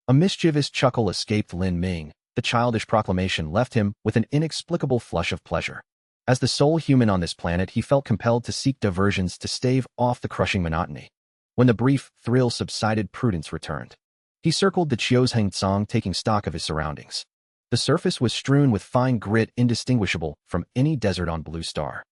A mischievous chuckle escaped Lin Ming. The childish proclamation left him with an inexplicable flush of pleasure. As the sole human on this planet, he felt compelled to seek diversions to stave off the crushing monotony. When the brief thrill subsided, prudence returned. He circled the Cheozheng, taking stock of his surroundings. The surface was strewn with fine grit indistinguishable from any desert on Blue Star.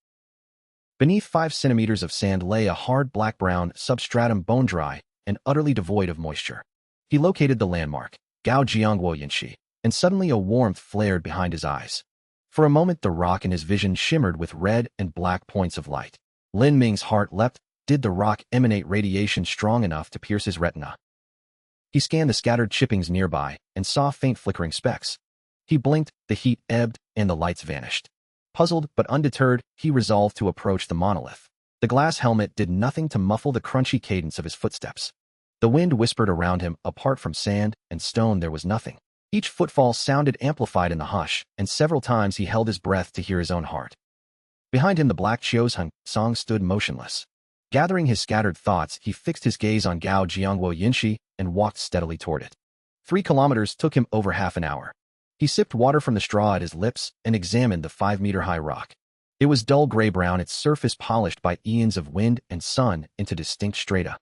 Beneath 5 centimeters of sand lay a hard black-brown substratum, bone-dry and utterly devoid of moisture. He located the landmark, Gao Jiangguo Yinshi, and suddenly a warmth flared behind his eyes. For a moment, the rock in his vision shimmered with red and black points of light. Lin Ming's heart leapt. Did the rock emanate radiation strong enough to pierce his retina? He scanned the scattered chippings nearby and saw faint flickering specks. He blinked, the heat ebbed, and the lights vanished. Puzzled but undeterred, he resolved to approach the monolith. The glass helmet did nothing to muffle the crunchy cadence of his footsteps. The wind whispered around him. Apart from sand and stone, there was nothing. Each footfall sounded amplified in the hush, and several times he held his breath to hear his own heart. Behind him, the black Cheozheng stood motionless. Gathering his scattered thoughts, he fixed his gaze on Gao Jiangguo Yinshi and walked steadily toward it. 3 kilometers took him over half an hour. He sipped water from the straw at his lips and examined the 5-meter-high rock. It was dull gray-brown, its surface polished by eons of wind and sun into distinct strata.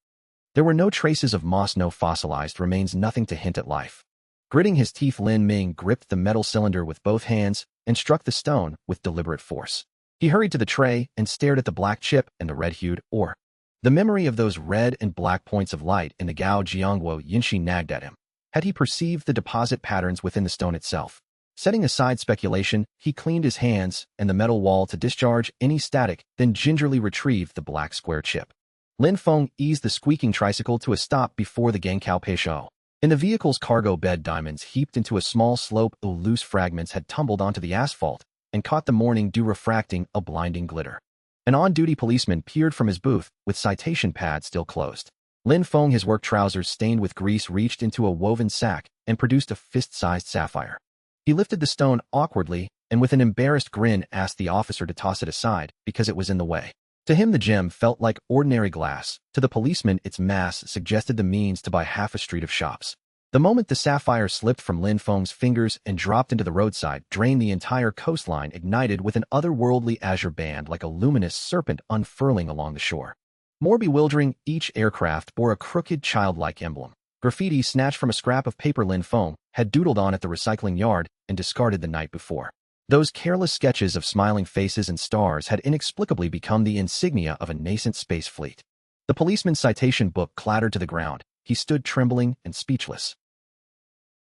There were no traces of moss, no fossilized remains, nothing to hint at life. Gritting his teeth, Lin Ming gripped the metal cylinder with both hands and struck the stone with deliberate force. He hurried to the tray and stared at the black chip and the red-hued ore. The memory of those red and black points of light in the Gao Jiangguo Yinshi nagged at him. Had he perceived the deposit patterns within the stone itself? Setting aside speculation, he cleaned his hands and the metal wall to discharge any static, then gingerly retrieved the black square chip. Lin Feng eased the squeaking tricycle to a stop before the Gangkao Peishou. In the vehicle's cargo bed, diamonds heaped into a small slope, loose fragments had tumbled onto the asphalt and caught the morning dew, refracting a blinding glitter. An on-duty policeman peered from his booth, with citation pad still closed. Lin Feng, his work trousers stained with grease, reached into a woven sack and produced a fist-sized sapphire. He lifted the stone awkwardly and with an embarrassed grin asked the officer to toss it aside because it was in the way. To him, the gem felt like ordinary glass. To the policeman, its mass suggested the means to buy half a street of shops. The moment the sapphire slipped from Lin Feng's fingers and dropped into the roadside, drained the entire coastline, ignited with an otherworldly azure band like a luminous serpent unfurling along the shore. More bewildering, each aircraft bore a crooked, childlike emblem. Graffiti snatched from a scrap of paper Lin Feng had doodled on at the recycling yard and discarded the night before. Those careless sketches of smiling faces and stars had inexplicably become the insignia of a nascent space fleet. The policeman's citation book clattered to the ground. He stood trembling and speechless.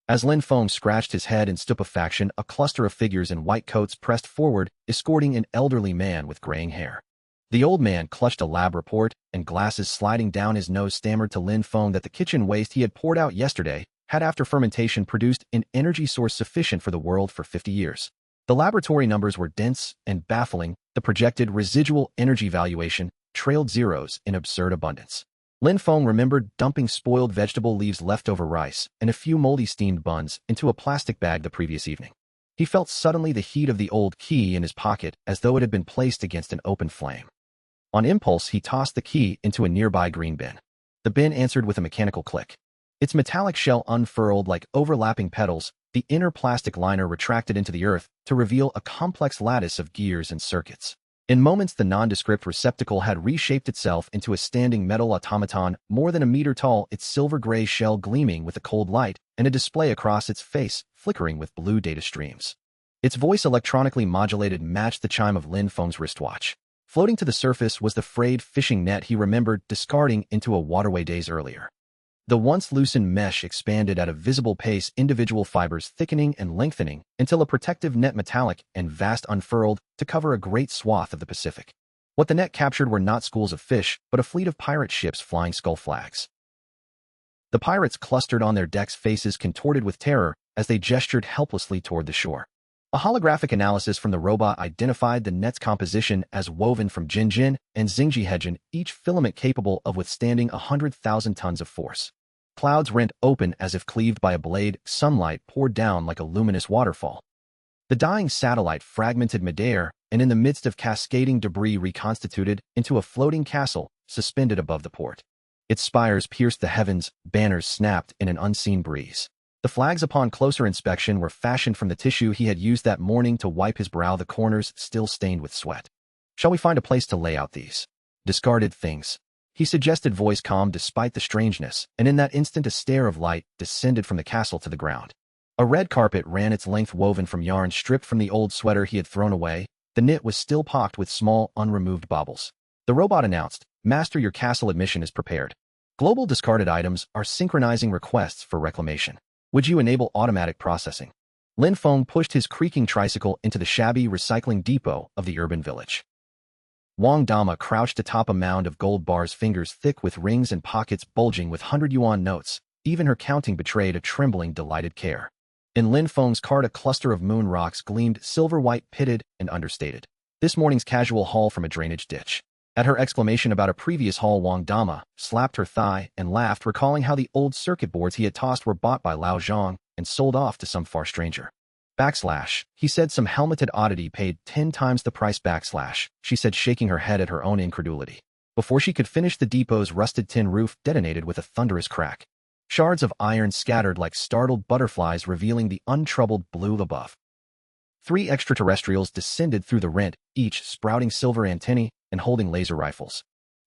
As Lin Feng scratched his head in stupefaction, a cluster of figures in white coats pressed forward, escorting an elderly man with graying hair. The old man clutched a lab report, and glasses sliding down his nose stammered to Lin Feng that the kitchen waste he had poured out yesterday had, after fermentation, produced an energy source sufficient for the world for 50 years. The laboratory numbers were dense and baffling. The projected residual energy valuation trailed zeros in absurd abundance. Lin Feng remembered dumping spoiled vegetable leaves, leftover rice, and a few moldy steamed buns into a plastic bag the previous evening. He felt suddenly the heat of the old key in his pocket as though it had been placed against an open flame. On impulse, he tossed the key into a nearby green bin. The bin answered with a mechanical click. Its metallic shell unfurled like overlapping petals. The inner plastic liner retracted into the earth to reveal a complex lattice of gears and circuits. In moments, the nondescript receptacle had reshaped itself into a standing metal automaton more than a meter tall, its silver-gray shell gleaming with a cold light, and a display across its face flickering with blue data streams. Its voice, electronically modulated, matched the chime of Lin Feng's wristwatch. Floating to the surface was the frayed fishing net he remembered discarding into a waterway days earlier. The once loosened mesh expanded at a visible pace, individual fibers thickening and lengthening until a protective net, metallic and vast, unfurled to cover a great swath of the Pacific. What the net captured were not schools of fish, but a fleet of pirate ships flying skull flags. The pirates clustered on their decks, faces contorted with terror as they gestured helplessly toward the shore. A holographic analysis from the robot identified the net's composition as woven from Jinjin and Xingjihejian, each filament capable of withstanding 100,000 tons of force. Clouds rent open as if cleaved by a blade, sunlight poured down like a luminous waterfall. The dying satellite fragmented midair, and in the midst of cascading debris reconstituted into a floating castle suspended above the port. Its spires pierced the heavens, banners snapped in an unseen breeze. The flags upon closer inspection were fashioned from the tissue he had used that morning to wipe his brow, the corners still stained with sweat. "Shall we find a place to lay out these discarded things?" he suggested, voice calm despite the strangeness, and in that instant a stare of light descended from the castle to the ground. A red carpet ran its length, woven from yarn stripped from the old sweater he had thrown away. The knit was still pocked with small, unremoved baubles. The robot announced, "Master, your castle admission is prepared. Global discarded items are synchronizing requests for reclamation. Would you enable automatic processing?" Lin Feng pushed his creaking tricycle into the shabby recycling depot of the urban village. Wang Dama crouched atop a mound of gold bars, fingers thick with rings and pockets bulging with 100 yuan notes. Even her counting betrayed a trembling, delighted care. In Lin Feng's cart, a cluster of moon rocks gleamed silver-white, pitted, and understated. This morning's casual haul from a drainage ditch. At her exclamation about a previous haul, Wang Dama slapped her thigh and laughed, recalling how the old circuit boards he had tossed were bought by Lao Zhang and sold off to some far stranger. He said some helmeted oddity paid 10 times the price. She said, shaking her head at her own incredulity. Before she could finish, the depot's rusted tin roof detonated with a thunderous crack. Shards of iron scattered like startled butterflies, revealing the untroubled blue above. 3 extraterrestrials descended through the rent, each sprouting silver antennae and holding laser rifles.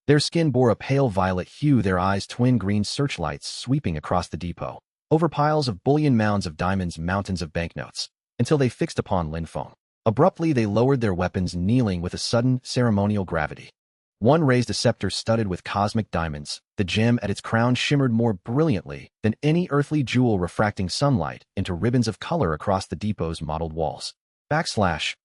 Their skin bore a pale violet hue, their eyes twin green searchlights sweeping across the depot, over piles of bullion, mounds of diamonds, mountains of banknotes, until they fixed upon Lin Feng. Abruptly, they lowered their weapons, kneeling with a sudden, ceremonial gravity. One raised a scepter studded with cosmic diamonds. The gem at its crown shimmered more brilliantly than any earthly jewel, refracting sunlight into ribbons of color across the depot's mottled walls.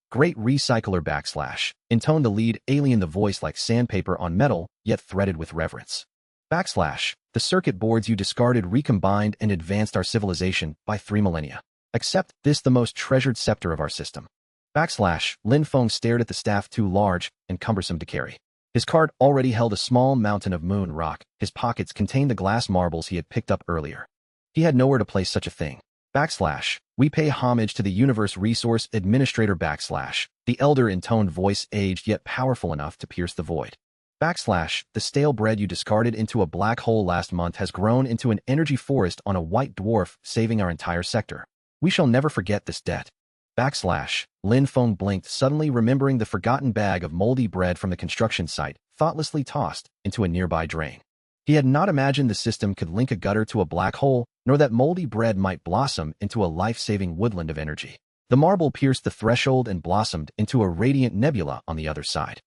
Great recycler, intoned the lead alien, the voice like sandpaper on metal, yet threaded with reverence. The circuit boards you discarded recombined and advanced our civilization by 3 millennia. Accept this, the most treasured scepter of our system. Lin Feng stared at the staff, too large and cumbersome to carry. His cart already held a small mountain of moon rock. His pockets contained the glass marbles he had picked up earlier. He had nowhere to place such a thing. We pay homage to the Universe Resource Administrator, the elder intoned voice, aged yet powerful enough to pierce the void. The stale bread you discarded into a black hole last month has grown into an energy forest on a white dwarf, saving our entire sector. We shall never forget this debt. Lin Feng blinked, suddenly remembering the forgotten bag of moldy bread from the construction site, thoughtlessly tossed into a nearby drain. He had not imagined the system could link a gutter to a black hole, nor that moldy bread might blossom into a life-saving woodland of energy. The marble pierced the threshold and blossomed into a radiant nebula on the other side.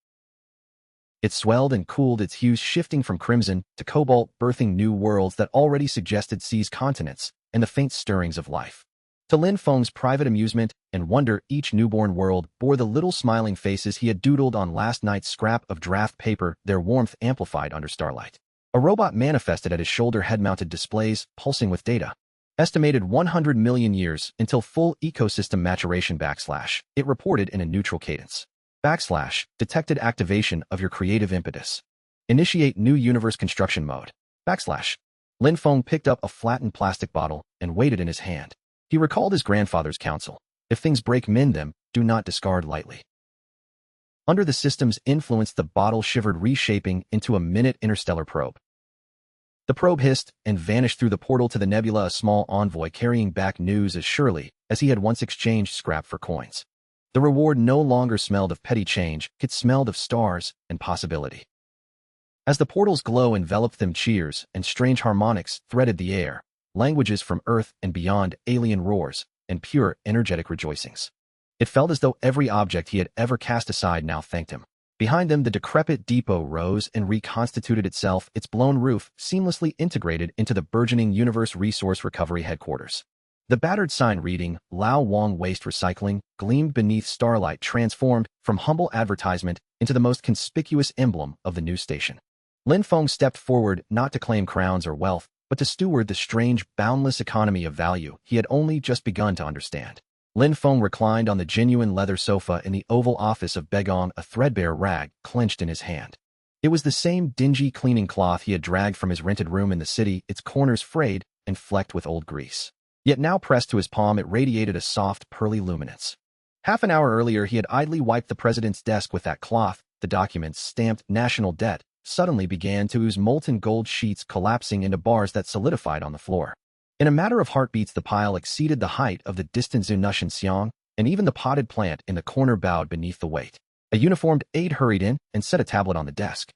It swelled and cooled, its hues shifting from crimson to cobalt, birthing new worlds that already suggested seas, continents, and the faint stirrings of life. To Lin Feng's private amusement and wonder, each newborn world bore the little smiling faces he had doodled on last night's scrap of draft paper, their warmth amplified under starlight. A robot manifested at his shoulder, head-mounted displays, pulsing with data. Estimated 100 million years until full ecosystem maturation, it reported in a neutral cadence. Detected activation of your creative impetus. Initiate new universe construction mode. Lin Feng picked up a flattened plastic bottle and weighed it in his hand. He recalled his grandfather's counsel. If things break, mend them, do not discard lightly. Under the system's influence, the bottle shivered, reshaping into a minute interstellar probe. The probe hissed and vanished through the portal to the nebula, a small envoy carrying back news as surely as he had once exchanged scrap for coins. The reward no longer smelled of petty change, it smelled of stars and possibility. As the portal's glow enveloped them, cheers and strange harmonics threaded the air, languages from Earth and beyond, alien roars, and pure, energetic rejoicings. It felt as though every object he had ever cast aside now thanked him. Behind them, the decrepit depot rose and reconstituted itself, its blown roof seamlessly integrated into the burgeoning Universe Resource Recovery headquarters. The battered sign reading, Lao Wang Waste Recycling, gleamed beneath starlight, transformed from humble advertisement into the most conspicuous emblem of the new station. Lin Feng stepped forward, not to claim crowns or wealth, but to steward the strange, boundless economy of value he had only just begun to understand. Lin Feng reclined on the genuine leather sofa in the Oval Office of Begong, a threadbare rag clenched in his hand. It was the same dingy cleaning cloth he had dragged from his rented room in the city, its corners frayed and flecked with old grease. Yet now pressed to his palm, it radiated a soft, pearly luminance. Half an hour earlier, he had idly wiped the president's desk with that cloth, the documents stamped national debt suddenly began to ooze molten gold sheets collapsing into bars that solidified on the floor. In a matter of heartbeats, the pile exceeded the height of the distant Zunushan Xiong, and even the potted plant in the corner bowed beneath the weight. A uniformed aide hurried in and set a tablet on the desk.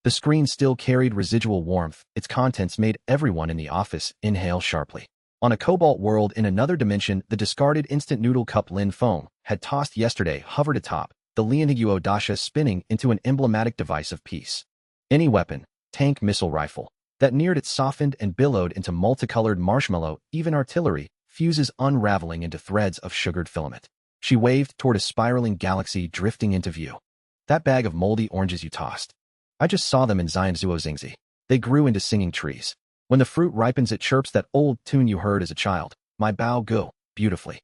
The screen still carried residual warmth. Its contents made everyone in the office inhale sharply. On a cobalt world in another dimension, the discarded instant noodle cup Lin Feng had tossed yesterday hovered atop, the Lin Yu Dasha spinning into an emblematic device of peace. Any weapon, tank missile rifle, that neared it softened and billowed into multicolored marshmallow, even artillery, fuses unraveling into threads of sugared filament. She waved toward a spiraling galaxy drifting into view. That bag of moldy oranges you tossed. I just saw them in Xianzhuo Xingzi. They grew into singing trees. When the fruit ripens, it chirps that old tune you heard as a child. My bao go, beautifully.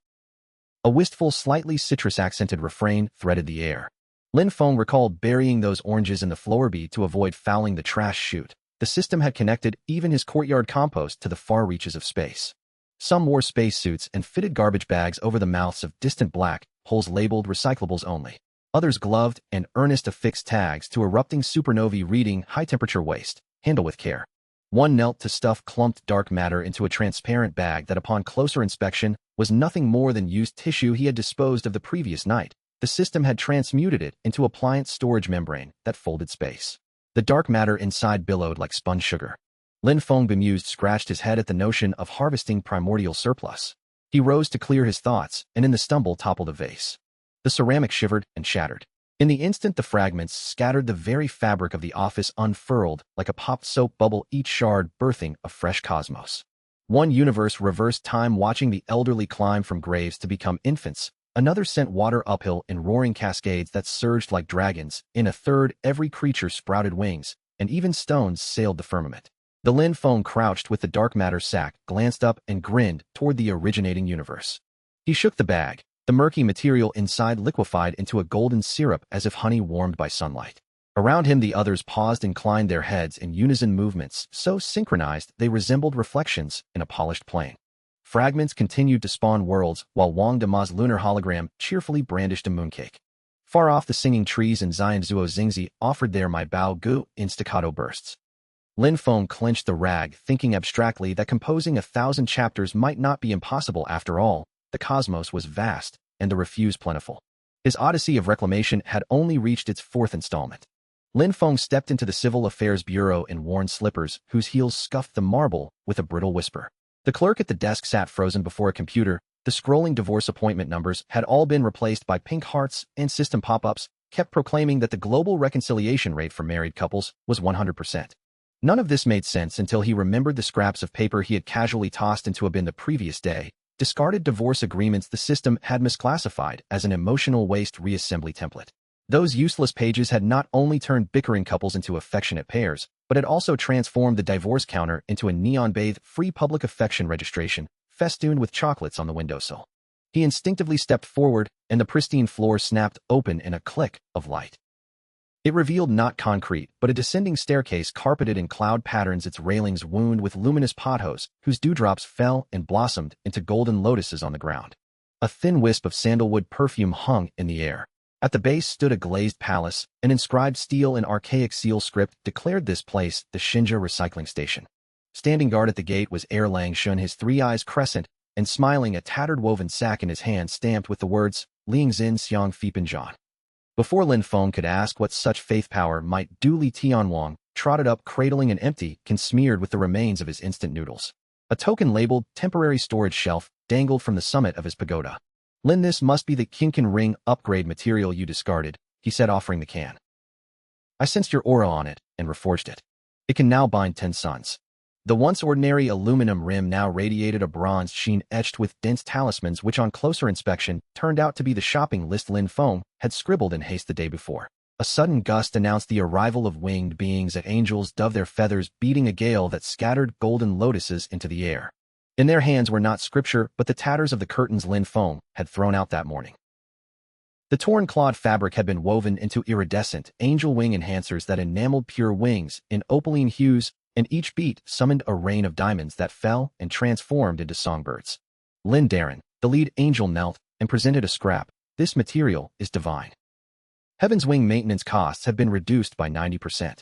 A wistful, slightly citrus-accented refrain threaded the air. Lin Feng recalled burying those oranges in the floor bead to avoid fouling the trash chute. The system had connected even his courtyard compost to the far reaches of space. Some wore spacesuits and fitted garbage bags over the mouths of distant black holes labeled recyclables only. Others gloved and earnest affixed tags to erupting supernovae reading high-temperature waste, handle with care. One knelt to stuff clumped dark matter into a transparent bag that upon closer inspection was nothing more than used tissue he had disposed of the previous night. The system had transmuted it into a pliant storage membrane that folded space. The dark matter inside billowed like spun sugar. Lin Feng, bemused, scratched his head at the notion of harvesting primordial surplus. He rose to clear his thoughts, and in the stumble toppled a vase. The ceramic shivered and shattered. In the instant the fragments scattered, the very fabric of the office unfurled like a popped soap bubble, each shard birthing a fresh cosmos. One universe reversed time, watching the elderly climb from graves to become infants. Another sent water uphill in roaring cascades that surged like dragons. In a third, every creature sprouted wings, and even stones sailed the firmament. The Lin Feng crouched with the dark matter sack, glanced up and grinned toward the originating universe. He shook the bag. The murky material inside liquefied into a golden syrup as if honey warmed by sunlight. Around him the others paused, inclined their heads in unison movements so synchronized they resembled reflections in a polished plane. Fragments continued to spawn worlds while Wang Dama's lunar hologram cheerfully brandished a mooncake. Far off, the singing trees in Xianzhuo Xingzi offered their my bao gu in staccato bursts. Lin Feng clenched the rag, thinking abstractly that composing 1,000 chapters might not be impossible after all. The cosmos was vast, and the refuse plentiful. His odyssey of reclamation had only reached its 4th installment. Lin Feng stepped into the Civil Affairs Bureau in worn slippers, whose heels scuffed the marble with a brittle whisper. The clerk at the desk sat frozen before a computer. The scrolling divorce appointment numbers had all been replaced by pink hearts, and system pop-ups kept proclaiming that the global reconciliation rate for married couples was 100%. None of this made sense until he remembered the scraps of paper he had casually tossed into a bin the previous day. Discarded divorce agreements the system had misclassified as an emotional waste reassembly template. Those useless pages had not only turned bickering couples into affectionate pairs, but had also transformed the divorce counter into a neon-bathed free public affection registration, festooned with chocolates on the windowsill. He instinctively stepped forward, and the pristine floor snapped open in a click of light. It revealed not concrete, but a descending staircase carpeted in cloud patterns, its railings wound with luminous potholes, whose dewdrops fell and blossomed into golden lotuses on the ground. A thin wisp of sandalwood perfume hung in the air. At the base stood a glazed palace. An inscribed steel in archaic seal script declared this place the Xinjia recycling station. Standing guard at the gate was Heir Lang Shun, his 3 eyes crescent, and smiling, a tattered woven sack in his hand stamped with the words, Ling Xin Xiang Fipin Zhan. Before Lin Feng could ask what such faith power might do, Li Tianwang trotted up, cradling an empty can smeared with the remains of his instant noodles. A token labeled temporary storage shelf dangled from the summit of his pagoda. Lin, this must be the Kinkin ring upgrade material you discarded, he said, offering the can. I sensed your aura on it and reforged it. It can now bind 10 suns. The once ordinary aluminum rim now radiated a bronze sheen etched with dense talismans, which on closer inspection turned out to be the shopping list Lin Feng had scribbled in haste the day before. A sudden gust announced the arrival of winged beings at angels dove, their feathers beating a gale that scattered golden lotuses into the air. In their hands were not scripture, but the tatters of the curtains Lin Feng had thrown out that morning. The torn clawed fabric had been woven into iridescent angel wing enhancers that enameled pure wings in opaline hues, and each beat summoned a rain of diamonds that fell and transformed into songbirds. Lin Darren, the lead angel, knelt and presented a scrap. This material is divine. Heaven's Wing maintenance costs have been reduced by 90%.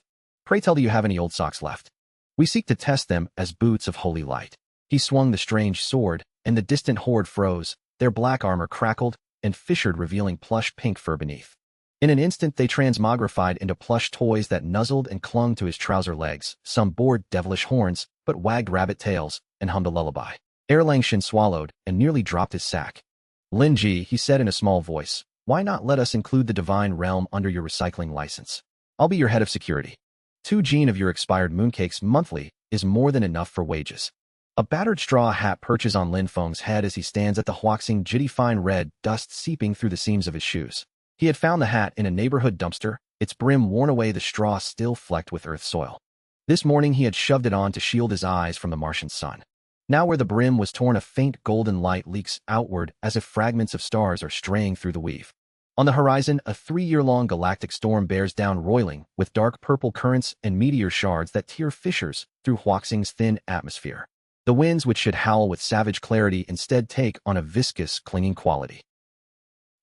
Pray tell, do you have any old socks left? We seek to test them as boots of holy light. He swung the strange sword, and the distant horde froze, their black armor crackled and fissured, revealing plush pink fur beneath. In an instant they transmogrified into plush toys that nuzzled and clung to his trouser legs. Some bore devilish horns, but wagged rabbit tails and hummed a lullaby. Erlangshan swallowed and nearly dropped his sack. Lin Yu, he said in a small voice, why not let us include the divine realm under your recycling license? I'll be your head of security. 2 gene of your expired mooncakes monthly is more than enough for wages. A battered straw hat perches on Lin Feng's head as he stands at the huaxing jitty, fine red dust seeping through the seams of his shoes. He had found the hat in a neighborhood dumpster, its brim worn away, the straw still flecked with earth soil. This morning he had shoved it on to shield his eyes from the Martian sun. Now where the brim was torn, a faint golden light leaks outward as if fragments of stars are straying through the weave. On the horizon, a 3-year-long galactic storm bears down, roiling with dark purple currents and meteor shards that tear fissures through Huaxing's thin atmosphere. The winds, which should howl with savage clarity, instead take on a viscous, clinging quality.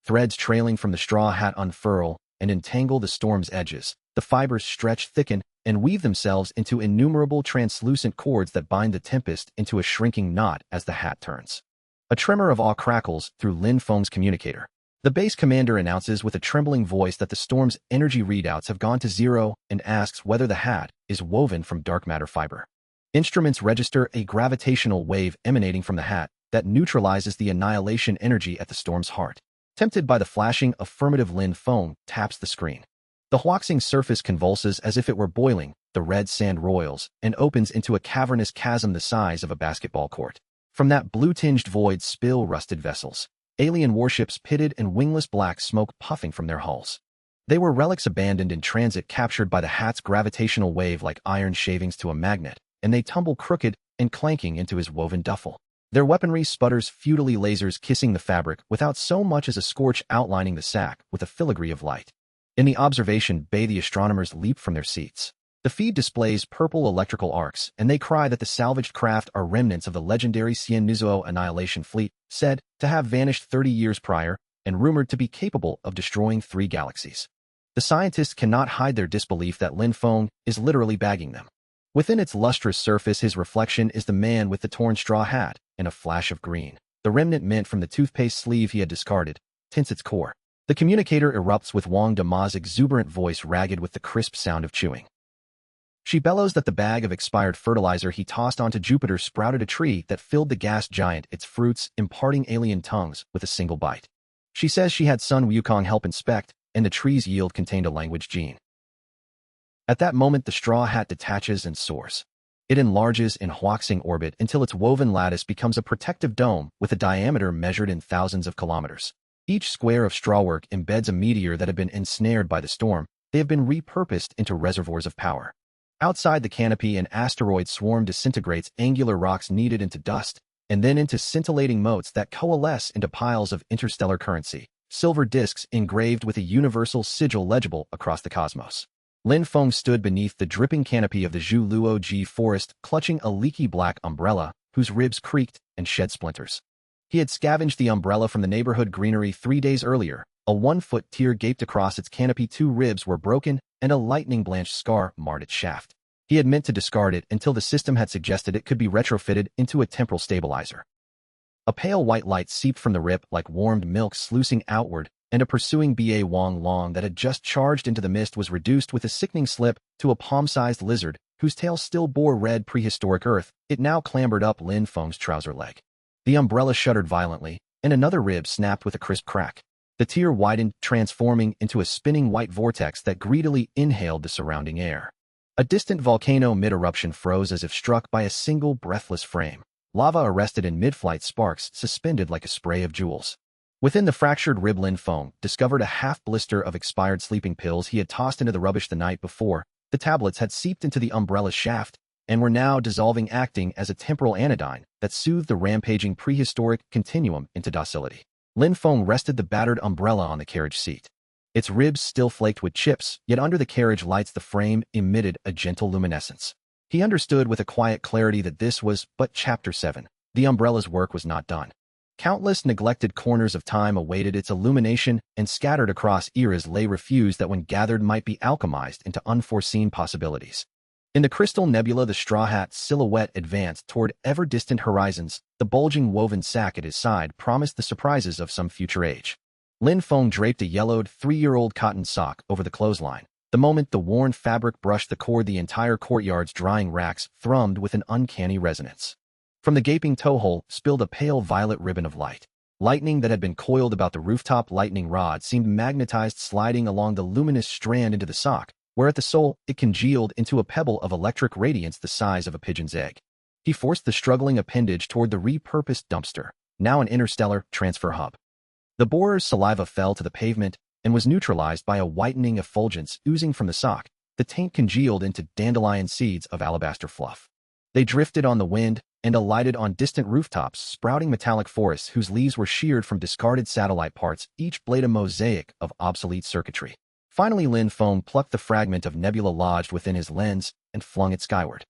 Threads trailing from the straw hat unfurl and entangle the storm's edges. The fibers stretch, thicken, and weave themselves into innumerable translucent cords that bind the tempest into a shrinking knot as the hat turns. A tremor of awe crackles through Lin Feng's communicator. The base commander announces with a trembling voice that the storm's energy readouts have gone to 0 and asks whether the hat is woven from dark matter fiber. Instruments register a gravitational wave emanating from the hat that neutralizes the annihilation energy at the storm's heart. Tempted by the flashing affirmative, Lin Feng taps the screen. The Huaxing surface convulses as if it were boiling, the red sand roils and opens into a cavernous chasm the size of a basketball court. From that blue-tinged void spill rusted vessels. Alien warships, pitted and wingless, black smoke puffing from their hulls. They were relics abandoned in transit, captured by the hat's gravitational wave like iron shavings to a magnet, and they tumble crooked and clanking into his woven duffel. Their weaponry sputters futilely, lasers kissing the fabric without so much as a scorch outlining the sack with a filigree of light. In the observation bay, the astronomers leap from their seats. The feed displays purple electrical arcs, and they cry that the salvaged craft are remnants of the legendary Xiannuzuo annihilation fleet, said to have vanished 30 years prior and rumored to be capable of destroying 3 galaxies. The scientists cannot hide their disbelief that Lin Feng is literally bagging them. Within its lustrous surface, his reflection is the man with the torn straw hat, and a flash of green. The remnant mint from the toothpaste sleeve he had discarded tints its core. The communicator erupts with Wang Dama's exuberant voice, ragged with the crisp sound of chewing. She bellows that the bag of expired fertilizer he tossed onto Jupiter sprouted a tree that filled the gas giant, its fruits imparting alien tongues with a single bite. She says she had Sun Wukong help inspect, and the tree's yield contained a language gene. At that moment, the straw hat detaches and soars. It enlarges in Huaxing orbit until its woven lattice becomes a protective dome with a diameter measured in thousands of kilometers. Each square of strawwork embeds a meteor that had been ensnared by the storm. They have been repurposed into reservoirs of power. Outside the canopy, an asteroid swarm disintegrates angular rocks kneaded into dust, and then into scintillating motes that coalesce into piles of interstellar currency, silver discs engraved with a universal sigil legible across the cosmos. Lin Feng stood beneath the dripping canopy of the Zhu Luoji forest, clutching a leaky black umbrella whose ribs creaked and shed splinters. He had scavenged the umbrella from the neighborhood greenery 3 days earlier. A 1-foot tear gaped across its canopy, 2 ribs were broken, and a lightning-blanched scar marred its shaft. He had meant to discard it until the system had suggested it could be retrofitted into a temporal stabilizer. A pale white light seeped from the rip like warmed milk sluicing outward, and a pursuing Ba Wang Long that had just charged into the mist was reduced with a sickening slip to a palm-sized lizard whose tail still bore red prehistoric earth. It now clambered up Lin Feng's trouser leg. The umbrella shuddered violently, and another rib snapped with a crisp crack. The tear widened, transforming into a spinning white vortex that greedily inhaled the surrounding air. A distant volcano mid-eruption froze as if struck by a single breathless frame. Lava arrested in mid-flight, sparks suspended like a spray of jewels. Within the fractured rib, Lin Feng discovered a half-blister of expired sleeping pills he had tossed into the rubbish the night before. The tablets had seeped into the umbrella's shaft and were now dissolving, acting as a temporal anodyne that soothed the rampaging prehistoric continuum into docility. Lin Feng rested the battered umbrella on the carriage seat. Its ribs still flaked with chips, yet under the carriage lights the frame emitted a gentle luminescence. He understood with a quiet clarity that this was but Chapter 7. The umbrella's work was not done. Countless neglected corners of time awaited its illumination, and scattered across eras lay refuse that when gathered might be alchemized into unforeseen possibilities. In the crystal nebula, the straw hat's silhouette advanced toward ever-distant horizons. The bulging woven sack at his side promised the surprises of some future age. Lin Feng draped a yellowed, 3-year-old cotton sock over the clothesline. The moment the worn fabric brushed the cord, the entire courtyard's drying racks thrummed with an uncanny resonance. From the gaping toe-hole spilled a pale violet ribbon of light. Lightning that had been coiled about the rooftop lightning rod seemed magnetized, sliding along the luminous strand into the sock, where at the sole it congealed into a pebble of electric radiance the size of a pigeon's egg. He forced the struggling appendage toward the repurposed dumpster, now an interstellar transfer hub. The borer's saliva fell to the pavement and was neutralized by a whitening effulgence oozing from the sock. The taint congealed into dandelion seeds of alabaster fluff. They drifted on the wind and alighted on distant rooftops, sprouting metallic forests whose leaves were sheared from discarded satellite parts, each blade a mosaic of obsolete circuitry. Finally, Lin Feng plucked the fragment of nebula lodged within his lens and flung it skyward.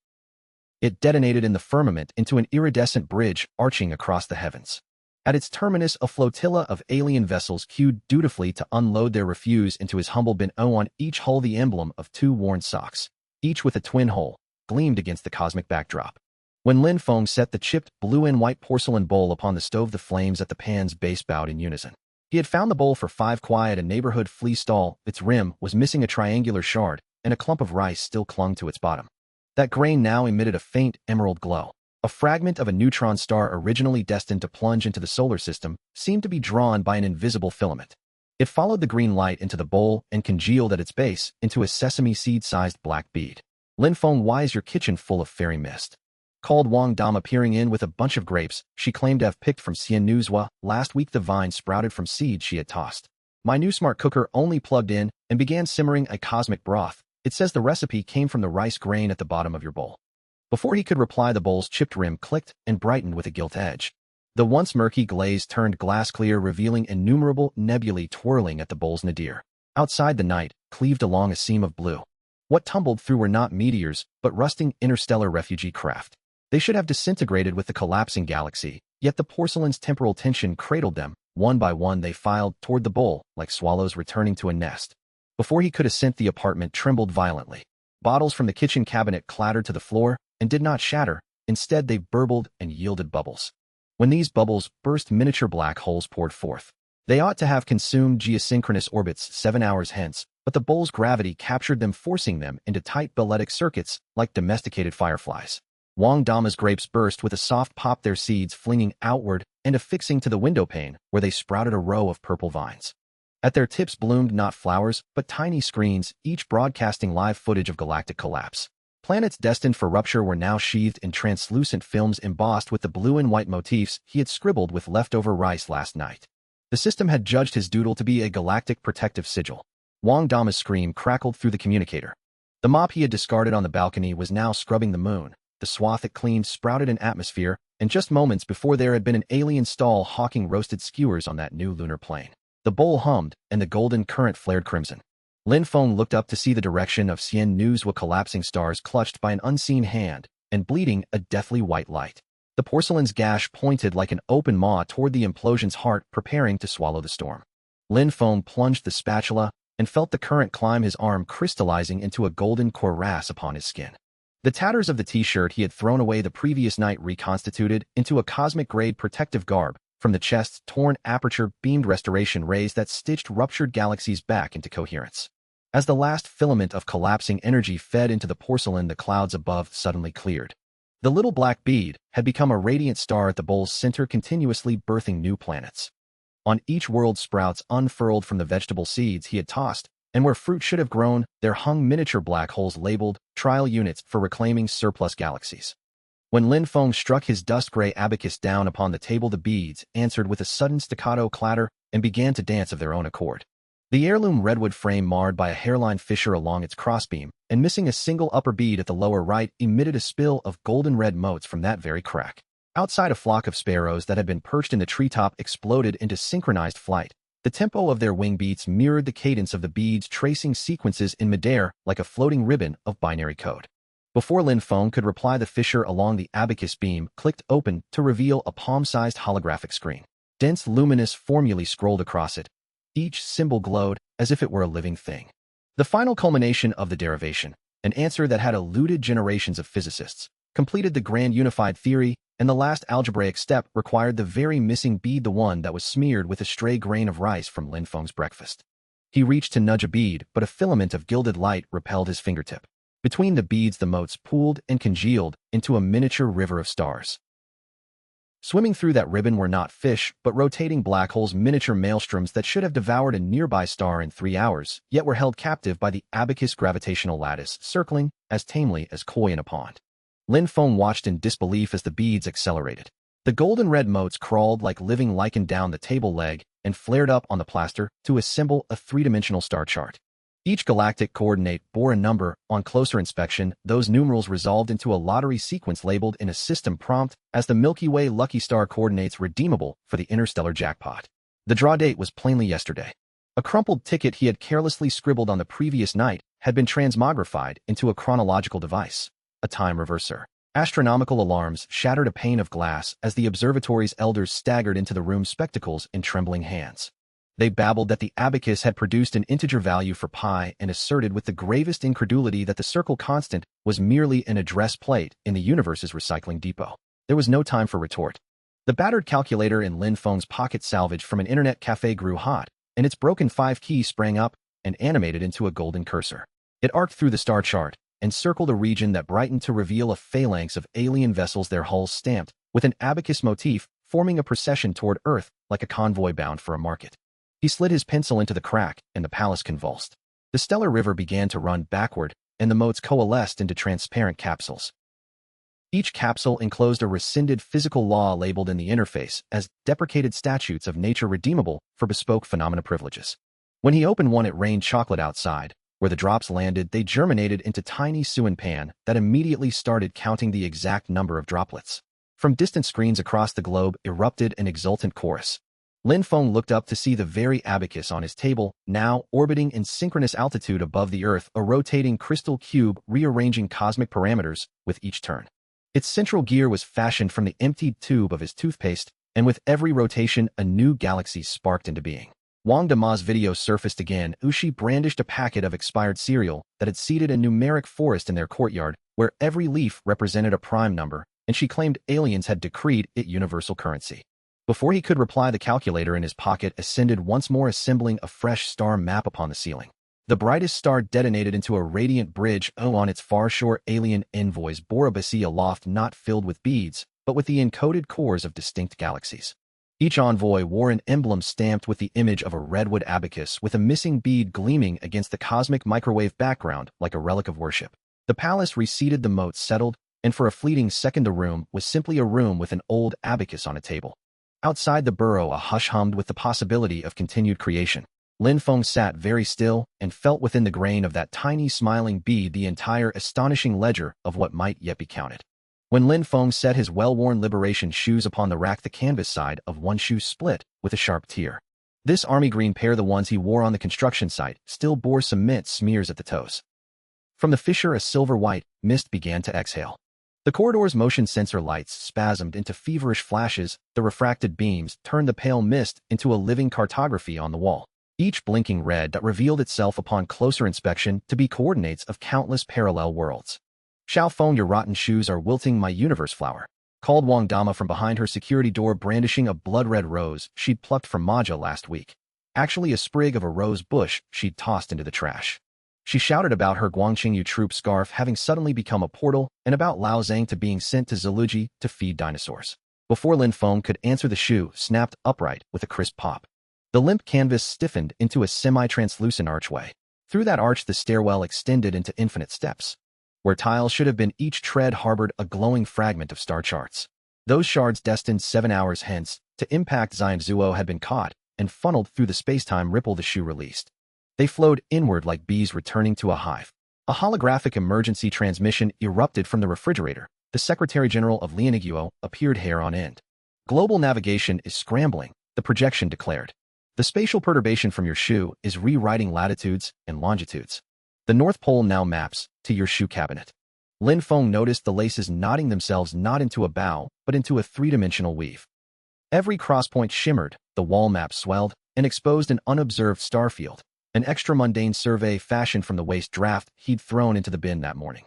It detonated in the firmament into an iridescent bridge arching across the heavens. At its terminus, a flotilla of alien vessels queued dutifully to unload their refuse into his humble bin. On each hull, the emblem of 2 worn socks, each with a twin hole, gleamed against the cosmic backdrop. When Lin Feng set the chipped blue and white porcelain bowl upon the stove, the flames at the pan's base bowed in unison. He had found the bowl for 5 kuai at a neighborhood flea stall. Its rim was missing a triangular shard, and a clump of rice still clung to its bottom. That grain now emitted a faint emerald glow. A fragment of a neutron star originally destined to plunge into the solar system seemed to be drawn by an invisible filament. It followed the green light into the bowl and congealed at its base into a sesame seed-sized black bead. Lin Feng, why is your kitchen full of fairy mist? Called Wang Dam, appearing in with a bunch of grapes she claimed to have picked from Xian Nuzhua. Last week the vine sprouted from seeds she had tossed. My new smart cooker only plugged in and began simmering a cosmic broth. It says the recipe came from the rice grain at the bottom of your bowl. Before he could reply, the bowl's chipped rim clicked and brightened with a gilt edge. The once murky glaze turned glass clear, revealing innumerable nebulae twirling at the bowl's nadir. Outside, the night cleaved along a seam of blue. What tumbled through were not meteors, but rusting interstellar refugee craft. They should have disintegrated with the collapsing galaxy, yet the porcelain's temporal tension cradled them. One by one they filed toward the bowl, like swallows returning to a nest. Before he could assent, the apartment trembled violently. Bottles from the kitchen cabinet clattered to the floor and did not shatter. Instead, they burbled and yielded bubbles. When these bubbles burst, miniature black holes poured forth. They ought to have consumed geosynchronous orbits 7 hours hence, but the bowl's gravity captured them, forcing them into tight balletic circuits like domesticated fireflies. Wang Dama's grapes burst with a soft pop, their seeds flinging outward and affixing to the windowpane, where they sprouted a row of purple vines. At their tips bloomed not flowers, but tiny screens, each broadcasting live footage of galactic collapse. Planets destined for rupture were now sheathed in translucent films embossed with the blue and white motifs he had scribbled with leftover rice last night. The system had judged his doodle to be a galactic protective sigil. Wang Dama's scream crackled through the communicator. The mop he had discarded on the balcony was now scrubbing the moon. The swath it cleaned sprouted an atmosphere, and just moments before there had been an alien stall hawking roasted skewers on that new lunar plane. The bowl hummed, and the golden current flared crimson. Lin Feng looked up to see the direction of Xian Nuzhua, collapsing stars clutched by an unseen hand, and bleeding a deathly white light. The porcelain's gash pointed like an open maw toward the implosion's heart, preparing to swallow the storm. Lin Feng plunged the spatula and felt the current climb his arm, crystallizing into a golden cuirass upon his skin. The tatters of the t-shirt he had thrown away the previous night reconstituted into a cosmic-grade protective garb. From the chest's torn aperture beamed restoration rays that stitched ruptured galaxies back into coherence. As the last filament of collapsing energy fed into the porcelain, the clouds above suddenly cleared. The little black bead had become a radiant star at the bowl's center, continuously birthing new planets. On each world, sprouts unfurled from the vegetable seeds he had tossed, and where fruit should have grown, there hung miniature black holes labeled trial units for reclaiming surplus galaxies. When Lin Feng struck his dust-gray abacus down upon the table, the beads answered with a sudden staccato clatter and began to dance of their own accord. The heirloom redwood frame, marred by a hairline fissure along its crossbeam and missing a single upper bead at the lower right, emitted a spill of golden-red motes from that very crack. Outside, a flock of sparrows that had been perched in the treetop exploded into synchronized flight. The tempo of their wing beats mirrored the cadence of the beads, tracing sequences in midair like a floating ribbon of binary code. Before Lin Feng could reply, the fissure along the abacus beam clicked open to reveal a palm-sized holographic screen. Dense luminous formulae scrolled across it. Each symbol glowed as if it were a living thing. The final culmination of the derivation, an answer that had eluded generations of physicists, completed the grand unified theory, and the last algebraic step required the very missing bead, the one that was smeared with a stray grain of rice from Lin Feng's breakfast. He reached to nudge a bead, but a filament of gilded light repelled his fingertip. Between the beads the motes pooled and congealed into a miniature river of stars. Swimming through that ribbon were not fish, but rotating black holes, miniature maelstroms that should have devoured a nearby star in 3 hours, yet were held captive by the abacus gravitational lattice, circling as tamely as koi in a pond. Lin Feng watched in disbelief as the beads accelerated. The golden red motes crawled like living lichen down the table leg and flared up on the plaster to assemble a three-dimensional star chart. Each galactic coordinate bore a number. On closer inspection, those numerals resolved into a lottery sequence labeled in a system prompt as the Milky Way lucky star coordinates redeemable for the interstellar jackpot. The draw date was plainly yesterday. A crumpled ticket he had carelessly scribbled on the previous night had been transmogrified into a chronological device, a time reverser. Astronomical alarms shattered a pane of glass as the observatory's elders staggered into the room, spectacles in trembling hands. They babbled that the abacus had produced an integer value for pi and asserted with the gravest incredulity that the circle constant was merely an address plate in the universe's recycling depot. There was no time for retort. The battered calculator in Lin Feng's pocket, salvaged from an internet cafe, grew hot, and its broken 5 key sprang up and animated into a golden cursor. It arced through the star chart and circled a region that brightened to reveal a phalanx of alien vessels, their hulls stamped with an abacus motif, forming a procession toward Earth like a convoy bound for a market. He slid his pencil into the crack, and the palace convulsed. The stellar river began to run backward, and the motes coalesced into transparent capsules. Each capsule enclosed a rescinded physical law labeled in the interface as deprecated statutes of nature redeemable for bespoke phenomena privileges. When he opened one, it rained chocolate outside. Where the drops landed, they germinated into tiny suin pan that immediately started counting the exact number of droplets. From distant screens across the globe erupted an exultant chorus. Lin Feng looked up to see the very abacus on his table, now orbiting in synchronous altitude above the Earth, a rotating crystal cube rearranging cosmic parameters with each turn. Its central gear was fashioned from the emptied tube of his toothpaste, and with every rotation a new galaxy sparked into being. Wang Dama's video surfaced again. Ushi brandished a packet of expired cereal that had seeded a numeric forest in their courtyard, where every leaf represented a prime number, and she claimed aliens had decreed it universal currency. Before he could reply, the calculator in his pocket ascended once more, assembling a fresh star map upon the ceiling. The brightest star detonated into a radiant bridge. On its far shore, alien envoys bore a bassi aloft, not filled with beads, but with the encoded cores of distinct galaxies. Each envoy wore an emblem stamped with the image of a redwood abacus, with a missing bead gleaming against the cosmic microwave background like a relic of worship. The palace receded, the motes settled, and for a fleeting second the room was simply a room with an old abacus on a table. Outside the burrow, a hush hummed with the possibility of continued creation. Lin Feng sat very still and felt within the grain of that tiny smiling bead the entire astonishing ledger of what might yet be counted. When Lin Feng set his well-worn liberation shoes upon the rack, the canvas side of one shoe split with a sharp tear. This army green pair, the ones he wore on the construction site, still bore cement smears at the toes. From the fissure, a silver-white mist began to exhale. The corridor's motion sensor lights spasmed into feverish flashes. The refracted beams turned the pale mist into a living cartography on the wall, each blinking red that revealed itself upon closer inspection to be coordinates of countless parallel worlds. "Xiao Feng, your rotten shoes are wilting my universe flower," called Wang Dama from behind her security door, brandishing a blood-red rose she'd plucked from Maja last week. Actually a sprig of a rose bush she'd tossed into the trash. She shouted about her Guangqingyu troop scarf having suddenly become a portal, and about Lao Zhang to being sent to Ziluji to feed dinosaurs. Before Lin Feng could answer, the shoe snapped upright with a crisp pop. The limp canvas stiffened into a semi-translucent archway. Through that arch the stairwell extended into infinite steps. Where tiles should have been, each tread harbored a glowing fragment of star charts. Those shards, destined 7 hours hence to impact Zhuo, had been caught and funneled through the space-time ripple the shoe released. They flowed inward like bees returning to a hive. A holographic emergency transmission erupted from the refrigerator. The Secretary General of Lin Yu appeared, hair on end. "Global navigation is scrambling," the projection declared. "The spatial perturbation from your shoe is rewriting latitudes and longitudes. The North Pole now maps to your shoe cabinet." Lin Feng noticed the laces knotting themselves not into a bow, but into a three-dimensional weave. Every crosspoint shimmered, the wall map swelled, and exposed an unobserved star field, an extra-mundane survey fashioned from the waste draft he'd thrown into the bin that morning.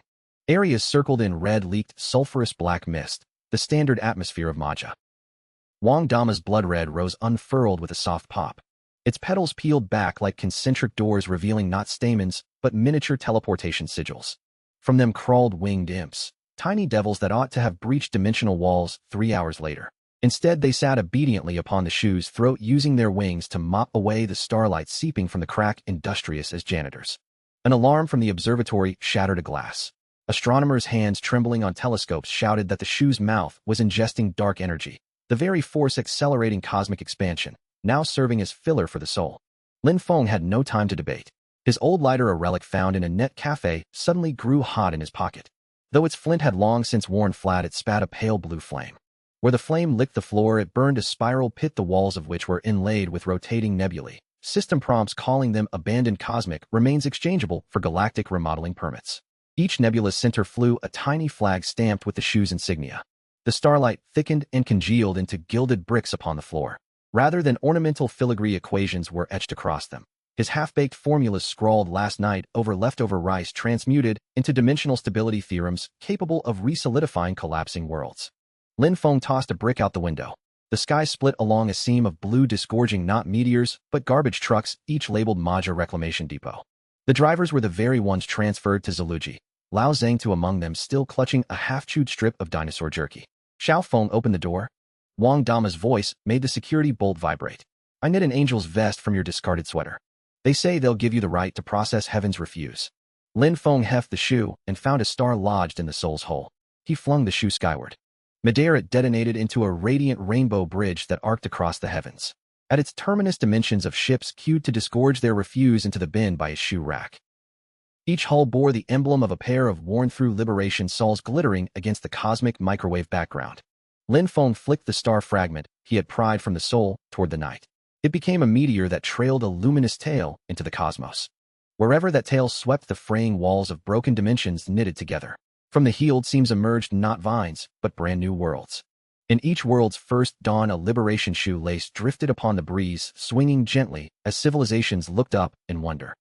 Areas circled in red leaked sulphurous black mist, the standard atmosphere of Maja. Wang Dama's blood red rose unfurled with a soft pop. Its petals peeled back like concentric doors revealing not stamens, but miniature teleportation sigils. From them crawled winged imps, tiny devils that ought to have breached dimensional walls 3 hours later. Instead, they sat obediently upon the shoe's throat, using their wings to mop away the starlight seeping from the crack, industrious as janitors. An alarm from the observatory shattered a glass. Astronomers' hands trembling on telescopes shouted that the shoe's mouth was ingesting dark energy, the very force accelerating cosmic expansion, now serving as filler for the soul. Lin Feng had no time to debate. His old lighter, a relic found in a net cafe, suddenly grew hot in his pocket. Though its flint had long since worn flat, it spat a pale blue flame. Where the flame licked the floor, it burned a spiral pit, the walls of which were inlaid with rotating nebulae. System prompts calling them abandoned cosmic remains exchangeable for galactic remodeling permits. Each nebula's center flew a tiny flag stamped with the shoe's insignia. The starlight thickened and congealed into gilded bricks upon the floor. Rather than ornamental filigree, equations were etched across them. His half-baked formulas scrawled last night over leftover rice transmuted into dimensional stability theorems capable of resolidifying collapsing worlds. Lin Feng tossed a brick out the window. The sky split along a seam of blue, disgorging not meteors, but garbage trucks, each labeled Maja Reclamation Depot. The drivers were the very ones transferred to Zaluji, Lao Zhang among them, still clutching a half-chewed strip of dinosaur jerky. Xiao Feng opened the door. Wang Dama's voice made the security bolt vibrate. I knit an angel's vest from your discarded sweater. They say they'll give you the right to process heaven's refuse. Lin Feng heft the shoe and found a star lodged in the sole's hole. He flung the shoe skyward. Midair it detonated into a radiant rainbow bridge that arced across the heavens. At its terminus, dimensions of ships queued to disgorge their refuse into the bin by his shoe rack. Each hull bore the emblem of a pair of worn-through liberation soles glittering against the cosmic microwave background. Lin Feng flicked the star fragment he had pried from the sole toward the night. It became a meteor that trailed a luminous tail into the cosmos. Wherever that tail swept, the fraying walls of broken dimensions knitted together. From the healed seams emerged not vines, but brand new worlds. In each world's first dawn, a liberation shoelace drifted upon the breeze, swinging gently as civilizations looked up in wonder.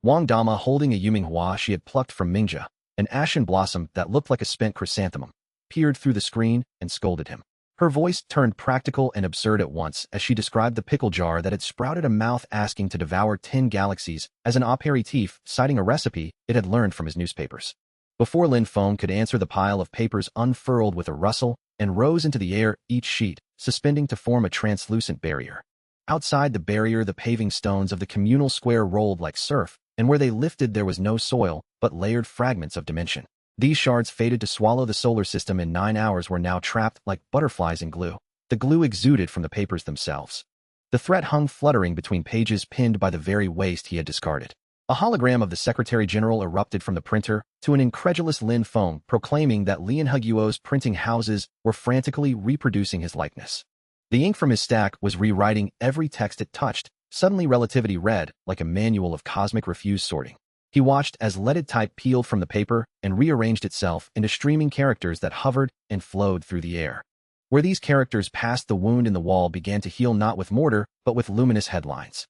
Wang Dama, holding a Yuminghua she had plucked from Mingja, an ashen blossom that looked like a spent chrysanthemum, peered through the screen and scolded him. Her voice turned practical and absurd at once as she described the pickle jar that had sprouted a mouth asking to devour 10 galaxies as an aperitif, citing a recipe it had learned from his newspapers. Before Lin Feng could answer, the pile of papers unfurled with a rustle and rose into the air, each sheet suspending to form a translucent barrier. Outside the barrier, the paving stones of the communal square rolled like surf, and where they lifted there was no soil, but layered fragments of dimension. These shards, fated to swallow the solar system in 9 hours, were now trapped like butterflies in glue. The glue exuded from the papers themselves. The threat hung fluttering between pages pinned by the very waste he had discarded. A hologram of the Secretary General erupted from the printer to an incredulous Lin Feng, proclaiming that Lian Heguo's printing houses were frantically reproducing his likeness. The ink from his stack was rewriting every text it touched. Suddenly relativity read like a manual of cosmic refuse sorting. He watched as leaded type peeled from the paper and rearranged itself into streaming characters that hovered and flowed through the air. Where these characters passed, the wound in the wall began to heal, not with mortar, but with luminous headlines.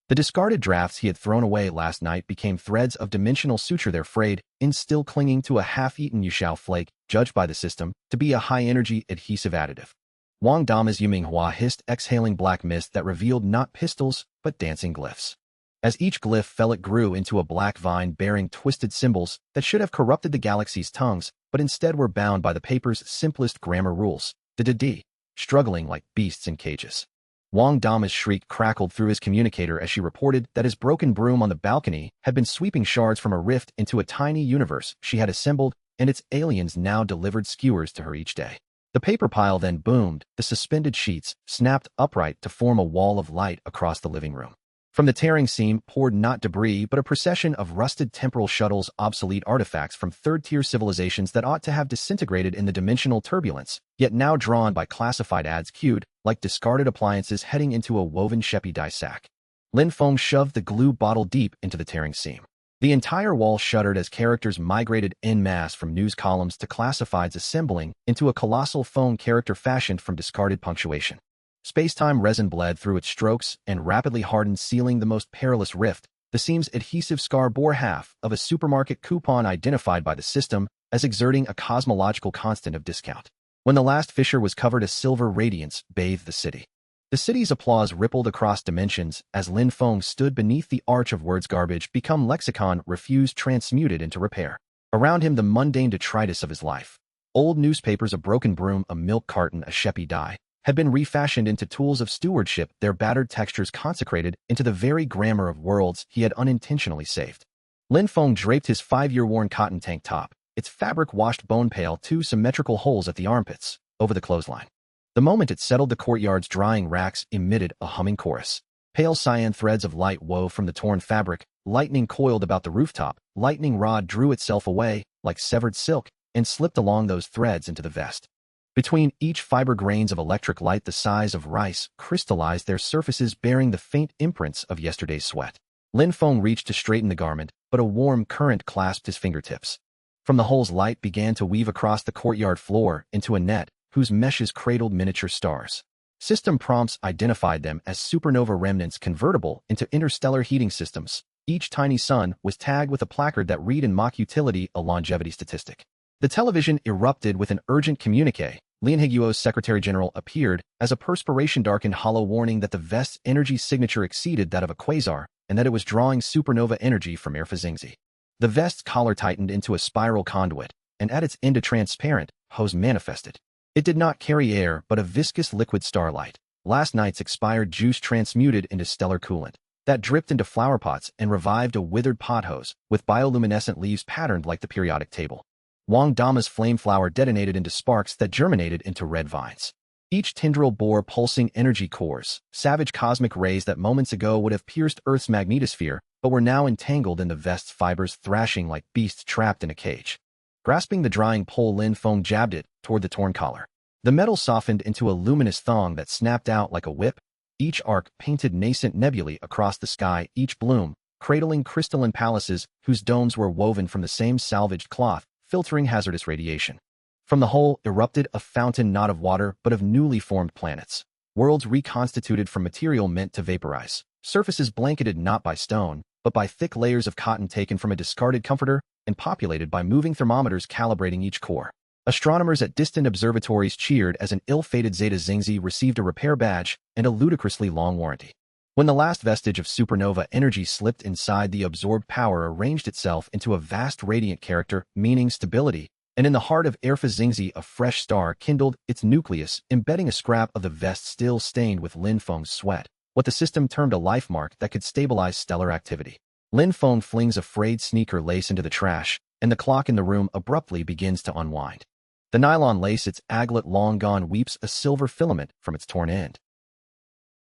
The discarded drafts he had thrown away last night became threads of dimensional suture, their frayed ends still clinging to a half-eaten Yushao flake, judged by the system to be a high-energy adhesive additive. Wang Dama's Yuminghua hissed, exhaling black mist that revealed not pistols, but dancing glyphs. As each glyph fell, it grew into a black vine bearing twisted symbols that should have corrupted the galaxy's tongues, but instead were bound by the paper's simplest grammar rules, the D, struggling like beasts in cages. Wang Dama's shriek crackled through his communicator as she reported that his broken broom on the balcony had been sweeping shards from a rift into a tiny universe she had assembled, and its aliens now delivered skewers to her each day. The paper pile then boomed, the suspended sheets snapped upright to form a wall of light across the living room. From the tearing seam poured not debris, but a procession of rusted temporal shuttles, obsolete artifacts from third-tier civilizations that ought to have disintegrated in the dimensional turbulence, yet now drawn by classified ads queued, like discarded appliances heading into a woven Sheppy dye sack. Lin Feng shoved the glue bottle deep into the tearing seam. The entire wall shuddered as characters migrated en masse from news columns to classifieds, assembling into a colossal phone character fashioned from discarded punctuation. Space-time resin bled through its strokes and rapidly hardened, sealing the most perilous rift. The seam's adhesive scar bore half of a supermarket coupon identified by the system as exerting a cosmological constant of discount. When the last fissure was covered, a silver radiance bathed the city. The city's applause rippled across dimensions as Lin Feng stood beneath the arch of words. Garbage become lexicon, refused, transmuted into repair. Around him, the mundane detritus of his life. Old newspapers, a broken broom, a milk carton, a sheppy die, had been refashioned into tools of stewardship, their battered textures consecrated into the very grammar of worlds he had unintentionally saved. Lin Feng draped his 5-year-worn cotton tank top, its fabric-washed bone pale, 2 symmetrical holes at the armpits, over the clothesline. The moment it settled, the courtyard's drying racks emitted a humming chorus. Pale cyan threads of light wove from the torn fabric, lightning coiled about the rooftop, lightning rod drew itself away, like severed silk, and slipped along those threads into the vest. Between each fiber, grains of electric light the size of rice crystallized, their surfaces bearing the faint imprints of yesterday's sweat. Lin Feng reached to straighten the garment, but a warm current clasped his fingertips. From the holes, light began to weave across the courtyard floor into a net whose meshes cradled miniature stars. System prompts identified them as supernova remnants convertible into interstellar heating systems. Each tiny sun was tagged with a placard that read in mock utility a longevity statistic. The television erupted with an urgent communique. Lin Yu's Secretary General appeared as a perspiration-darkened hollow warning that the vest's energy signature exceeded that of a quasar and that it was drawing supernova energy from Zingzi. The vest's collar tightened into a spiral conduit, and at its end a transparent hose manifested. It did not carry air but a viscous liquid starlight, last night's expired juice transmuted into stellar coolant, that dripped into flower pots and revived a withered pothose with bioluminescent leaves patterned like the periodic table. Wang Dama's flame flower detonated into sparks that germinated into red vines. Each tendril bore pulsing energy cores, savage cosmic rays that moments ago would have pierced Earth's magnetosphere, but were now entangled in the vest's fibers, thrashing like beasts trapped in a cage. Grasping the drying pole, Lin Feng jabbed it toward the torn collar. The metal softened into a luminous thong that snapped out like a whip. Each arc painted nascent nebulae across the sky, each bloom cradling crystalline palaces whose domes were woven from the same salvaged cloth, filtering hazardous radiation. From the hole erupted a fountain, not of water but of newly formed planets. Worlds reconstituted from material meant to vaporize. Surfaces blanketed not by stone, but by thick layers of cotton taken from a discarded comforter and populated by moving thermometers calibrating each core. Astronomers at distant observatories cheered as an ill-fated Zeta Zingzi received a repair badge and a ludicrously long warranty. When the last vestige of supernova energy slipped inside, the absorbed power arranged itself into a vast radiant character, meaning stability, and in the heart of Zingzi a fresh star kindled its nucleus, embedding a scrap of the vest still stained with Lin Feng's sweat, what the system termed a life mark that could stabilize stellar activity. Lin Feng flings a frayed sneaker lace into the trash, and the clock in the room abruptly begins to unwind. The nylon lace, its aglet long gone, weeps a silver filament from its torn end.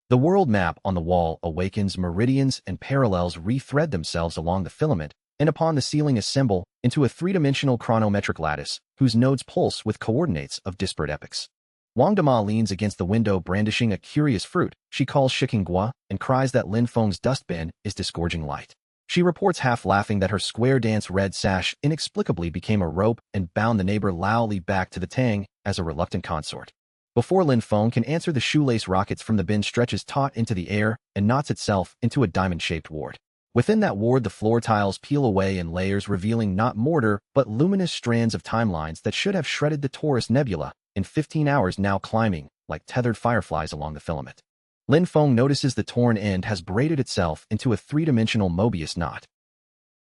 The world map on the wall awakens, meridians and parallels rethread themselves along the filament, and upon the ceiling assemble into a three-dimensional chronometric lattice whose nodes pulse with coordinates of disparate epochs. Wang Dama leans against the window brandishing a curious fruit she calls shikingua and cries that Lin Feng's dustbin is disgorging light. She reports half-laughing that her square dance red sash inexplicably became a rope and bound the neighbor Lao back to the tang as a reluctant consort. Before Lin Feng can answer, the shoelace rockets from the bin stretches taut into the air and knots itself into a diamond-shaped ward. Within that ward, the floor tiles peel away in layers, revealing not mortar but luminous strands of timelines that should have shredded the Taurus Nebula in 15 hours, now climbing like tethered fireflies along the filament. Lin Feng notices the torn end has braided itself into a three-dimensional Mobius knot.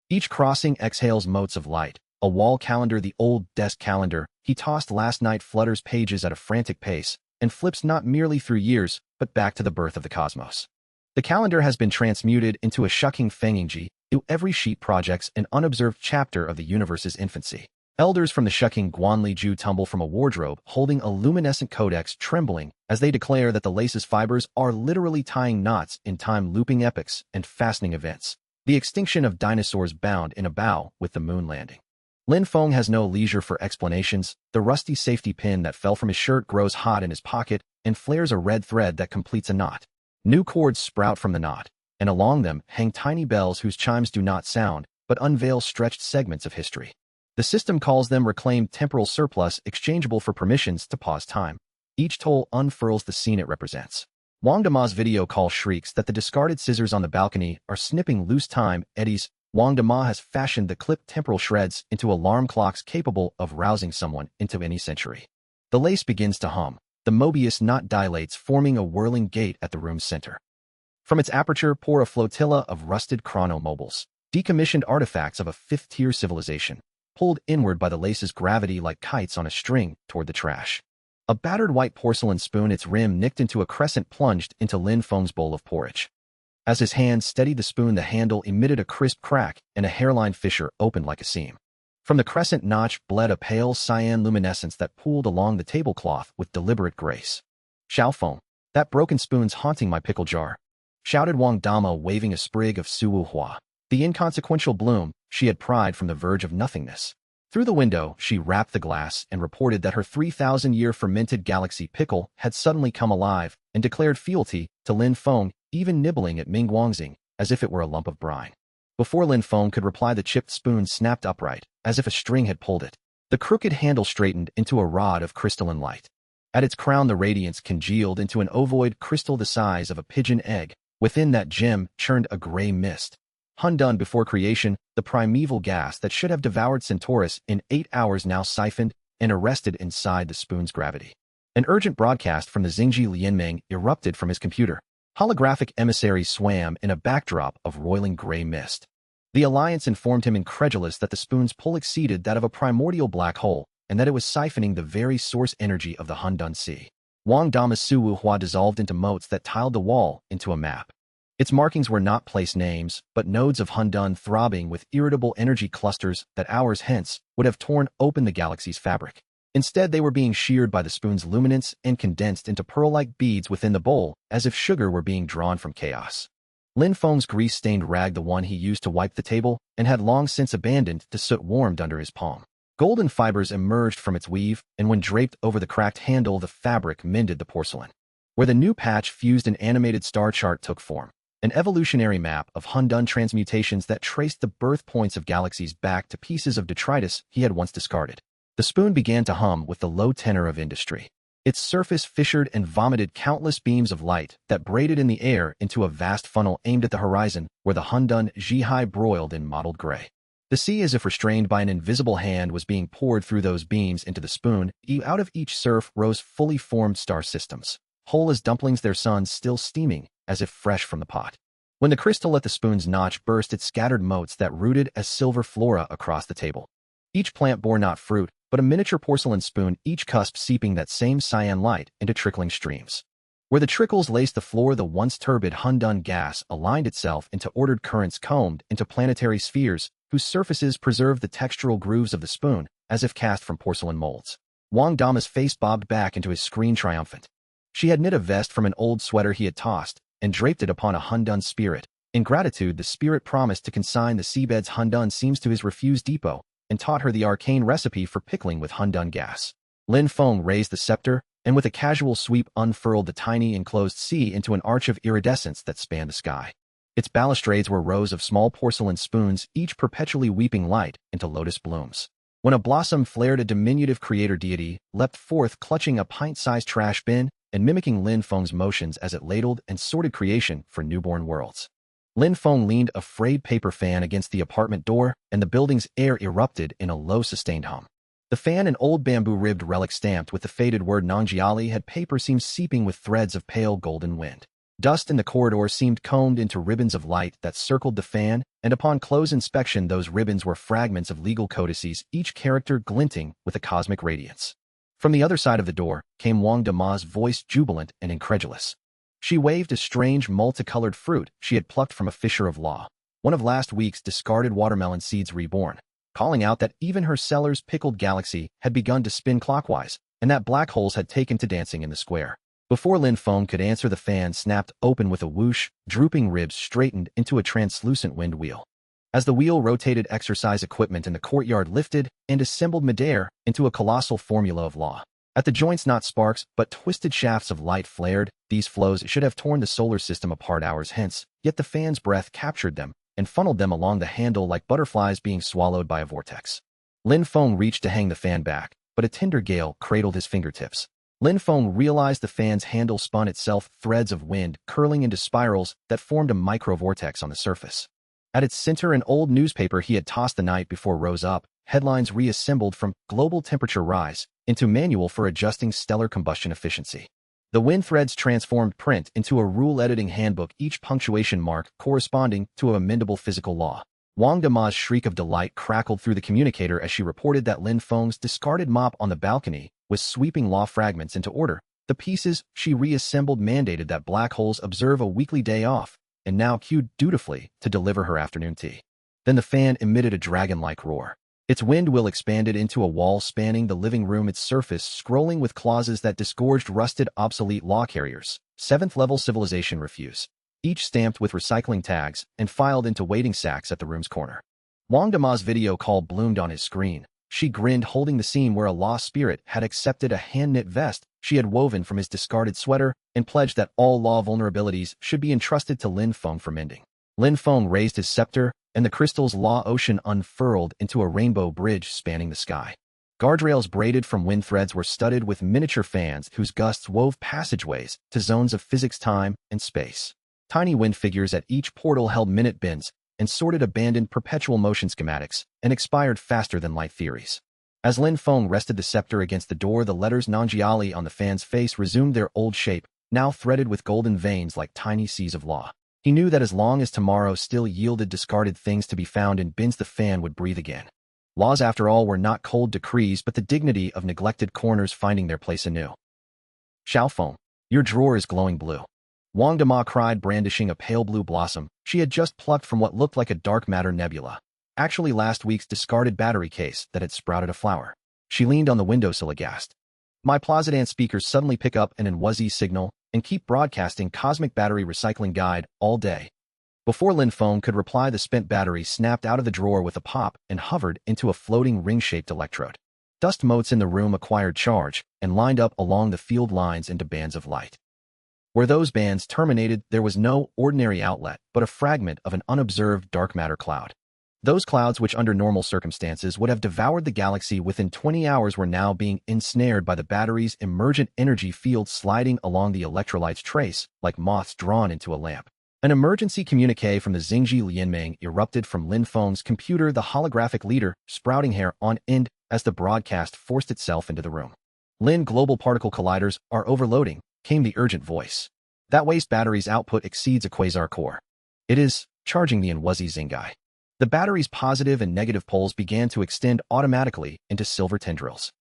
Each crossing exhales motes of light. A wall calendar, the old desk calendar he tossed last night, flutters pages at a frantic pace and flips not merely through years, but back to the birth of the cosmos. The calendar has been transmuted into a shucking fengingji. Every sheet projects an unobserved chapter of the universe's infancy. Elders from the shucking Guanliju tumble from a wardrobe, holding a luminescent codex, trembling as they declare that the lace's fibers are literally tying knots in time-looping epochs and fastening events. The extinction of dinosaurs bound in a bow with the moon landing. Lin Feng has no leisure for explanations. The rusty safety pin that fell from his shirt grows hot in his pocket and flares a red thread that completes a knot. New cords sprout from the knot, and along them hang tiny bells whose chimes do not sound, but unveil stretched segments of history. The system calls them reclaimed temporal surplus, exchangeable for permissions to pause time. Each toll unfurls the scene it represents. Wang Dama's video call shrieks that the discarded scissors on the balcony are snipping loose time eddies. Wang Dama has fashioned the clipped temporal shreds into alarm clocks capable of rousing someone into any century. The lace begins to hum. The Mobius knot dilates, forming a whirling gate at the room's center. From its aperture pour a flotilla of rusted chronomobiles, decommissioned artifacts of a fifth-tier civilization, pulled inward by the lace's gravity like kites on a string toward the trash. A battered white porcelain spoon, its rim nicked into a crescent, plunged into Lin Feng's bowl of porridge. As his hand steadied the spoon, the handle emitted a crisp crack, and a hairline fissure opened like a seam. From the crescent notch bled a pale cyan luminescence that pooled along the tablecloth with deliberate grace. "Xiaofeng, that broken spoon's haunting my pickle jar," shouted Wang Dama, waving a sprig of Suwu Hua, the inconsequential bloom she had pried from the verge of nothingness. Through the window, she rapped the glass and reported that her 3,000-year fermented galaxy pickle had suddenly come alive and declared fealty to Lin Feng, even nibbling at Ming Guangxing as if it were a lump of brine. Before Lin Feng could reply, the chipped spoon snapped upright, as if a string had pulled it. The crooked handle straightened into a rod of crystalline light. At its crown, the radiance congealed into an ovoid crystal the size of a pigeon egg. Within that gem churned a gray mist. Undone before creation, the primeval gas that should have devoured Centaurus in 8 hours now siphoned and arrested inside the spoon's gravity. An urgent broadcast from the Xingji Lianming erupted from his computer. Holographic emissaries swam in a backdrop of roiling gray mist. The Alliance informed him, incredulous, that the spoon's pull exceeded that of a primordial black hole, and that it was siphoning the very source energy of the Hundun Sea. Wang Dama's Suwu Hua dissolved into motes that tiled the wall into a map. Its markings were not place names, but nodes of Hundun throbbing with irritable energy clusters that hours hence would have torn open the galaxy's fabric. Instead, they were being sheared by the spoon's luminance and condensed into pearl-like beads within the bowl, as if sugar were being drawn from chaos. Lin Feng's grease-stained rag, the one he used to wipe the table, and had long since abandoned to soot, warmed under his palm. Golden fibers emerged from its weave, and when draped over the cracked handle, the fabric mended the porcelain. Where the new patch fused, an animated star chart took form. An evolutionary map of Hundun transmutations that traced the birth points of galaxies back to pieces of detritus he had once discarded. The spoon began to hum with the low tenor of industry. Its surface fissured and vomited countless beams of light that braided in the air into a vast funnel aimed at the horizon, where the Hundun Zhihai broiled in mottled gray. The sea, as if restrained by an invisible hand, was being poured through those beams into the spoon. Out of each surf rose fully formed star systems, whole as dumplings, their suns still steaming, as if fresh from the pot. When the crystal at the spoon's notch burst, it scattered motes that rooted as silver flora across the table. Each plant bore not fruit, but a miniature porcelain spoon, each cusp seeping that same cyan light into trickling streams. Where the trickles laced the floor, the once turbid Hundun gas aligned itself into ordered currents combed into planetary spheres, whose surfaces preserved the textural grooves of the spoon, as if cast from porcelain molds. Wang Dama's face bobbed back into his screen, triumphant. She had knit a vest from an old sweater he had tossed, and draped it upon a Hundun spirit. In gratitude, the spirit promised to consign the seabed's Hundun seams to his refused depot, and taught her the arcane recipe for pickling with Hundun gas. Lin Feng raised the scepter, and with a casual sweep unfurled the tiny enclosed sea into an arch of iridescence that spanned the sky. Its balustrades were rows of small porcelain spoons, each perpetually weeping light into lotus blooms. When a blossom flared, a diminutive creator deity leapt forth, clutching a pint-sized trash bin and mimicking Lin Feng's motions as it ladled and sorted creation for newborn worlds. Lin Feng leaned a frayed paper fan against the apartment door, and the building's air erupted in a low, sustained hum. The fan, an old bamboo-ribbed relic stamped with the faded word Nangjiali, had paper seams seeping with threads of pale golden wind. Dust in the corridor seemed combed into ribbons of light that circled the fan, and upon close inspection those ribbons were fragments of legal codices, each character glinting with a cosmic radiance. From the other side of the door came Wang Dama's voice, jubilant and incredulous. She waved a strange multicolored fruit she had plucked from a fissure of law, one of last week's discarded watermelon seeds reborn, calling out that even her cellar's pickled galaxy had begun to spin clockwise, and that black holes had taken to dancing in the square. Before Lin Feng could answer, the fan snapped open with a whoosh, drooping ribs straightened into a translucent wind wheel. As the wheel rotated, exercise equipment in the courtyard lifted and assembled midair into a colossal formula of law. At the joints, not sparks, but twisted shafts of light flared. These flows should have torn the solar system apart hours hence, yet the fan's breath captured them and funneled them along the handle like butterflies being swallowed by a vortex. Lin Feng reached to hang the fan back, but a tender gale cradled his fingertips. Lin Feng realized the fan's handle spun itself, threads of wind curling into spirals that formed a microvortex on the surface. At its center, an old newspaper he had tossed the night before rose up, headlines reassembled from "Global Temperature Rise" into "Manual for Adjusting Stellar Combustion Efficiency." The wind threads transformed print into a rule-editing handbook, each punctuation mark corresponding to an amendable physical law. Wang Dama's shriek of delight crackled through the communicator as she reported that Lin Feng's discarded mop on the balcony was sweeping law fragments into order. The pieces she reassembled mandated that black holes observe a weekly day off, and now queued dutifully to deliver her afternoon tea. Then the fan emitted a dragon-like roar. Its wind wheel expanded into a wall spanning the living room, its surface scrolling with clauses that disgorged rusted, obsolete law carriers. 7th-level civilization refuse. Each stamped with recycling tags and filed into waiting sacks at the room's corner. Wang Dama's video call bloomed on his screen. She grinned, holding the scene where a lost spirit had accepted a hand-knit vest she had woven from his discarded sweater and pledged that all law vulnerabilities should be entrusted to Lin Feng for mending. Lin Feng raised his scepter, and the crystal's law ocean unfurled into a rainbow bridge spanning the sky. Guardrails braided from wind threads were studded with miniature fans whose gusts wove passageways to zones of physics, time, and space. Tiny wind figures at each portal held minute bins and sorted abandoned perpetual motion schematics and expired faster than light theories. As Lin Feng rested the scepter against the door, the letters Nanjiali on the fan's face resumed their old shape, now threaded with golden veins like tiny seas of law. He knew that as long as tomorrow still yielded discarded things to be found in bins, the fan would breathe again. Laws, after all, were not cold decrees, but the dignity of neglected corners finding their place anew. Xiaofeng, your drawer is glowing blue. Wang Dama cried, brandishing a pale blue blossom she had just plucked from what looked like a dark matter nebula. Actually last week's discarded battery case that had sprouted a flower. She leaned on the windowsill aghast. My Plazidan speakers suddenly pick up an Nwuzzi signal and keep broadcasting Cosmic Battery Recycling Guide all day. Before Lin Feng could reply, the spent battery snapped out of the drawer with a pop and hovered into a floating ring-shaped electrode. Dust motes in the room acquired charge and lined up along the field lines into bands of light. Where those bands terminated, there was no ordinary outlet, but a fragment of an unobserved dark matter cloud. Those clouds, which under normal circumstances would have devoured the galaxy within 20 hours, were now being ensnared by the battery's emergent energy field, sliding along the electrolyte's trace like moths drawn into a lamp. An emergency communique from the Xingji Lianming erupted from Lin Feng's computer, the holographic leader sprouting hair on end as the broadcast forced itself into the room. Lin, global particle colliders are overloading, came the urgent voice. That waste battery's output exceeds a quasar core. It is charging the Nwuzzi Xingai. The battery's positive and negative poles began to extend automatically into silver tendrils.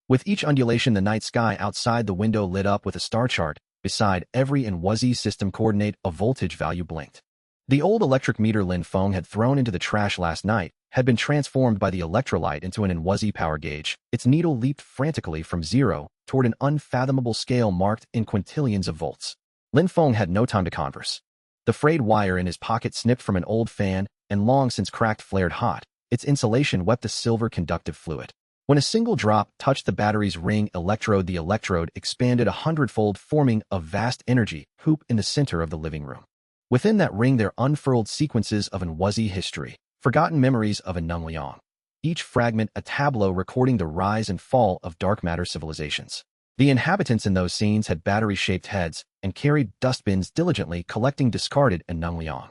With each undulation, the night sky outside the window lit up with a star chart. Beside every Nwuzzi system coordinate, a voltage value blinked. The old electric meter Lin Feng had thrown into the trash last night had been transformed by the electrolyte into an Nwuzzi power gauge. Its needle leaped frantically from 0 toward an unfathomable scale marked in quintillions of volts. Lin Feng had no time to converse. The frayed wire in his pocket snipped from an old fan and long since cracked flared hot. Its insulation wept a silver conductive fluid. When a single drop touched the battery's ring electrode, the electrode expanded 100-fold, forming a vast energy hoop in the center of the living room. Within that ring there unfurled sequences of Nwuzzi history, forgotten memories of a Nungliang. Each fragment a tableau recording the rise and fall of dark matter civilizations. The inhabitants in those scenes had battery-shaped heads and carried dustbins diligently collecting discarded and Nungliang.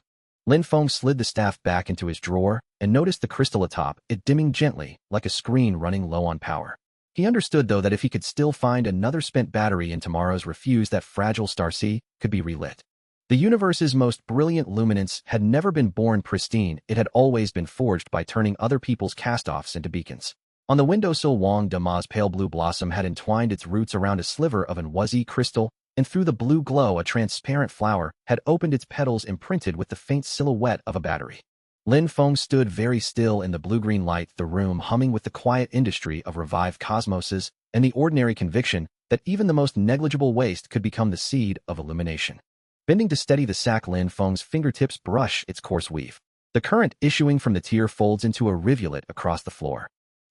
Lin Feng slid the staff back into his drawer and noticed the crystal atop it dimming gently like a screen running low on power. He understood, though, that if he could still find another spent battery in tomorrow's refuse, that fragile star sea could be relit. The universe's most brilliant luminance had never been born pristine. It had always been forged by turning other people's cast-offs into beacons. On the windowsill, Wang Dama's pale blue blossom had entwined its roots around a sliver of Nwuzzi crystal, and through the blue glow a transparent flower had opened its petals, imprinted with the faint silhouette of a battery. Lin Feng stood very still in the blue-green light, the room humming with the quiet industry of revived cosmoses and the ordinary conviction that even the most negligible waste could become the seed of illumination. Bending to steady the sack, Lin Feng's fingertips brush its coarse weave. The current issuing from the tear folds into a rivulet across the floor.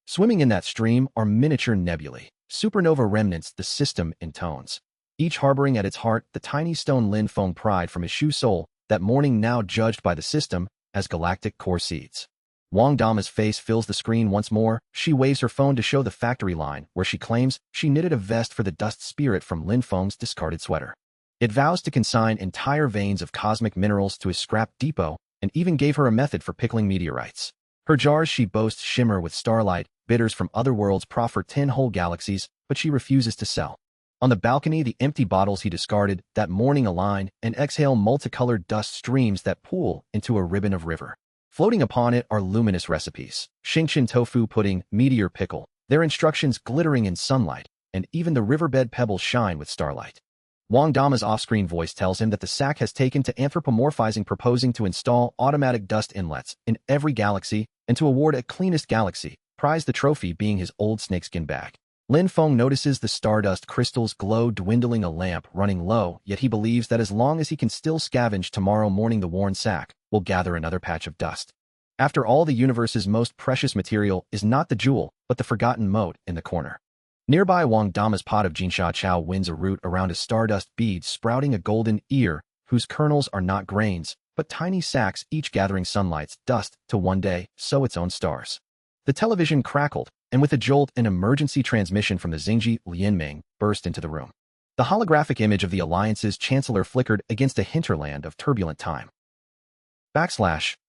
Swimming in that stream are miniature nebulae, supernova remnants, the system intones. Each harboring at its heart the tiny stone Lin Feng pried from his shoe sole that morning, now judged by the system as galactic core seeds. Wang Dama's face fills the screen once more. She waves her phone to show the factory line, where she claims she knitted a vest for the dust spirit from Lin Feng's discarded sweater. It vows to consign entire veins of cosmic minerals to his scrap depot, and even gave her a method for pickling meteorites. Her jars, she boasts, shimmer with starlight. Bidders from other worlds proffer 10 whole galaxies, but she refuses to sell. On the balcony, the empty bottles he discarded that morning align and exhale multicolored dust streams that pool into a ribbon of river. Floating upon it are luminous recipes: Xingshan tofu pudding, meteor pickle, their instructions glittering in sunlight, and even the riverbed pebbles shine with starlight. Wang Dama's off-screen voice tells him that the SAC has taken to anthropomorphizing, proposing to install automatic dust inlets in every galaxy and to award a cleanest galaxy prize, the trophy being his old snakeskin bag. Lin Feng notices the stardust crystals glow, dwindling, a lamp running low, yet he believes that as long as he can still scavenge, tomorrow morning the worn sack will gather another patch of dust. After all, the universe's most precious material is not the jewel, but the forgotten mote in the corner. Nearby, Wang Dama's pot of Jinsha Chao winds a root around a stardust bead, sprouting a golden ear, whose kernels are not grains, but tiny sacs, each gathering sunlight's dust to one day sow its own stars. The television crackled, and with a jolt, an emergency transmission from the Xingji Lianming burst into the room. The holographic image of the Alliance's chancellor flickered against a hinterland of turbulent time.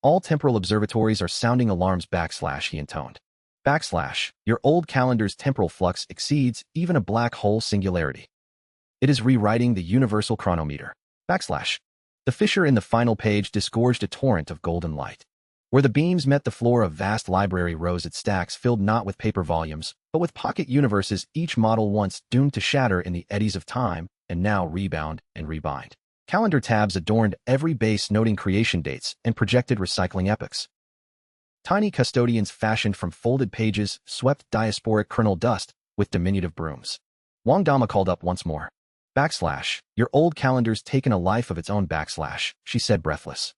All temporal observatories are sounding alarms. He intoned. Your old calendar's temporal flux exceeds even a black hole singularity. It is rewriting the universal chronometer. The fissure in the final page disgorged a torrent of golden light. Where the beams met, the floor, a vast library rose its stacks, filled not with paper volumes, but with pocket universes, each model once doomed to shatter in the eddies of time, and now rebound and rebind. Calendar tabs adorned every base, noting creation dates and projected recycling epochs. Tiny custodians fashioned from folded pages swept diasporic kernel dust with diminutive brooms. Wang Dama called up once more. Your old calendar's taken a life of its own. She said, breathless.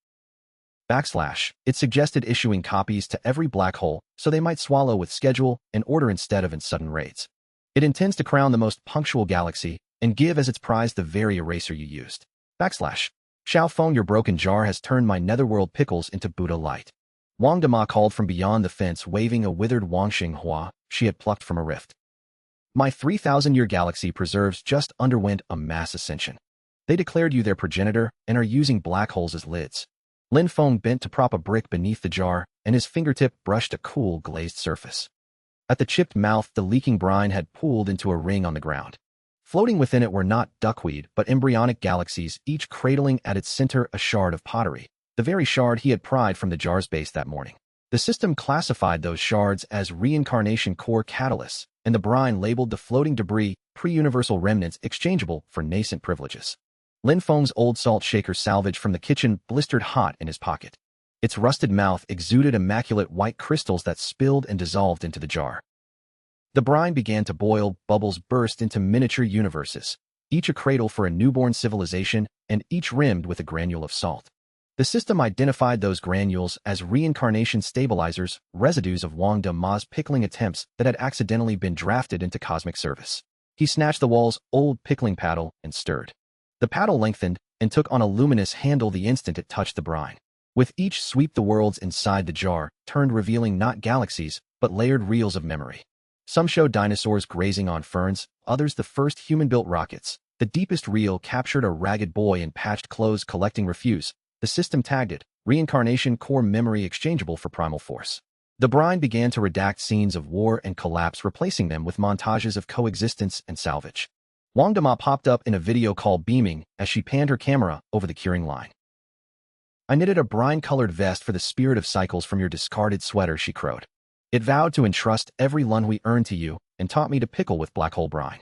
It suggested issuing copies to every black hole so they might swallow with schedule and order instead of in sudden raids. It intends to crown the most punctual galaxy and give as its prize the very eraser you used. Xiao Feng, your broken jar has turned my netherworld pickles into Buddha light. Wang Dama called from beyond the fence, waving a withered Wangxing Hua she had plucked from a rift. My 3,000-year galaxy preserves just underwent a mass ascension. They declared you their progenitor and are using black holes as lids. Lin Feng bent to prop a brick beneath the jar, and his fingertip brushed a cool, glazed surface. At the chipped mouth, the leaking brine had pooled into a ring on the ground. Floating within it were not duckweed, but embryonic galaxies, each cradling at its center a shard of pottery, the very shard he had pried from the jar's base that morning. The system classified those shards as reincarnation core catalysts, and the brine labeled the floating debris pre-universal remnants exchangeable for nascent privileges. Lin Feng's old salt shaker salvage from the kitchen blistered hot in his pocket. Its rusted mouth exuded immaculate white crystals that spilled and dissolved into the jar. The brine began to boil, bubbles burst into miniature universes, each a cradle for a newborn civilization and each rimmed with a granule of salt. The system identified those granules as reincarnation stabilizers, residues of Wang Dama's pickling attempts that had accidentally been drafted into cosmic service. He snatched the wall's old pickling paddle and stirred. The paddle lengthened and took on a luminous handle the instant it touched the brine. With each sweep, the worlds inside the jar turned, revealing not galaxies, but layered reels of memory. Some showed dinosaurs grazing on ferns, others the first human-built rockets. The deepest reel captured a ragged boy in patched clothes collecting refuse. The system tagged it, reincarnation core memory exchangeable for primal force. The brine began to redact scenes of war and collapse, replacing them with montages of coexistence and salvage. Wang Dama popped up in a video call, beaming as she panned her camera over the curing line. I knitted a brine-colored vest for the spirit of cycles from your discarded sweater, she crowed. It vowed to entrust every lun we earned to you and taught me to pickle with black hole brine.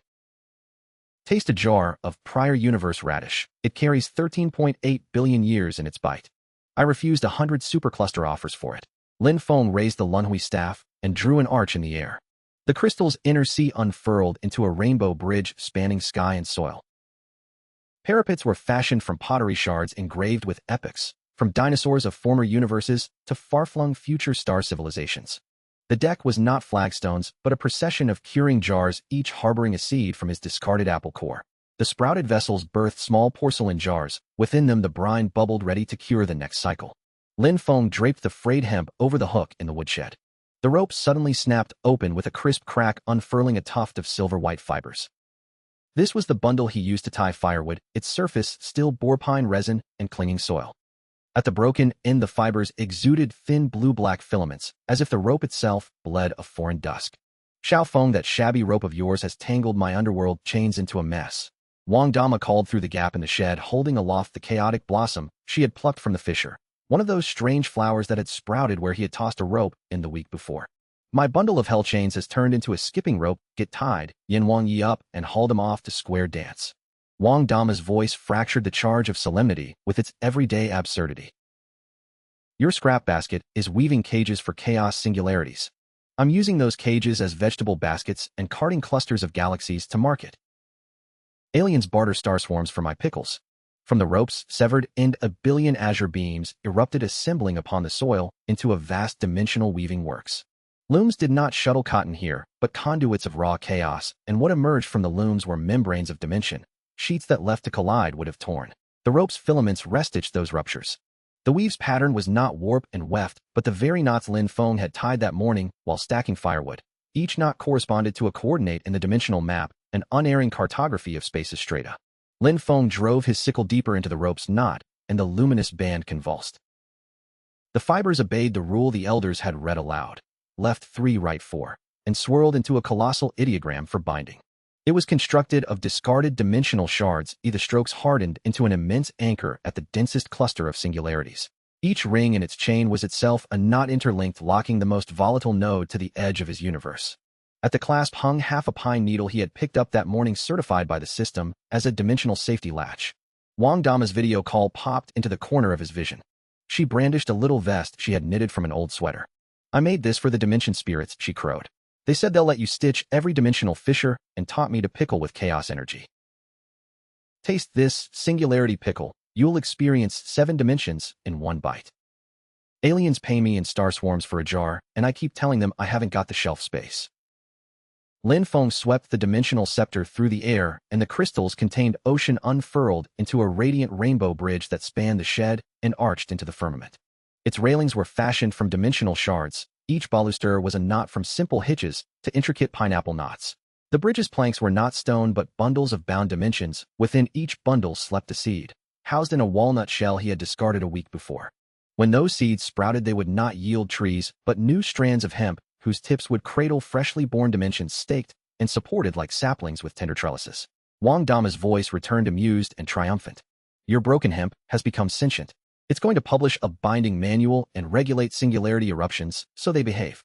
Taste a jar of prior universe radish. It carries 13.8 billion years in its bite. I refused 100 supercluster offers for it. Lin Feng raised the Lunhui staff and drew an arch in the air. The crystal's inner sea unfurled into a rainbow bridge spanning sky and soil. Parapets were fashioned from pottery shards engraved with epochs, from dinosaurs of former universes to far-flung future star civilizations. The deck was not flagstones, but a procession of curing jars, each harboring a seed from his discarded apple core. The sprouted vessels birthed small porcelain jars. Within them, the brine bubbled, ready to cure the next cycle. Lin Feng draped the frayed hemp over the hook in the woodshed. The rope suddenly snapped open with a crisp crack, unfurling a tuft of silver-white fibers. This was the bundle he used to tie firewood, its surface still bore pine resin and clinging soil. At the broken end, the fibers exuded thin blue-black filaments, as if the rope itself bled of foreign dusk. Xiao Feng, that shabby rope of yours has tangled my underworld chains into a mess. Wang Dama called through the gap in the shed, holding aloft the chaotic blossom she had plucked from the fissure, one of those strange flowers that had sprouted where he had tossed a rope in the week before. My bundle of hell chains has turned into a skipping rope. Get tied, Yin Wang Yi up and hauled him off to square dance. Wang Dama's voice fractured the charge of solemnity with its everyday absurdity. Your scrap basket is weaving cages for chaos singularities. I'm using those cages as vegetable baskets and carting clusters of galaxies to market. Aliens barter star swarms for my pickles. From the rope's severed end, a billion azure beams erupted, assembling upon the soil into a vast dimensional weaving works. Looms did not shuttle cotton here, but conduits of raw chaos, and what emerged from the looms were membranes of dimension, sheets that left to collide would have torn. The rope's filaments restitched those ruptures. The weave's pattern was not warp and weft, but the very knots Lin Feng had tied that morning while stacking firewood. Each knot corresponded to a coordinate in the dimensional map, an unerring cartography of space's strata. Lin Feng drove his sickle deeper into the rope's knot, and the luminous band convulsed. The fibers obeyed the rule the elders had read aloud: left 3, right 4, and swirled into a colossal ideogram for binding. It was constructed of discarded dimensional shards, the strokes hardened into an immense anchor at the densest cluster of singularities. Each ring in its chain was itself a knot interlinked, locking the most volatile node to the edge of his universe. At the clasp hung half a pine needle he had picked up that morning, certified by the system as a dimensional safety latch. Wang Dama's video call popped into the corner of his vision. She brandished a little vest she had knitted from an old sweater. I made this for the dimension spirits, she crowed. They said they'll let you stitch every dimensional fissure and taught me to pickle with chaos energy. Taste this singularity pickle. You'll experience 7 dimensions in one bite. Aliens pay me in star swarms for a jar, and I keep telling them I haven't got the shelf space. Lin Feng swept the dimensional scepter through the air, and the crystals contained ocean unfurled into a radiant rainbow bridge that spanned the shed and arched into the firmament. Its railings were fashioned from dimensional shards. Each baluster was a knot, from simple hitches to intricate pineapple knots. The bridge's planks were not stone but bundles of bound dimensions. Within each bundle slept a seed, housed in a walnut shell he had discarded a week before. When those seeds sprouted, they would not yield trees, but new strands of hemp, whose tips would cradle freshly born dimensions, staked and supported like saplings with tender trellises. Wang Dama's voice returned, amused and triumphant. Your broken hemp has become sentient. It's going to publish a binding manual and regulate singularity eruptions so they behave.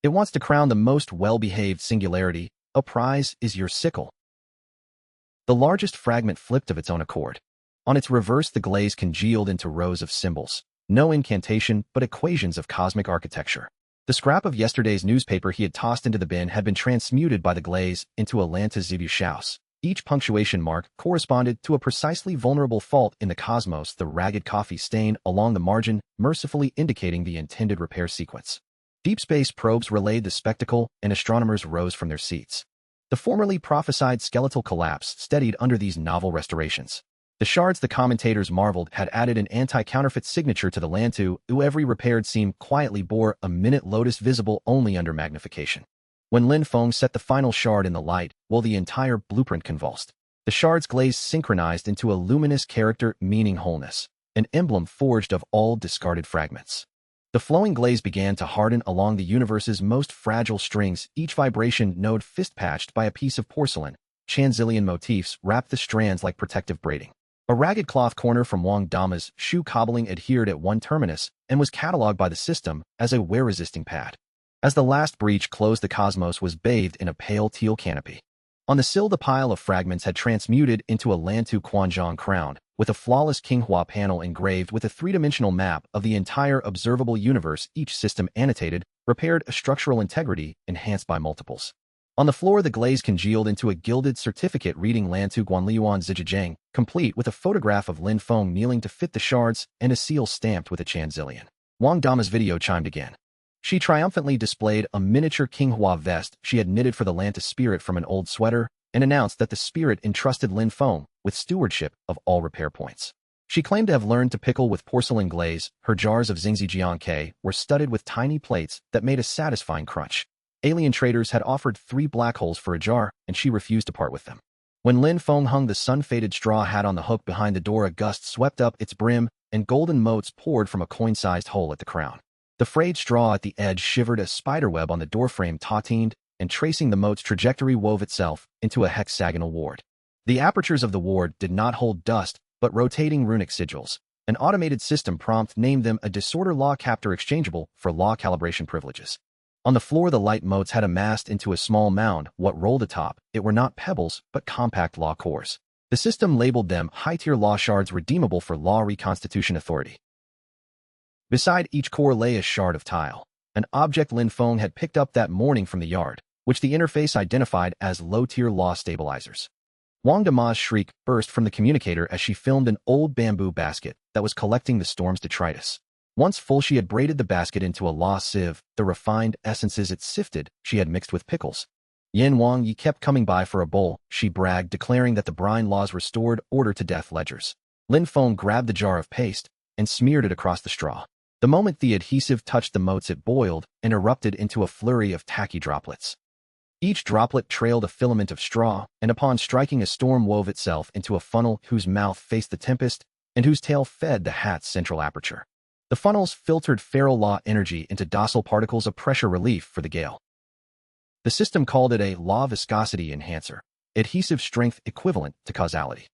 It wants to crown the most well-behaved singularity. A prize is your sickle. The largest fragment flipped of its own accord. On its reverse, the glaze congealed into rows of symbols. No incantation, but equations of cosmic architecture. The scrap of yesterday's newspaper he had tossed into the bin had been transmuted by the glaze into a Lantazivu. Each punctuation mark corresponded to a precisely vulnerable fault in the cosmos, the ragged coffee stain along the margin mercifully indicating the intended repair sequence. Deep space probes relayed the spectacle, and astronomers rose from their seats. The formerly prophesied skeletal collapse steadied under these novel restorations. The shards, the commentators marveled, had added an anti-counterfeit signature to the Lantu, who every repaired seam quietly bore a minute lotus visible only under magnification. When Lin Feng set the final shard in the light, while the entire blueprint convulsed, the shard's glaze synchronized into a luminous character meaning wholeness, an emblem forged of all discarded fragments. The flowing glaze began to harden along the universe's most fragile strings, each vibration node fist-patched by a piece of porcelain. Chanzillion motifs wrapped the strands like protective braiding. A ragged cloth corner from Wang Dama's shoe cobbling adhered at one terminus and was catalogued by the system as a wear-resisting pad. As the last breach closed, the cosmos was bathed in a pale teal canopy. On the sill, the pile of fragments had transmuted into a Lantu Quanzhong crown, with a flawless Qinghua panel engraved with a 3-dimensional map of the entire observable universe, each system annotated, repaired, a structural integrity enhanced by multiples. On the floor, the glaze congealed into a gilded certificate reading Lantu Guanliuan Zijijang, complete with a photograph of Lin Feng kneeling to fit the shards and a seal stamped with a Chanzillion. Wang Dama's video chimed again. She triumphantly displayed a miniature Qinghua vest she had knitted for the Lanta spirit from an old sweater and announced that the spirit entrusted Lin Feng with stewardship of all repair points. She claimed to have learned to pickle with porcelain glaze. Her jars of Xingzi were studded with tiny plates that made a satisfying crunch. Alien traders had offered 3 black holes for a jar, and she refused to part with them. When Lin Feng hung the sun-faded straw hat on the hook behind the door, a gust swept up its brim, and golden motes poured from a coin-sized hole at the crown. The frayed straw at the edge shivered as spiderweb on the doorframe tautened, and tracing the mote's trajectory wove itself into a hexagonal ward. The apertures of the ward did not hold dust, but rotating runic sigils. An automated system prompt named them a disorder law captor exchangeable for law calibration privileges. On the floor, the light motes had amassed into a small mound. What rolled atop it were not pebbles, but compact law cores. The system labeled them high-tier law shards redeemable for law reconstitution authority. Beside each core lay a shard of tile, an object Lin Feng had picked up that morning from the yard, which the interface identified as low-tier law stabilizers. Wang Dama's shriek burst from the communicator as she filmed an old bamboo basket that was collecting the storm's detritus. Once full, she had braided the basket into a law sieve. The refined essences it sifted she had mixed with pickles. Yin Wang Yi kept coming by for a bowl, she bragged, declaring that the brine laws restored order to death ledgers. Lin Feng grabbed the jar of paste and smeared it across the straw. The moment the adhesive touched the motes, it boiled and erupted into a flurry of tacky droplets. Each droplet trailed a filament of straw, and upon striking, a storm wove itself into a funnel whose mouth faced the tempest and whose tail fed the hat's central aperture. The funnels filtered feral law energy into docile particles of pressure relief for the gale. The system called it a law viscosity enhancer, adhesive strength equivalent to causality.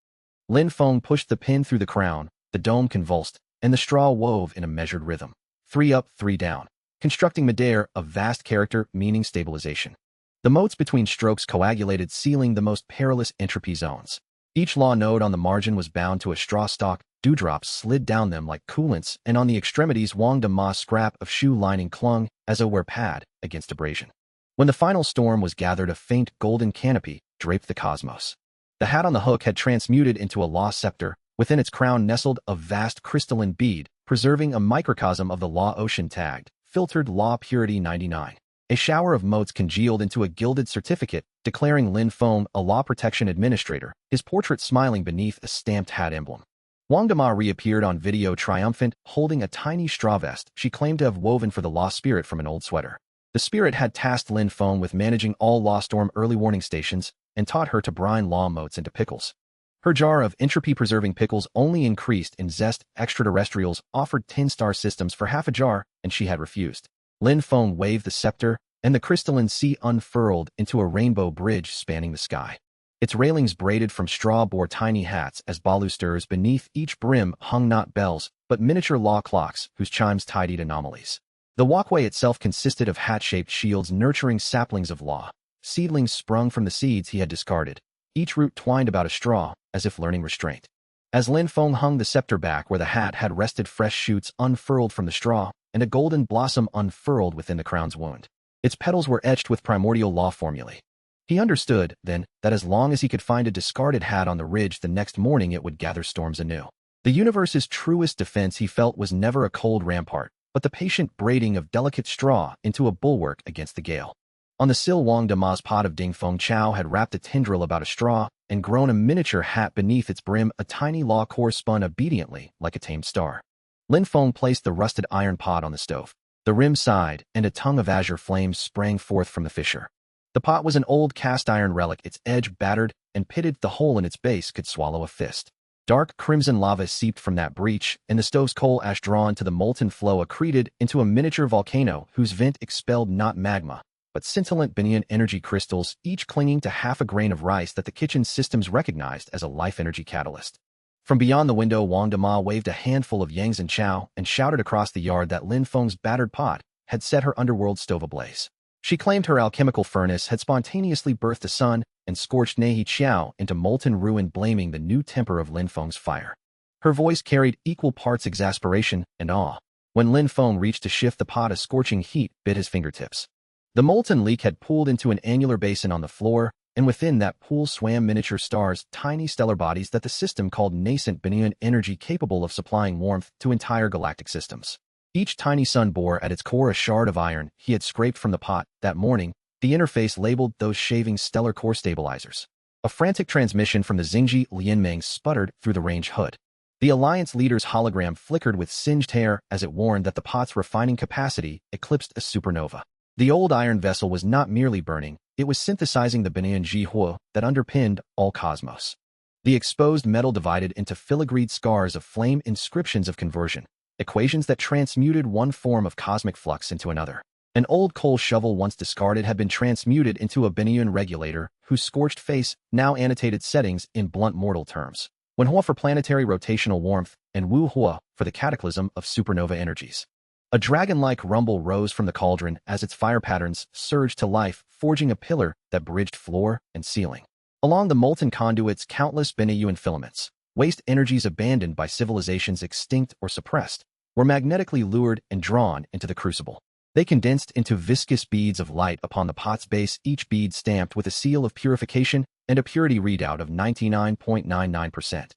Lin Feng pushed the pin through the crown, the dome convulsed, and the straw wove in a measured rhythm. 3 up, 3 down, constructing midair of vast character, meaning stabilization. The motes between strokes coagulated, sealing the most perilous entropy zones. Each law node on the margin was bound to a straw stalk. Dewdrops slid down them like coolants, and on the extremities Wang Dama's scrap of shoe lining clung as a wear pad against abrasion. When the final storm was gathered, a faint golden canopy draped the cosmos. The hat on the hook had transmuted into a law scepter. Within its crown nestled a vast crystalline bead, preserving a microcosm of the law ocean tagged, filtered law purity 99. A shower of motes congealed into a gilded certificate, declaring Lin Feng a law protection administrator, his portrait smiling beneath a stamped hat emblem. Wang Dama reappeared on video triumphant, holding a tiny straw vest she claimed to have woven for the law spirit from an old sweater. The spirit had tasked Lin Feng with managing all law storm early warning stations and taught her to brine law motes into pickles. Her jar of entropy-preserving pickles only increased in zest. Extraterrestrials offered 10-star systems for half a jar, and she had refused. Lin Feng waved the scepter, and the crystalline sea unfurled into a rainbow bridge spanning the sky. Its railings braided from straw bore tiny hats as balusters. Beneath each brim hung not bells, but miniature law clocks whose chimes tidied anomalies. The walkway itself consisted of hat-shaped shields nurturing saplings of law, seedlings sprung from the seeds he had discarded, each root twined about a straw, as if learning restraint. As Lin Feng hung the scepter back where the hat had rested, fresh shoots unfurled from the straw, and a golden blossom unfurled within the crown's wound. Its petals were etched with primordial law formulae. He understood, then, that as long as he could find a discarded hat on the ridge the next morning, it would gather storms anew. The universe's truest defense, he felt, was never a cold rampart, but the patient braiding of delicate straw into a bulwark against the gale. On the sill, Wang Dama's pot of Ding Feng Chow had wrapped a tendril about a straw and grown a miniature hat beneath its brim. A tiny law core spun obediently like a tamed star. Lin Feng placed the rusted iron pot on the stove. The rim sighed, and a tongue of azure flames sprang forth from the fissure. The pot was an old cast-iron relic, its edge battered and pitted. The hole in its base could swallow a fist. Dark crimson lava seeped from that breach, and the stove's coal ash, drawn to the molten flow, accreted into a miniature volcano whose vent expelled not magma, but scintillant Binian energy crystals, each clinging to half a grain of rice that the kitchen systems recognized as a life energy catalyst. From beyond the window, Wang Dama waved a handful of yangs and chow and shouted across the yard that Lin Feng's battered pot had set her underworld stove ablaze. She claimed her alchemical furnace had spontaneously birthed a sun and scorched Nehi Qiao into molten ruin, blaming the new temper of Lin Feng's fire. Her voice carried equal parts exasperation and awe. When Lin Feng reached to shift the pot, a scorching heat bit his fingertips. The molten leak had pooled into an annular basin on the floor, and within that pool swam miniature stars, tiny stellar bodies that the system called nascent Binian energy, capable of supplying warmth to entire galactic systems. Each tiny sun bore at its core a shard of iron he had scraped from the pot that morning. The interface labeled those shavings stellar core stabilizers. A frantic transmission from the Xingji Lianmeng sputtered through the range hood. The Alliance leader's hologram flickered with singed hair as it warned that the pot's refining capacity eclipsed a supernova. The old iron vessel was not merely burning, it was synthesizing the Binyan Jihua that underpinned all cosmos. The exposed metal divided into filigreed scars of flame, inscriptions of conversion, equations that transmuted one form of cosmic flux into another. An old coal shovel once discarded had been transmuted into a Binyan regulator whose scorched face now annotated settings in blunt mortal terms. Wen Hua for planetary rotational warmth, and Wu Hua for the cataclysm of supernova energies. A dragon-like rumble rose from the cauldron as its fire patterns surged to life, forging a pillar that bridged floor and ceiling. Along the molten conduits, countless Binyan filaments, waste energies abandoned by civilizations extinct or suppressed, were magnetically lured and drawn into the crucible. They condensed into viscous beads of light upon the pot's base, each bead stamped with a seal of purification and a purity readout of 99.99%.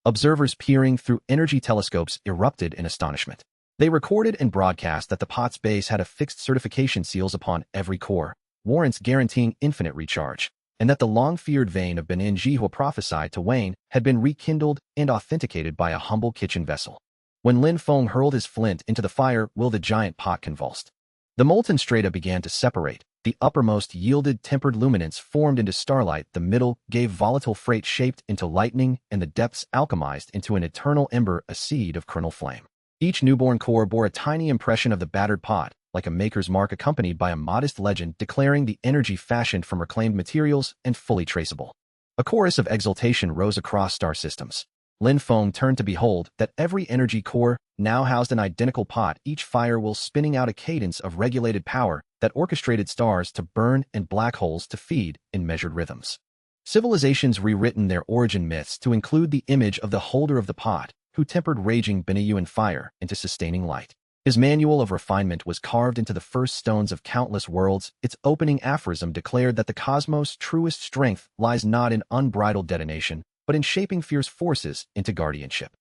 Observers peering through energy telescopes erupted in astonishment. They recorded and broadcast that the pot's base had affixed certification seals upon every core, warrants guaranteeing infinite recharge, and that the long-feared vein of Binyan Jihua prophesied to wane had been rekindled and authenticated by a humble kitchen vessel. When Lin Feng hurled his flint into the fire, the giant pot convulsed. The molten strata began to separate. The uppermost yielded tempered luminance formed into starlight, the middle gave volatile freight shaped into lightning, and the depths alchemized into an eternal ember, a seed of kernel flame. Each newborn core bore a tiny impression of the battered pot, like a maker's mark accompanied by a modest legend declaring the energy fashioned from reclaimed materials and fully traceable. A chorus of exultation rose across star systems. Lin Feng turned to behold that every energy core now housed an identical pot, each fire wheel spinning out a cadence of regulated power that orchestrated stars to burn and black holes to feed in measured rhythms. Civilizations rewritten their origin myths to include the image of the holder of the pot, who tempered raging Binyan fire into sustaining light. His manual of refinement was carved into the first stones of countless worlds. Its opening aphorism declared that the cosmos' truest strength lies not in unbridled detonation, but in shaping fierce forces into guardianship.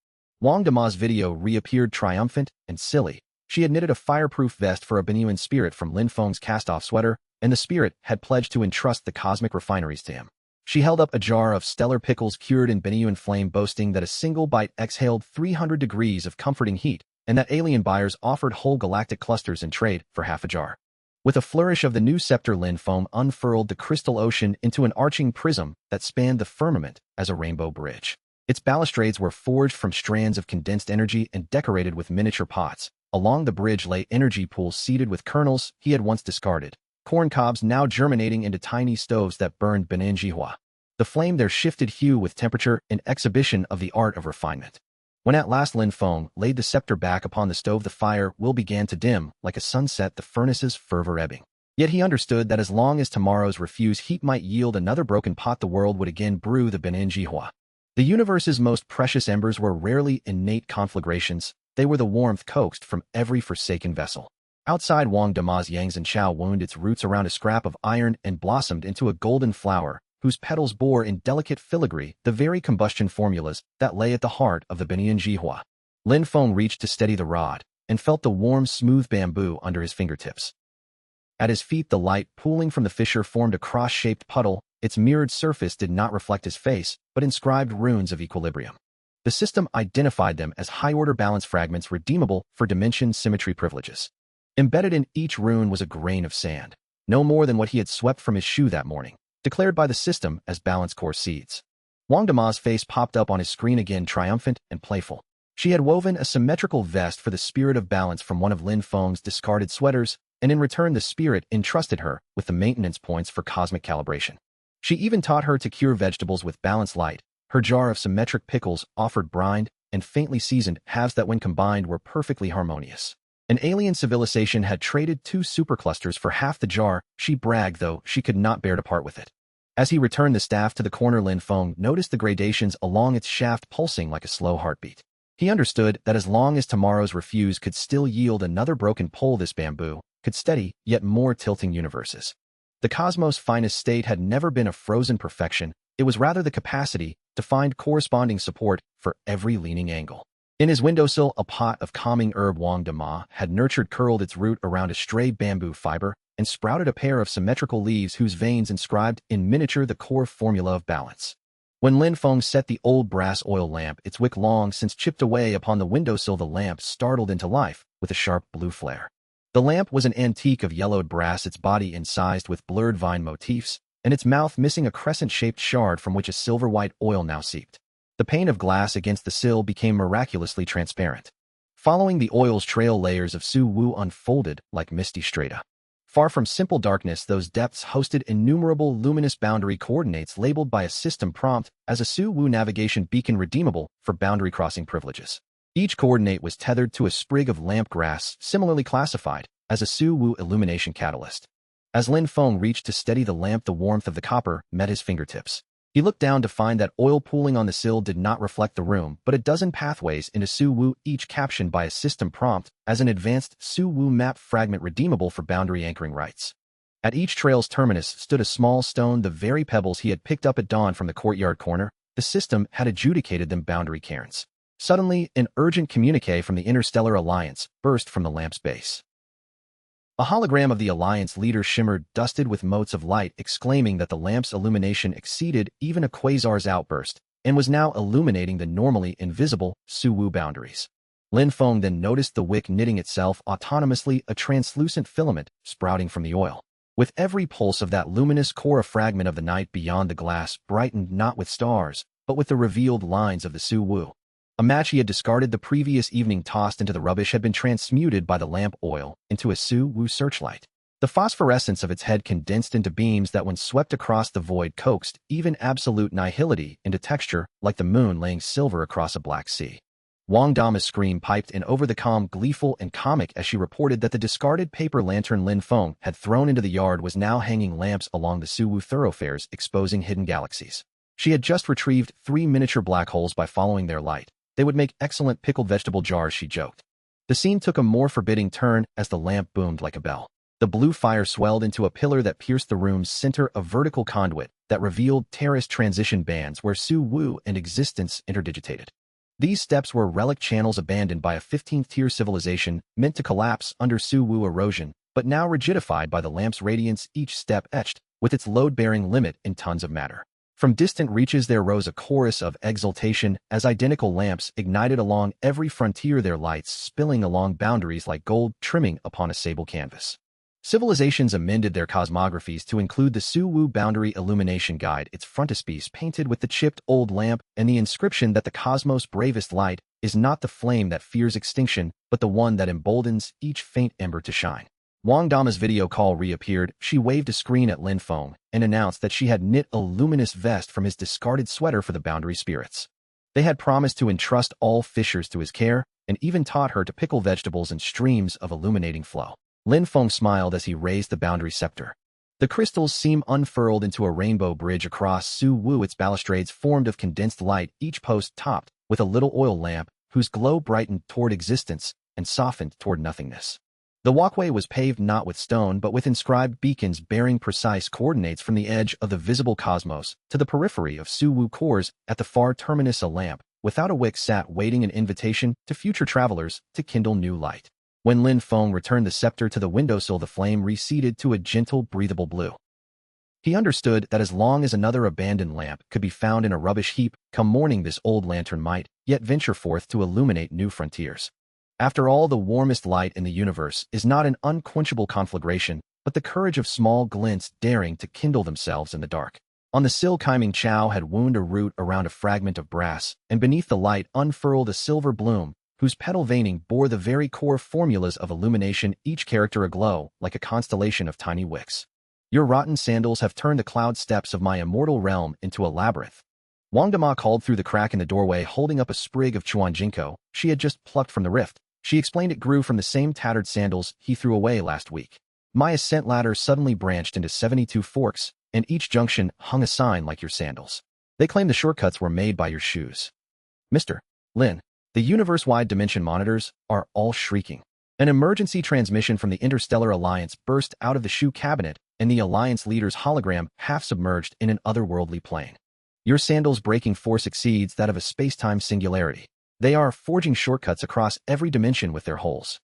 Wang Dama's video reappeared triumphant and silly. She had knitted a fireproof vest for a Binyan spirit from Lin Feng's cast-off sweater, and the spirit had pledged to entrust the cosmic refineries to him. She held up a jar of stellar pickles cured in Binyan flame, boasting that a single bite exhaled 300 degrees of comforting heat, and that alien buyers offered whole galactic clusters in trade for half a jar. With a flourish of the new scepter, Lin Feng unfurled the crystal ocean into an arching prism that spanned the firmament as a rainbow bridge. Its balustrades were forged from strands of condensed energy and decorated with miniature pots. Along the bridge lay energy pools seeded with kernels he had once discarded, corn cobs now germinating into tiny stoves that burned Binyan Jihua. The flame there shifted hue with temperature, an exhibition of the art of refinement. When at last Lin Feng laid the scepter back upon the stove, the fire will began to dim, like a sunset, the furnace's fervor ebbing. Yet he understood that as long as tomorrow's refuse heap might yield another broken pot, the world would again brew the Binyan Jihua. The universe's most precious embers were rarely innate conflagrations, they were the warmth coaxed from every forsaken vessel. Outside Wang Dama's Yangzhen Chao wound its roots around a scrap of iron and blossomed into a golden flower, whose petals bore in delicate filigree the very combustion formulas that lay at the heart of the Binyan Jihua. Lin Feng reached to steady the rod, and felt the warm, smooth bamboo under his fingertips. At his feet, the light pooling from the fissure formed a cross-shaped puddle. Its mirrored surface did not reflect his face, but inscribed runes of equilibrium. The system identified them as high-order balance fragments redeemable for dimension symmetry privileges. Embedded in each rune was a grain of sand, no more than what he had swept from his shoe that morning, declared by the system as balance core seeds. Wang Dama's face popped up on his screen again, triumphant and playful. She had woven a symmetrical vest for the spirit of balance from one of Lin Feng's discarded sweaters, and in return the spirit entrusted her with the maintenance points for cosmic calibration. She even taught her to cure vegetables with balance light. Her jar of symmetric pickles offered brined and faintly seasoned halves that when combined were perfectly harmonious. An alien civilization had traded 2 superclusters for half the jar. She bragged, though she could not bear to part with it. As he returned the staff to the corner, Lin Feng noticed the gradations along its shaft pulsing like a slow heartbeat. He understood that as long as tomorrow's refuse could still yield another broken pole, this bamboo could steady yet more tilting universes. The cosmos' finest state had never been a frozen perfection, it was rather the capacity to find corresponding support for every leaning angle. In his windowsill, a pot of calming herb Wang Dama had nurtured curled its root around a stray bamboo fiber and sprouted a pair of symmetrical leaves whose veins inscribed in miniature the core formula of balance. When Lin Feng set the old brass oil lamp, its wick long since chipped away upon the windowsill, the lamp startled into life with a sharp blue flare. The lamp was an antique of yellowed brass, its body incised with blurred vine motifs, and its mouth missing a crescent-shaped shard from which a silver-white oil now seeped. The pane of glass against the sill became miraculously transparent. Following the oil's trail, layers of Su Wu unfolded like misty strata. Far from simple darkness, those depths hosted innumerable luminous boundary coordinates labeled by a system prompt as a Su Wu navigation beacon redeemable for boundary crossing privileges. Each coordinate was tethered to a sprig of lamp grass, similarly classified as a Su Wu illumination catalyst. As Lin Feng reached to steady the lamp, the warmth of the copper met his fingertips. He looked down to find that oil pooling on the sill did not reflect the room, but a dozen pathways into Su Wu, each captioned by a system prompt as an advanced Su Wu map fragment redeemable for boundary anchoring rights. At each trail's terminus stood a small stone, the very pebbles he had picked up at dawn from the courtyard corner. The system had adjudicated them boundary cairns. Suddenly, an urgent communique from the Interstellar Alliance burst from the lamp's base. A hologram of the Alliance leader shimmered, dusted with motes of light, exclaiming that the lamp's illumination exceeded even a quasar's outburst and was now illuminating the normally invisible Su Wu boundaries. Lin Feng then noticed the wick knitting itself autonomously, a translucent filament sprouting from the oil. With every pulse of that luminous core, a fragment of the night beyond the glass brightened not with stars, but with the revealed lines of the Su Wu. A match he had discarded the previous evening, tossed into the rubbish, had been transmuted by the lamp oil into a Su Wu searchlight. The phosphorescence of its head condensed into beams that, when swept across the void, coaxed even absolute nihility into texture, like the moon laying silver across a black sea. Wang Dama's scream piped in over the calm, gleeful and comic, as she reported that the discarded paper lantern Lin Feng had thrown into the yard was now hanging lamps along the Su Wu thoroughfares, exposing hidden galaxies. She had just retrieved 3 miniature black holes by following their light. They would make excellent pickled vegetable jars, she joked. The scene took a more forbidding turn as the lamp boomed like a bell. The blue fire swelled into a pillar that pierced the room's center, a vertical conduit that revealed terrace transition bands where Su Wu and existence interdigitated. These steps were relic channels abandoned by a 15th-tier civilization, meant to collapse under Su Wu erosion, but now rigidified by the lamp's radiance, each step etched with its load-bearing limit in tons of matter. From distant reaches there rose a chorus of exultation as identical lamps ignited along every frontier, their lights spilling along boundaries like gold trimming upon a sable canvas. Civilizations amended their cosmographies to include the Su Wu Boundary Illumination Guide, its frontispiece painted with the chipped old lamp and the inscription that the cosmos' bravest light is not the flame that fears extinction, but the one that emboldens each faint ember to shine. Wang Dama's video call reappeared. She waved a screen at Lin Feng and announced that she had knit a luminous vest from his discarded sweater for the boundary spirits. They had promised to entrust all fissures to his care and even taught her to pickle vegetables in streams of illuminating flow. Lin Feng smiled as he raised the boundary scepter. The crystals seemed unfurled into a rainbow bridge across Su Wu, its balustrades formed of condensed light, each post topped with a little oil lamp whose glow brightened toward existence and softened toward nothingness. The walkway was paved not with stone but with inscribed beacons bearing precise coordinates from the edge of the visible cosmos to the periphery of Su Wu cores. At the far terminus, a lamp without a wick sat, waiting, an invitation to future travelers to kindle new light. When Lin Feng returned the scepter to the windowsill, the flame receded to a gentle, breathable blue. He understood that as long as another abandoned lamp could be found in a rubbish heap, come morning this old lantern might yet venture forth to illuminate new frontiers. After all, the warmest light in the universe is not an unquenchable conflagration, but the courage of small glints daring to kindle themselves in the dark. On the sill, Kaiming Chow had wound a root around a fragment of brass, and beneath the light unfurled a silver bloom, whose petal veining bore the very core formulas of illumination, each character aglow like a constellation of tiny wicks. Your rotten sandals have turned the cloud steps of my immortal realm into a labyrinth. Wang Dama called through the crack in the doorway, holding up a sprig of chuan ginkgo she had just plucked from the rift. She explained it grew from the same tattered sandals he threw away last week. My ascent ladder suddenly branched into 72 forks, and each junction hung a sign like your sandals. They claim the shortcuts were made by your shoes. Mr. Lin, the universe-wide dimension monitors are all shrieking. An emergency transmission from the Interstellar Alliance burst out of the shoe cabinet, and the Alliance leader's hologram half-submerged in an otherworldly plane. Your sandals' breaking force exceeds that of a space-time singularity. They are forging shortcuts across every dimension with their holes.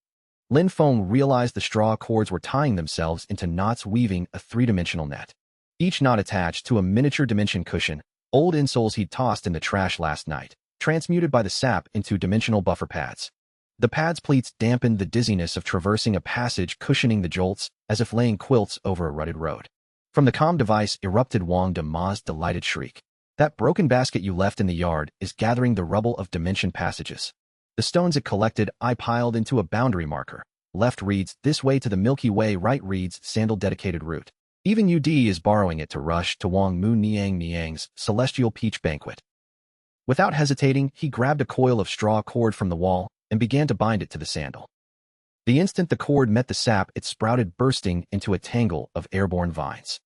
Lin Feng realized the straw cords were tying themselves into knots, weaving a three-dimensional net. Each knot attached to a miniature dimension cushion, Old insoles he'd tossed in the trash last night, transmuted by the sap into dimensional buffer pads. The pads' pleats dampened the dizziness of traversing a passage, cushioning the jolts, as if laying quilts over a rutted road. From the comm device erupted Wang Dama's delighted shriek. That broken basket you left in the yard is gathering the rubble of dimension passages. The stones it collected I piled into a boundary marker. Left reads, this way to the Milky Way, right reads, sandal-dedicated route. Even UD is borrowing it to rush to Wang Mu Niang's celestial peach banquet. Without hesitating, he grabbed a coil of straw cord from the wall and began to bind it to the sandal. The instant the cord met the sap, it sprouted, bursting into a tangle of airborne vines.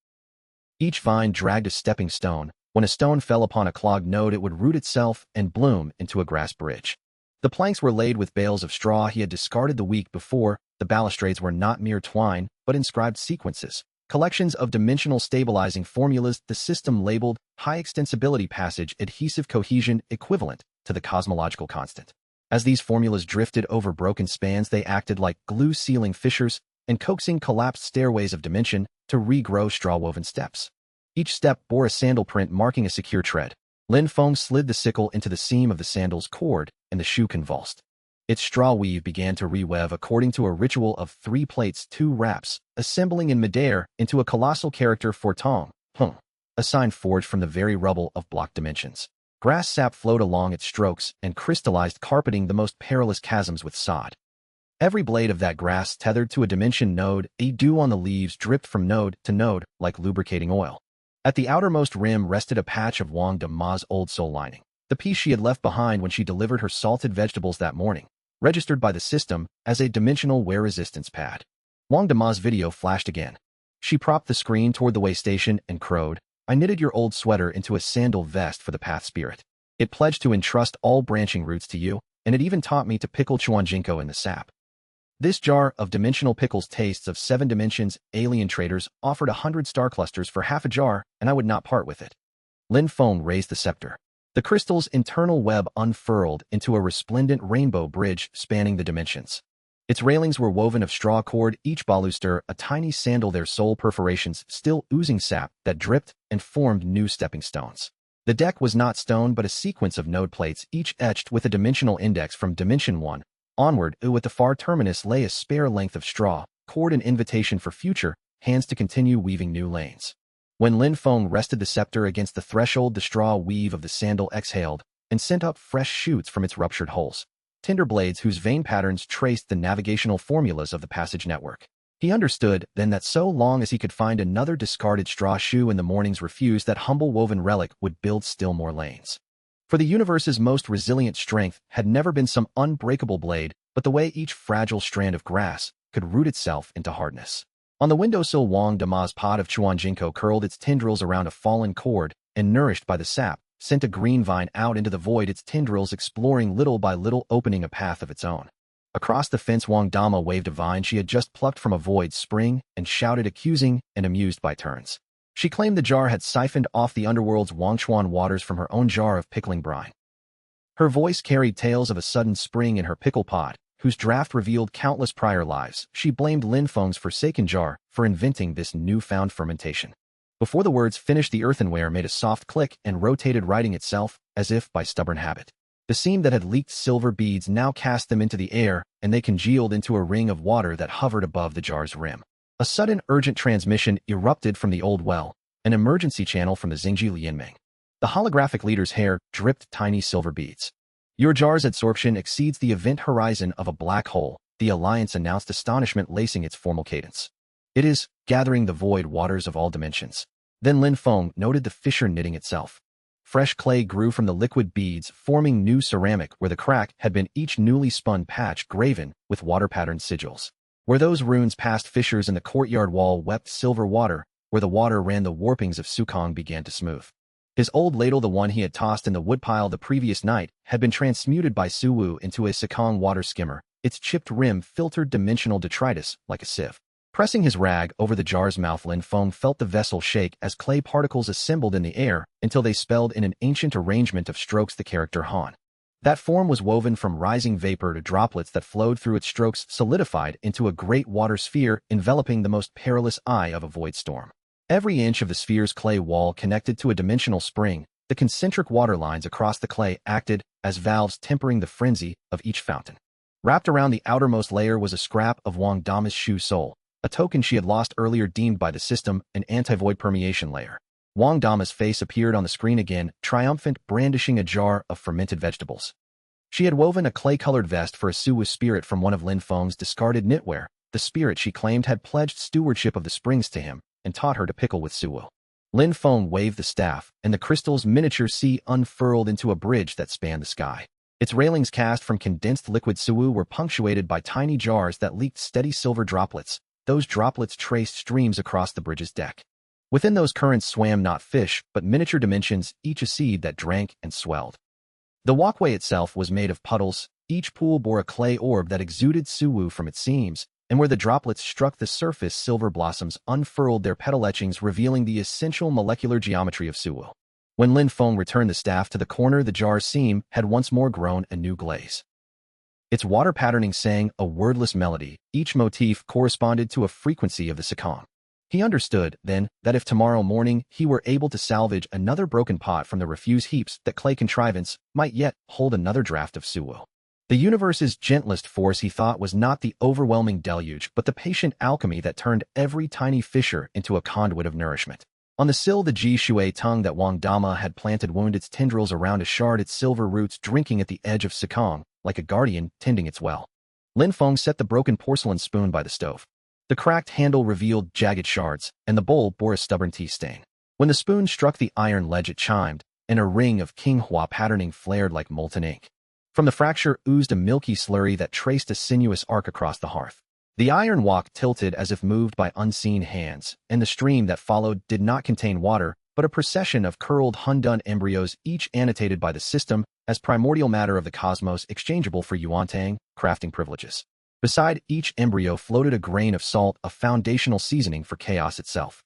Each vine dragged a stepping stone. When a stone fell upon a clogged node, it would root itself and bloom into a grass bridge. The planks were laid with bales of straw he had discarded the week before. The balustrades were not mere twine, but inscribed sequences, collections of dimensional stabilizing formulas, the system labeled high extensibility passage adhesive cohesion equivalent to the cosmological constant. As these formulas drifted over broken spans, they acted like glue sealing fissures and coaxing collapsed stairways of dimension to regrow straw-woven steps. Each step bore a sandal print marking a secure tread. Lin Feng slid the sickle into the seam of the sandal's cord, and the shoe convulsed. Its straw weave began to reweave according to a ritual of 3 plates, 2 wraps, assembling in midair into a colossal character for Tong, Hung, a sign forged from the very rubble of block dimensions. Grass sap flowed along its strokes and crystallized, carpeting the most perilous chasms with sod. Every blade of that grass tethered to a dimension node, a dew on the leaves dripped from node to node like lubricating oil. At the outermost rim rested a patch of Wang Dama's old soul lining, the piece she had left behind when she delivered her salted vegetables that morning, registered by the system as a dimensional wear resistance pad. Wang Dama's video flashed again. She propped the screen toward the way station and crowed, I knitted your old sweater into a sandal vest for the path spirit. It pledged to entrust all branching roots to you, and it even taught me to pickle chuanjinko in the sap. This jar of dimensional pickles tastes of 7 dimensions. Alien traders offered 100 star clusters for half a jar, and I would not part with it. Lin Feng raised the scepter. The crystal's internal web unfurled into a resplendent rainbow bridge spanning the dimensions. Its railings were woven of straw cord, each baluster a tiny sandal, their sole perforations still oozing sap that dripped and formed new stepping stones. The deck was not stone but a sequence of node plates, each etched with a dimensional index from Dimension 1. Onward, at the far terminus lay a spare length of straw, cord, an invitation for future hands to continue weaving new lanes. When Lin Feng rested the scepter against the threshold, the straw weave of the sandal exhaled and sent up fresh shoots from its ruptured holes, tinder blades whose vein patterns traced the navigational formulas of the passage network. He understood then that so long as he could find another discarded straw shoe in the morning's refuse, that humble woven relic would build still more lanes. For the universe's most resilient strength had never been some unbreakable blade, but the way each fragile strand of grass could root itself into hardness. On the windowsill, Wang Dama's pot of chuanjinko curled its tendrils around a fallen cord and, nourished by the sap, sent a green vine out into the void, its tendrils exploring little by little, opening a path of its own. Across the fence, Wang Dama waved a vine she had just plucked from a void spring and shouted, accusing and amused by turns. She claimed the jar had siphoned off the underworld's Wangchuan waters from her own jar of pickling brine. Her voice carried tales of a sudden spring in her pickle pot, whose draft revealed countless prior lives. She blamed Lin Feng's forsaken jar for inventing this newfound fermentation. Before the words finished, the earthenware made a soft click and rotated, righting itself, as if by stubborn habit. The seam that had leaked silver beads now cast them into the air, and they congealed into a ring of water that hovered above the jar's rim. A sudden urgent transmission erupted from the old well, an emergency channel from the Xingji Lianming. The holographic leader's hair dripped tiny silver beads. Your jar's absorption exceeds the event horizon of a black hole, the Alliance announced, astonishment lacing its formal cadence. It is gathering the void waters of all dimensions. Then Lin Feng noted the fissure knitting itself. Fresh clay grew from the liquid beads, forming new ceramic where the crack had been, each newly spun patch graven with water-patterned sigils. Where those runes passed, fissures in the courtyard wall wept silver water. Where the water ran, the warpings of Sukong began to smooth. His old ladle, the one he had tossed in the woodpile the previous night, had been transmuted by Su Wu into a Sukong water skimmer, its chipped rim filtered dimensional detritus like a sieve. Pressing his rag over the jar's mouth, Lin Feng felt the vessel shake as clay particles assembled in the air until they spelled in an ancient arrangement of strokes the character Han. That form was woven from rising vapor to droplets that flowed through its strokes, solidified into a great water sphere enveloping the most perilous eye of a void storm. Every inch of the sphere's clay wall connected to a dimensional spring, The concentric water lines across the clay acted as valves tempering the frenzy of each fountain. Wrapped around the outermost layer was a scrap of Wang Dama's shoe sole, a token she had lost earlier deemed by the system an anti-void permeation layer. Wang Dama's face appeared on the screen again, triumphant, brandishing a jar of fermented vegetables. She had woven a clay-colored vest for a Suwu spirit from one of Lin Feng's discarded knitwear. The spirit she claimed had pledged stewardship of the springs to him and taught her to pickle with Suwu. Lin Feng waved the staff, and the crystal's miniature sea unfurled into a bridge that spanned the sky. Its railings cast from condensed liquid Suwu were punctuated by tiny jars that leaked steady silver droplets. Those droplets traced streams across the bridge's deck. Within those currents swam not fish, but miniature dimensions, each a seed that drank and swelled. The walkway itself was made of puddles. Each pool bore a clay orb that exuded Suwu from its seams, and where the droplets struck the surface, silver blossoms unfurled their petal etchings, revealing the essential molecular geometry of Suwu. When Lin Feng returned the staff to the corner, the jar's seam had once more grown a new glaze. Its water patterning sang a wordless melody. Each motif corresponded to a frequency of the Sekong. He understood, then, that if tomorrow morning he were able to salvage another broken pot from the refuse heaps, that clay contrivance might yet hold another draft of Suwu. The universe's gentlest force, he thought, was not the overwhelming deluge, but the patient alchemy that turned every tiny fissure into a conduit of nourishment. On the sill, the Ji Shui tongue that Wang Dama had planted wound its tendrils around a shard, its silver roots drinking at the edge of Sekong, like a guardian tending its well. Lin Feng set the broken porcelain spoon by the stove. The cracked handle revealed jagged shards, and the bowl bore a stubborn tea stain. When the spoon struck the iron ledge, it chimed, and a ring of Qinghua patterning flared like molten ink. From the fracture oozed a milky slurry that traced a sinuous arc across the hearth. The iron wok tilted as if moved by unseen hands, and the stream that followed did not contain water, but a procession of curled Hundun embryos, each annotated by the system as primordial matter of the cosmos, exchangeable for yuantang, crafting privileges. Beside each embryo floated a grain of salt, a foundational seasoning for chaos itself.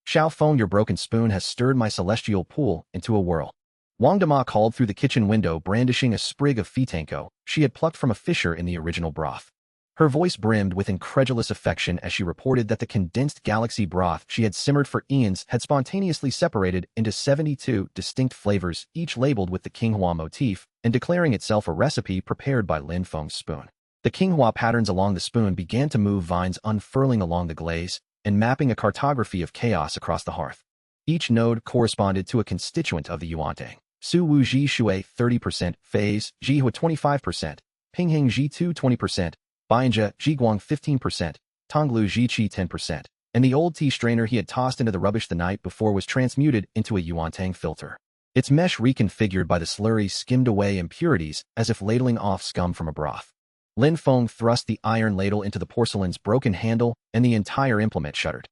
Xiao Feng, your broken spoon has stirred my celestial pool into a whirl. Wang Dama called through the kitchen window, brandishing a sprig of fitanko she had plucked from a fissure in the original broth. Her voice brimmed with incredulous affection as she reported that the condensed galaxy broth she had simmered for eons had spontaneously separated into 72 distinct flavors, each labeled with the Qinghua motif, and declaring itself a recipe prepared by Lin Feng's spoon. The Qinghua patterns along the spoon began to move, vines unfurling along the glaze and mapping a cartography of chaos across the hearth. Each node corresponded to a constituent of the yuantang. Su Wu Ji Shui 30%, Phase, Jihua 25%, Pingheng Ji 2 20%, Bainja Ji Guang 15%, Tonglu Ji Qi 10%, and the old tea strainer he had tossed into the rubbish the night before was transmuted into a yuantang filter. Its mesh reconfigured by the slurry skimmed away impurities as if ladling off scum from a broth. Lin Feng thrust the iron ladle into the porcelain's broken handle, and the entire implement shuddered.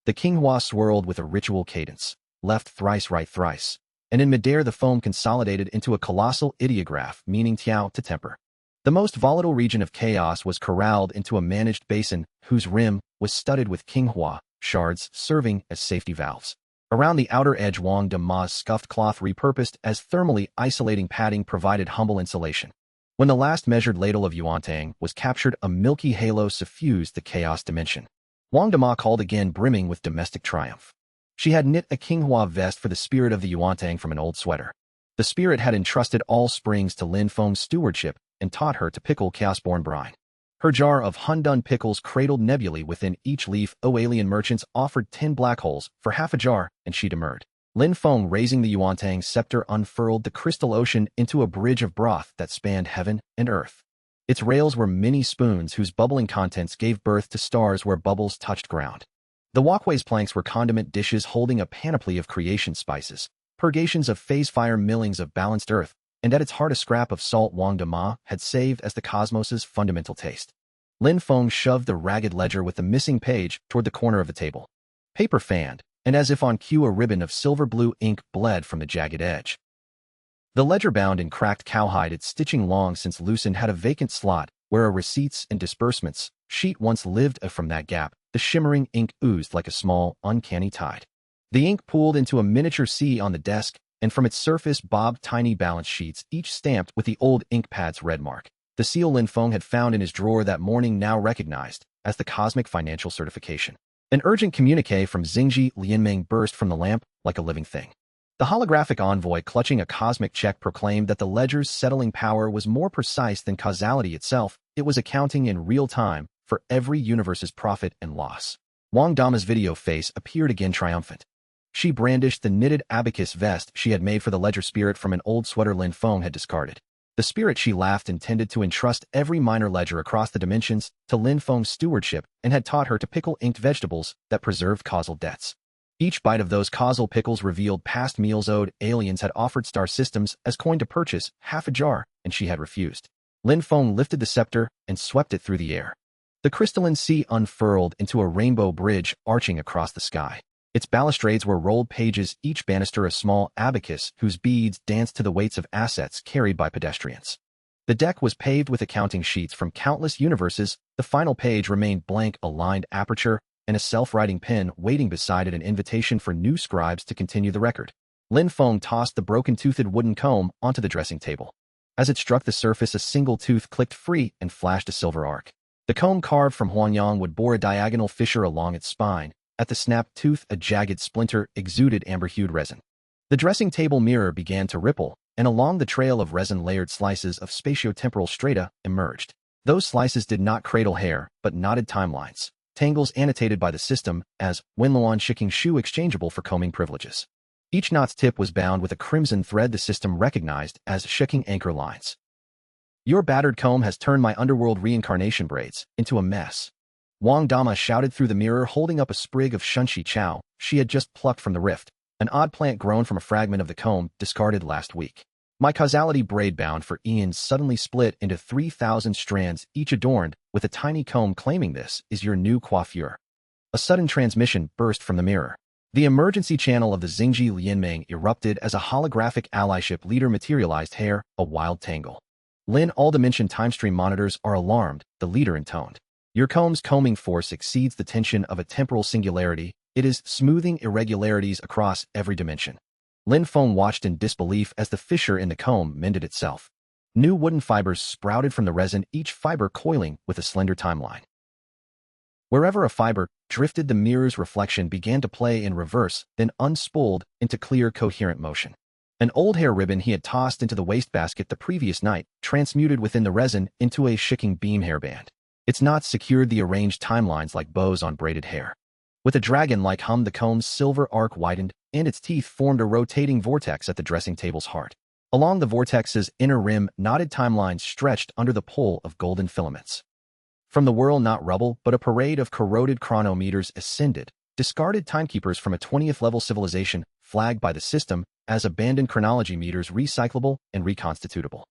The Qinghua swirled with a ritual cadence, left thrice, right thrice, and in midair the foam consolidated into a colossal ideograph meaning Tiao to temper. The most volatile region of chaos was corralled into a managed basin whose rim was studded with Qinghua shards serving as safety valves. Around the outer edge, Wang Dama's scuffed cloth, repurposed as thermally isolating padding, provided humble insulation. When the last measured ladle of yuantang was captured, a milky halo suffused the chaos dimension. Wang Dama called again, brimming with domestic triumph. She had knit a Qinghua vest for the spirit of the yuantang from an old sweater. The spirit had entrusted all springs to Lin Feng's stewardship and taught her to pickle chaos-born brine. Her jar of Hundun pickles cradled nebulae within each leaf. Alien merchants offered 10 black holes for half a jar, and she demurred. Lin Feng, raising the yuantang scepter, unfurled the crystal ocean into a bridge of broth that spanned heaven and earth. Its rails were mini spoons whose bubbling contents gave birth to stars where bubbles touched ground. The walkway's planks were condiment dishes holding a panoply of creation spices, purgations of phase fire, millings of balanced earth, and at its heart a scrap of salt Wang Dama had saved as the cosmos's fundamental taste. Lin Feng shoved the ragged ledger with the missing page toward the corner of the table. Paper fanned, and as if on cue a ribbon of silver-blue ink bled from the jagged edge. The ledger, bound in cracked cowhide, its stitching long since loosened, had a vacant slot where a receipts and disbursements sheet once lived. From that gap, the shimmering ink oozed like a small, uncanny tide. The ink pooled into a miniature sea on the desk, and from its surface bobbed tiny balance sheets, each stamped with the old ink pad's red mark. The seal Lin Feng had found in his drawer that morning now recognized as the cosmic financial certification. An urgent communique from Xingji Lianmeng burst from the lamp like a living thing. The holographic envoy clutching a cosmic check proclaimed that the ledger's settling power was more precise than causality itself. It was accounting in real time for every universe's profit and loss. Wang Dama's video face appeared again triumphant. She brandished the knitted abacus vest she had made for the ledger spirit from an old sweater Lin Feng had discarded. The spirit, she laughed, intended to entrust every minor ledger across the dimensions to Lin Feng's stewardship and had taught her to pickle inked vegetables that preserved causal debts. Each bite of those causal pickles revealed past meals owed. Aliens had offered star systems as coin to purchase half a jar, and she had refused. Lin Feng lifted the scepter and swept it through the air. The crystalline sea unfurled into a rainbow bridge arching across the sky. Its balustrades were rolled pages, each banister a small abacus whose beads danced to the weights of assets carried by pedestrians. The deck was paved with accounting sheets from countless universes. The final page remained blank, a lined aperture, and a self-writing pen waiting beside it, an invitation for new scribes to continue the record. Lin Feng tossed the broken-toothed wooden comb onto the dressing table. As it struck the surface, a single tooth clicked free and flashed a silver arc. The comb, carved from Huangyang wood, bore a diagonal fissure along its spine. At the snapped tooth, a jagged splinter exuded amber-hued resin. The dressing table mirror began to ripple, and along the trail of resin-layered slices of spatiotemporal strata emerged. Those slices did not cradle hair, but knotted timelines, tangles annotated by the system as Wenluan Shiking Shu, exchangeable for combing privileges. Each knot's tip was bound with a crimson thread the system recognized as Shiking anchor lines. Your battered comb has turned my underworld reincarnation braids into a mess. Wang Dama shouted through the mirror, holding up a sprig of Shunshi Chow she had just plucked from the rift, an odd plant grown from a fragment of the comb discarded last week. My causality braid, bound for eons, suddenly split into 3,000 strands, each adorned with a tiny comb, claiming this is your new coiffure. A sudden transmission burst from the mirror. The emergency channel of the Xingji Lianmeng erupted as a holographic allyship leader materialized. Hair, a wild tangle. Lin, all dimension timestream monitors are alarmed, the leader intoned. Your comb's combing force exceeds the tension of a temporal singularity. It is smoothing irregularities across every dimension. Lin Feng watched in disbelief as the fissure in the comb mended itself. New wooden fibers sprouted from the resin, each fiber coiling with a slender timeline. Wherever a fiber drifted, the mirror's reflection began to play in reverse, then unspooled into clear, coherent motion. An old hair ribbon he had tossed into the wastebasket the previous night transmuted within the resin into a shiking beam hairband. Its knots secured the arranged timelines like bows on braided hair. With a dragon-like hum, the comb's silver arc widened, and its teeth formed a rotating vortex at the dressing table's heart. Along the vortex's inner rim, knotted timelines stretched under the pull of golden filaments. From the whirl, not rubble, but a parade of corroded chronometers ascended, discarded timekeepers from a 20th-level civilization flagged by the system as abandoned chronology meters, recyclable and reconstitutable.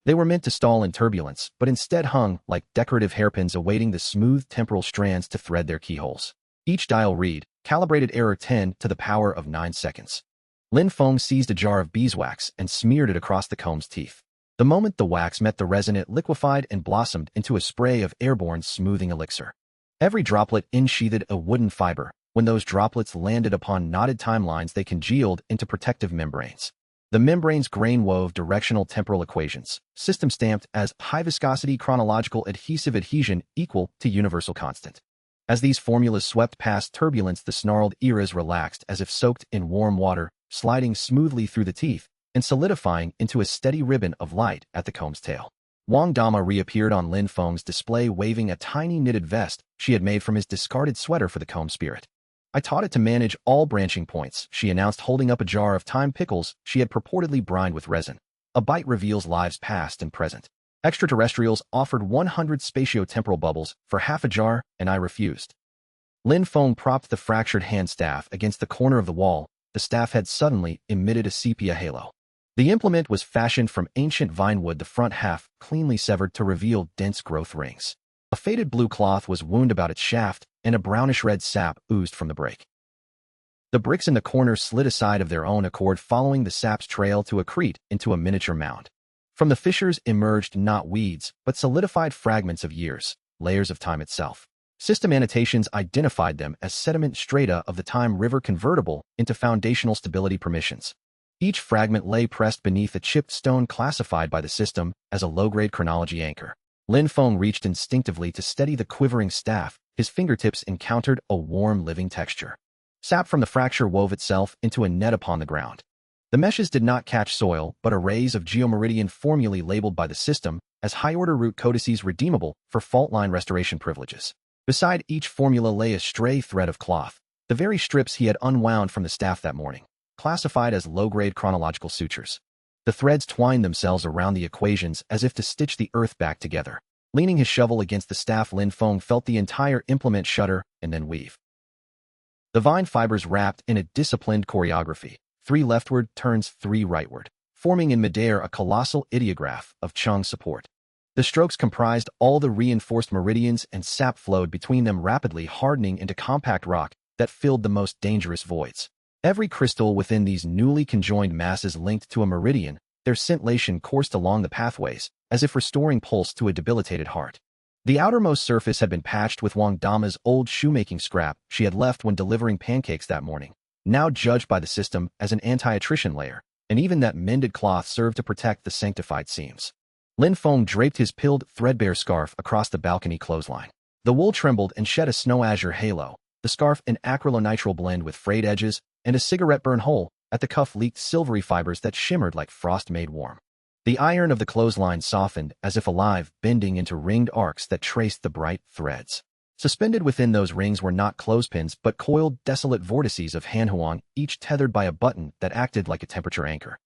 They were meant to stall in turbulence, but instead hung like decorative hairpins awaiting the smooth temporal strands to thread their keyholes. Each dial read, calibrated error 10 to the power of 9 seconds. Lin Feng seized a jar of beeswax and smeared it across the comb's teeth. The moment the wax met the resin, it liquefied and blossomed into a spray of airborne smoothing elixir. Every droplet ensheathed a wooden fiber. When those droplets landed upon knotted timelines, they congealed into protective membranes. The membranes grain-wove directional temporal equations, system-stamped as high-viscosity chronological adhesive adhesion equal to universal constant. As these formulas swept past turbulence, the snarled eras relaxed as if soaked in warm water, sliding smoothly through the teeth and solidifying into a steady ribbon of light at the comb's tail. Wang Dama reappeared on Lin Feng's display, waving a tiny knitted vest she had made from his discarded sweater for the comb spirit. I taught it to manage all branching points, she announced, holding up a jar of time pickles she had purportedly brined with resin. A bite reveals lives past and present. Extraterrestrials offered 100 spatio-temporal bubbles for half a jar, and I refused. Lin Feng propped the fractured hand staff against the corner of the wall. The staff head suddenly emitted a sepia halo. The implement was fashioned from ancient vine wood, the front half cleanly severed to reveal dense growth rings. A faded blue cloth was wound about its shaft, and a brownish-red sap oozed from the break. The bricks in the corner slid aside of their own accord, following the sap's trail to accrete into a miniature mound. From the fissures emerged not weeds, but solidified fragments of years, layers of time itself. System annotations identified them as sediment strata of the time river, convertible into foundational stability permissions. Each fragment lay pressed beneath a chipped stone classified by the system as a low-grade chronology anchor. Lin Feng reached instinctively to steady the quivering staff. His fingertips encountered a warm, living texture. Sap from the fracture wove itself into a net upon the ground. The meshes did not catch soil, but arrays of geomeridian formulae labeled by the system as high-order root codices redeemable for fault line restoration privileges. Beside each formula lay a stray thread of cloth, the very strips he had unwound from the staff that morning, classified as low-grade chronological sutures. The threads twined themselves around the equations as if to stitch the earth back together. Leaning his shovel against the staff, Lin Feng felt the entire implement shudder and then weave. The vine fibers wrapped in a disciplined choreography, 3 leftward turns 3 rightward, forming in midair a colossal ideograph of Chang support. The strokes comprised all the reinforced meridians, and sap flowed between them, rapidly hardening into compact rock that filled the most dangerous voids. Every crystal within these newly conjoined masses linked to a meridian, their scintillation coursed along the pathways, as if restoring pulse to a debilitated heart. The outermost surface had been patched with Wang Dama's old shoemaking scrap she had left when delivering pancakes that morning, now judged by the system as an anti-attrition layer, and even that mended cloth served to protect the sanctified seams. Lin Feng draped his pilled, threadbare scarf across the balcony clothesline. The wool trembled and shed a snow-azure halo, the scarf an acrylonitrile blend with frayed edges, and a cigarette burn hole at the cuff leaked silvery fibers that shimmered like frost made warm. The iron of the clothesline softened as if alive, bending into ringed arcs that traced the bright threads. Suspended within those rings were not clothespins but coiled, desolate vortices of hanhuang, each tethered by a button that acted like a temperature anchor.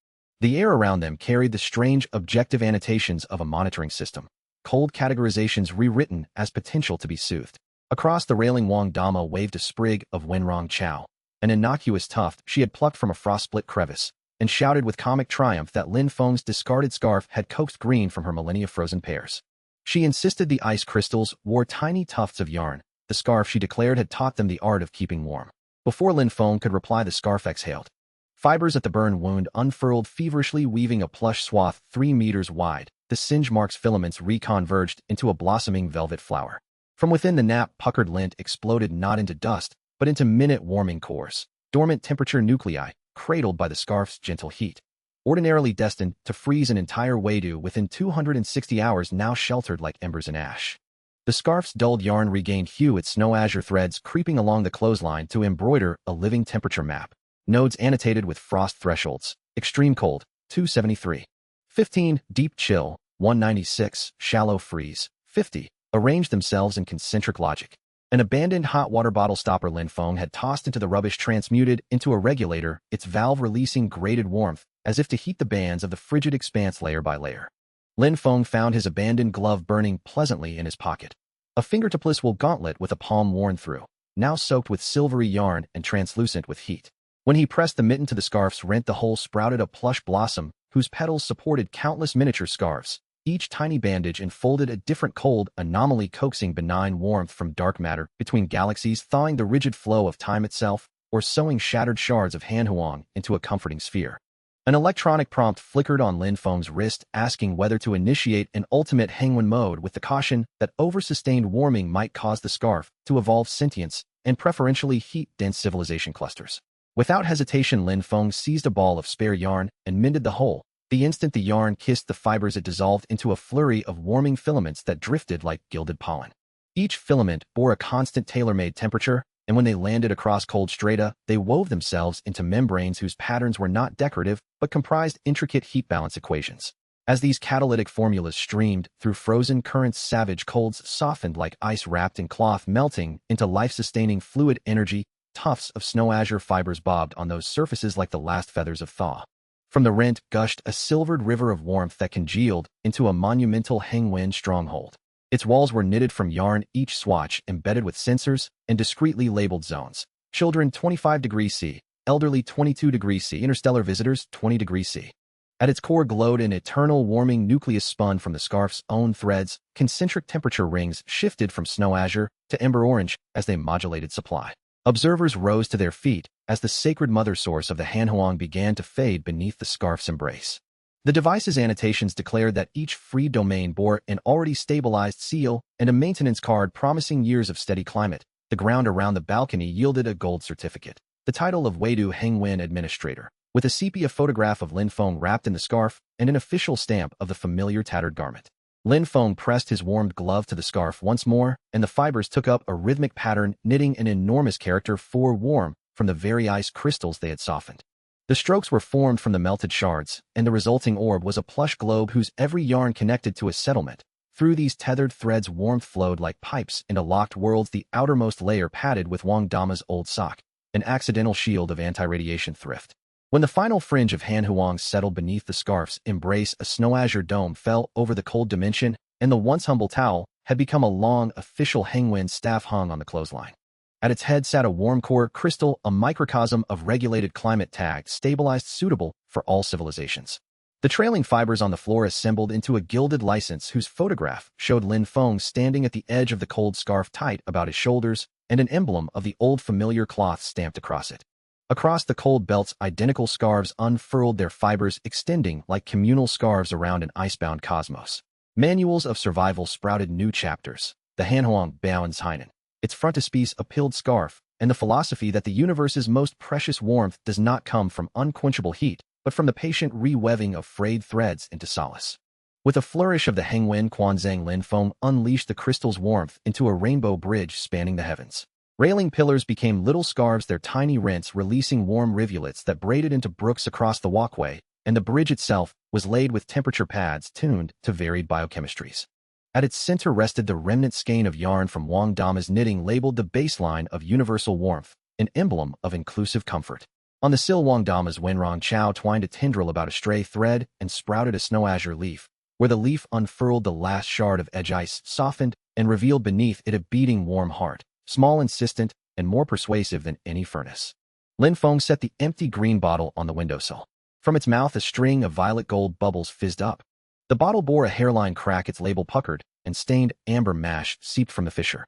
The air around them carried the strange, objective annotations of a monitoring system, cold categorizations rewritten as potential to be soothed. Across the railing, Wang Dama waved a sprig of Wenrong Chow, an innocuous tuft she had plucked from a frost-split crevice, and shouted with comic triumph that Lin Feng's discarded scarf had coaxed green from her millennia-frozen pears. She insisted the ice crystals wore tiny tufts of yarn. The scarf, she declared, had taught them the art of keeping warm. Before Lin Feng could reply, the scarf exhaled. Fibers at the burn wound unfurled feverishly, weaving a plush swath 3 meters wide. The singe mark's filaments reconverged into a blossoming velvet flower. From within, the nap-puckered lint exploded not into dust, but into minute-warming cores, dormant temperature nuclei, cradled by the scarf's gentle heat. Ordinarily destined to freeze an entire Weidu within 260 hours, now sheltered like embers in ash. The scarf's dulled yarn regained hue, its snow-azure threads creeping along the clothesline to embroider a living temperature map. Nodes annotated with frost thresholds: extreme cold, 273. 15, deep chill, 196, shallow freeze, 50, arranged themselves in concentric logic. An abandoned hot water bottle stopper Lin Feng had tossed into the rubbish transmuted into a regulator, its valve releasing grated warmth, as if to heat the bands of the frigid expanse layer by layer. Lin Feng found his abandoned glove burning pleasantly in his pocket. A fingertipless wool gauntlet with a palm worn through, now soaked with silvery yarn and translucent with heat. When he pressed the mitten to the scarf's rent, the hole sprouted a plush blossom whose petals supported countless miniature scarves. Each tiny bandage enfolded a different cold anomaly, coaxing benign warmth from dark matter between galaxies, thawing the rigid flow of time itself, or sewing shattered shards of hanhuang into a comforting sphere. An electronic prompt flickered on Lin Feng's wrist, asking whether to initiate an ultimate Hengwen mode, with the caution that over-sustained warming might cause the scarf to evolve sentience and preferentially heat-dense civilization clusters. Without hesitation, Lin Feng seized a ball of spare yarn and mended the hole. The instant the yarn kissed the fibers, it dissolved into a flurry of warming filaments that drifted like gilded pollen. Each filament bore a constant tailor-made temperature, and when they landed across cold strata, they wove themselves into membranes whose patterns were not decorative but comprised intricate heat balance equations. As these catalytic formulas streamed through frozen currents, savage colds softened like ice wrapped in cloth, melting into life-sustaining fluid energy. Tufts of snow-azure fibers bobbed on those surfaces like the last feathers of thaw. From the rent gushed a silvered river of warmth that congealed into a monumental Hengwen stronghold. Its walls were knitted from yarn, each swatch embedded with sensors and discreetly labeled zones. Children 25 degrees C, elderly 22 degrees C, interstellar visitors 20 degrees C. At its core glowed an eternal warming nucleus spun from the scarf's own threads. Concentric temperature rings shifted from snow-azure to ember orange as they modulated supply. Observers rose to their feet as the sacred mother source of the hanhuang began to fade beneath the scarf's embrace. The device's annotations declared that each free domain bore an already stabilized seal and a maintenance card promising years of steady climate. The ground around the balcony yielded a gold certificate, the title of Weidu Hengwen Administrator, with a sepia photograph of Lin Feng wrapped in the scarf and an official stamp of the familiar tattered garment. Lin Feng pressed his warmed glove to the scarf once more, and the fibers took up a rhythmic pattern, knitting an enormous character 4 warm from the very ice crystals they had softened. The strokes were formed from the melted shards, and the resulting orb was a plush globe whose every yarn connected to a settlement. Through these tethered threads warmth flowed like pipes into locked worlds, the outermost layer padded with Wang Dama's old sock, an accidental shield of anti-radiation thrift. When the final fringe of Han Huang settled beneath the scarf's embrace, a snow-azure dome fell over the cold dimension, and the once humble towel had become a long, official Hengwen staff hung on the clothesline. At its head sat a warm core crystal, a microcosm of regulated climate tagged, stabilized, suitable for all civilizations. The trailing fibers on the floor assembled into a gilded license whose photograph showed Lin Feng standing at the edge of the cold scarf tight about his shoulders, and an emblem of the old familiar cloth stamped across it. Across the cold belts, identical scarves unfurled, their fibers extending like communal scarves around an icebound cosmos. Manuals of survival sprouted new chapters. The Hanhuang Baoen's Heinen, its frontispiece a pilled scarf, and the philosophy that the universe's most precious warmth does not come from unquenchable heat, but from the patient re-weaving of frayed threads into solace. With a flourish of the Hengwen, Quanzhang Lin Feng unleashed the crystal's warmth into a rainbow bridge spanning the heavens. Railing pillars became little scarves, their tiny rents releasing warm rivulets that braided into brooks across the walkway, and the bridge itself was laid with temperature pads tuned to varied biochemistries. At its center rested the remnant skein of yarn from Wang Dama's knitting, labeled the baseline of universal warmth, an emblem of inclusive comfort. On the sill, Wang Dama's Wenrong Chao twined a tendril about a stray thread and sprouted a snow-azure leaf, where the leaf unfurled the last shard of edge ice, softened, and revealed beneath it a beating warm heart, small, insistent, and more persuasive than any furnace. Lin Feng set the empty green bottle on the windowsill. From its mouth, a string of violet gold bubbles fizzed up. The bottle bore a hairline crack, its label puckered, and stained amber mash seeped from the fissure.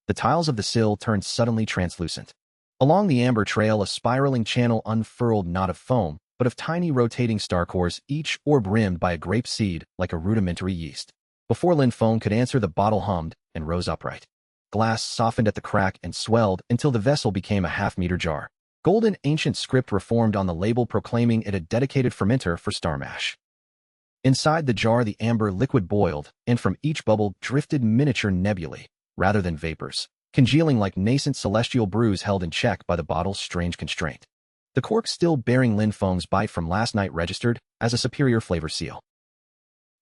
The tiles of the sill turned suddenly translucent. Along the amber trail, a spiraling channel unfurled, not of foam, but of tiny rotating star cores, each orb rimmed by a grape seed like a rudimentary yeast. Before Lin Feng could answer, the bottle hummed and rose upright. Glass softened at the crack and swelled until the vessel became a half-meter jar. Golden ancient script reformed on the label, proclaiming it a dedicated fermenter for star mash. Inside the jar, the amber liquid boiled, and from each bubble drifted miniature nebulae, rather than vapors, congealing like nascent celestial brews held in check by the bottle's strange constraint. The cork, still bearing Lin Feng's bite from last night, registered as a superior flavor seal.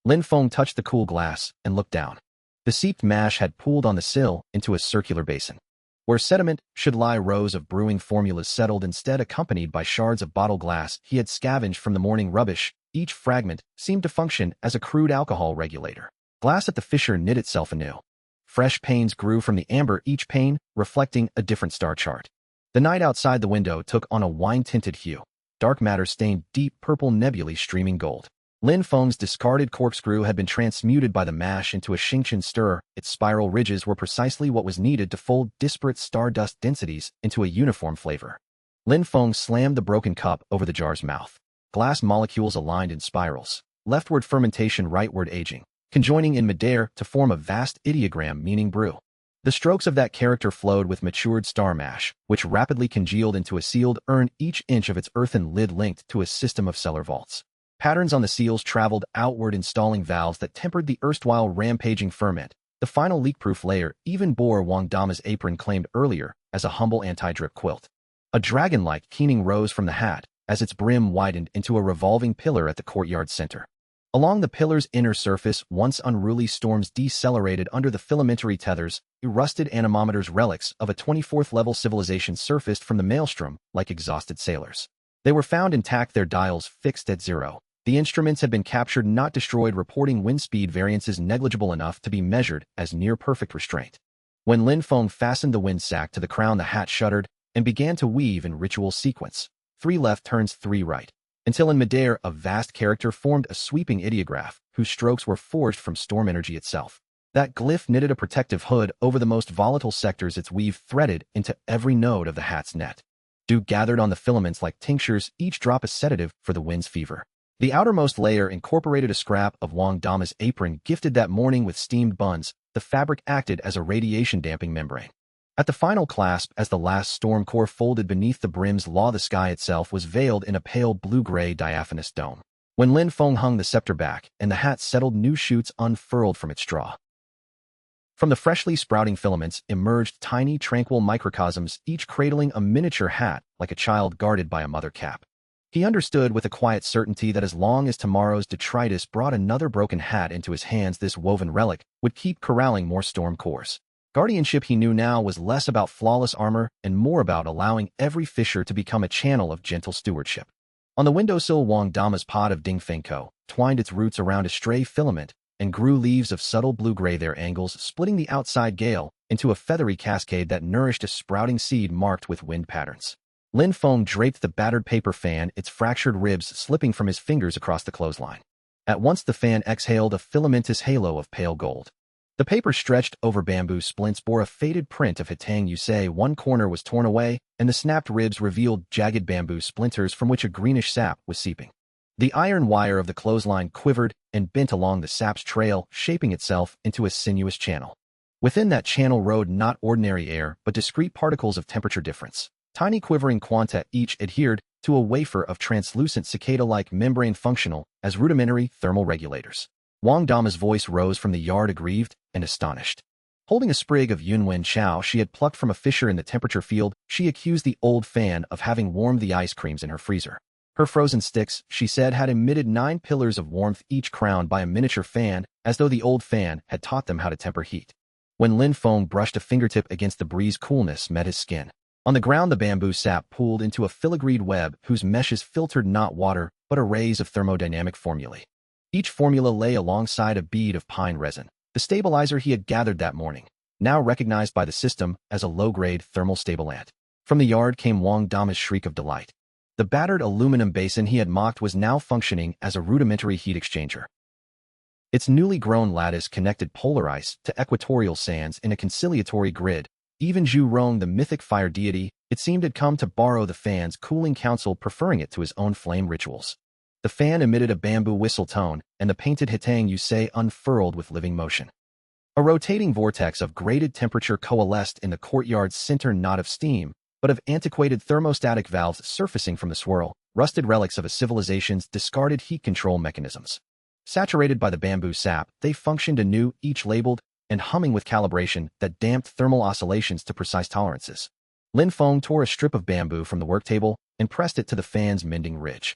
Lin Feng touched the cool glass and looked down. The seeped mash had pooled on the sill into a circular basin. Where sediment should lie, rows of brewing formulas settled instead, accompanied by shards of bottle glass he had scavenged from the morning rubbish. Each fragment seemed to function as a crude alcohol regulator. Glass at the fissure knit itself anew. Fresh panes grew from the amber, each pane reflecting a different star chart. The night outside the window took on a wine-tinted hue. Dark matter stained deep purple, nebulae streaming gold. Lin Feng's discarded corkscrew had been transmuted by the mash into a Xingqian stirrer. Its spiral ridges were precisely what was needed to fold disparate stardust densities into a uniform flavor. Lin Feng slammed the broken cup over the jar's mouth. Glass molecules aligned in spirals, leftward fermentation, rightward aging, conjoining in midair to form a vast ideogram meaning brew. The strokes of that character flowed with matured star mash, which rapidly congealed into a sealed urn, each inch of its earthen lid linked to a system of cellar vaults. Patterns on the seals traveled outward, installing valves that tempered the erstwhile rampaging ferment. The final leak-proof layer even bore Wang Dama's apron, claimed earlier as a humble anti-drip quilt. A dragon-like keening rose from the hat as its brim widened into a revolving pillar at the courtyard center. Along the pillar's inner surface, once unruly storms decelerated under the filamentary tethers. Rusted anemometers, relics of a 24th-level civilization, surfaced from the maelstrom like exhausted sailors. They were found intact, their dials fixed at 0. The instruments had been captured, not destroyed, reporting wind speed variances negligible enough to be measured as near-perfect restraint. When Lin Feng fastened the wind sack to the crown, the hat shuddered and began to weave in ritual sequence. 3 left turns 3 right. Until in midair, a vast character formed a sweeping ideograph whose strokes were forged from storm energy itself. That glyph knitted a protective hood over the most volatile sectors, its weave threaded into every node of the hat's net. Dew gathered on the filaments like tinctures, each drop a sedative for the wind's fever. The outermost layer incorporated a scrap of Wang Dama's apron gifted that morning with steamed buns. The fabric acted as a radiation-damping membrane. At the final clasp, as the last storm core folded beneath the brim's law, the sky itself was veiled in a pale blue-gray diaphanous dome. When Lin Feng hung the scepter back and the hat settled, new shoots unfurled from its straw. From the freshly sprouting filaments emerged tiny, tranquil microcosms, each cradling a miniature hat like a child guarded by a mother cap. He understood with a quiet certainty that as long as tomorrow's detritus brought another broken hat into his hands, this woven relic would keep corralling more storm cores. Guardianship, he knew now, was less about flawless armor and more about allowing every fissure to become a channel of gentle stewardship. On the windowsill, Wang Dama's pot of Dingfengko twined its roots around a stray filament and grew leaves of subtle blue-gray, their angles splitting the outside gale into a feathery cascade that nourished a sprouting seed marked with wind patterns. Lin Feng draped the battered paper fan, its fractured ribs slipping from his fingers across the clothesline. At once the fan exhaled a filamentous halo of pale gold. The paper stretched over bamboo splints bore a faded print of Hitang Yusei. One corner was torn away, and the snapped ribs revealed jagged bamboo splinters from which a greenish sap was seeping. The iron wire of the clothesline quivered and bent along the sap's trail, shaping itself into a sinuous channel. Within that channel rode not ordinary air, but discrete particles of temperature difference. Tiny quivering quanta, each adhered to a wafer of translucent cicada-like membrane, functional as rudimentary thermal regulators. Wang Dama's voice rose from the yard, aggrieved and astonished. Holding a sprig of Yunwen Chao she had plucked from a fissure in the temperature field, she accused the old fan of having warmed the ice creams in her freezer. Her frozen sticks, she said, had emitted 9 pillars of warmth, each crowned by a miniature fan, as though the old fan had taught them how to temper heat. When Lin Feng brushed a fingertip against the breeze, coolness met his skin. On the ground, the bamboo sap pooled into a filigreed web whose meshes filtered not water, but arrays of thermodynamic formulae. Each formula lay alongside a bead of pine resin, the stabilizer he had gathered that morning, now recognized by the system as a low-grade thermal stabilant. From the yard came Wang Dama's shriek of delight. The battered aluminum basin he had mocked was now functioning as a rudimentary heat exchanger. Its newly grown lattice connected polar ice to equatorial sands in a conciliatory grid. Even Zhu Rong, the mythic fire deity, it seemed, had come to borrow the fan's cooling counsel, preferring it to his own flame rituals. The fan emitted a bamboo whistle tone, and the painted Hitang Yusei unfurled with living motion. A rotating vortex of graded temperature coalesced in the courtyard's center, not of steam, but of antiquated thermostatic valves surfacing from the swirl, rusted relics of a civilization's discarded heat control mechanisms. Saturated by the bamboo sap, they functioned anew, each labeled and humming with calibration that damped thermal oscillations to precise tolerances. Lin Feng tore a strip of bamboo from the work table and pressed it to the fan's mending ridge.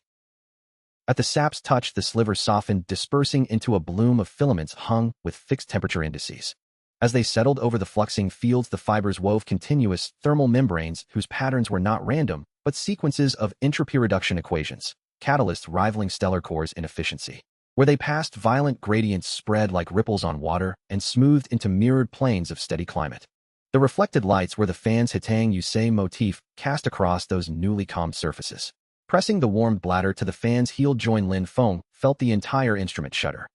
At the sap's touch, the sliver softened, dispersing into a bloom of filaments hung with fixed temperature indices. As they settled over the fluxing fields, the fibers wove continuous thermal membranes whose patterns were not random, but sequences of entropy reduction equations, catalysts rivaling stellar cores in efficiency. Where they passed, violent gradients spread like ripples on water and smoothed into mirrored planes of steady climate. The reflected lights were the fan's Hitang Yusei motif cast across those newly calmed surfaces. Pressing the warmed bladder to the fan's heel joint, Lin Feng felt the entire instrument shudder.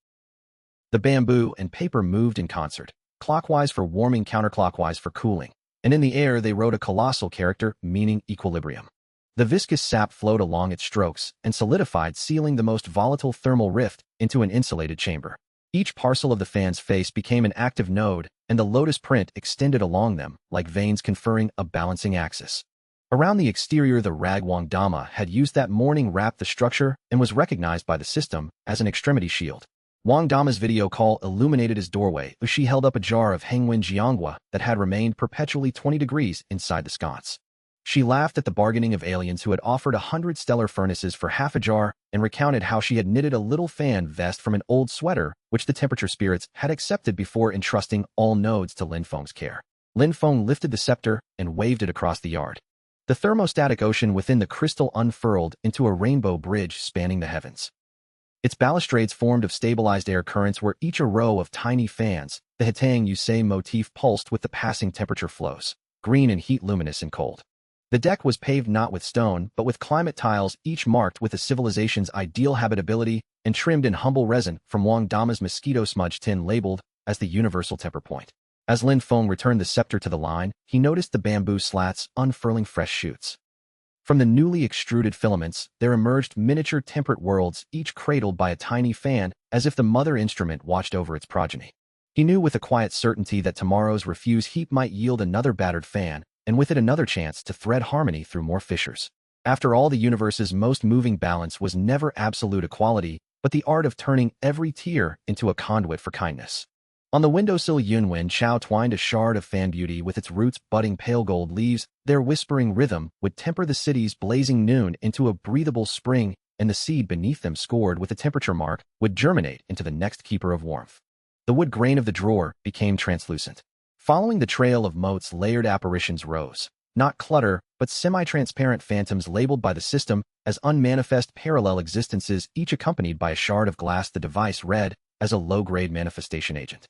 The bamboo and paper moved in concert, clockwise for warming, counterclockwise for cooling, and in the air they wrote a colossal character meaning equilibrium. The viscous sap flowed along its strokes and solidified, sealing the most volatile thermal rift into an insulated chamber. Each parcel of the fan's face became an active node, and the lotus print extended along them, like veins conferring a balancing axis. Around the exterior, the rag Wang Dama had used that morning wrapped the structure and was recognized by the system as an extremity shield. Wang Dama's video call illuminated his doorway as she held up a jar of Hengwen Jianghua that had remained perpetually 20 degrees inside the sconce. She laughed at the bargaining of aliens who had offered 100 stellar furnaces for half a jar and recounted how she had knitted a little fan vest from an old sweater which the temperature spirits had accepted before entrusting all nodes to Lin Feng's care. Lin Feng lifted the scepter and waved it across the yard. The thermostatic ocean within the crystal unfurled into a rainbow bridge spanning the heavens. Its balustrades formed of stabilized air currents were each a row of tiny fans. The Hitang Yusei motif pulsed with the passing temperature flows, green and heat, luminous and cold. The deck was paved not with stone, but with climate tiles, each marked with a civilization's ideal habitability and trimmed in humble resin from Wang Dama's mosquito smudge tin labeled as the universal temper point. As Lin Feng returned the scepter to the line, he noticed the bamboo slats unfurling fresh shoots. From the newly extruded filaments, there emerged miniature temperate worlds, each cradled by a tiny fan, as if the mother instrument watched over its progeny. He knew with a quiet certainty that tomorrow's refuse heap might yield another battered fan, and with it another chance to thread harmony through more fissures. After all, the universe's most moving balance was never absolute equality, but the art of turning every tear into a conduit for kindness. On the windowsill, Yunwen Chao twined a shard of fan beauty with its roots budding pale gold leaves. Their whispering rhythm would temper the city's blazing noon into a breathable spring, and the seed beneath them, scored with a temperature mark, would germinate into the next keeper of warmth. The wood grain of the drawer became translucent. Following the trail of motes, layered apparitions rose. Not clutter, but semi-transparent phantoms labeled by the system as unmanifest parallel existences, each accompanied by a shard of glass the device read as a low-grade manifestation agent.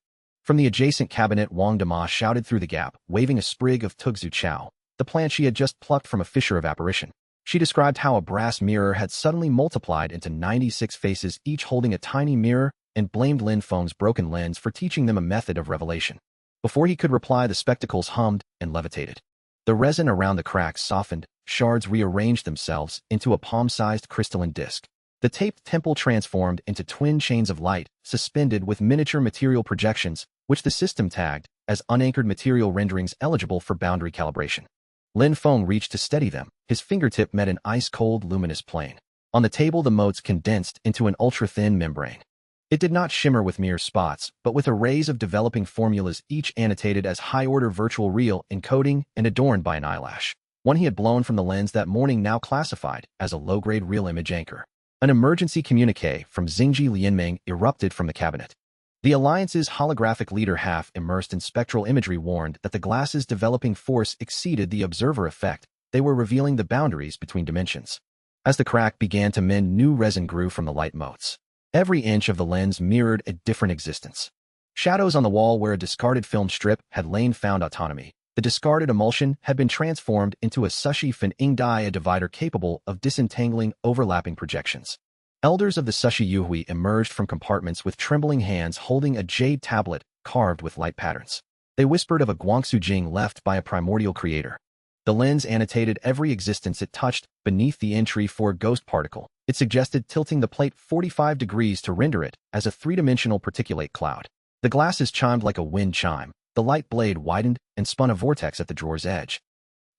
From the adjacent cabinet, Wang Dama shouted through the gap, waving a sprig of Tugzu Chao, the plant she had just plucked from a fissure of apparition. She described how a brass mirror had suddenly multiplied into 96 faces, each holding a tiny mirror, and blamed Lin Feng's broken lens for teaching them a method of revelation. Before he could reply, the spectacles hummed and levitated. The resin around the cracks softened, shards rearranged themselves into a palm-sized crystalline disc. The taped temple transformed into twin chains of light, suspended with miniature material projections, which the system tagged as unanchored material renderings eligible for boundary calibration. Lin Feng reached to steady them. His fingertip met an ice-cold, luminous plane. On the table, the motes condensed into an ultra-thin membrane. It did not shimmer with mere spots, but with arrays of developing formulas, each annotated as high-order virtual real encoding and adorned by an eyelash. One he had blown from the lens that morning, now classified as a low-grade real image anchor. An emergency communique from Xingji Lianming erupted from the cabinet. The Alliance's holographic leader, half immersed in spectral imagery, warned that the glass's developing force exceeded the observer effect. They were revealing the boundaries between dimensions. As the crack began to mend, new resin grew from the light motes. Every inch of the lens mirrored a different existence. Shadows on the wall where a discarded film strip had lain found autonomy. The discarded emulsion had been transformed into a Sushi Fin Ing Dai, a divider capable of disentangling overlapping projections. Elders of the Sushi Yuhui emerged from compartments with trembling hands holding a jade tablet carved with light patterns. They whispered of a Guangxu Jing left by a primordial creator. The lens annotated every existence it touched. Beneath the entry for ghost particle, it suggested tilting the plate 45 degrees to render it as a three-dimensional particulate cloud. The glasses chimed like a wind chime. The light blade widened and spun a vortex at the drawer's edge.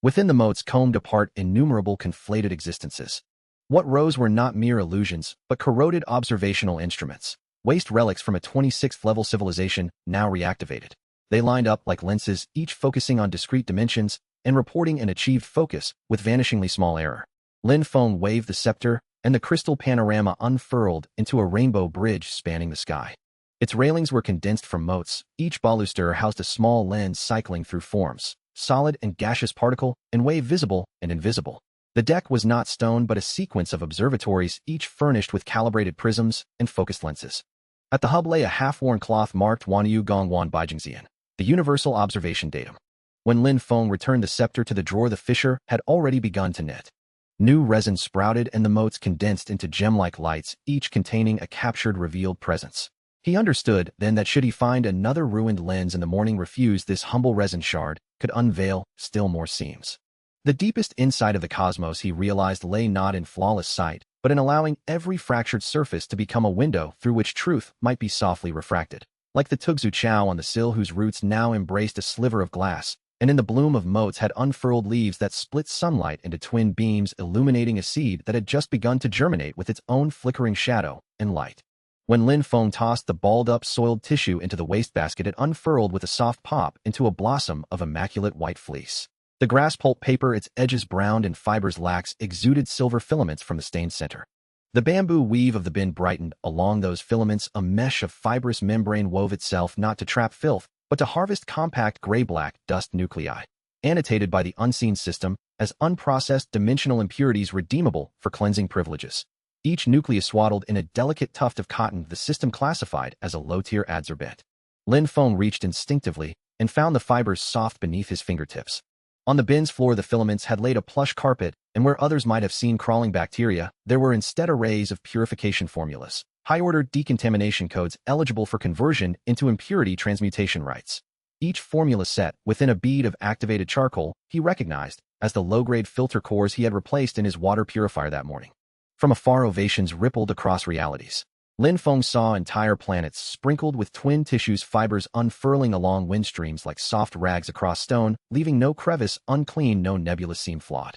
Within, the motes combed apart innumerable conflated existences. What rose were not mere illusions, but corroded observational instruments. Waste relics from a 26th-level civilization, now reactivated. They lined up like lenses, each focusing on discrete dimensions and reporting an achieved focus with vanishingly small error. Lin Feng waved the scepter, and the crystal panorama unfurled into a rainbow bridge spanning the sky. Its railings were condensed from motes. Each baluster housed a small lens cycling through forms, solid and gaseous, particle and wave, visible and invisible. The deck was not stone, but a sequence of observatories, each furnished with calibrated prisms and focused lenses. At the hub lay a half-worn cloth marked Wanyu Gongwan Baijingxian, the universal observation datum. When Lin Feng returned the scepter to the drawer, the fissure had already begun to knit. New resin sprouted and the motes condensed into gem-like lights, each containing a captured, revealed presence. He understood then that should he find another ruined lens in the morning, refused, this humble resin shard could unveil still more seams. The deepest insight of the cosmos, he realized, lay not in flawless sight, but in allowing every fractured surface to become a window through which truth might be softly refracted. Like the Tugzu Chao on the sill, whose roots now embraced a sliver of glass, and in the bloom of motes had unfurled leaves that split sunlight into twin beams, illuminating a seed that had just begun to germinate with its own flickering shadow and light. When Lin Feng tossed the balled-up soiled tissue into the wastebasket, it unfurled with a soft pop into a blossom of immaculate white fleece. The grass pulp paper, its edges browned and fibers lax, exuded silver filaments from the stained center. The bamboo weave of the bin brightened. Along those filaments, a mesh of fibrous membrane wove itself, not to trap filth, but to harvest compact gray-black dust nuclei, annotated by the unseen system as unprocessed dimensional impurities redeemable for cleansing privileges. Each nucleus swaddled in a delicate tuft of cotton, the system classified as a low-tier adsorbent. Lin Feng reached instinctively and found the fibers soft beneath his fingertips. On the bin's floor, the filaments had laid a plush carpet, and where others might have seen crawling bacteria, there were instead arrays of purification formulas, high-order decontamination codes eligible for conversion into impurity transmutation rights. Each formula set within a bead of activated charcoal he recognized as the low-grade filter cores he had replaced in his water purifier that morning. From afar, ovations rippled across realities. Lin Feng saw entire planets sprinkled with twin tissues, fibers unfurling along wind streams like soft rags across stone, leaving no crevice unclean, no nebulous seam flawed.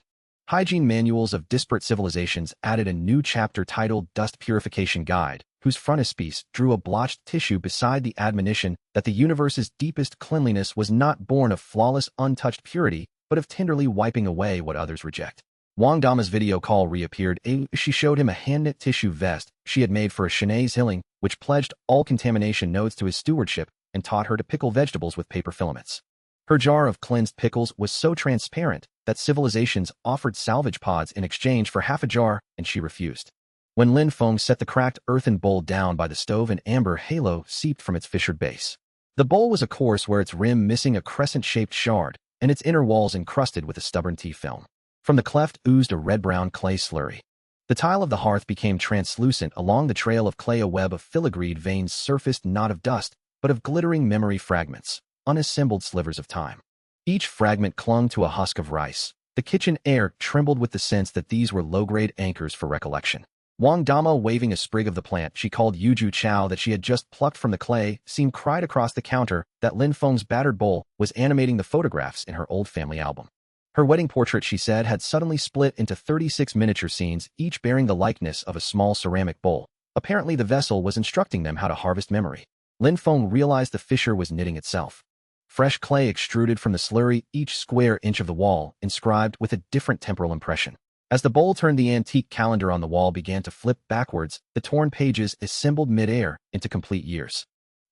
Hygiene manuals of disparate civilizations added a new chapter titled Dust Purification Guide, whose frontispiece drew a blotched tissue beside the admonition that the universe's deepest cleanliness was not born of flawless, untouched purity, but of tenderly wiping away what others reject. Wang Dama's video call reappeared. She showed him a hand-knit tissue vest she had made for a Shanae's healing, which pledged all contamination nodes to his stewardship and taught her to pickle vegetables with paper filaments. Her jar of cleansed pickles was so transparent that civilizations offered salvage pods in exchange for half a jar, and she refused. When Lin Feng set the cracked earthen bowl down by the stove, an amber halo seeped from its fissured base. The bowl was a coarse where its rim missing a crescent-shaped shard, and its inner walls encrusted with a stubborn tea film. From the cleft oozed a red-brown clay slurry. The tile of the hearth became translucent along the trail of clay. A web of filigreed veins surfaced, not of dust, but of glittering memory fragments, unassembled slivers of time. Each fragment clung to a husk of rice. The kitchen air trembled with the sense that these were low-grade anchors for recollection. Wang Dama, waving a sprig of the plant she called Yuju Chow that she had just plucked from the clay, seemed cried across the counter that Lin Feng's battered bowl was animating the photographs in her old family album. Her wedding portrait, she said, had suddenly split into 36 miniature scenes, each bearing the likeness of a small ceramic bowl. Apparently the vessel was instructing them how to harvest memory. Lin Feng realized the fissure was knitting itself. Fresh clay extruded from the slurry, each square inch of the wall inscribed with a different temporal impression. As the bowl turned, the antique calendar on the wall began to flip backwards, the torn pages assembled mid-air into complete years.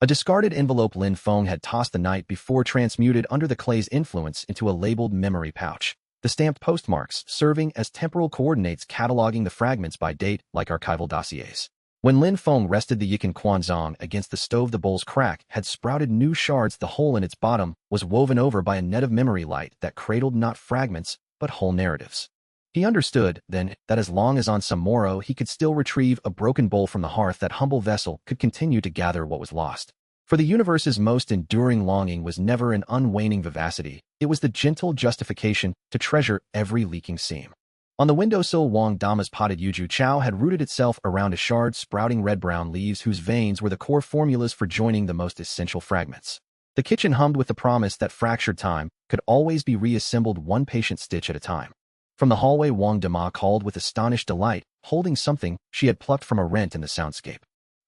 A discarded envelope Lin Feng had tossed the night before transmuted under the clay's influence into a labeled memory pouch. The stamped postmarks serving as temporal coordinates, cataloging the fragments by date like archival dossiers. When Lin Feng rested the Yikan Quanzong against the stove, the bowl's crack had sprouted new shards. The hole in its bottom was woven over by a net of memory light that cradled not fragments, but whole narratives. He understood, then, that as long as on some morrow he could still retrieve a broken bowl from the hearth, that humble vessel could continue to gather what was lost. For the universe's most enduring longing was never an unwaning vivacity, it was the gentle justification to treasure every leaking seam. On the windowsill, Wang Dama's potted Yuju Chow had rooted itself around a shard sprouting red-brown leaves whose veins were the core formulas for joining the most essential fragments. The kitchen hummed with the promise that fractured time could always be reassembled one patient stitch at a time. From the hallway, Wang Dama called with astonished delight, holding something she had plucked from a rent in the soundscape.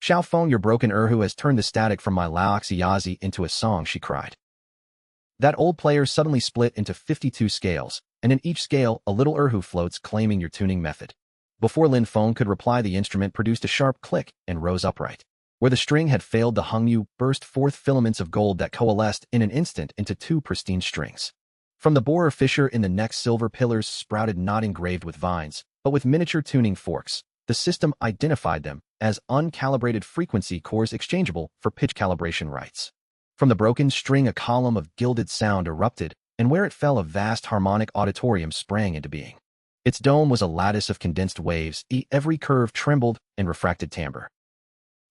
"Xiao Feng, your broken erhu has turned the static from my laoxiazi into a song," she cried. That old player suddenly split into 52 scales, and in each scale a little erhu floats claiming your tuning method. Before Lin Feng could reply, the instrument produced a sharp click and rose upright. Where the string had failed, the hungyu burst forth filaments of gold that coalesced in an instant into two pristine strings. From the borer fissure in the neck's silver pillars sprouted, not engraved with vines, but with miniature tuning forks. The system identified them as uncalibrated frequency cores exchangeable for pitch calibration rights. From the broken string, a column of gilded sound erupted, and where it fell, a vast harmonic auditorium sprang into being. Its dome was a lattice of condensed waves, every curve trembled in refracted timbre.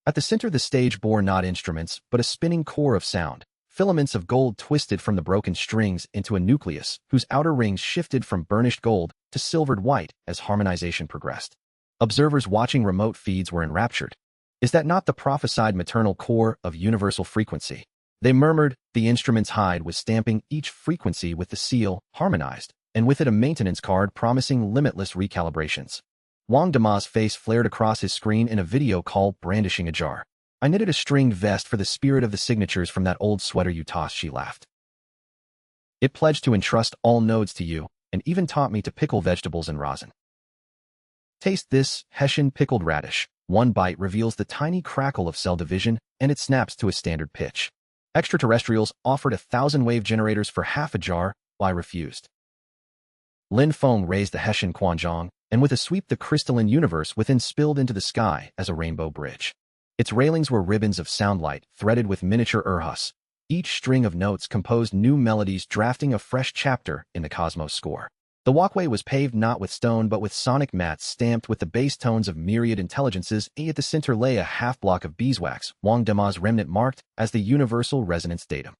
At the center, the stage bore not instruments, but a spinning core of sound. Filaments of gold twisted from the broken strings into a nucleus whose outer rings shifted from burnished gold to silvered white as harmonization progressed. Observers watching remote feeds were enraptured. "Is that not the prophesied maternal core of universal frequency?" they murmured. The instrument's hide was stamping each frequency with the seal, harmonized, and with it a maintenance card promising limitless recalibrations. Wang Dama's face flared across his screen in a video call, brandishing a jar. "I knitted a stringed vest for the spirit of the signatures from that old sweater you tossed," she laughed. "It pledged to entrust all nodes to you, and even taught me to pickle vegetables in rosin. Taste this Hessian pickled radish." One bite reveals the tiny crackle of cell division, and it snaps to a standard pitch. Extraterrestrials offered 1,000 wave generators for half a jar, I refused. Lin Feng raised the Hessian Quanzhong, and with a sweep the crystalline universe within spilled into the sky as a rainbow bridge. Its railings were ribbons of soundlight threaded with miniature erhus. Each string of notes composed new melodies, drafting a fresh chapter in the cosmos score. The walkway was paved not with stone but with sonic mats stamped with the bass tones of myriad intelligences. At the center lay a half-block of beeswax, Wang Dama's remnant marked as the universal resonance datum.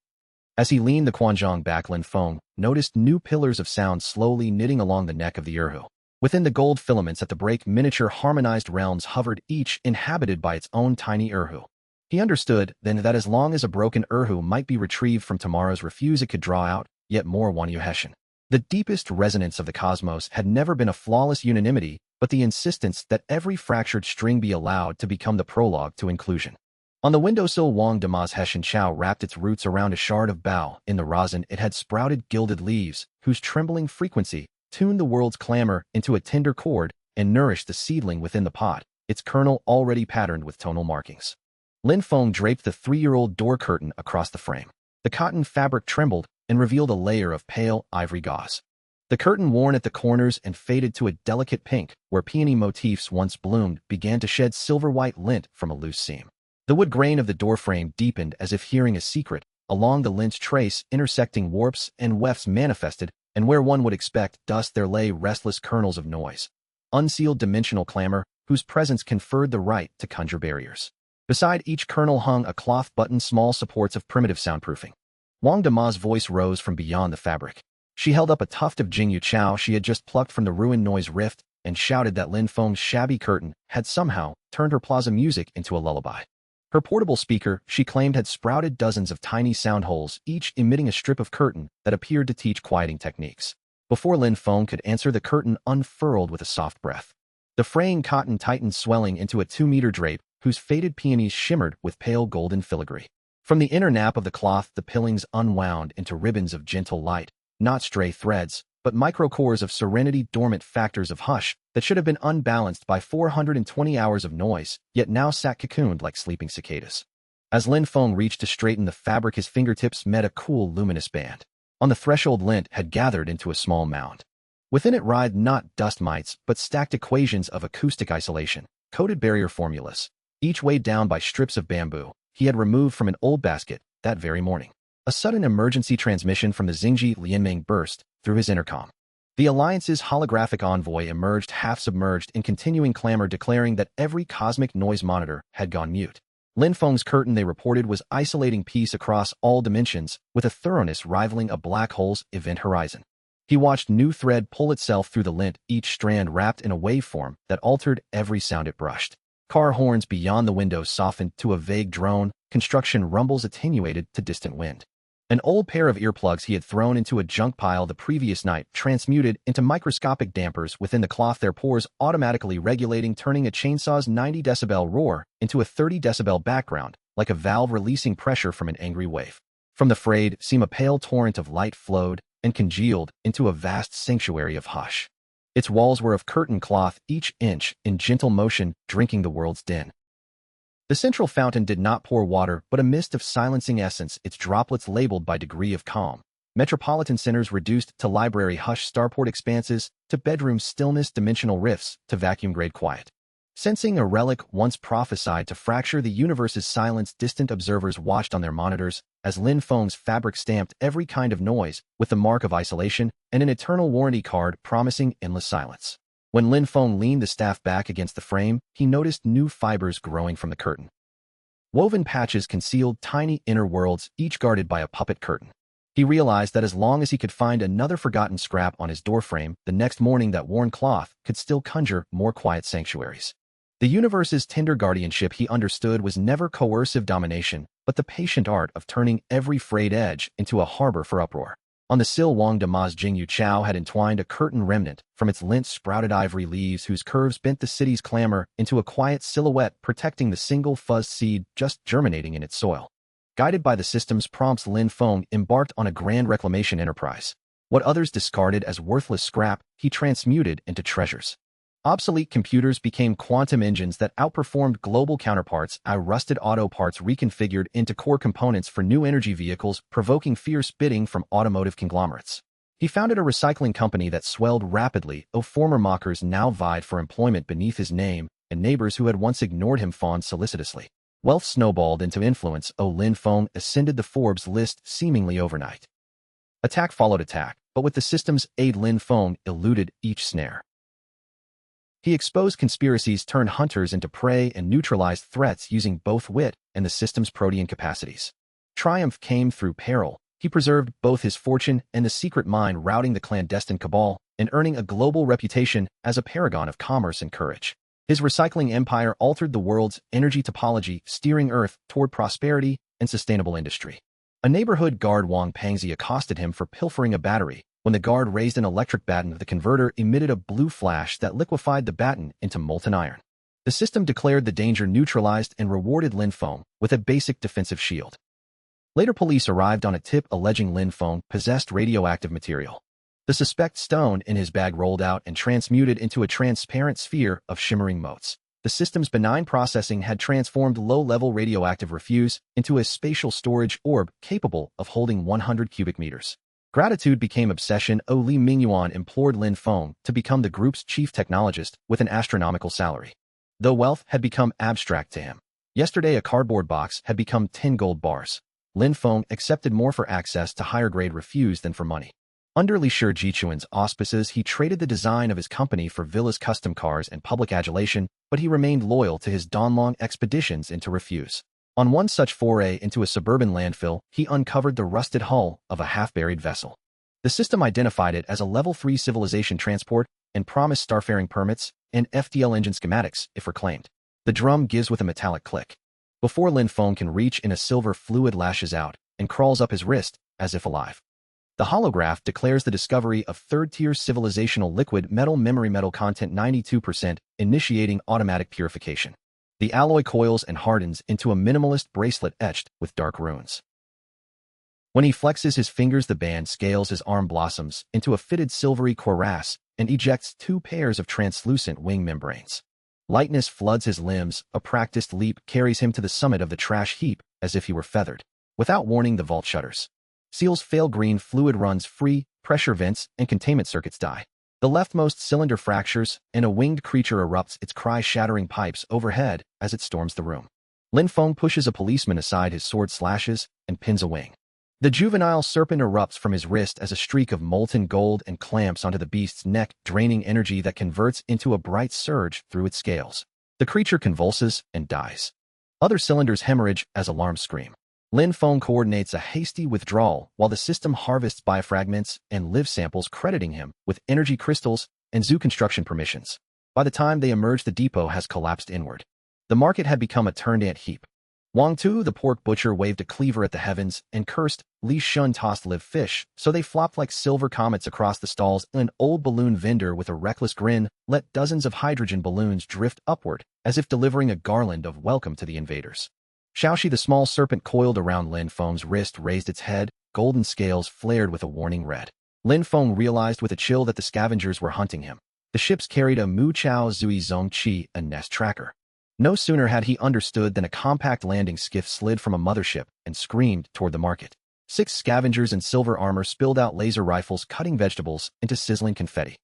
As he leaned the Quanzhong back, Lin Feng noticed new pillars of sound slowly knitting along the neck of the erhu. Within the gold filaments at the break, miniature harmonized realms hovered, each inhabited by its own tiny erhu. He understood, then, that as long as a broken erhu might be retrieved from tomorrow's refuse, it could draw out yet more Wanyu Hessian. The deepest resonance of the cosmos had never been a flawless unanimity, but the insistence that every fractured string be allowed to become the prologue to inclusion. On the windowsill, Wang Dama's Hessian Chow wrapped its roots around a shard of bough. In the rosin, it had sprouted gilded leaves, whose trembling frequency tuned the world's clamor into a tender chord and nourished the seedling within the pot, its kernel already patterned with tonal markings. Lin Feng draped the 3-year-old door curtain across the frame. The cotton fabric trembled and revealed a layer of pale ivory gauze. The curtain, worn at the corners and faded to a delicate pink, where peony motifs once bloomed, began to shed silver-white lint from a loose seam. The wood grain of the doorframe deepened as if hearing a secret. Along the lint's trace, intersecting warps and wefts manifested, and where one would expect dust there lay restless kernels of noise. Unsealed dimensional clamor, whose presence conferred the right to conjure barriers. Beside each kernel hung a cloth button, small supports of primitive soundproofing. Wang Dama's voice rose from beyond the fabric. She held up a tuft of Jingyu Chao she had just plucked from the ruined noise rift and shouted that Lin Feng's shabby curtain had somehow turned her plaza music into a lullaby. Her portable speaker, she claimed, had sprouted dozens of tiny sound holes, each emitting a strip of curtain that appeared to teach quieting techniques. Before Lin Feng could answer, the curtain unfurled with a soft breath. The fraying cotton tightened, swelling into a 2-meter drape whose faded peonies shimmered with pale golden filigree. From the inner nap of the cloth, the pillings unwound into ribbons of gentle light, not stray threads, but microcores of serenity, dormant factors of hush that should have been unbalanced by 420 hours of noise, yet now sat cocooned like sleeping cicadas. As Lin Feng reached to straighten the fabric, his fingertips met a cool, luminous band. On the threshold, lint had gathered into a small mound. Within it writhed not dust mites, but stacked equations of acoustic isolation, coded barrier formulas, each weighed down by strips of bamboo he had removed from an old basket that very morning. A sudden emergency transmission from the Xingji Lianming burst through his intercom. The Alliance's holographic envoy emerged, half submerged in continuing clamor, declaring that every cosmic noise monitor had gone mute. Lin Feng's curtain, they reported, was isolating peace across all dimensions, with a thoroughness rivaling a black hole's event horizon. He watched new thread pull itself through the lint, each strand wrapped in a waveform that altered every sound it brushed. Car horns beyond the windows softened to a vague drone, construction rumbles attenuated to distant wind. An old pair of earplugs he had thrown into a junk pile the previous night transmuted into microscopic dampers within the cloth, their pores automatically regulating, turning a chainsaw's 90-decibel roar into a 30-decibel background, like a valve releasing pressure from an angry wave. From the frayed seam, a pale torrent of light flowed and congealed into a vast sanctuary of hush. Its walls were of curtain cloth, each inch in gentle motion, drinking the world's din. The central fountain did not pour water, but a mist of silencing essence, its droplets labeled by degree of calm. Metropolitan centers reduced to library hush, starport expanses to bedroom stillness, dimensional rifts to vacuum-grade quiet. Sensing a relic once prophesied to fracture the universe's silence, distant observers watched on their monitors as Lin Feng's fabric stamped every kind of noise with the mark of isolation and an eternal warranty card promising endless silence. When Lin Feng leaned the staff back against the frame, he noticed new fibers growing from the curtain. Woven patches concealed tiny inner worlds, each guarded by a puppet curtain. He realized that as long as he could find another forgotten scrap on his doorframe, the next morning that worn cloth could still conjure more quiet sanctuaries. The universe's tender guardianship, he understood, was never coercive domination, but the patient art of turning every frayed edge into a harbor for uproar. On the sill, Wang Dama's Jingyu Chao had entwined a curtain remnant from its lint-sprouted ivory leaves whose curves bent the city's clamor into a quiet silhouette, protecting the single fuzzed seed just germinating in its soil. Guided by the system's prompts, Lin Feng embarked on a grand reclamation enterprise. What others discarded as worthless scrap, he transmuted into treasures. Obsolete computers became quantum engines that outperformed global counterparts, rusted auto parts reconfigured into core components for new energy vehicles, provoking fierce bidding from automotive conglomerates. He founded a recycling company that swelled rapidly, former mockers now vied for employment beneath his name, and neighbors who had once ignored him fawned solicitously. Wealth snowballed into influence. Lin Feng ascended the Forbes list seemingly overnight. Attack followed attack, but with the system's aid, Lin Feng eluded each snare. He exposed conspiracies, turned hunters into prey, and neutralized threats using both wit and the system's protean capacities. Triumph came through peril. He preserved both his fortune and the secret mine, routing the clandestine cabal and earning a global reputation as a paragon of commerce and courage. His recycling empire altered the world's energy topology, steering Earth toward prosperity and sustainable industry. A neighborhood guard, Wang Pangzi, accosted him for pilfering a battery, When the guard raised an electric baton, the converter emitted a blue flash that liquefied the baton into molten iron. The system declared the danger neutralized and rewarded Lin Feng with a basic defensive shield. Later, police arrived on a tip alleging Lin Feng possessed radioactive material. The suspect's stone in his bag rolled out and transmuted into a transparent sphere of shimmering motes. The system's benign processing had transformed low-level radioactive refuse into a spatial storage orb capable of holding 100 cubic meters. Gratitude became obsession. Li Mingyuan implored Lin Feng to become the group's chief technologist with an astronomical salary. Though wealth had become abstract to him. Yesterday, a cardboard box had become 10 gold bars. Lin Feng accepted more for access to higher-grade refuse than for money. Under Li Shijichuan's auspices, he traded the design of his company for villas, custom cars, and public adulation, but he remained loyal to his Donlong expeditions into refuse. On one such foray into a suburban landfill, he uncovered the rusted hull of a half-buried vessel. The system identified it as a Level 3 civilization transport and promised starfaring permits and FTL engine schematics if reclaimed. The drum gives with a metallic click. Before Lin Feng can reach in, a silver fluid lashes out and crawls up his wrist as if alive. The holograph declares the discovery of third-tier civilizational liquid metal memory metal content 92%, initiating automatic purification. The alloy coils and hardens into a minimalist bracelet etched with dark runes. When he flexes his fingers, the band scales, his arm blossoms into a fitted silvery cuirass and ejects 2 pairs of translucent wing membranes. Lightness floods his limbs. A practiced leap carries him to the summit of the trash heap as if he were feathered. Without warning, the vault shutters. Seals fail, green fluid runs free, pressure vents and containment circuits die. The leftmost cylinder fractures, and a winged creature erupts, its cry shattering pipes overhead as it storms the room. Lin Feng pushes a policeman aside, his sword slashes and pins a wing. The juvenile serpent erupts from his wrist as a streak of molten gold and clamps onto the beast's neck, draining energy that converts into a bright surge through its scales. The creature convulses and dies. Other cylinders hemorrhage as alarms scream. Lin Feng coordinates a hasty withdrawal while the system harvests biofragments and live samples, crediting him with energy crystals and zoo construction permissions. By the time they emerge, the depot has collapsed inward. The market had become a turned ant heap. Wang Tu, the pork butcher, waved a cleaver at the heavens and cursed. Li Shun tossed live fish, so they flopped like silver comets across the stalls. An old balloon vendor with a reckless grin let dozens of hydrogen balloons drift upward, as if delivering a garland of welcome to the invaders. Xiaoxi, the small serpent coiled around Lin Feng's wrist, raised its head, golden scales flared with a warning red. Lin Feng realized with a chill that the scavengers were hunting him. The ships carried a Mu Chao Zui Zong Qi, a nest tracker. No sooner had he understood than a compact landing skiff slid from a mothership and screamed toward the market. 6 scavengers in silver armor spilled out laser rifles, cutting vegetables into sizzling confetti.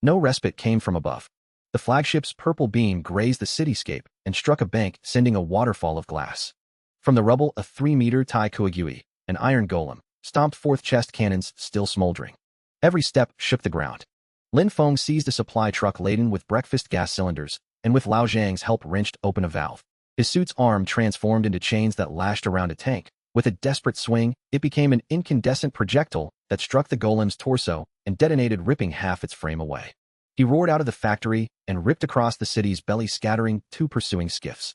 No respite came from above. The flagship's purple beam grazed the cityscape and struck a bank, sending a waterfall of glass. From the rubble, a 3-meter Tai Kuogui, an iron golem, stomped forth, chest cannons still smoldering. Every step shook the ground. Lin Feng seized a supply truck laden with breakfast gas cylinders, and with Lao Zhang's help wrenched open a valve. His suit's arm transformed into chains that lashed around a tank. With a desperate swing, it became an incandescent projectile that struck the golem's torso and detonated, ripping half its frame away. He roared out of the factory and ripped across the city's belly, scattering 2 pursuing skiffs.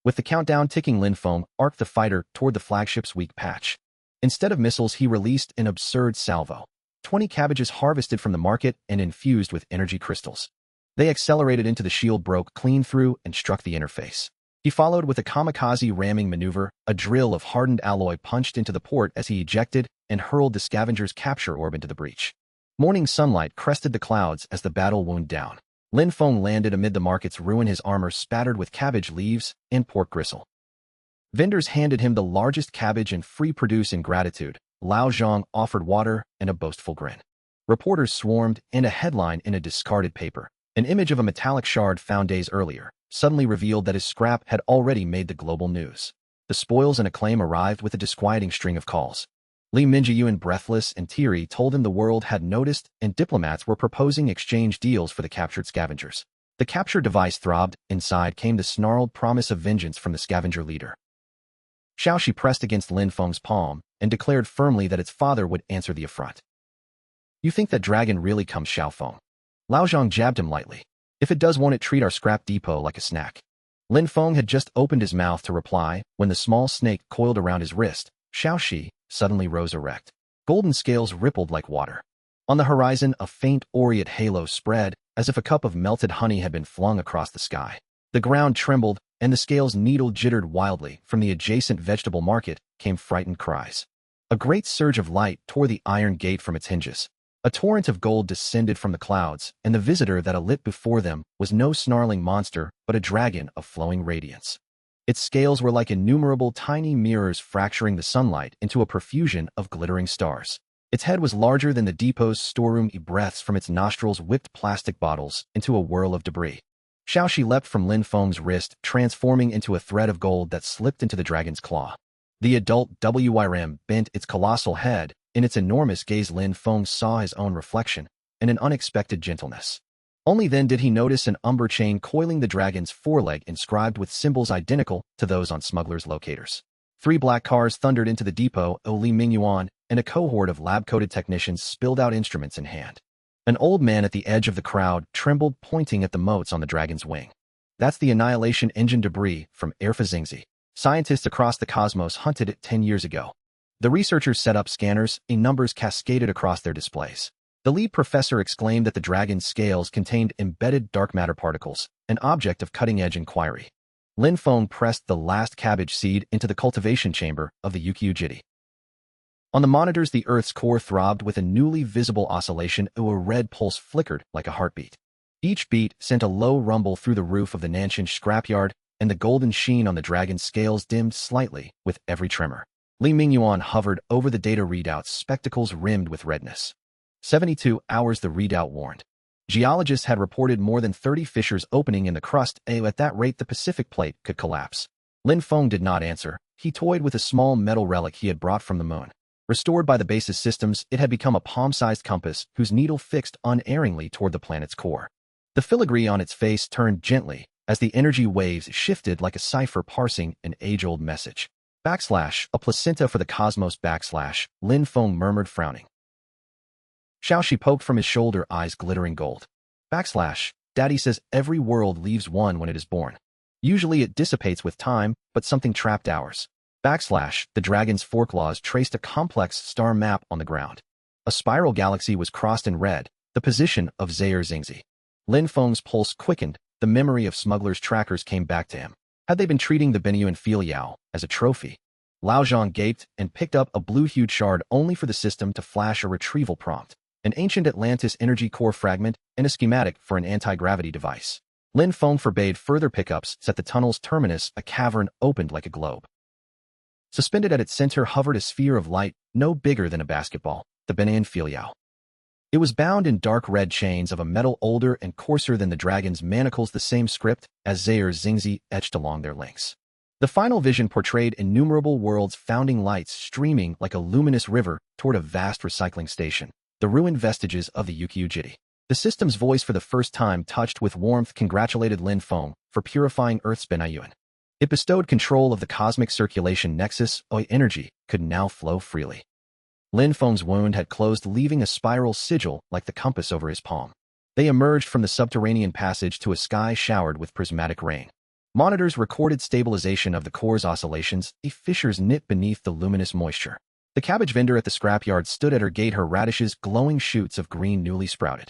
With the countdown ticking, Lin Feng arced the fighter toward the flagship's weak patch. Instead of missiles, he released an absurd salvo. 20 cabbages harvested from the market and infused with energy crystals. They accelerated into the shield, broke clean through, and struck the interface. He followed with a kamikaze ramming maneuver. A drill of hardened alloy punched into the port as he ejected and hurled the scavenger's capture orb into the breach. Morning sunlight crested the clouds as the battle wound down. Lin Feng landed amid the market's ruin, his armor spattered with cabbage leaves and pork gristle. Vendors handed him the largest cabbage and free produce in gratitude. Lao Zhang offered water and a boastful grin. Reporters swarmed, and a headline in a discarded paper, an image of a metallic shard found days earlier, suddenly revealed that his scrap had already made the global news. The spoils and acclaim arrived with a disquieting string of calls. Li Mingyuan, breathless and teary, told him the world had noticed and diplomats were proposing exchange deals for the captured scavengers. The capture device throbbed. Inside came the snarled promise of vengeance from the scavenger leader. Xiaoxi pressed against Lin Feng's palm and declared firmly that its father would answer the affront. "You think that dragon really comes, Xiao Feng?" Lao Zhang jabbed him lightly. "If it does, won't it treat our scrap depot like a snack?" Lin Feng had just opened his mouth to reply when the small snake coiled around his wrist, Xiaoxi, suddenly rose erect. Golden scales rippled like water. On the horizon, a faint aureate halo spread, as if a cup of melted honey had been flung across the sky. The ground trembled, and the scales needle jittered wildly. From the adjacent vegetable market came frightened cries. A great surge of light tore the iron gate from its hinges. A torrent of gold descended from the clouds, and the visitor that alit before them was no snarling monster, but a dragon of flowing radiance. Its scales were like innumerable tiny mirrors fracturing the sunlight into a profusion of glittering stars. Its head was larger than the depot's storeroom. Breaths from its nostrils whipped plastic bottles into a whirl of debris. Xiaoxi leapt from Lin Feng's wrist, transforming into a thread of gold that slipped into the dragon's claw. The adult Wyrm bent its colossal head. In its enormous gaze, Lin Feng saw his own reflection, and an unexpected gentleness. Only then did he notice an umber chain coiling the dragon's foreleg, inscribed with symbols identical to those on smugglers' locators. 3 black cars thundered into the depot. Li Mingyuan and a cohort of lab-coated technicians spilled out, instruments in hand. An old man at the edge of the crowd trembled, pointing at the motes on the dragon's wing. That's the annihilation engine debris from Erfazingzi. Scientists across the cosmos hunted it 10 years ago. The researchers set up scanners, and numbers cascaded across their displays. The lead professor exclaimed that the dragon's scales contained embedded dark matter particles, an object of cutting-edge inquiry. Lin Feng pressed the last cabbage seed into the cultivation chamber of the Ukiujiti. On the monitors, the Earth's core throbbed with a newly visible oscillation. A red pulse flickered like a heartbeat. Each beat sent a low rumble through the roof of the Nanshan scrapyard, and the golden sheen on the dragon's scales dimmed slightly with every tremor. Li Mingyuan hovered over the data readouts, spectacles rimmed with redness. 72 hours, the readout warned. Geologists had reported more than 30 fissures opening in the crust. At that rate, the Pacific plate could collapse. Lin Feng did not answer. He toyed with a small metal relic he had brought from the moon. Restored by the base's systems, it had become a palm-sized compass whose needle fixed unerringly toward the planet's core. The filigree on its face turned gently as the energy waves shifted like a cipher parsing an age-old message. A placenta for the cosmos. Lin Feng murmured, frowning. Xiaoxi poked from his shoulder, eyes glittering gold. Daddy says every world leaves one when it is born. Usually it dissipates with time, but something trapped ours. The dragon's forklaws traced a complex star map on the ground. A spiral galaxy was crossed in red, the position of Zingzi. Lin Feng's pulse quickened. The memory of smugglers' trackers came back to him. Had they been treating the Benyuan Filiao as a trophy? Lao Zhang gaped and picked up a blue-hued shard, only for the system to flash a retrieval prompt. An ancient Atlantis energy core fragment and a schematic for an anti-gravity device. Lin Feng forbade further pickups. At the tunnel's terminus, a cavern opened like a globe. Suspended at its center hovered a sphere of light, no bigger than a basketball, the Benyuan Filiao. It was bound in dark red chains of a metal older and coarser than the dragon's manacles, the same script as Zingzi etched along their links. The final vision portrayed innumerable worlds, founding lights streaming like a luminous river toward a vast recycling station, the ruined vestiges of the Ukiujiti. The system's voice, for the first time touched with warmth, congratulated Lin Feng for purifying Earth's Benyuan. It bestowed control of the cosmic circulation nexus. Energy could now flow freely. Lin Feng's wound had closed, leaving a spiral sigil like the compass over his palm. They emerged from the subterranean passage to a sky showered with prismatic rain. Monitors recorded stabilization of the core's oscillations, fissures knit beneath the luminous moisture. The cabbage vendor at the scrapyard stood at her gate, her radishes glowing shoots of green newly sprouted.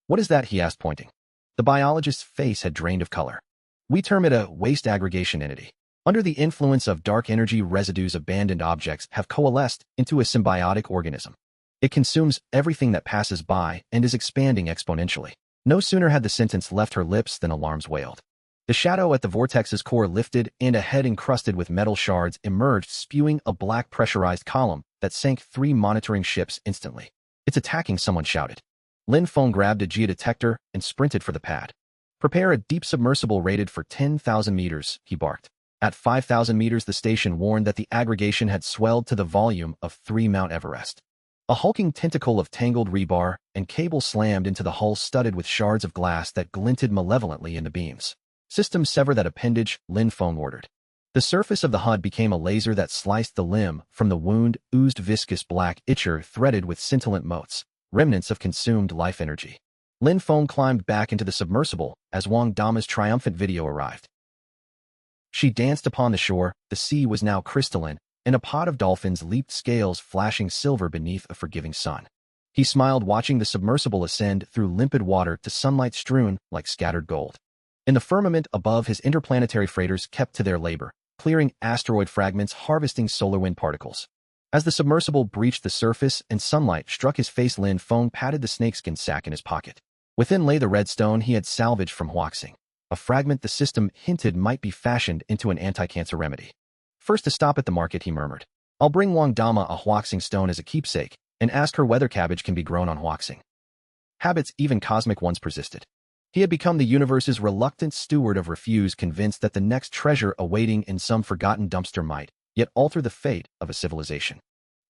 "What is that?" he asked, pointing. The biologist's face had drained of color. "We term it a waste aggregation entity. Under the influence of dark energy, residues, abandoned objects have coalesced into a symbiotic organism. It consumes everything that passes by and is expanding exponentially." No sooner had the sentence left her lips than alarms wailed. The shadow at the vortex's core lifted, and a head encrusted with metal shards emerged, spewing a black pressurized column that sank 3 monitoring ships instantly. "It's attacking," someone shouted. Lin Feng grabbed a geodetector and sprinted for the pad. "Prepare a deep submersible rated for 10,000 meters, he barked. At 5,000 meters, the station warned that the aggregation had swelled to the volume of 3 Mount Everest. A hulking tentacle of tangled rebar and cable slammed into the hull, studded with shards of glass that glinted malevolently in the beams. "System, sever that appendage," Lin Feng ordered. The surface of the HUD became a laser that sliced the limb. From the wound oozed viscous black ichor threaded with scintillant motes, remnants of consumed life energy. Lin Feng climbed back into the submersible as Wang Dama's triumphant video arrived. She danced upon the shore. The sea was now crystalline, and a pod of dolphins leaped, scales flashing silver beneath a forgiving sun. He smiled, watching the submersible ascend through limpid water to sunlight strewn like scattered gold. In the firmament above, his interplanetary freighters kept to their labor, clearing asteroid fragments, harvesting solar wind particles. As the submersible breached the surface and sunlight struck his face, Lin Feng patted the snakeskin sack in his pocket. Within lay the redstone he had salvaged from Huaxing, a fragment the system hinted might be fashioned into an anti-cancer remedy. First to stop at the market, he murmured. I'll bring Wang Dama a Huaxing stone as a keepsake, and ask her whether cabbage can be grown on Huaxing. Habits, even cosmic ones, persisted. He had become the universe's reluctant steward of refuse, convinced that the next treasure awaiting in some forgotten dumpster might yet alter the fate of a civilization.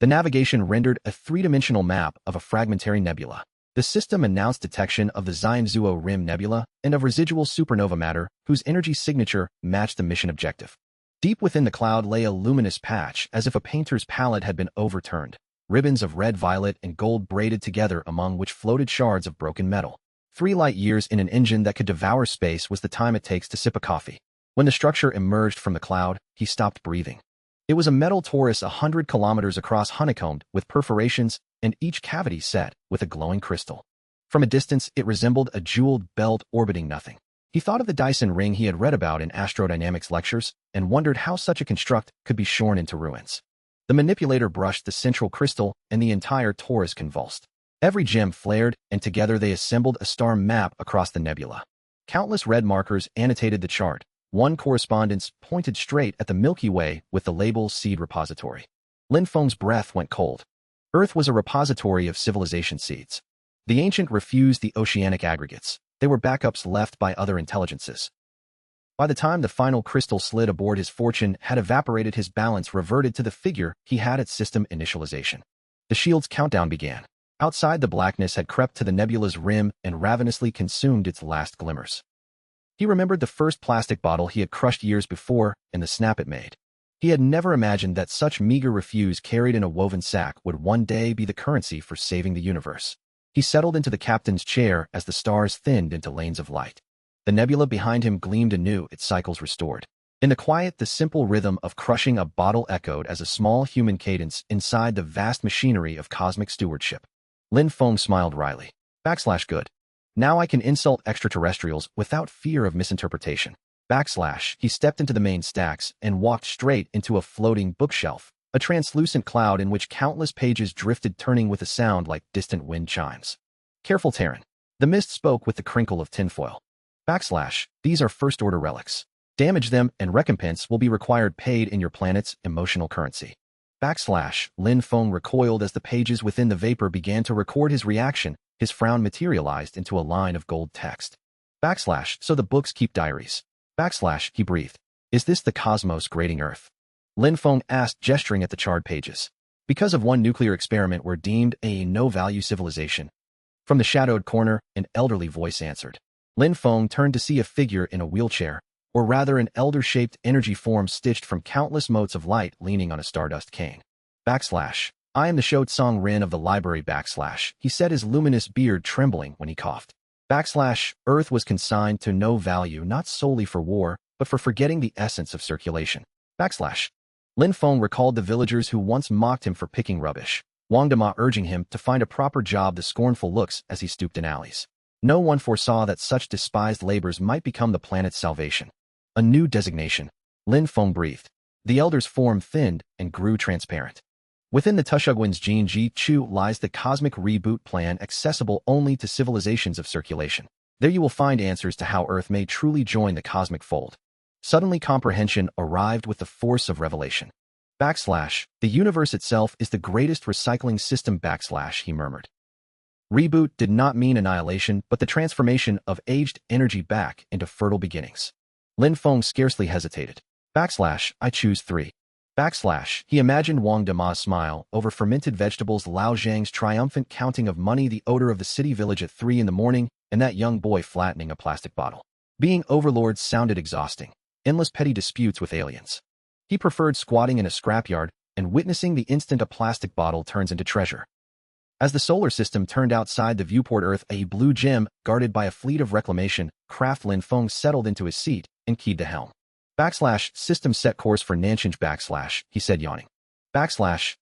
The navigation rendered a three-dimensional map of a fragmentary nebula. The system announced detection of the Xianzhuo Rim Nebula and of residual supernova matter whose energy signature matched the mission objective. Deep within the cloud lay a luminous patch, as if a painter's palette had been overturned. Ribbons of red, violet, and gold braided together, among which floated shards of broken metal. 3 light years in an engine that could devour space was the time it takes to sip a coffee. When the structure emerged from the cloud, he stopped breathing. It was a metal torus 100 kilometers across, honeycombed with perforations, and each cavity set with a glowing crystal. From a distance, it resembled a jeweled belt orbiting nothing. He thought of the Dyson ring he had read about in astrodynamics lectures and wondered how such a construct could be shorn into ruins. The manipulator brushed the central crystal, and the entire torus convulsed. Every gem flared, and together they assembled a star map across the nebula. Countless red markers annotated the chart. One correspondence pointed straight at the Milky Way with the label Seed Repository. Lin Feng's breath went cold. Earth was a repository of civilization seeds. The ancient refused the oceanic aggregates. They were backups left by other intelligences. By the time the final crystal slid aboard, his fortune had evaporated, his balance reverted to the figure he had at system initialization. The shield's countdown began. Outside, the blackness had crept to the nebula's rim and ravenously consumed its last glimmers. He remembered the first plastic bottle he had crushed years before and the snap it made. He had never imagined that such meager refuse carried in a woven sack would one day be the currency for saving the universe. He settled into the captain's chair as the stars thinned into lanes of light. The nebula behind him gleamed anew, its cycles restored. In the quiet, the simple rhythm of crushing a bottle echoed as a small human cadence inside the vast machinery of cosmic stewardship. Lin Feng smiled wryly. Good. Now I can insult extraterrestrials without fear of misinterpretation. He stepped into the main stacks and walked straight into a floating bookshelf, a translucent cloud in which countless pages drifted, turning with a sound like distant wind chimes. Careful, Terran. The mist spoke with the crinkle of tinfoil. These are first-order relics. Damage them and recompense will be required, paid in your planet's emotional currency. Lin Feng recoiled as the pages within the vapor began to record his reaction. His frown materialized into a line of gold text. So the books keep diaries. He breathed. Is this the cosmos grading Earth? Lin Feng asked, gesturing at the charred pages. Because of one nuclear experiment, we're deemed a no-value civilization. From the shadowed corner, an elderly voice answered. Lin Feng turned to see a figure in a wheelchair, or rather an elder-shaped energy form stitched from countless motes of light, leaning on a stardust cane. I am the Shotsong Rin of the library. He said, his luminous beard trembling when he coughed. Earth was consigned to no value, not solely for war, but for forgetting the essence of circulation. Lin Feng recalled the villagers who once mocked him for picking rubbish, Wang Dama urging him to find a proper job, the scornful looks as he stooped in alleys. No one foresaw that such despised labors might become the planet's salvation. A new designation. Lin Feng breathed. The elder's form thinned and grew transparent. Within the Tushugwin's Jin Ji Chu lies the cosmic reboot plan, accessible only to civilizations of circulation. There you will find answers to how Earth may truly join the cosmic fold. Suddenly comprehension arrived with the force of revelation. The universe itself is the greatest recycling system. He murmured. Reboot did not mean annihilation, but the transformation of aged energy back into fertile beginnings. Lin Feng scarcely hesitated. I choose 3. He imagined Wang Dama's smile over fermented vegetables, Lao Zhang's triumphant counting of money, the odor of the city village at 3 in the morning, and that young boy flattening a plastic bottle. Being overlords sounded exhausting. Endless petty disputes with aliens. He preferred squatting in a scrapyard and witnessing the instant a plastic bottle turns into treasure. As the solar system turned outside the viewport, Earth, a blue gem guarded by a fleet of reclamation craft, Lin Feng settled into his seat and keyed the helm. System set course for Nanshan. He said, yawning.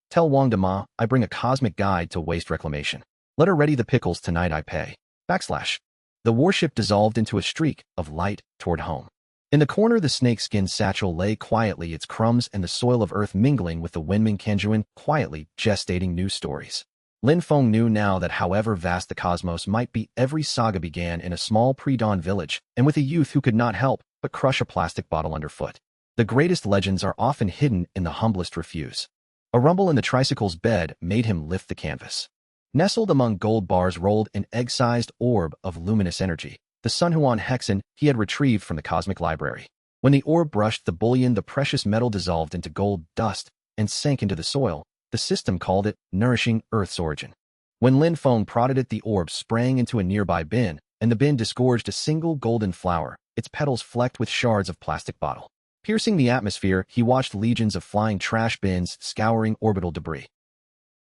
Tell Wang Dama I bring a cosmic guide to waste reclamation. Let her ready the pickles tonight I pay. The warship dissolved into a streak of light toward home. In the corner, the snakeskin satchel lay quietly, its crumbs and the soil of earth mingling with the Wenming Kanjuan, quietly gestating new stories. Lin Feng knew now that however vast the cosmos might be, every saga began in a small pre-dawn village, and with a youth who could not help but crush a plastic bottle underfoot. The greatest legends are often hidden in the humblest refuse. A rumble in the tricycle's bed made him lift the canvas. Nestled among gold bars rolled an egg-sized orb of luminous energy, the Sun Huan Hexen he had retrieved from the cosmic library. When the orb brushed the bullion, the precious metal dissolved into gold dust and sank into the soil. The system called it nourishing Earth's origin. When Lin Feng prodded it, the orb sprang into a nearby bin, and the bin disgorged a single golden flower, its petals flecked with shards of plastic bottle. Piercing the atmosphere, he watched legions of flying trash bins scouring orbital debris.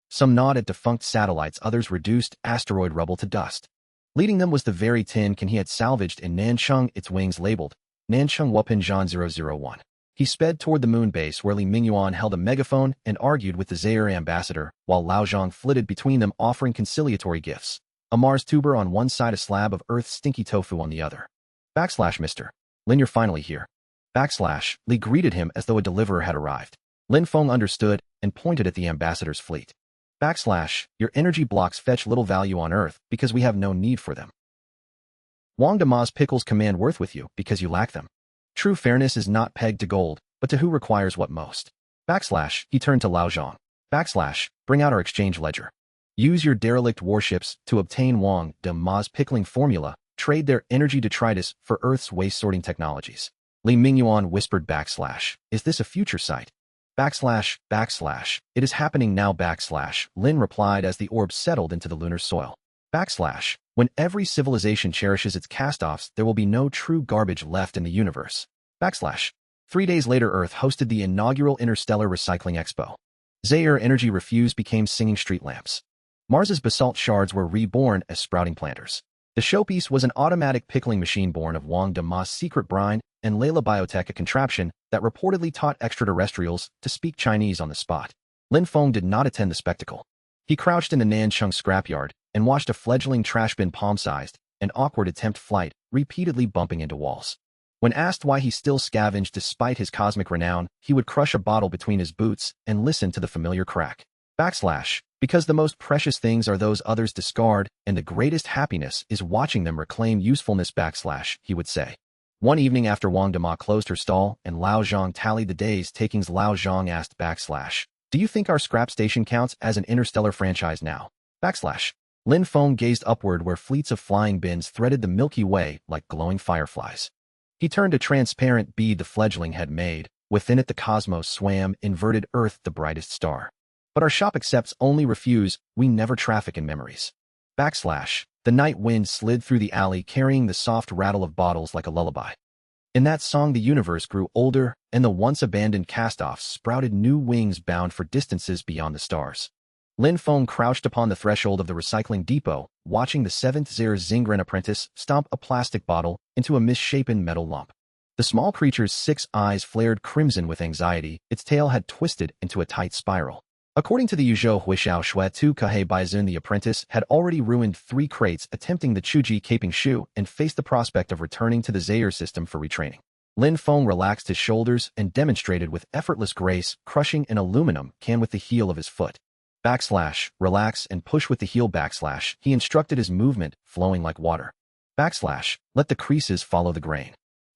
Some gnawed at defunct satellites, others reduced asteroid rubble to dust. Leading them was the very tin can he had salvaged in Nanchang, its wings labeled Nanchang Wupinjan 001. He sped toward the moon base where Li Mingyuan held a megaphone and argued with the Zaire ambassador, while Lao Zhang flitted between them offering conciliatory gifts. A Mars tuber on one side, a slab of Earth's stinky tofu on the other. Mr. Lin, you're finally here. Li greeted him as though a deliverer had arrived. Lin Feng understood and pointed at the ambassador's fleet. Your energy blocks fetch little value on Earth because we have no need for them. Wang Dama's pickles command worth with you because you lack them. True fairness is not pegged to gold, but to who requires what most. He turned to Lao Zhang. Bring out our exchange ledger. Use your derelict warships to obtain Wang Dama's pickling formula, trade their energy detritus for Earth's waste sorting technologies. Li Mingyuan whispered Is this a future sight? It is happening now Lin replied as the orb settled into the lunar soil. When every civilization cherishes its cast-offs, there will be no true garbage left in the universe. 3 days later, Earth hosted the inaugural Interstellar Recycling Expo. Zaire energy refuse became singing street lamps. Mars's basalt shards were reborn as sprouting planters. The showpiece was an automatic pickling machine born of Wang Dama's secret brine and Layla Biotech, a contraption that reportedly taught extraterrestrials to speak Chinese on the spot. Lin Feng did not attend the spectacle. He crouched in the Nanchang scrapyard and watched a fledgling trash bin palm-sized, an awkward attempt flight, repeatedly bumping into walls. When asked why he still scavenged despite his cosmic renown, he would crush a bottle between his boots and listen to the familiar crack. Because the most precious things are those others discard, and the greatest happiness is watching them reclaim usefulness. He would say. One evening after Wang Dama closed her stall and Lao Zhang tallied the day's takings, Lao Zhang asked Do you think our scrap station counts as an interstellar franchise now? Lin Feng gazed upward where fleets of flying bins threaded the Milky Way like glowing fireflies. He turned a transparent bead the fledgling had made. Within it the cosmos swam, inverted Earth the brightest star. But our shop accepts only refuse, we never traffic in memories. The night wind slid through the alley carrying the soft rattle of bottles like a lullaby. In that song the universe grew older, and the once abandoned cast-offs sprouted new wings bound for distances beyond the stars. Lin Feng crouched upon the threshold of the recycling depot, watching the 7th Zaire Zingren apprentice stomp a plastic bottle into a misshapen metal lump. The small creature's 6 eyes flared crimson with anxiety, its tail had twisted into a tight spiral. According to the Yuzhou Huishao Shui Tu Kahei Baizun, the apprentice had already ruined 3 crates attempting the Chuji Caping Shu and faced the prospect of returning to the Zaire system for retraining. Lin Feng relaxed his shoulders and demonstrated with effortless grace, crushing an aluminum can with the heel of his foot. Relax and push with the heel. He instructed, his movement flowing like water. Let the creases follow the grain.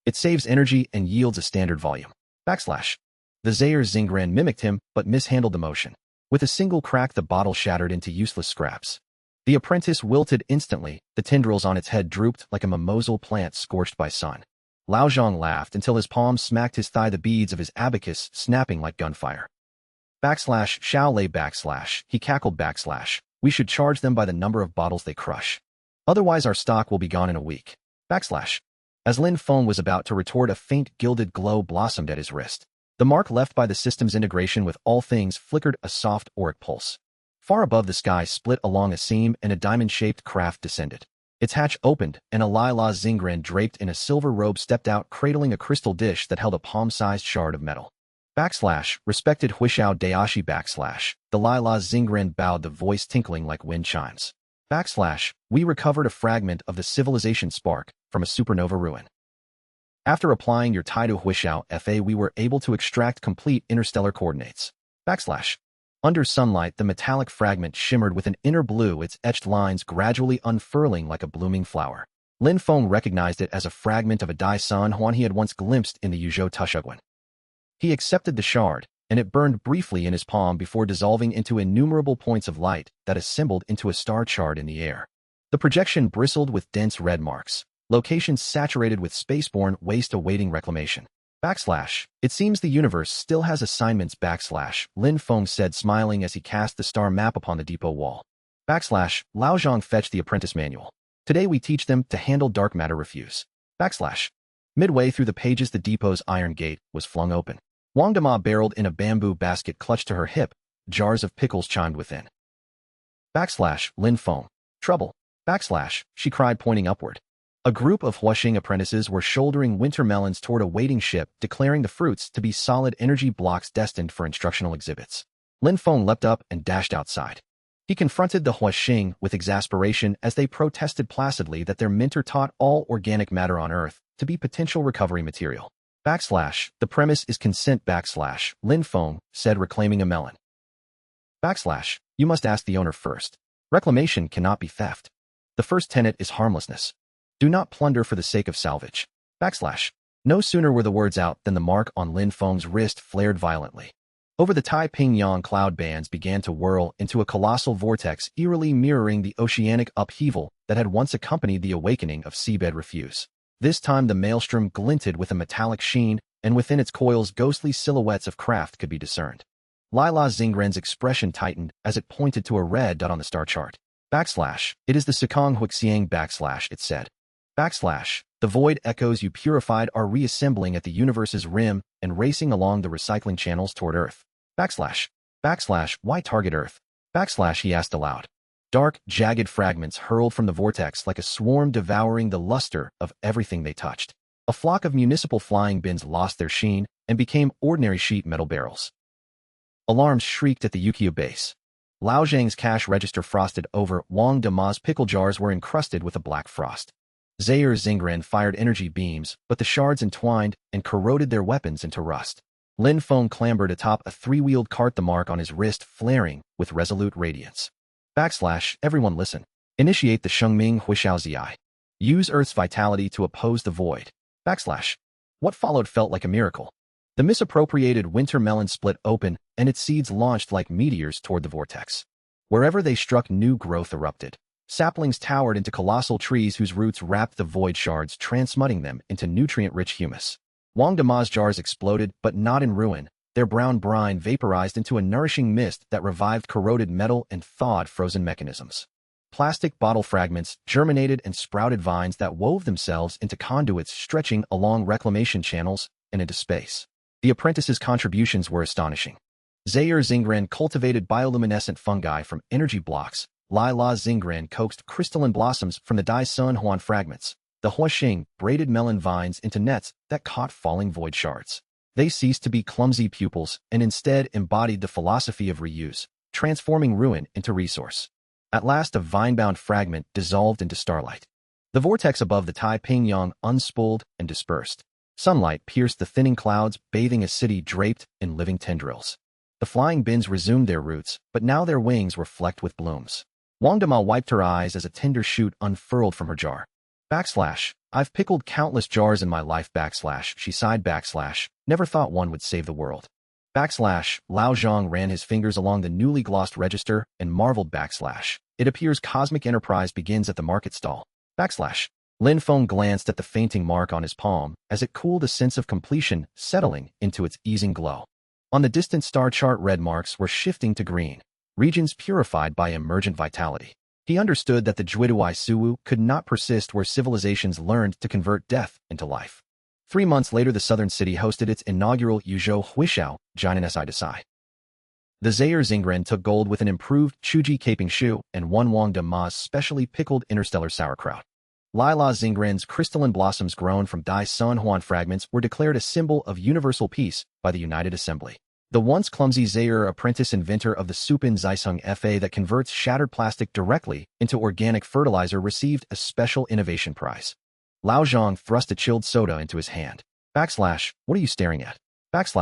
It saves energy and yields a standard volume. The Zaire Zingren mimicked him but mishandled the motion. With a single crack the bottle shattered into useless scraps. The apprentice wilted instantly, the tendrils on its head drooped like a mimosal plant scorched by sun. Lao Zhang laughed until his palm smacked his thigh, the beads of his abacus snapping like gunfire. Shao Lei he cackled. We should charge them by the number of bottles they crush. Otherwise our stock will be gone in a week. As Lin Feng was about to retort, a faint gilded glow blossomed at his wrist. The mark left by the system's integration with all things flickered a soft auric pulse. Far above, the sky split along a seam and a diamond-shaped craft descended. Its hatch opened, and a Lila Zingren draped in a silver robe stepped out, cradling a crystal dish that held a palm-sized shard of metal. Respected Huishao Daoshi the Lila Zingren bowed, the voice tinkling like wind chimes. We recovered a fragment of the civilization spark from a supernova ruin. After applying your Tai to Huishao FA, we were able to extract complete interstellar coordinates. Under sunlight, the metallic fragment shimmered with an inner blue, its etched lines gradually unfurling like a blooming flower. Lin Feng recognized it as a fragment of a Dai San Huan he had once glimpsed in the Yuzhou Tushuguan. He accepted the shard, and it burned briefly in his palm before dissolving into innumerable points of light that assembled into a star chart in the air. The projection bristled with dense red marks, locations saturated with spaceborne waste awaiting reclamation. It seems the universe still has assignments. Lin Feng said, smiling as he cast the star map upon the depot wall. Lao Zhang fetched the apprentice manual. Today we teach them to handle dark matter refuse. Midway through the pages, the depot's iron gate was flung open. Wang Dama barreled in a bamboo basket clutched to her hip. Jars of pickles chimed within. Lin Feng. Trouble. She cried, pointing upward. A group of Huashing apprentices were shouldering winter melons toward a waiting ship, declaring the fruits to be solid energy blocks destined for instructional exhibits. Lin Feng leapt up and dashed outside. He confronted the Huashing with exasperation as they protested placidly that their mentor taught all organic matter on Earth to be potential recovery material. The premise is consent. Lin Feng said, reclaiming a melon. You must ask the owner first. Reclamation cannot be theft. The first tenet is harmlessness. Do not plunder for the sake of salvage. No sooner were the words out than the mark on Lin Feng's wrist flared violently. Over the Tai-Ping-Yang cloud bands began to whirl into a colossal vortex eerily mirroring the oceanic upheaval that had once accompanied the awakening of seabed refuse. This time the maelstrom glinted with a metallic sheen, and within its coils ghostly silhouettes of craft could be discerned. Lila Zingren's expression tightened as it pointed to a red dot on the star chart. It is the Sekong Huixiang, it said. The void echoes you purified are reassembling at the universe's rim and racing along the recycling channels toward Earth. Why target Earth? He asked aloud. Dark, jagged fragments hurled from the vortex like a swarm, devouring the luster of everything they touched. A flock of municipal flying bins lost their sheen and became ordinary sheet metal barrels. Alarms shrieked at the Yukio base. Lao Zhang's cash register frosted over. Wang Dama's pickle jars were encrusted with a black frost. Zaire Zingren fired energy beams, but the shards entwined and corroded their weapons into rust. Lin Feng clambered atop a three-wheeled cart, the mark on his wrist flaring with resolute radiance. Everyone listen. Initiate the Shengming Huishao Zi. Use Earth's vitality to oppose the void. What followed felt like a miracle. The misappropriated winter melon split open, and its seeds launched like meteors toward the vortex. Wherever they struck, new growth erupted. Saplings towered into colossal trees whose roots wrapped the void shards, transmuting them into nutrient-rich humus. Wang Dama's jars exploded, but not in ruin. Their brown brine vaporized into a nourishing mist that revived corroded metal and thawed frozen mechanisms. Plastic bottle fragments germinated and sprouted vines that wove themselves into conduits stretching along reclamation channels and into space. The apprentices' contributions were astonishing. Zaire Zingren cultivated bioluminescent fungi from energy blocks. Lila Zingren coaxed crystalline blossoms from the Dai San Huan fragments. The Huashing braided melon vines into nets that caught falling void shards. They ceased to be clumsy pupils and instead embodied the philosophy of reuse, transforming ruin into resource. At last, a vine-bound fragment dissolved into starlight. The vortex above the Tai-Ping-Yang unspooled and dispersed. Sunlight pierced the thinning clouds, bathing a city draped in living tendrils. The flying bins resumed their routes, but now their wings were flecked with blooms. Wang Dama wiped her eyes as a tender shoot unfurled from her jar. I've pickled countless jars in my life. She sighed. Never thought one would save the world. Lao Zhang ran his fingers along the newly glossed register and marveled. It appears cosmic enterprise begins at the market stall. Lin Feng glanced at the fainting mark on his palm as it cooled, a sense of completion settling into its easing glow. On the distant star chart, red marks were shifting to green. Regions purified by emergent vitality. He understood that the Juiduai Suwu could not persist where civilizations learned to convert death into life. 3 months later, the southern city hosted its inaugural Yuzhou Huishao Jinan Si Desai. The Zaire Zingren took gold with an improved Chuji Caping Shu and one Wang Dama's specially pickled interstellar sauerkraut. Lila Zingren's crystalline blossoms grown from Dai Sun Huan fragments were declared a symbol of universal peace by the United Assembly. The once clumsy Zaire apprentice inventor of the Supin Zisung FA that converts shattered plastic directly into organic fertilizer received a special innovation prize. Lao Zhang thrust a chilled soda into his hand. What are you staring at?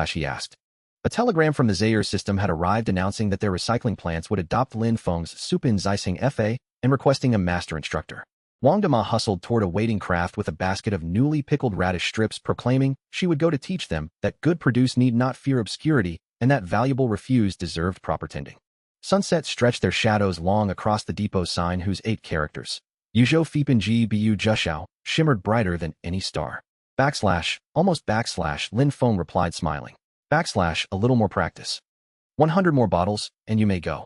He asked. A telegram from the Zaire system had arrived announcing that their recycling plants would adopt Lin Feng's Supin Zisung FA and requesting a master instructor. Wang Dama hustled toward a waiting craft with a basket of newly pickled radish strips, proclaiming she would go to teach them that good produce need not fear obscurity and that valuable refuse deserved proper tending. Sunsets stretched their shadows long across the depot sign whose 8 characters, Yuzhou Fipin Ji Bu Jushao, shimmered brighter than any star. Lin Feng replied smiling. A little more practice. 100 more bottles, and you may go.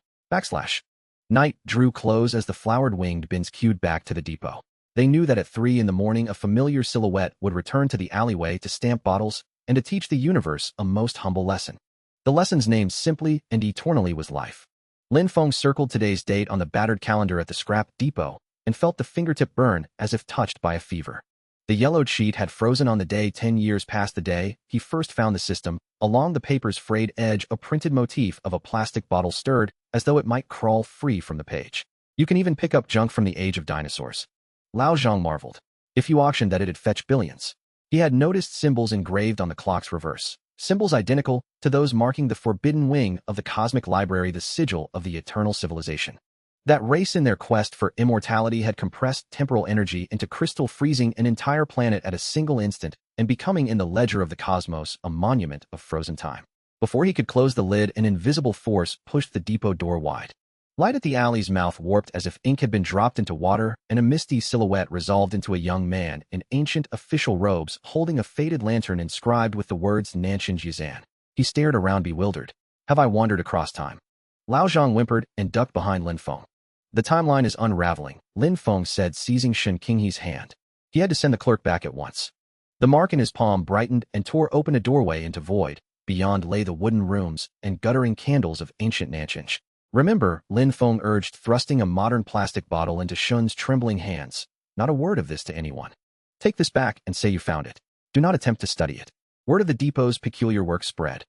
Night drew close as the flowered-winged bins queued back to the depot. They knew that at 3 in the morning a familiar silhouette would return to the alleyway to stamp bottles and to teach the universe a most humble lesson. The lesson's name simply and eternally was life. Lin Feng circled today's date on the battered calendar at the scrap depot and felt the fingertip burn as if touched by a fever. The yellowed sheet had frozen on the day 10 years past the day he first found the system. Along the paper's frayed edge, a printed motif of a plastic bottle stirred, as though it might crawl free from the page. You can even pick up junk from the age of dinosaurs. Lao Zhang marveled. If you auctioned that, it'd fetch billions. He had noticed symbols engraved on the clock's reverse, symbols identical to those marking the forbidden wing of the cosmic library, the sigil of the eternal civilization. That race in their quest for immortality had compressed temporal energy into crystal, freezing an entire planet at a single instant and becoming in the ledger of the cosmos a monument of frozen time. Before he could close the lid, an invisible force pushed the depot door wide. Light at the alley's mouth warped as if ink had been dropped into water, and a misty silhouette resolved into a young man in ancient official robes holding a faded lantern inscribed with the words Nanshan Yuzan. He stared around bewildered. Have I wandered across time? Lao Zhang whimpered and ducked behind Lin Feng. The timeline is unraveling, Lin Feng said, seizing Shen Qinghe's hand. He had to send the clerk back at once. The mark in his palm brightened and tore open a doorway into void. Beyond lay the wooden rooms and guttering candles of ancient Nanshan. Remember, Lin Feng urged, thrusting a modern plastic bottle into Shun's trembling hands. Not a word of this to anyone. Take this back and say you found it. Do not attempt to study it. Word of the depot's peculiar work spread.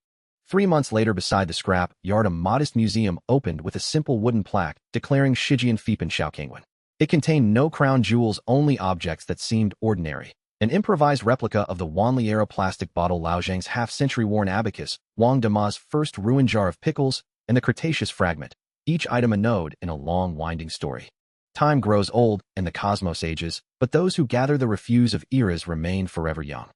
3 months later, beside the scrap yard, a modest museum opened with a simple wooden plaque declaring Shijian Fipin Shaokingwen. It contained no crown jewels, only objects that seemed ordinary. An improvised replica of the Wanli-era plastic bottle, Lao Zhang's half-century worn abacus, Wang Dama's first ruined jar of pickles, and the Cretaceous fragment, each item a node in a long, winding story. Time grows old, and the cosmos ages, but those who gather the refuse of eras remain forever young.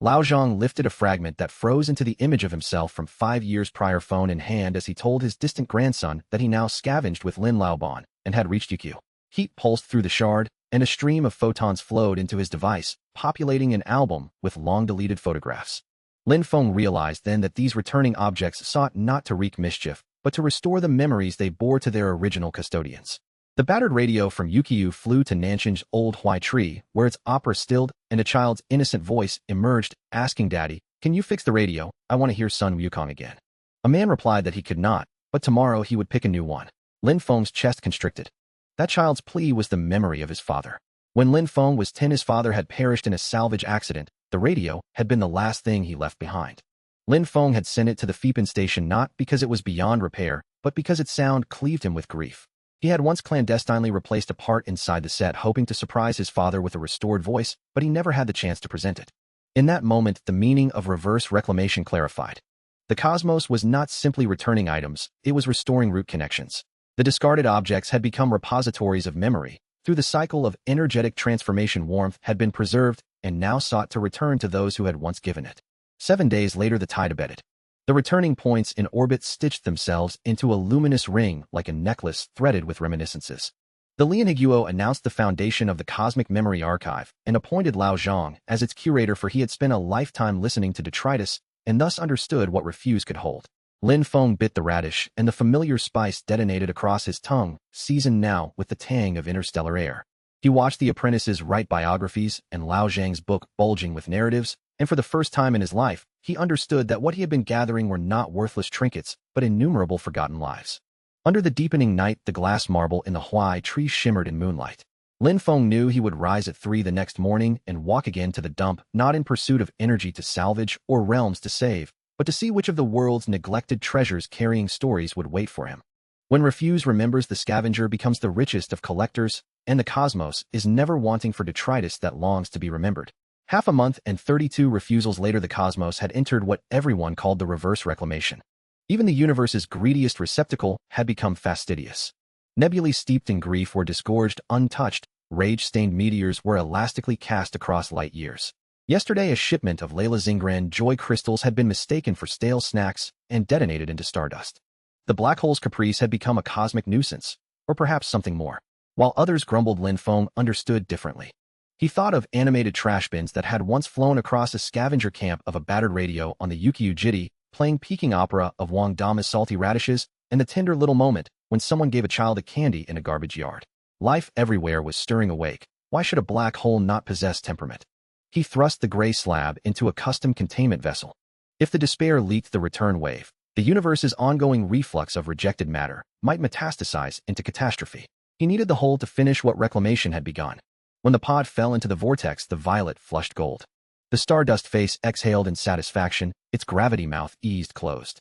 Lao Zhang lifted a fragment that froze into the image of himself from 5 years prior, phone in hand, as he told his distant grandson that he now scavenged with Lin Laoban and had reached UQ. Heat pulsed through the shard, and a stream of photons flowed into his device, populating an album with long-deleted photographs. Lin Feng realized then that these returning objects sought not to wreak mischief, but to restore the memories they bore to their original custodians. The battered radio from Ukiu flew to Nanshan's old Huai tree, where its opera stilled, and a child's innocent voice emerged, asking, "Daddy, can you fix the radio? I want to hear Sun Wukong again." A man replied that he could not, but tomorrow he would pick a new one. Lin Feng's chest constricted. That child's plea was the memory of his father. When Lin Feng was 10, his father had perished in a salvage accident. The radio had been the last thing he left behind. Lin Feng had sent it to the Fipin station not because it was beyond repair, but because its sound cleaved him with grief. He had once clandestinely replaced a part inside the set, hoping to surprise his father with a restored voice, but he never had the chance to present it. In that moment, the meaning of reverse reclamation clarified. The cosmos was not simply returning items, it was restoring root connections. The discarded objects had become repositories of memory. Through the cycle of energetic transformation, warmth had been preserved and now sought to return to those who had once given it. 7 days later, the tide abated. The returning points in orbit stitched themselves into a luminous ring like a necklace threaded with reminiscences. The Lin Yu announced the foundation of the Cosmic Memory Archive and appointed Lao Zhang as its curator, for he had spent a lifetime listening to detritus and thus understood what refuse could hold. Lin Feng bit the radish, and the familiar spice detonated across his tongue, seasoned now with the tang of interstellar air. He watched the apprentices write biographies and Lao Zhang's book bulging with narratives, and for the first time in his life, he understood that what he had been gathering were not worthless trinkets, but innumerable forgotten lives. Under the deepening night, the glass marble in the Huai tree shimmered in moonlight. Lin Feng knew he would rise at 3 the next morning and walk again to the dump, not in pursuit of energy to salvage or realms to save, but to see which of the world's neglected treasures carrying stories would wait for him. When Refuse remembers, the scavenger becomes the richest of collectors, and the cosmos is never wanting for detritus that longs to be remembered. Half a month and 32 refusals later, the cosmos had entered what everyone called the reverse reclamation. Even the universe's greediest receptacle had become fastidious. Nebulae steeped in grief were disgorged untouched, rage-stained meteors were elastically cast across light years. Yesterday, a shipment of Layla Zingran joy crystals had been mistaken for stale snacks and detonated into stardust. The black hole's caprice had become a cosmic nuisance, or perhaps something more. While others grumbled, Lin Feng understood differently. He thought of animated trash bins that had once flown across a scavenger camp of a battered radio on the Ukiu Jitty, playing peaking opera of Wang Dama's salty radishes, and the tender little moment when someone gave a child a candy in a garbage yard. Life everywhere was stirring awake. Why should a black hole not possess temperament? He thrust the gray slab into a custom containment vessel. If the despair leaked the return wave, the universe's ongoing reflux of rejected matter might metastasize into catastrophe. He needed the hole to finish what reclamation had begun. When the pod fell into the vortex, the violet flushed gold. The stardust face exhaled in satisfaction, its gravity mouth eased closed.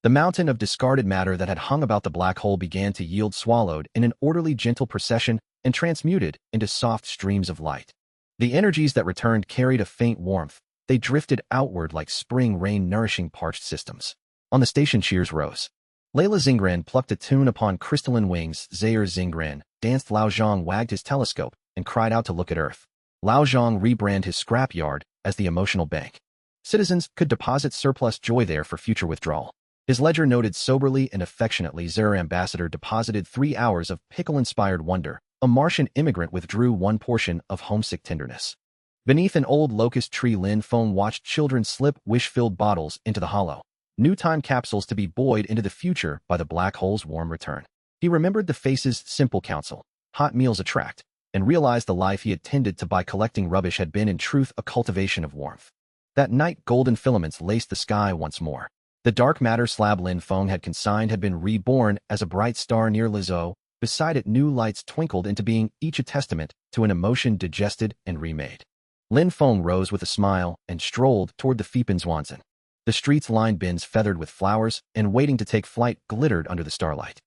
The mountain of discarded matter that had hung about the black hole began to yield, swallowed in an orderly, gentle procession, and transmuted into soft streams of light. The energies that returned carried a faint warmth. They drifted outward like spring rain nourishing parched systems. On the station, cheers rose. Layla Zingran plucked a tune upon crystalline wings. Zaire Zingran danced. Lao Zhang wagged his telescope and cried out to look at Earth. Lao Zhang rebranded his scrapyard as the emotional bank. Citizens could deposit surplus joy there for future withdrawal. His ledger noted soberly and affectionately, Zaire ambassador deposited 3 hours of pickle-inspired wonder. A Martian immigrant withdrew 1 portion of homesick tenderness. Beneath an old locust tree, Lin Feng watched children slip wish-filled bottles into the hollow. New time capsules to be buoyed into the future by the black hole's warm return. He remembered the face's simple counsel, hot meals attract, and realized the life he had tended to by collecting rubbish had been in truth a cultivation of warmth. That night, golden filaments laced the sky once more. The dark matter slab Lin Feng had consigned had been reborn as a bright star near Lizhou. Beside it, new lights twinkled into being, each a testament to an emotion digested and remade. Lin Feng rose with a smile and strolled toward the Fiepenswansen. The streets lined bins feathered with flowers and waiting to take flight glittered under the starlight.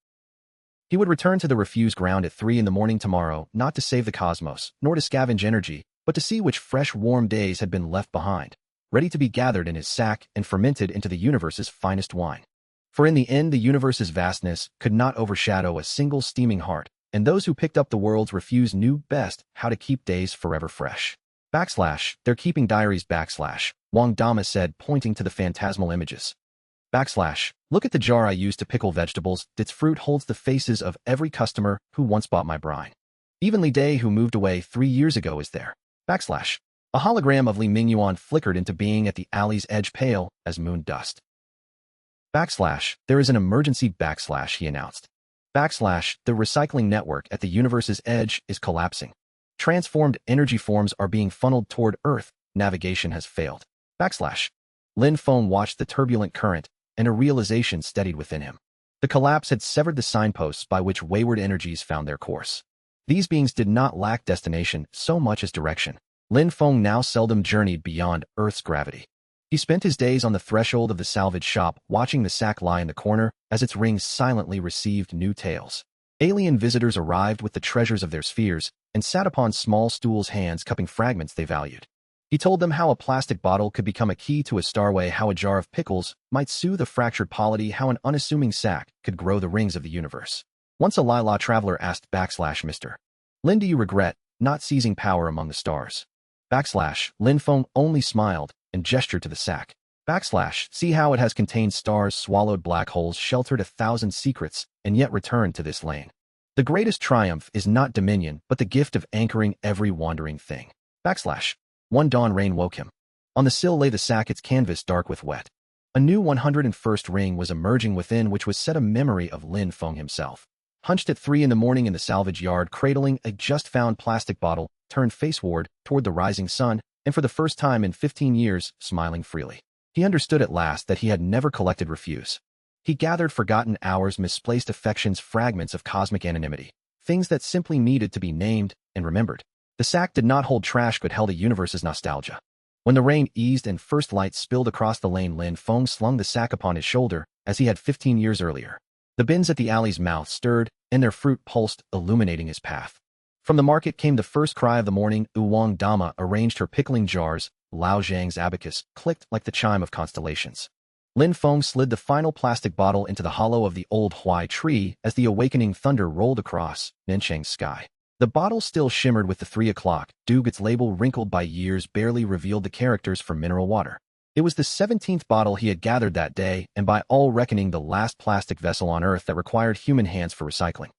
He would return to the refuse ground at 3 in the morning tomorrow, not to save the cosmos, nor to scavenge energy, but to see which fresh warm days had been left behind, ready to be gathered in his sack and fermented into the universe's finest wine. For in the end, the universe's vastness could not overshadow a single steaming heart, and those who picked up the world's refuse knew best how to keep days forever fresh. They're keeping diaries. Wang Dama said, pointing to the phantasmal images. Look at the jar I used to pickle vegetables. Its fruit holds the faces of every customer who once bought my brine. Even Li Day, who moved away 3 years ago, is there. A hologram of Li Mingyuan flickered into being at the alley's edge, pale as moon dust. There is an emergency. He announced. The recycling network at the universe's edge is collapsing. Transformed energy forms are being funneled toward Earth. Navigation has failed. Lin Feng watched the turbulent current, and a realization steadied within him. The collapse had severed the signposts by which wayward energies found their course. These beings did not lack destination so much as direction. Lin Feng now seldom journeyed beyond Earth's gravity. He spent his days on the threshold of the salvage shop, watching the sack lie in the corner as its rings silently received new tales. Alien visitors arrived with the treasures of their spheres and sat upon small stools, hands cupping fragments they valued. He told them how a plastic bottle could become a key to a starway, how a jar of pickles might soothe a fractured polity, how an unassuming sack could grow the rings of the universe. Once a Lila traveler asked Mr. Lin, do you regret not seizing power among the stars? Lin Feng only smiled and gestured to the sack. See how it has contained stars, swallowed black holes, sheltered 1,000 secrets, and yet returned to this lane. The greatest triumph is not dominion, but the gift of anchoring every wandering thing. One dawn rain woke him. On the sill lay the sack, its canvas dark with wet. A new 101st ring was emerging within, which was set a memory of Lin Feng himself. Hunched at 3 in the morning in the salvage yard, cradling a just-found plastic bottle, turned faceward toward the rising sun, and for the first time in 15 years, smiling freely. He understood at last that he had never collected refuse. He gathered forgotten hours, misplaced affections, fragments of cosmic anonymity. things that simply needed to be named and remembered. The sack did not hold trash but held a universe's nostalgia. When the rain eased and first light spilled across the lane, Lin Feng slung the sack upon his shoulder, as he had 15 years earlier. The bins at the alley's mouth stirred, and their fruit pulsed, illuminating his path. From the market came the first cry of the morning. Wang Dama arranged her pickling jars. Lao Zhang's abacus clicked like the chime of constellations. Lin Feng slid the final plastic bottle into the hollow of the old Huai tree as the awakening thunder rolled across Nanchang's sky. The bottle still shimmered with the 3 o'clock dew. Its label, wrinkled by years, barely revealed the characters for mineral water. It was the 17th bottle he had gathered that day, and by all reckoning the last plastic vessel on Earth that required human hands for recycling.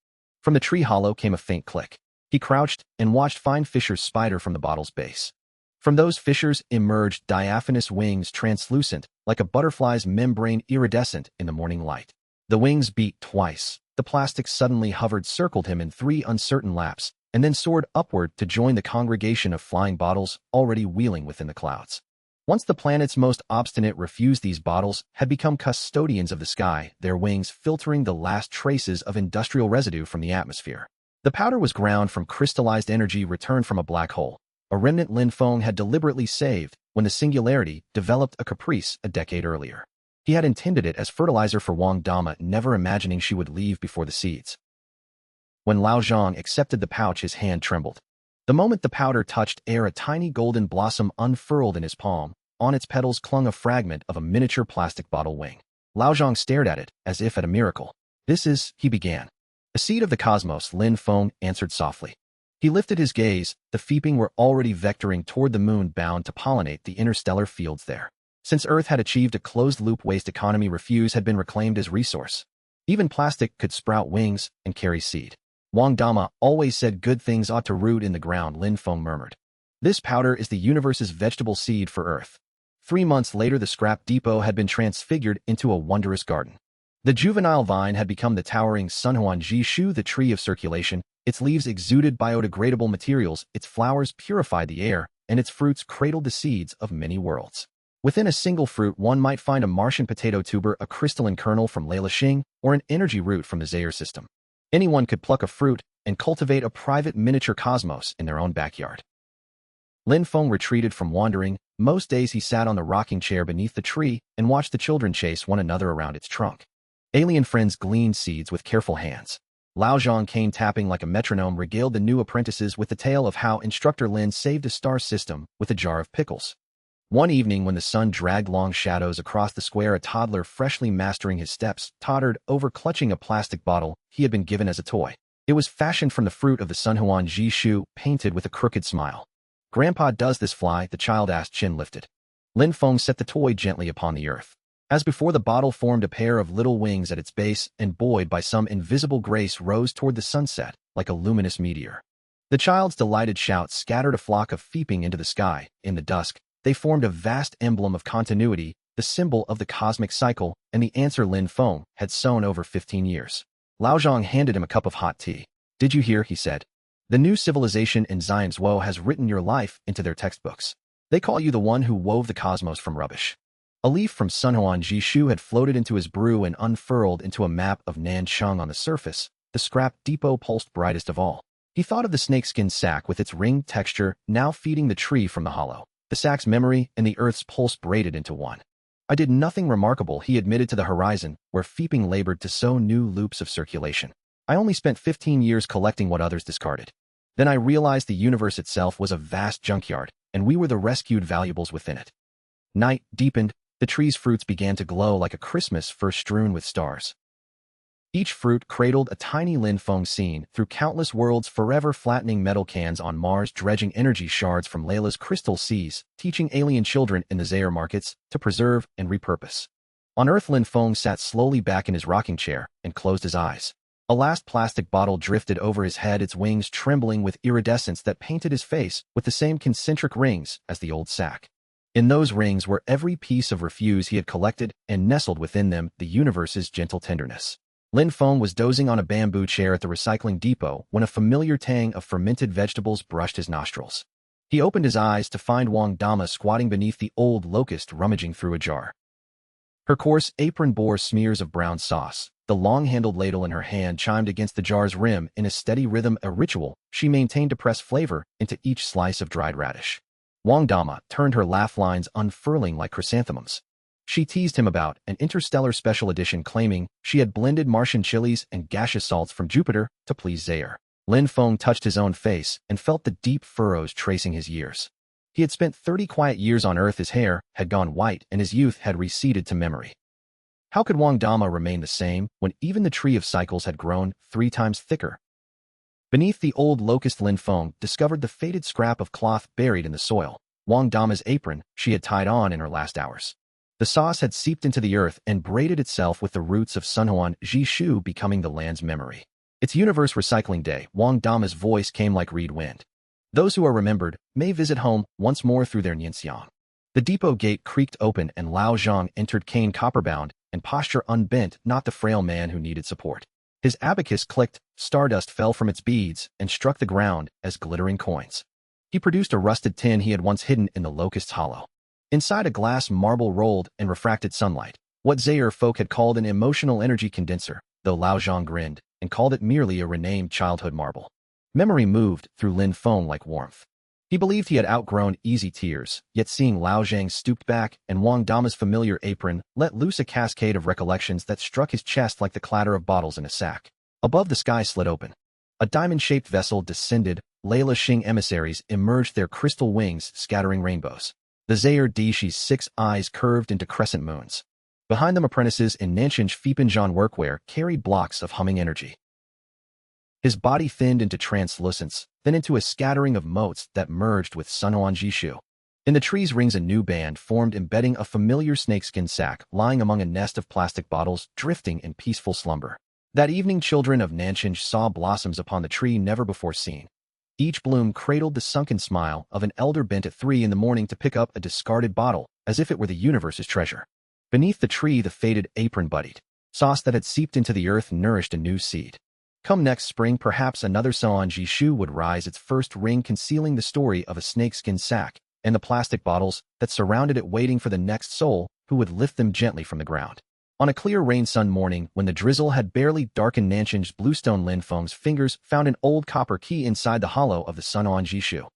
From the tree hollow came a faint click. He crouched and watched fine fissures spider from the bottle's base. From those fissures emerged diaphanous wings, translucent, like a butterfly's membrane, iridescent in the morning light. The wings beat twice. The plastic suddenly hovered, circled him in 3 uncertain laps, and then soared upward to join the congregation of flying bottles already wheeling within the clouds. Once the planet's most obstinate refused, these bottles had become custodians of the sky, their wings filtering the last traces of industrial residue from the atmosphere. The powder was ground from crystallized energy returned from a black hole, a remnant Lin Feng had deliberately saved when the singularity developed a caprice a decade earlier. He had intended it as fertilizer for Wang Dama, never imagining she would leave before the seeds. When Lao Zhang accepted the pouch, his hand trembled. The moment the powder touched air, a tiny golden blossom unfurled in his palm. On its petals clung a fragment of a miniature plastic bottle wing. Lao Zhang stared at it, as if at a miracle. "This is," he began. "A seed of the cosmos," Lin Feng answered softly. He lifted his gaze. The Feeping were already vectoring toward the moon, bound to pollinate the interstellar fields there. Since Earth had achieved a closed-loop waste economy, refuse had been reclaimed as resource. Even plastic could sprout wings and carry seed. "Wang Dama always said good things ought to root in the ground," Lin Feng murmured. "This powder is the universe's vegetable seed for Earth." 3 months later, the scrap depot had been transfigured into a wondrous garden. The juvenile vine had become the towering Sunhuan Jishu, the tree of circulation. Its leaves exuded biodegradable materials, its flowers purified the air, and its fruits cradled the seeds of many worlds. Within a single fruit, one might find a Martian potato tuber, a crystalline kernel from Leila Xing, or an energy root from the Zaire system. Anyone could pluck a fruit and cultivate a private miniature cosmos in their own backyard. Lin Feng retreated from wandering. Most days he sat on the rocking chair beneath the tree and watched the children chase one another around its trunk. Alien friends gleaned seeds with careful hands. Lao Zhang came tapping like a metronome, regaled the new apprentices with the tale of how Instructor Lin saved a star system with a jar of pickles. One evening, when the sun dragged long shadows across the square, a toddler freshly mastering his steps tottered over, clutching a plastic bottle he had been given as a toy. It was fashioned from the fruit of the Sunhuan Jishu, painted with a crooked smile. "Grandpa, does this fly?" the child asked, chin lifted. Lin Feng set the toy gently upon the earth. As before, the bottle formed a pair of little wings at its base and, buoyed by some invisible grace, rose toward the sunset like a luminous meteor. The child's delighted shouts scattered a flock of Feeping into the sky. In the dusk, they formed a vast emblem of continuity, the symbol of the cosmic cycle, and the answer Lin Feng had sown over 15 years. Lao Zhang handed him a cup of hot tea. "Did you hear?" he said. "The new civilization in Zion's has written your life into their textbooks. They call you the one who wove the cosmos from rubbish." A leaf from Sunhuan Jishu had floated into his brew and unfurled into a map of Nanchang on the surface. The scrap depot pulsed brightest of all. He thought of the snakeskin sack with its ringed texture now feeding the tree from the hollow. The sack's memory and the Earth's pulse braided into one. "I did nothing remarkable," he admitted to the horizon, where Feeping labored to sow new loops of circulation. "I only spent 15 years collecting what others discarded. Then I realized the universe itself was a vast junkyard, and we were the rescued valuables within it." Night deepened. The tree's fruits began to glow like a Christmas first strewn with stars. Each fruit cradled a tiny Lin Feng scene through countless worlds, forever flattening metal cans on Mars, dredging energy shards from Layla's crystal seas, teaching alien children in the Zaire markets to preserve and repurpose. On Earth, Lin Feng sat slowly back in his rocking chair and closed his eyes. A last plastic bottle drifted over his head, its wings trembling with iridescence that painted his face with the same concentric rings as the old sack. In those rings were every piece of refuse he had collected, and nestled within them the universe's gentle tenderness. Lin Feng was dozing on a bamboo chair at the recycling depot when a familiar tang of fermented vegetables brushed his nostrils. He opened his eyes to find Wang Dama squatting beneath the old locust, rummaging through a jar. Her coarse apron bore smears of brown sauce. The long-handled ladle in her hand chimed against the jar's rim in a steady rhythm, a ritual she maintained to press flavor into each slice of dried radish. Wang Dama turned her laugh lines unfurling like chrysanthemums. She teased him about an interstellar special edition, claiming she had blended Martian chilies and gaseous salts from Jupiter to please Zaire. Lin Feng touched his own face and felt the deep furrows tracing his years. He had spent 30 quiet years on Earth. His hair had gone white and his youth had receded to memory. How could Wang Dama remain the same when even the tree of cycles had grown 3 times thicker? Beneath the old locust, Lin Feng discovered the faded scrap of cloth buried in the soil, Wang Dama's apron she had tied on in her last hours. The sauce had seeped into the earth and braided itself with the roots of Sunhuan Jishu, becoming the land's memory. It's Universe Recycling Day. Wang Dama's voice came like reed wind. Those who are remembered may visit home once more through their Nianxiang. The depot gate creaked open and Lao Zhang entered, cane copperbound and posture unbent, not the frail man who needed support. His abacus clicked, stardust fell from its beads and struck the ground as glittering coins. He produced a rusted tin he had once hidden in the locust's hollow. Inside, a glass marble rolled in refracted sunlight, what Zaire folk had called an emotional energy condenser, though Lao Zhang grinned and called it merely a renamed childhood marble. Memory moved through Lin Feng like warmth. He believed he had outgrown easy tears, yet seeing Lao Zhang stooped back and Wang Dama's familiar apron let loose a cascade of recollections that struck his chest like the clatter of bottles in a sack. Above, the sky slid open. A diamond-shaped vessel descended. Layla Xing emissaries emerged, their crystal wings scattering rainbows. The Zaire Dishi's 6 eyes curved into crescent moons. Behind them, apprentices in Nanshan Feipanzhan workwear carried blocks of humming energy. His body thinned into translucence, then into a scattering of motes that merged with Sunhuan Jishu. In the tree's rings, a new band formed, embedding a familiar snakeskin sack lying among a nest of plastic bottles, drifting in peaceful slumber. That evening, children of Nanshan saw blossoms upon the tree never before seen. Each bloom cradled the sunken smile of an elder bent at 3 in the morning to pick up a discarded bottle, as if it were the universe's treasure. Beneath the tree, the faded apron budded. Sauce that had seeped into the earth nourished a new seed. Come next spring, perhaps another Sunhuan Jishu would rise, its first ring concealing the story of a snakeskin sack and the plastic bottles that surrounded it, waiting for the next soul who would lift them gently from the ground. On a clear rain-sun morning, when the drizzle had barely darkened Nanshan's bluestone, Lin Feng's fingers found an old copper key inside the hollow of the Sunhuan Jishu.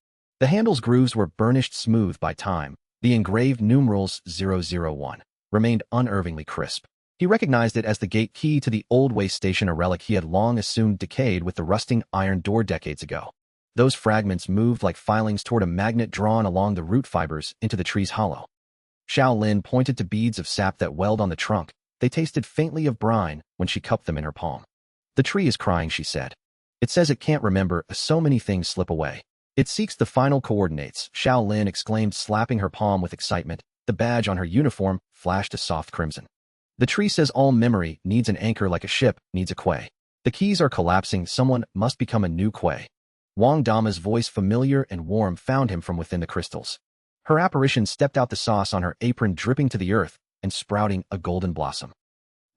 The handle's grooves were burnished smooth by time. The engraved numerals 001 remained unervingly crisp. He recognized it as the gate key to the old way station, a relic he had long assumed decayed with the rusting iron door decades ago. Those fragments moved like filings toward a magnet drawn along the root fibers into the tree's hollow. Xiao Lin pointed to beads of sap that welled on the trunk. They tasted faintly of brine when she cupped them in her palm. The tree is crying, she said. It says it can't remember, so many things slip away. It seeks the final coordinates, Xiao Lin exclaimed, slapping her palm with excitement. The badge on her uniform flashed a soft crimson. The tree says all memory needs an anchor, like a ship needs a quay. The keys are collapsing, someone must become a new quay. Wang Dama's voice, familiar and warm, found him from within the crystals. Her apparition stepped out, the sauce on her apron dripping to the earth and sprouting a golden blossom.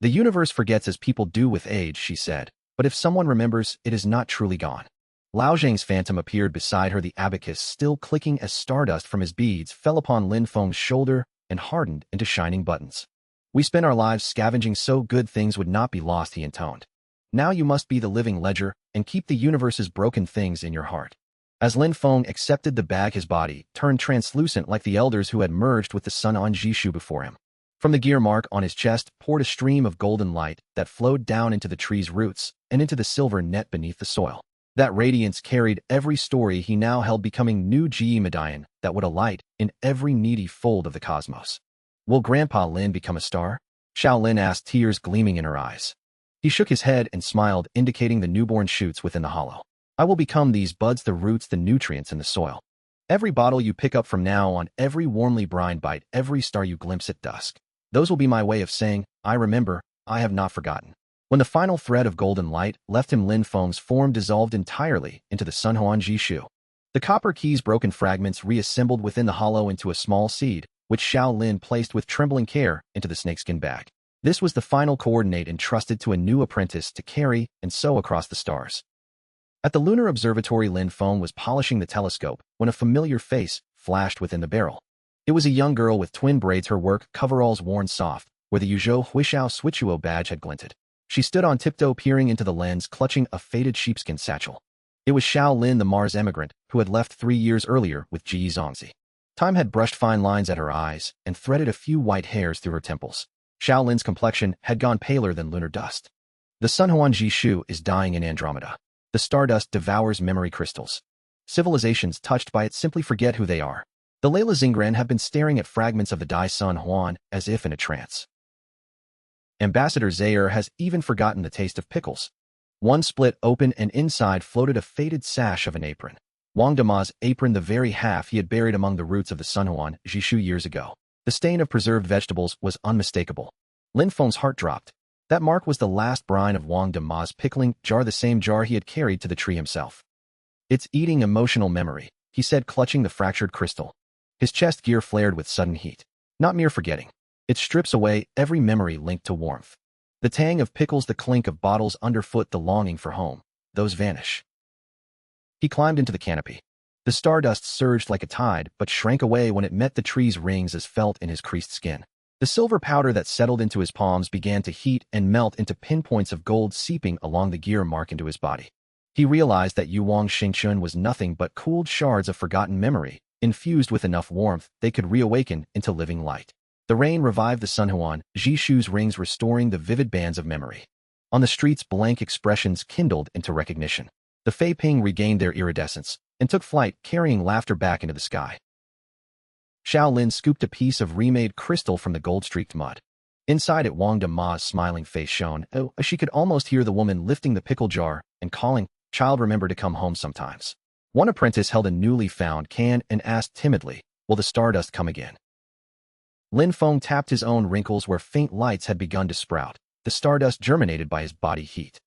The universe forgets as people do with age, she said, but if someone remembers, it is not truly gone. Lao Zhang's phantom appeared beside her, the abacus still clicking as stardust from his beads fell upon Lin Feng's shoulder and hardened into shining buttons. We spent our lives scavenging so good things would not be lost, he intoned. Now you must be the living ledger and keep the universe's broken things in your heart. As Lin Feng accepted the bag, his body turned translucent like the elders who had merged with the Sunhuan Jishu before him. From the gear mark on his chest poured a stream of golden light that flowed down into the tree's roots and into the silver net beneath the soil. That radiance carried every story he now held, becoming new Ji medallion that would alight in every needy fold of the cosmos. Will Grandpa Lin become a star? Xiao Lin asked, tears gleaming in her eyes. He shook his head and smiled, indicating the newborn shoots within the hollow. I will become these buds, the roots, the nutrients in the soil. Every bottle you pick up from now on, every warmly brined bite, every star you glimpse at dusk. Those will be my way of saying, I remember, I have not forgotten. When the final thread of golden light left him, Lin Feng's form dissolved entirely into the Sunhuan Jishu. The copper key's broken fragments reassembled within the hollow into a small seed, which Xiao Lin placed with trembling care into the snakeskin bag. This was the final coordinate entrusted to a new apprentice to carry and sow across the stars. At the lunar observatory, Lin Feng was polishing the telescope when a familiar face flashed within the barrel. It was a young girl with twin braids, her work coveralls worn soft, where the Yuzhou Huishao Switchuo badge had glinted. She stood on tiptoe peering into the lens, clutching a faded sheepskin satchel. It was Xiao Lin, the Mars emigrant, who had left 3 years earlier with Ji Zongzi. Time had brushed fine lines at her eyes and threaded a few white hairs through her temples. Xiao Lin's complexion had gone paler than lunar dust. The Sunhuan Jishu is dying in Andromeda. The stardust devours memory crystals. Civilizations touched by it simply forget who they are. The Layla Zingren have been staring at fragments of the Dai Sun Huan as if in a trance. Ambassador Zaire has even forgotten the taste of pickles. One split open and inside floated a faded sash of an apron. Wang Dama's apron, the very half he had buried among the roots of the Sunhuan Jishu years ago. The stain of preserved vegetables was unmistakable. Lin Feng's heart dropped. That mark was the last brine of Wang Dama's pickling jar, the same jar he had carried to the tree himself. It's eating emotional memory, he said, clutching the fractured crystal. His chest gear flared with sudden heat. Not mere forgetting. It strips away every memory linked to warmth. The tang of pickles, the clink of bottles underfoot, the longing for home. Those vanish. He climbed into the canopy. The stardust surged like a tide, but shrank away when it met the tree's rings as felt in his creased skin. The silver powder that settled into his palms began to heat and melt into pinpoints of gold, seeping along the gear mark into his body. He realized that Yuang Xingchun was nothing but cooled shards of forgotten memory, infused with enough warmth they could reawaken into living light. The rain revived the Sunhuan Jishu's rings, restoring the vivid bands of memory. On the streets, blank expressions kindled into recognition. The Fei Ping regained their iridescence and took flight, carrying laughter back into the sky. Xiao Lin scooped a piece of remade crystal from the gold-streaked mud. Inside it, Wang Dama's smiling face shone. Oh, she could almost hear the woman lifting the pickle jar and calling, "Child, remember to come home sometimes." One apprentice held a newly found can and asked timidly, "Will the stardust come again?" Lin Feng tapped his own wrinkles where faint lights had begun to sprout. The stardust germinated by his body heat.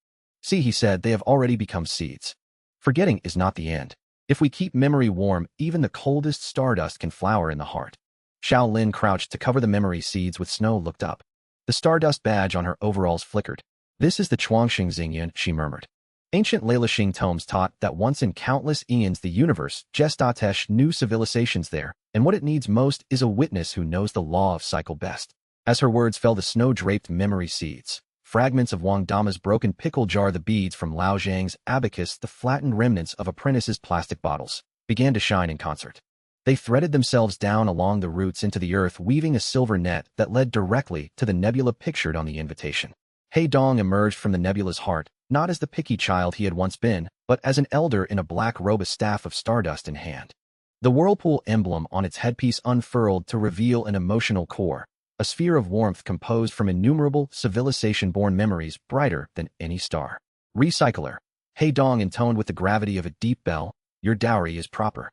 "See," he said, "they have already become seeds. Forgetting is not the end. If we keep memory warm, even the coldest stardust can flower in the heart." Xiao Lin crouched to cover the memory seeds with snow, looked up. The stardust badge on her overalls flickered. "This is the Chuangxing Xingyan," she murmured. Ancient Leilixing tomes taught that once in countless eons the universe, Gestatesh, knew civilizations there, and what it needs most is a witness who knows the law of cycle best. As her words fell, the snow-draped memory seeds, fragments of Wang Dama's broken pickle jar, the beads from Lao Zhang's abacus, the flattened remnants of apprentices' plastic bottles, began to shine in concert. They threaded themselves down along the roots into the earth, weaving a silver net that led directly to the nebula pictured on the invitation. He Dong emerged from the nebula's heart, not as the picky child he had once been, but as an elder in a black robe, a staff of stardust in hand. The whirlpool emblem on its headpiece unfurled to reveal an emotional core, a sphere of warmth composed from innumerable civilization-born memories brighter than any star. "Recycler," He Dong intoned with the gravity of a deep bell, "your dowry is proper.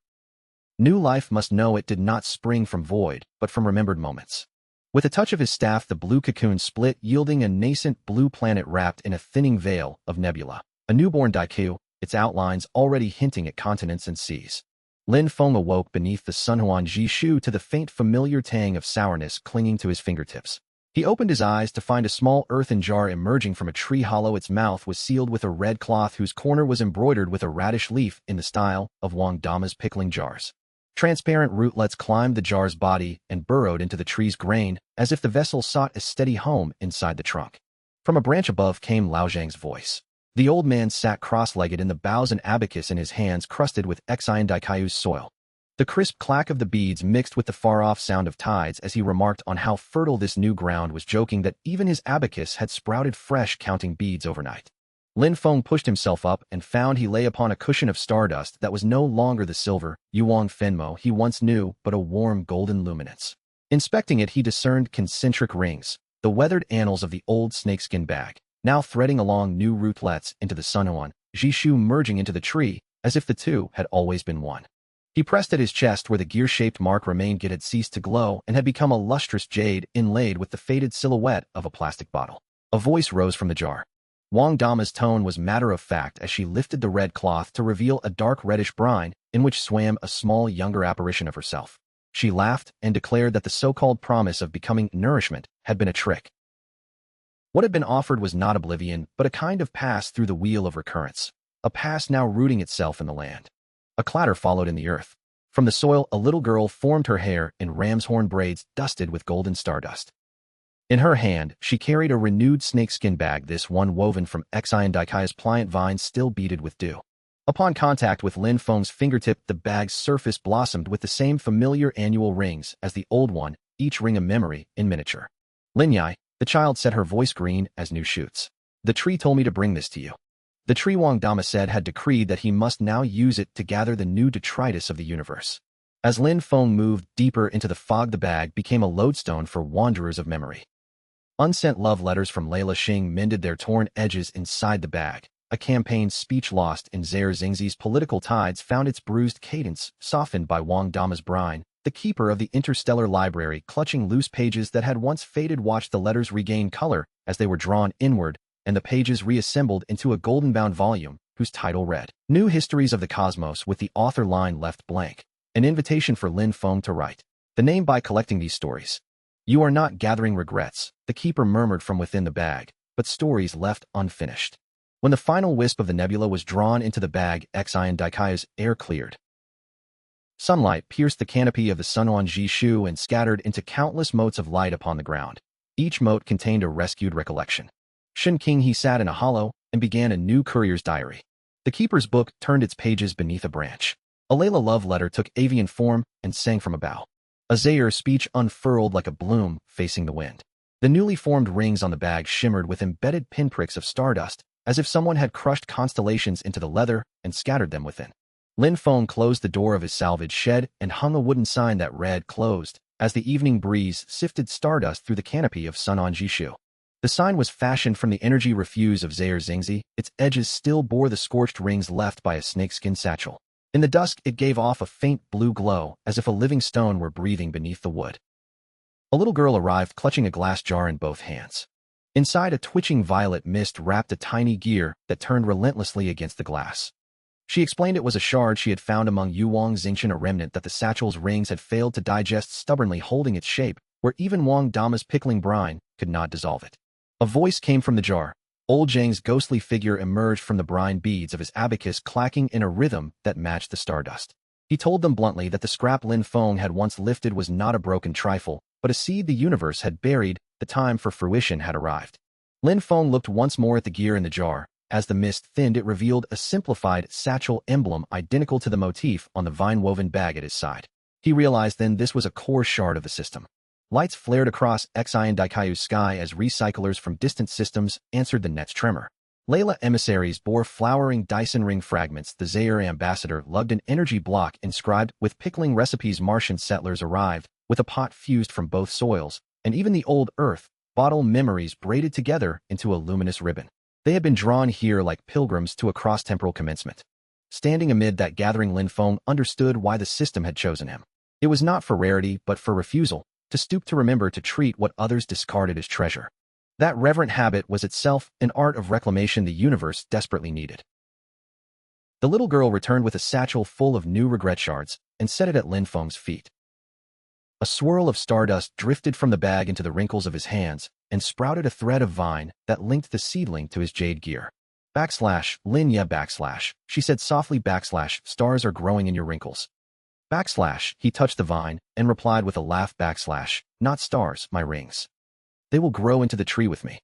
New life must know it did not spring from void, but from remembered moments." With a touch of his staff, the blue cocoon split, yielding a nascent blue planet wrapped in a thinning veil of nebula. A newborn Daiku, its outlines already hinting at continents and seas. Lin Feng awoke beneath the Sunhuan Jishu to the faint familiar tang of sourness clinging to his fingertips. He opened his eyes to find a small earthen jar emerging from a tree hollow. Its mouth was sealed with a red cloth whose corner was embroidered with a radish leaf in the style of Wang Dama's pickling jars. Transparent rootlets climbed the jar's body and burrowed into the tree's grain, as if the vessel sought a steady home inside the trunk. From a branch above came Lao Zhang's voice. The old man sat cross-legged in the boughs, an abacus in his hands crusted with Xian Daikaiu's soil. The crisp clack of the beads mixed with the far-off sound of tides as he remarked on how fertile this new ground was, joking that even his abacus had sprouted fresh, counting beads overnight. Lin Feng pushed himself up and found he lay upon a cushion of stardust that was no longer the silver Yuang Fenmo he once knew, but a warm golden luminance. Inspecting it, he discerned concentric rings, the weathered annals of the old snakeskin bag, now threading along new rootlets into the Sunhuan Jishu, merging into the tree, as if the two had always been one. He pressed at his chest where the gear-shaped mark remained. It had ceased to glow and had become a lustrous jade inlaid with the faded silhouette of a plastic bottle. A voice rose from the jar. Wang Dama's tone was matter-of-fact as she lifted the red cloth to reveal a dark reddish brine in which swam a small younger apparition of herself. She laughed and declared that the so-called promise of becoming nourishment had been a trick. What had been offered was not oblivion, but a kind of pass through the wheel of recurrence, a pass now rooting itself in the land. A clatter followed in the earth. From the soil, a little girl formed her hair in ram's horn braids dusted with golden stardust. In her hand, she carried a renewed snakeskin bag, this one woven from Xiandikaya's pliant vines still beaded with dew. Upon contact with Lin Feng's fingertip, the bag's surface blossomed with the same familiar annual rings as the old one, each ring a memory in miniature. Lin Yu, the child said, her voice green as new shoots. The tree told me to bring this to you. The tree Wang Dama said had decreed that he must now use it to gather the new detritus of the universe. As Lin Feng moved deeper into the fog, the bag became a lodestone for wanderers of memory. Unsent love letters from Layla Xing mended their torn edges inside the bag. A campaign speech lost in Zhao Xingzi's political tides found its bruised cadence softened by Wang Dama's brine. The keeper of the interstellar library, clutching loose pages that had once faded, watched the letters regain color as they were drawn inward, and the pages reassembled into a golden-bound volume whose title read, New Histories of the Cosmos, with the author line left blank. An invitation for Lin Feng to write the name by collecting these stories. You are not gathering regrets, the keeper murmured from within the bag, but stories left unfinished. When the final wisp of the nebula was drawn into the bag, Xiandikaya's air cleared. Sunlight pierced the canopy of the Sunhuan Jishu and scattered into countless motes of light upon the ground. Each mote contained a rescued recollection. Shen King he sat in a hollow and began a new courier's diary. The keeper's book turned its pages beneath a branch. A Layla love letter took avian form and sang from a bough. A Zaire speech unfurled like a bloom facing the wind. The newly formed rings on the bag shimmered with embedded pinpricks of stardust, as if someone had crushed constellations into the leather and scattered them within. Lin Feng closed the door of his salvage shed and hung a wooden sign that read, Closed, as the evening breeze sifted stardust through the canopy of Sunhuan Jishu. The sign was fashioned from the energy refuse of Zhao Xingzi. Its edges still bore the scorched rings left by a snakeskin satchel. In the dusk, it gave off a faint blue glow, as if a living stone were breathing beneath the wood. A little girl arrived, clutching a glass jar in both hands. Inside, a twitching violet mist wrapped a tiny gear that turned relentlessly against the glass. She explained it was a shard she had found among Yuwang Xingchen, a remnant that the satchel's rings had failed to digest, stubbornly holding its shape, where even Wang Dama's pickling brine could not dissolve it. A voice came from the jar. Old Zhang's ghostly figure emerged from the brine beads of his abacus, clacking in a rhythm that matched the stardust. He told them bluntly that the scrap Lin Feng had once lifted was not a broken trifle, but a seed the universe had buried. The time for fruition had arrived. Lin Feng looked once more at the gear in the jar. As the mist thinned, it revealed a simplified satchel emblem identical to the motif on the vine-woven bag at his side. He realized then this was a core shard of the system. Lights flared across Xiandikayu's sky as recyclers from distant systems answered the net's tremor. Layla emissaries bore flowering Dyson ring fragments. The Zaire ambassador lugged an energy block inscribed with pickling recipes. Martian settlers arrived, with a pot fused from both soils, and even the old Earth bottle memories braided together into a luminous ribbon. They had been drawn here like pilgrims to a cross-temporal commencement. Standing amid that gathering, Lin Feng understood why the system had chosen him. It was not for rarity, but for refusal, to stoop to remember, to treat what others discarded as treasure. That reverent habit was itself an art of reclamation the universe desperately needed. The little girl returned with a satchel full of new regret shards and set it at Lin Feng's feet. A swirl of stardust drifted from the bag into the wrinkles of his hands and sprouted a thread of vine that linked the seedling to his jade gear. Lin Yu, she said softly, stars are growing in your wrinkles. He touched the vine and replied with a laugh, not stars, my rings. They will grow into the tree with me.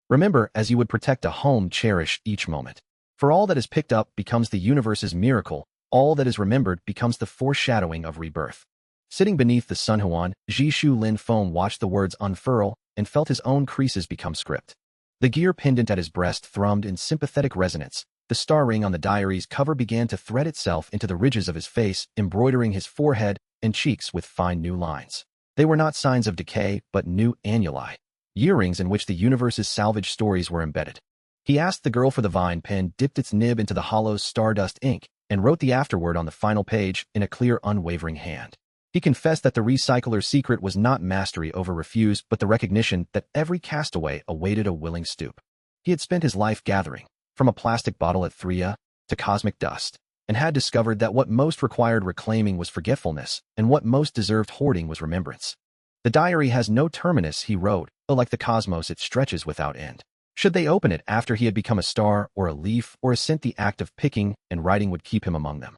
Remember, as you would protect a home, cherish each moment. For all that is picked up becomes the universe's miracle, all that is remembered becomes the foreshadowing of rebirth. Sitting beneath the Sunhuan Jishu, Lin Feng watched the words unfurl and felt his own creases become script. The gear pendant at his breast thrummed in sympathetic resonance. The star ring on the diary's cover began to thread itself into the ridges of his face, embroidering his forehead and cheeks with fine new lines. They were not signs of decay, but new annuli, year-rings in which the universe's salvage stories were embedded. He asked the girl for the vine pen, dipped its nib into the hollow stardust ink, and wrote the afterword on the final page in a clear, unwavering hand. He confessed that the recycler's secret was not mastery over refuse, but the recognition that every castaway awaited a willing stoop. He had spent his life gathering, from a plastic bottle at Thria to cosmic dust, and had discovered that what most required reclaiming was forgetfulness, and what most deserved hoarding was remembrance. The diary has no terminus, he wrote, though like the cosmos it stretches without end. Should they open it after he had become a star or a leaf or a scent, the act of picking and writing would keep him among them.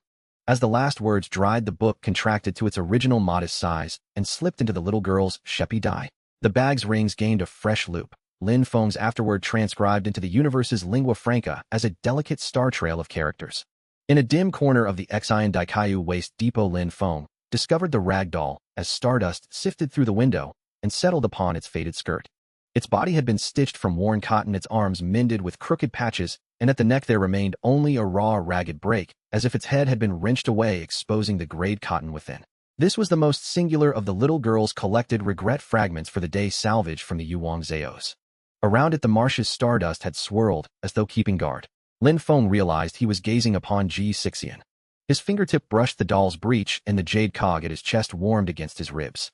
As the last words dried, the book contracted to its original modest size and slipped into the little girl's sheppy dye. The bag's rings gained a fresh loop. Lin Feng's afterward transcribed into the universe's lingua franca as a delicate star trail of characters. In a dim corner of the Xian Daikaiyu Waste Depot, Lin Feng discovered the rag doll as stardust sifted through the window and settled upon its faded skirt. Its body had been stitched from worn cotton, its arms mended with crooked patches, and at the neck there remained only a raw, ragged break, as if its head had been wrenched away, exposing the grayed cotton within. This was the most singular of the little girl's collected regret fragments for the day salvaged from the Yuang Zaos. Around it the marsh's stardust had swirled, as though keeping guard. Lin Feng realized he was gazing upon Ji Xixian. His fingertip brushed the doll's breech, and the jade cog at his chest warmed against his ribs.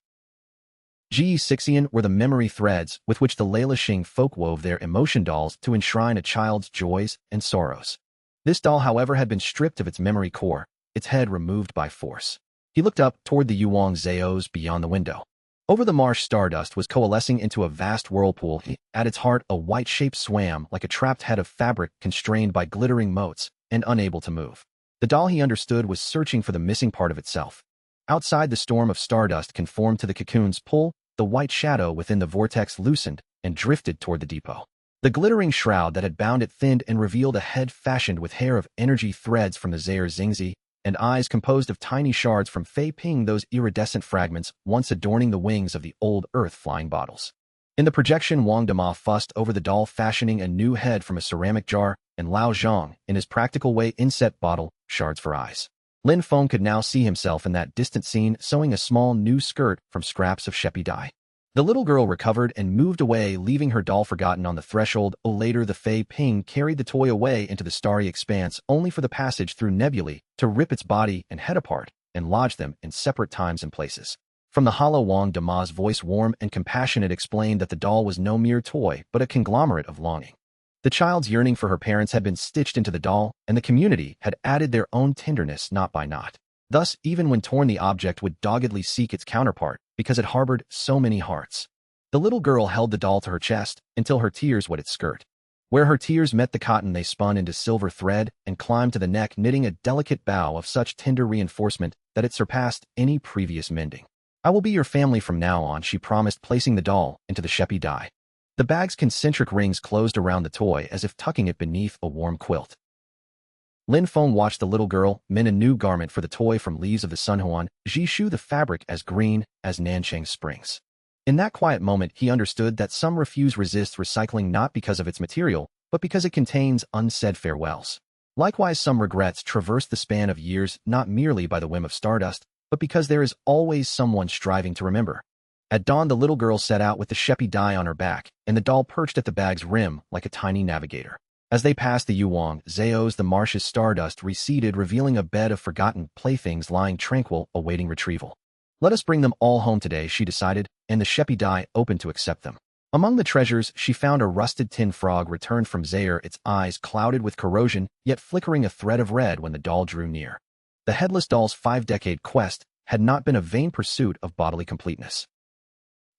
Ji Xixian were the memory threads with which the Leilashing folk wove their emotion dolls to enshrine a child's joys and sorrows. This doll, however, had been stripped of its memory core, its head removed by force. He looked up toward the Yuang Zaos beyond the window. Over the marsh, stardust was coalescing into a vast whirlpool. At its heart, a white shape swam like a trapped head of fabric constrained by glittering motes and unable to move. The doll, he understood, was searching for the missing part of itself. Outside, the storm of stardust conformed to the cocoon's pull. The white shadow within the vortex loosened and drifted toward the depot. The glittering shroud that had bound it thinned and revealed a head fashioned with hair of energy threads from the Zaire Xingzi, and eyes composed of tiny shards from Fei Ping, those iridescent fragments once adorning the wings of the old Earth flying bottles. In the projection, Wang Dama fussed over the doll, fashioning a new head from a ceramic jar, and Lao Zhang, in his practical way, inset bottle, shards for eyes. Lin Feng could now see himself in that distant scene, sewing a small new skirt from scraps of shepi dye. The little girl recovered and moved away, leaving her doll forgotten on the threshold. Later, the Fei Ping carried the toy away into the starry expanse, only for the passage through nebulae to rip its body and head apart and lodge them in separate times and places. From the hollow, Wang Dama's voice, warm and compassionate, explained that the doll was no mere toy, but a conglomerate of longing. The child's yearning for her parents had been stitched into the doll, and the community had added their own tenderness knot by knot. Thus, even when torn, the object would doggedly seek its counterpart, because it harbored so many hearts. The little girl held the doll to her chest until her tears wet its skirt. Where her tears met the cotton, they spun into silver thread and climbed to the neck, knitting a delicate bow of such tender reinforcement that it surpassed any previous mending. "I will be your family from now on," she promised, placing the doll into the shepi dye. The bag's concentric rings closed around the toy as if tucking it beneath a warm quilt. Lin Feng watched the little girl mend a new garment for the toy from leaves of the Sunhuan, Jishu, the fabric as green as Nanchang springs. In that quiet moment, he understood that some refuse resist recycling not because of its material, but because it contains unsaid farewells. Likewise, some regrets traverse the span of years not merely by the whim of stardust, but because there is always someone striving to remember. At dawn, the little girl set out with the shepi dye on her back, and the doll perched at the bag's rim like a tiny navigator. As they passed the Yuang Zaos, the marsh's stardust receded, revealing a bed of forgotten playthings lying tranquil, awaiting retrieval. "Let us bring them all home today," she decided, and the shepi dye opened to accept them. Among the treasures, she found a rusted tin frog returned from Zaire, its eyes clouded with corrosion, yet flickering a thread of red when the doll drew near. The headless doll's 5-decade quest had not been a vain pursuit of bodily completeness.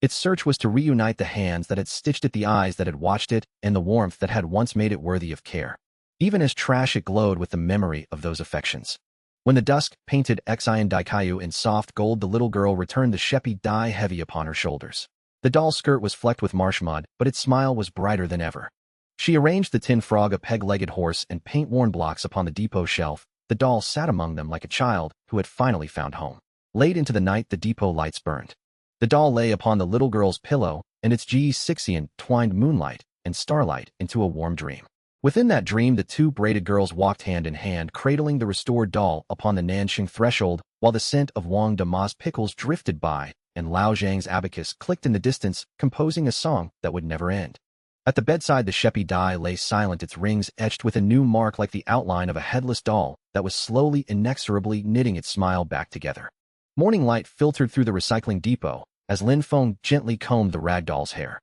Its search was to reunite the hands that had stitched it, the eyes that had watched it, and the warmth that had once made it worthy of care. Even as trash, it glowed with the memory of those affections. When the dusk painted Xian Daikaiyu in soft gold, the little girl returned the shepi dye heavy upon her shoulders. The doll's skirt was flecked with marsh mud, but its smile was brighter than ever. She arranged the tin frog, a peg-legged horse, and paint-worn blocks upon the depot shelf. The doll sat among them like a child who had finally found home. Late into the night, the depot lights burned. The doll lay upon the little girl's pillow, and its Ji Xixian twined moonlight and starlight into a warm dream. Within that dream, the two braided girls walked hand in hand, cradling the restored doll upon the Nanxing threshold, while the scent of Wang Dama's pickles drifted by, and Lao Zhang's abacus clicked in the distance, composing a song that would never end. At the bedside, the shepi dye lay silent, its rings etched with a new mark like the outline of a headless doll that was slowly, inexorably knitting its smile back together. Morning light filtered through the recycling depot as Lin Feng gently combed the rag doll's hair.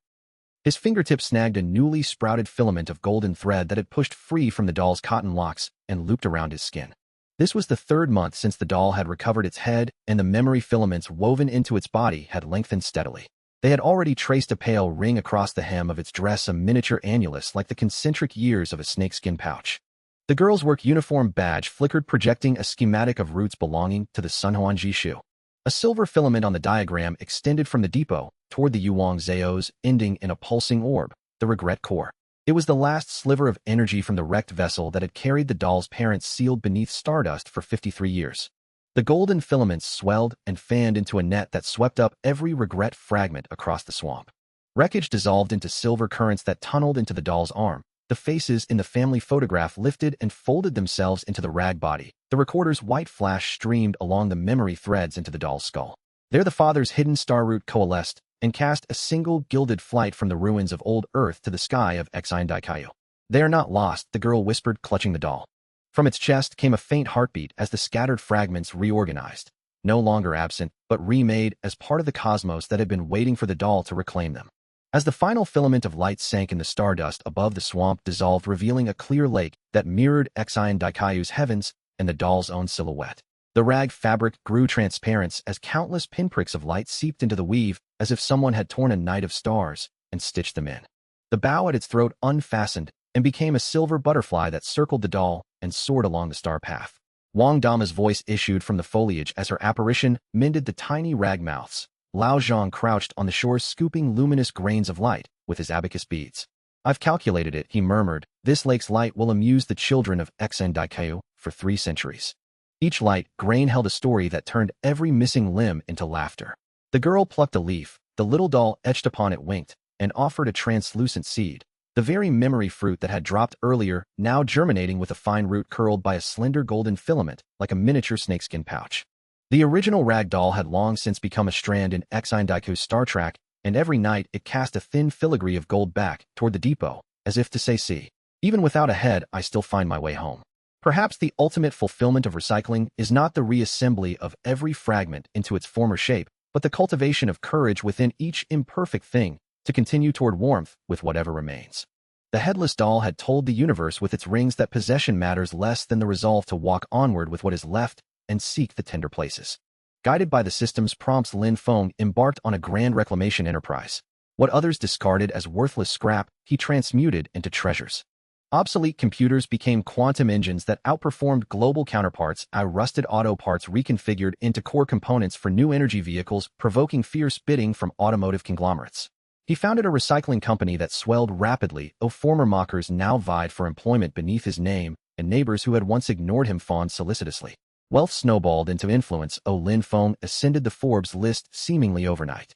His fingertips snagged a newly sprouted filament of golden thread that had pushed free from the doll's cotton locks and looped around his skin. This was the 3rd month since the doll had recovered its head, and the memory filaments woven into its body had lengthened steadily. They had already traced a pale ring across the hem of its dress, a miniature annulus like the concentric years of a snakeskin pouch. The girl's work uniform badge flickered, projecting a schematic of roots belonging to the Sunhuan Jishu. A silver filament on the diagram extended from the depot toward the Yuang Zaos, ending in a pulsing orb, the regret core. It was the last sliver of energy from the wrecked vessel that had carried the doll's parents sealed beneath stardust for 53 years. The golden filaments swelled and fanned into a net that swept up every regret fragment across the swamp. Wreckage dissolved into silver currents that tunneled into the doll's arm. The faces in the family photograph lifted and folded themselves into the rag body. The recorder's white flash streamed along the memory threads into the doll's skull. There the father's hidden star root coalesced and cast a single gilded flight from the ruins of old Earth to the sky of Exine Daikayu. "They are not lost," the girl whispered, clutching the doll. From its chest came a faint heartbeat as the scattered fragments reorganized, no longer absent, but remade as part of the cosmos that had been waiting for the doll to reclaim them. As the final filament of light sank in the stardust above the swamp dissolved, revealing a clear lake that mirrored Exine Daikayu's heavens and the doll's own silhouette. The rag fabric grew transparent as countless pinpricks of light seeped into the weave, as if someone had torn a night of stars and stitched them in. The bow at its throat unfastened and became a silver butterfly that circled the doll and soared along the star path. Wang Dama's voice issued from the foliage as her apparition mended the tiny rag mouths. Lao Zhang crouched on the shore, scooping luminous grains of light with his abacus beads. "I've calculated it," he murmured. "This lake's light will amuse the children of Exine Daikayu for 3 centuries. Each light grain held a story that turned every missing limb into laughter." The girl plucked a leaf. The little doll etched upon it winked and offered a translucent seed. The very memory fruit that had dropped earlier, now germinating with a fine root curled by a slender golden filament like a miniature snakeskin pouch. The original rag doll had long since become a strand in Exine Daikayu's star track, and every night it cast a thin filigree of gold back toward the depot, as if to say, "See, even without a head, I still find my way home." Perhaps the ultimate fulfillment of recycling is not the reassembly of every fragment into its former shape, but the cultivation of courage within each imperfect thing to continue toward warmth with whatever remains. The headless doll had told the universe with its rings that possession matters less than the resolve to walk onward with what is left and seek the tender places. Guided by the system's prompts, Lin Feng embarked on a grand reclamation enterprise. What others discarded as worthless scrap, he transmuted into treasures. Obsolete computers became quantum engines that outperformed global counterparts, rusted auto parts reconfigured into core components for new energy vehicles, provoking fierce bidding from automotive conglomerates. He founded a recycling company that swelled rapidly. Former mockers now vied for employment beneath his name, and neighbors who had once ignored him fawned solicitously. Wealth snowballed into influence. Lin Feng ascended the Forbes list seemingly overnight.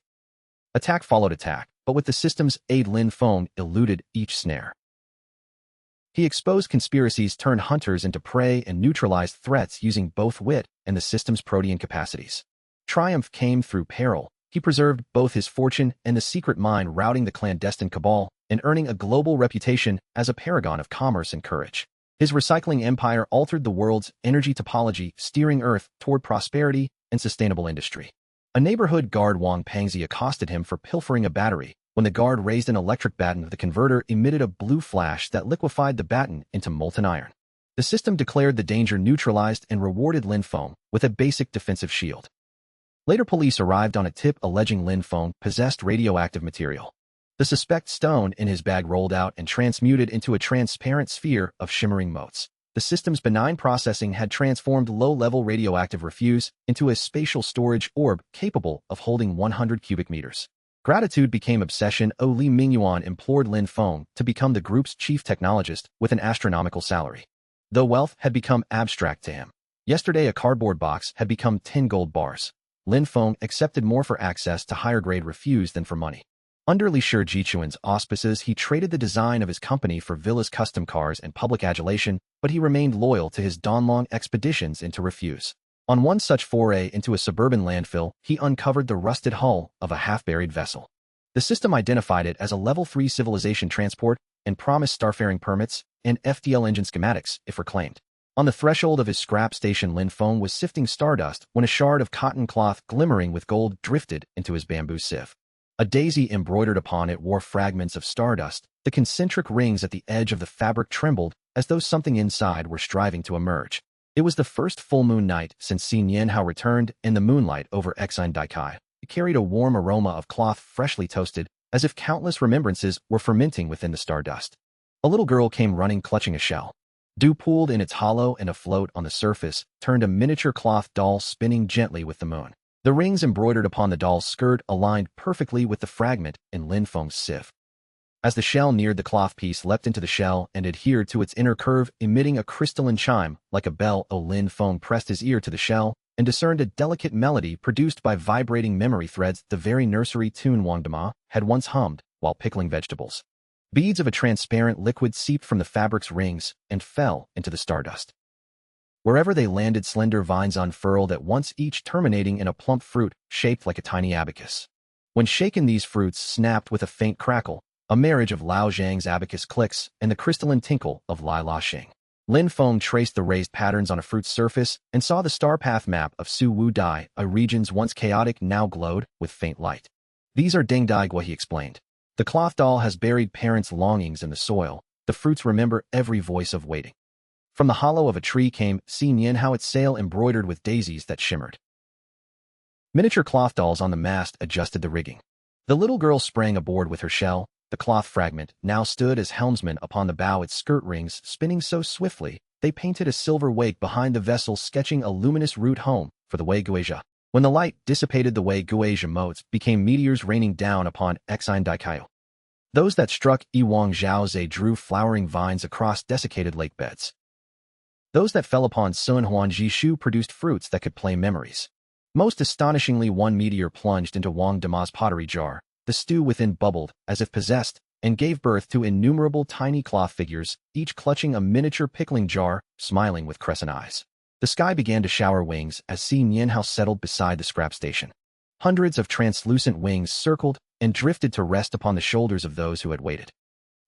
Attack followed attack, but with the system's aid, Lin Feng eluded each snare. He exposed conspiracies, turned hunters into prey, and neutralized threats using both wit and the system's protean capacities. Triumph came through peril. He preserved both his fortune and the secret mine, routing the clandestine cabal and earning a global reputation as a paragon of commerce and courage. His recycling empire altered the world's energy topology, steering Earth toward prosperity and sustainable industry. A neighborhood guard, Wang Pangzi, accosted him for pilfering a battery. When the guard raised an electric baton, the converter emitted a blue flash that liquefied the baton into molten iron. The system declared the danger neutralized and rewarded Lin Feng with a basic defensive shield. Later, police arrived on a tip alleging Lin Feng possessed radioactive material. The suspect's stone in his bag rolled out and transmuted into a transparent sphere of shimmering motes. The system's benign processing had transformed low-level radioactive refuse into a spatial storage orb capable of holding 100 cubic meters. Gratitude became obsession. Li Mingyuan implored Lin Feng to become the group's chief technologist with an astronomical salary. Though wealth had become abstract to him. Yesterday, a cardboard box had become 10 gold bars. Lin Feng accepted more for access to higher-grade refuse than for money. Under Li Shijichuan's auspices, he traded the design of his company for villas, custom cars, and public adulation, but he remained loyal to his dawn-long expeditions into refuse. On one such foray into a suburban landfill, he uncovered the rusted hull of a half-buried vessel. The system identified it as a Level 3 civilization transport and promised starfaring permits and FTL engine schematics if reclaimed. On the threshold of his scrap station, Lin Feng was sifting stardust when a shard of cotton cloth glimmering with gold drifted into his bamboo sieve. A daisy embroidered upon it wore fragments of stardust. The concentric rings at the edge of the fabric trembled as though something inside were striving to emerge. It was the first full moon night since Xin Yanhao returned, and the moonlight over Exine Daikayu carried a warm aroma of cloth freshly toasted, as if countless remembrances were fermenting within the stardust. A little girl came running, clutching a shell. Dew pooled in its hollow, and afloat on the surface turned a miniature cloth doll spinning gently with the moon. The rings embroidered upon the doll's skirt aligned perfectly with the fragment in Lin Feng's sieve. As the shell neared the cloth piece leapt into the shell and adhered to its inner curve, emitting a crystalline chime like a bell. Lin Feng pressed his ear to the shell and discerned a delicate melody produced by vibrating memory threads, the very nursery tune Wang Dama had once hummed while pickling vegetables. Beads of a transparent liquid seeped from the fabric's rings and fell into the stardust. Wherever they landed, slender vines unfurled at once, each terminating in a plump fruit shaped like a tiny abacus. When shaken, these fruits snapped with a faint crackle, a marriage of Lao Zhang's abacus clicks and the crystalline tinkle of Lai La Xing. Lin Feng traced the raised patterns on a fruit's surface and saw the star path map of Su Wu Dai, a regions once chaotic now glowed with faint light. These are Deng Dai Gua, he explained. The cloth doll has buried parents' longings in the soil. The fruits remember every voice of waiting. From the hollow of a tree came "See Nian how its sail embroidered with daisies that shimmered." Miniature cloth dolls on the mast adjusted the rigging. The little girl sprang aboard with her shell. The cloth fragment now stood as helmsman upon the bow, its skirt rings spinning so swiftly they painted a silver wake behind the vessel, sketching a luminous route home for the Wei Guizha. When the light dissipated, the Wei Guizha motes became meteors raining down upon Exine Daikaio. Those that struck Iwang Zhaoze drew flowering vines across desiccated lake beds. Those that fell upon Sun Huan Jishu produced fruits that could play memories. Most astonishingly, one meteor plunged into Wang Dama's pottery jar. The stew within bubbled, as if possessed, and gave birth to innumerable tiny cloth figures, each clutching a miniature pickling jar, smiling with crescent eyes. The sky began to shower wings as Si Nianhao settled beside the scrap station. Hundreds of translucent wings circled and drifted to rest upon the shoulders of those who had waited.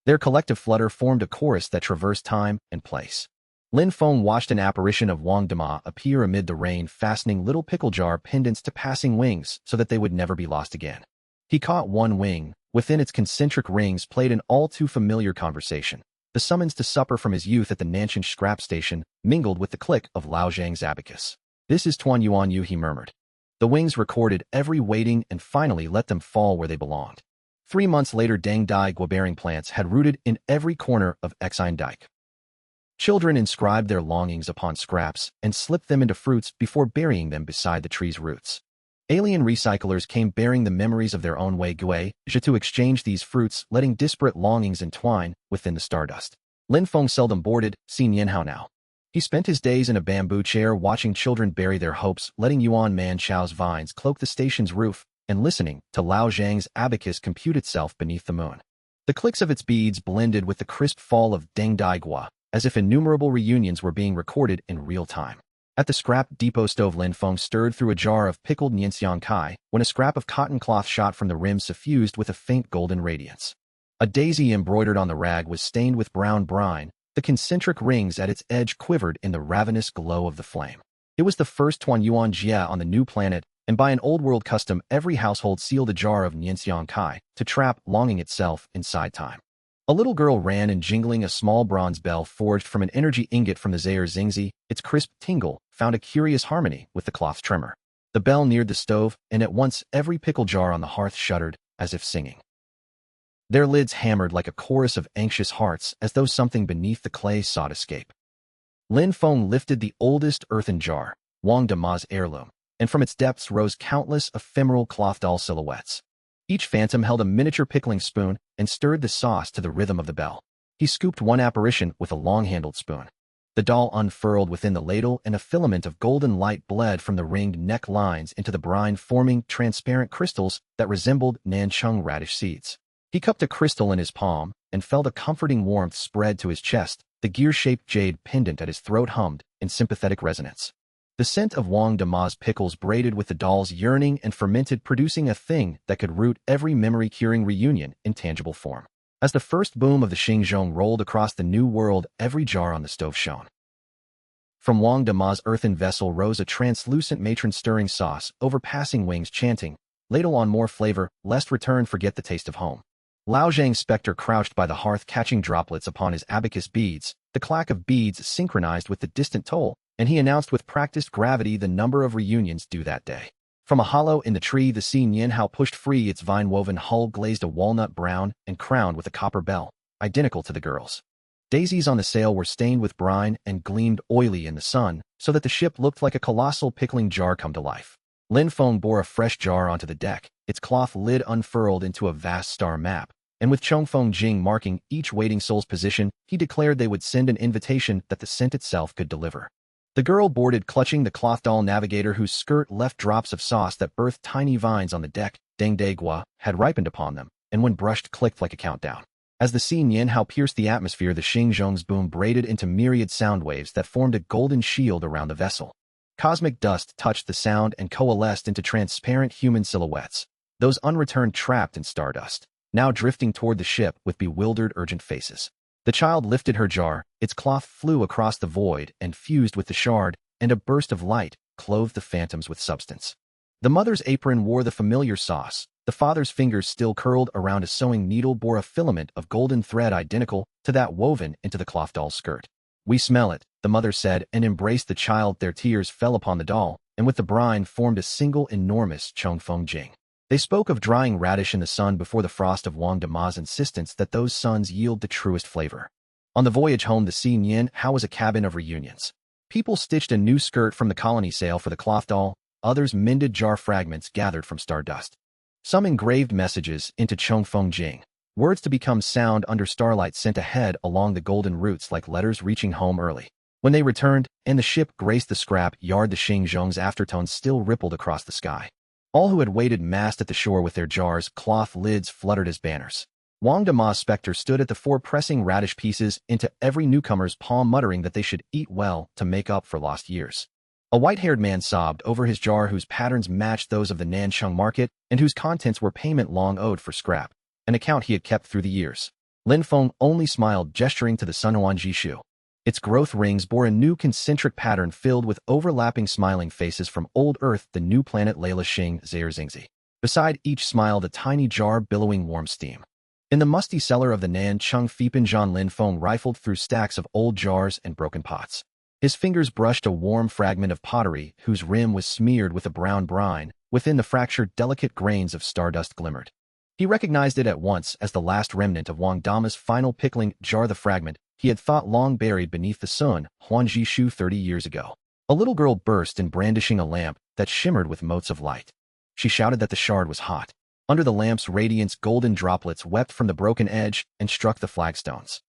Their collective flutter formed a chorus that traversed time and place. Lin Feng watched an apparition of Wang Dama appear amid the rain, fastening little pickle jar pendants to passing wings so that they would never be lost again. He caught one wing. Within its concentric rings played an all-too-familiar conversation. The summons to supper from his youth at the Nanshan scrap station mingled with the click of Lao Zhang's abacus. "This is Tuan Yuan Yu," he murmured. The wings recorded every waiting and finally let them fall where they belonged. 3 months later, Deng Dai Gua-bearing plants had rooted in every corner of Exine Dike. Children inscribed their longings upon scraps and slipped them into fruits before burying them beside the tree's roots. Alien recyclers came bearing the memories of their own Wei Guizha to exchange these fruits, letting disparate longings entwine within the stardust. Lin Feng seldom boarded Si Nianhao now. He spent his days in a bamboo chair watching children bury their hopes, letting Yuan Man Chao's vines cloak the station's roof, and listening to Lao Zhang's abacus compute itself beneath the moon. The clicks of its beads blended with the crisp fall of Deng Dai Gua, as if innumerable reunions were being recorded in real time. At the scrap depot stove, Lin Feng stirred through a jar of pickled Nianxiang Kai when a scrap of cotton cloth shot from the rim, suffused with a faint golden radiance. A daisy embroidered on the rag was stained with brown brine. The concentric rings at its edge quivered in the ravenous glow of the flame. It was the first Tuan Yuan Jia on the new planet, and by an old-world custom, every household sealed a jar of Nianxiang Kai to trap longing itself inside time. A little girl ran in, jingling a small bronze bell forged from an energy ingot from the Zaire Xingzi. Its crisp tingle found a curious harmony with the cloth's tremor. The bell neared the stove, and at once every pickle jar on the hearth shuddered, as if singing. Their lids hammered like a chorus of anxious hearts, as though something beneath the clay sought escape. Lin Feng lifted the oldest earthen jar, Wang Dama's heirloom, and from its depths rose countless ephemeral cloth doll silhouettes. Each phantom held a miniature pickling spoon and stirred the sauce to the rhythm of the bell. He scooped one apparition with a long-handled spoon. The doll unfurled within the ladle, and a filament of golden light bled from the ringed neck lines into the brine, forming transparent crystals that resembled Nanchung radish seeds. He cupped a crystal in his palm and felt a comforting warmth spread to his chest. The gear-shaped jade pendant at his throat hummed in sympathetic resonance. The scent of Wang Dama's pickles braided with the doll's yearning and fermented, producing a thing that could root every memory-curing reunion in tangible form. As the first boom of the Xingzhong rolled across the new world, every jar on the stove shone. From Wang Dama's earthen vessel rose a translucent matron stirring sauce, overpassing wings chanting, "Ladle on more flavor, lest return forget the taste of home." Lao Zhang's specter crouched by the hearth, catching droplets upon his abacus beads. The clack of beads synchronized with the distant toll, and he announced with practiced gravity the number of reunions due that day. From a hollow in the tree, the Si Nianhao pushed free its vine-woven hull, glazed a walnut brown and crowned with a copper bell, identical to the girl's. Daisies on the sail were stained with brine and gleamed oily in the sun, so that the ship looked like a colossal pickling jar come to life. Lin Feng bore a fresh jar onto the deck, its cloth lid unfurled into a vast star map, and with Chongfeng Jing marking each waiting soul's position, he declared they would send an invitation that the scent itself could deliver. The girl boarded clutching the cloth doll navigator whose skirt left drops of sauce that birthed tiny vines on the deck. Deng Degua had ripened upon them, and when brushed clicked like a countdown. As the sea Nianhao pierced the atmosphere, the Xingzhong's boom braided into myriad sound waves that formed a golden shield around the vessel. Cosmic dust touched the sound and coalesced into transparent human silhouettes, those unreturned trapped in stardust, now drifting toward the ship with bewildered, urgent faces. The child lifted her jar, its cloth flew across the void and fused with the shard, and a burst of light clothed the phantoms with substance. The mother's apron wore the familiar sauce. The father's fingers, still curled around a sewing needle, bore a filament of golden thread identical to that woven into the cloth doll's skirt. "We smell it," the mother said, and embraced the child. Their tears fell upon the doll, and with the brine formed a single enormous Chongfeng Jing. They spoke of drying radish in the sun before the frost, of Wang Dama's insistence that those suns yield the truest flavor. On the voyage home, the sea Nianhao was a cabin of reunions. People stitched a new skirt from the colony sail for the cloth doll, others mended jar fragments gathered from stardust. Some engraved messages into Chongfeng Jing, words to become sound under starlight sent ahead along the golden routes like letters reaching home early. When they returned, and the ship graced the scrap yard, the Xingzhong's aftertones still rippled across the sky. All who had waited massed at the shore with their jars, cloth lids fluttered as banners. Wang Dama's specter stood at the fore, pressing radish pieces into every newcomer's palm, muttering that they should eat well to make up for lost years. A white-haired man sobbed over his jar whose patterns matched those of the Nanchang market and whose contents were payment long owed for scrap, an account he had kept through the years. Lin Feng only smiled, gesturing to the Sunhuan Jishu. Its growth rings bore a new concentric pattern filled with overlapping smiling faces from old Earth, the new planet Leila Xing Zherzingzi. Beside each smiled a tiny jar billowing warm steam. In the musty cellar of the Nanchang Feipanzhan, Lin Feng rifled through stacks of old jars and broken pots. His fingers brushed a warm fragment of pottery whose rim was smeared with a brown brine. Within the fracture, delicate grains of stardust glimmered. He recognized it at once as the last remnant of Wang Dama's final pickling jar, the fragment he had thought long buried beneath the sun Huanjishu 30 years ago. A little girl burst in, brandishing a lamp that shimmered with motes of light. She shouted that the shard was hot. Under the lamp's radiance, golden droplets wept from the broken edge and struck the flagstones.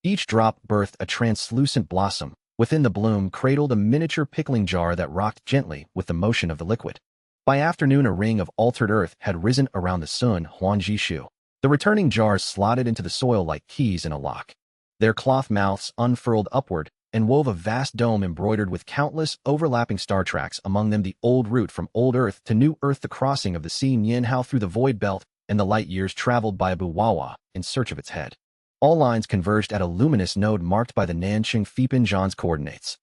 Each drop birthed a translucent blossom. Within the bloom cradled a miniature pickling jar that rocked gently with the motion of the liquid. By afternoon, a ring of altered earth had risen around the sun Huanjishu. The returning jars slotted into the soil like keys in a lock. Their cloth mouths unfurled upward and wove a vast dome embroidered with countless overlapping star tracks, among them the old route from old Earth to new Earth, the crossing of the sea Nianhao through the void belt, and the light years traveled by Abu Wawa in search of its head. All lines converged at a luminous node marked by the Nanchang Feipanzhan's coordinates.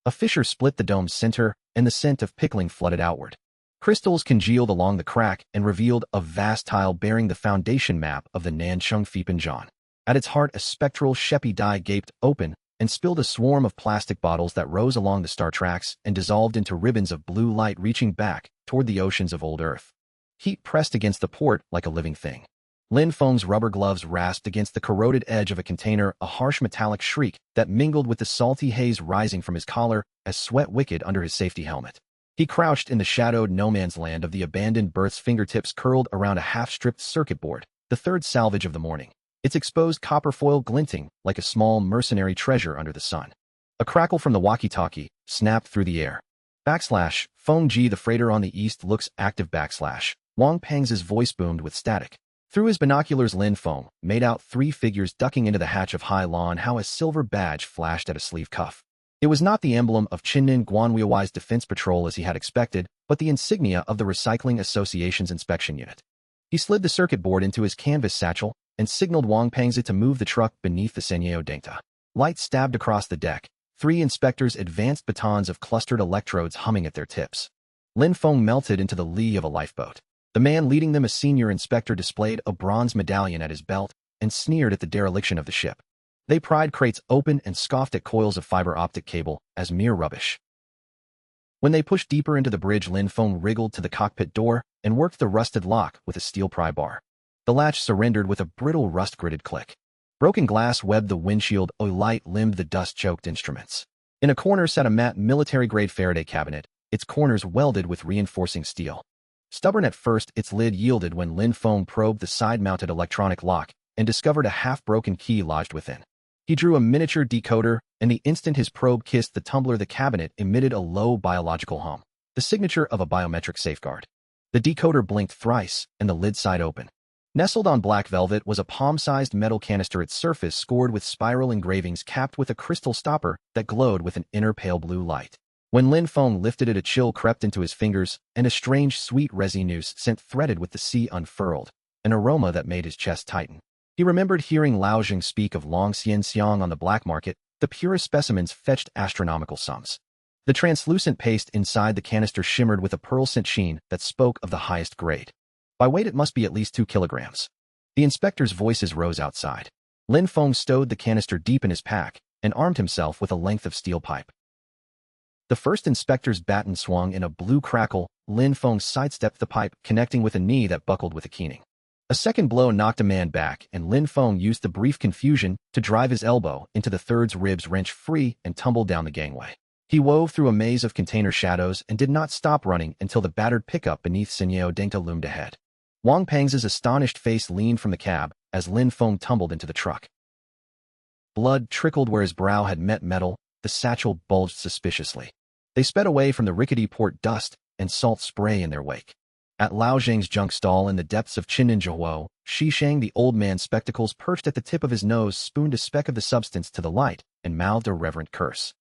A fissure split the dome's center, and the scent of pickling flooded outward. Crystals congealed along the crack and revealed a vast tile bearing the foundation map of the Nanchang Feipanzhan. At its heart, a spectral Shepi die gaped open and spilled a swarm of plastic bottles that rose along the star tracks and dissolved into ribbons of blue light reaching back toward the oceans of old Earth. Heat pressed against the port like a living thing. Lin Feng's rubber gloves rasped against the corroded edge of a container, a harsh metallic shriek that mingled with the salty haze rising from his collar as sweat wicketed under his safety helmet. He crouched in the shadowed no-man's land of the abandoned berth's fingertips curled around a half-stripped circuit board, the third salvage of the morning, its exposed copper foil glinting like a small mercenary treasure under the sun. A crackle from the walkie-talkie snapped through the air. Feng Ji, the freighter on the east looks active. Wang Peng's voice boomed with static. Through his binoculars, Lin Feng made out three figures ducking into the hatch of Hai Lan. How a silver badge flashed at a sleeve cuff. It was not the emblem of Chinnan Guanhui's defense patrol as he had expected, but the insignia of the Recycling Association's inspection unit. He slid the circuit board into his canvas satchel and signaled Wang Pengzi to move the truck beneath the Senyeo Dengta. Light stabbed across the deck. Three inspectors advanced, batons of clustered electrodes humming at their tips. Lin Feng melted into the lee of a lifeboat. The man leading them, a senior inspector, displayed a bronze medallion at his belt and sneered at the dereliction of the ship. They pried crates open and scoffed at coils of fiber optic cable as mere rubbish. When they pushed deeper into the bridge, Lin Feng wriggled to the cockpit door and worked the rusted lock with a steel pry bar. The latch surrendered with a brittle rust-gritted click. Broken glass webbed the windshield, a light limbed the dust-choked instruments. In a corner sat a matte military-grade Faraday cabinet, its corners welded with reinforcing steel. Stubborn at first, its lid yielded when Lin Feng probed the side-mounted electronic lock and discovered a half-broken key lodged within. He drew a miniature decoder, and the instant his probe kissed the tumbler, the cabinet emitted a low biological hum, the signature of a biometric safeguard. The decoder blinked thrice, and the lid side open. Nestled on black velvet was a palm-sized metal canister, its surface scored with spiral engravings capped with a crystal stopper that glowed with an inner pale blue light. When Lin Feng lifted it, a chill crept into his fingers, and a strange sweet resinous scent threaded with the sea unfurled, an aroma that made his chest tighten. He remembered hearing Lao Jing speak of long xiang on the black market. The purest specimens fetched astronomical sums. The translucent paste inside the canister shimmered with a pearl-scent sheen that spoke of the highest grade. By weight, it must be at least 2 kilograms. The inspector's voices rose outside. Lin Feng stowed the canister deep in his pack and armed himself with a length of steel pipe. The first inspector's baton swung in a blue crackle. Lin Feng sidestepped the pipe, connecting with a knee that buckled with a keening. A second blow knocked a man back, and Lin Feng used the brief confusion to drive his elbow into the third's ribs, wrench free, and tumbled down the gangway. He wove through a maze of container shadows and did not stop running until the battered pickup beneath Senyo Dengta loomed ahead. Wang Peng's astonished face leaned from the cab as Lin Feng tumbled into the truck. Blood trickled where his brow had met metal, the satchel bulged suspiciously. They sped away from the rickety port, dust and salt spray in their wake. At Lao Zheng's junk stall in the depths of Chinninjihuo, Shishang, the old man's spectacles perched at the tip of his nose, spooned a speck of the substance to the light and mouthed a reverent curse.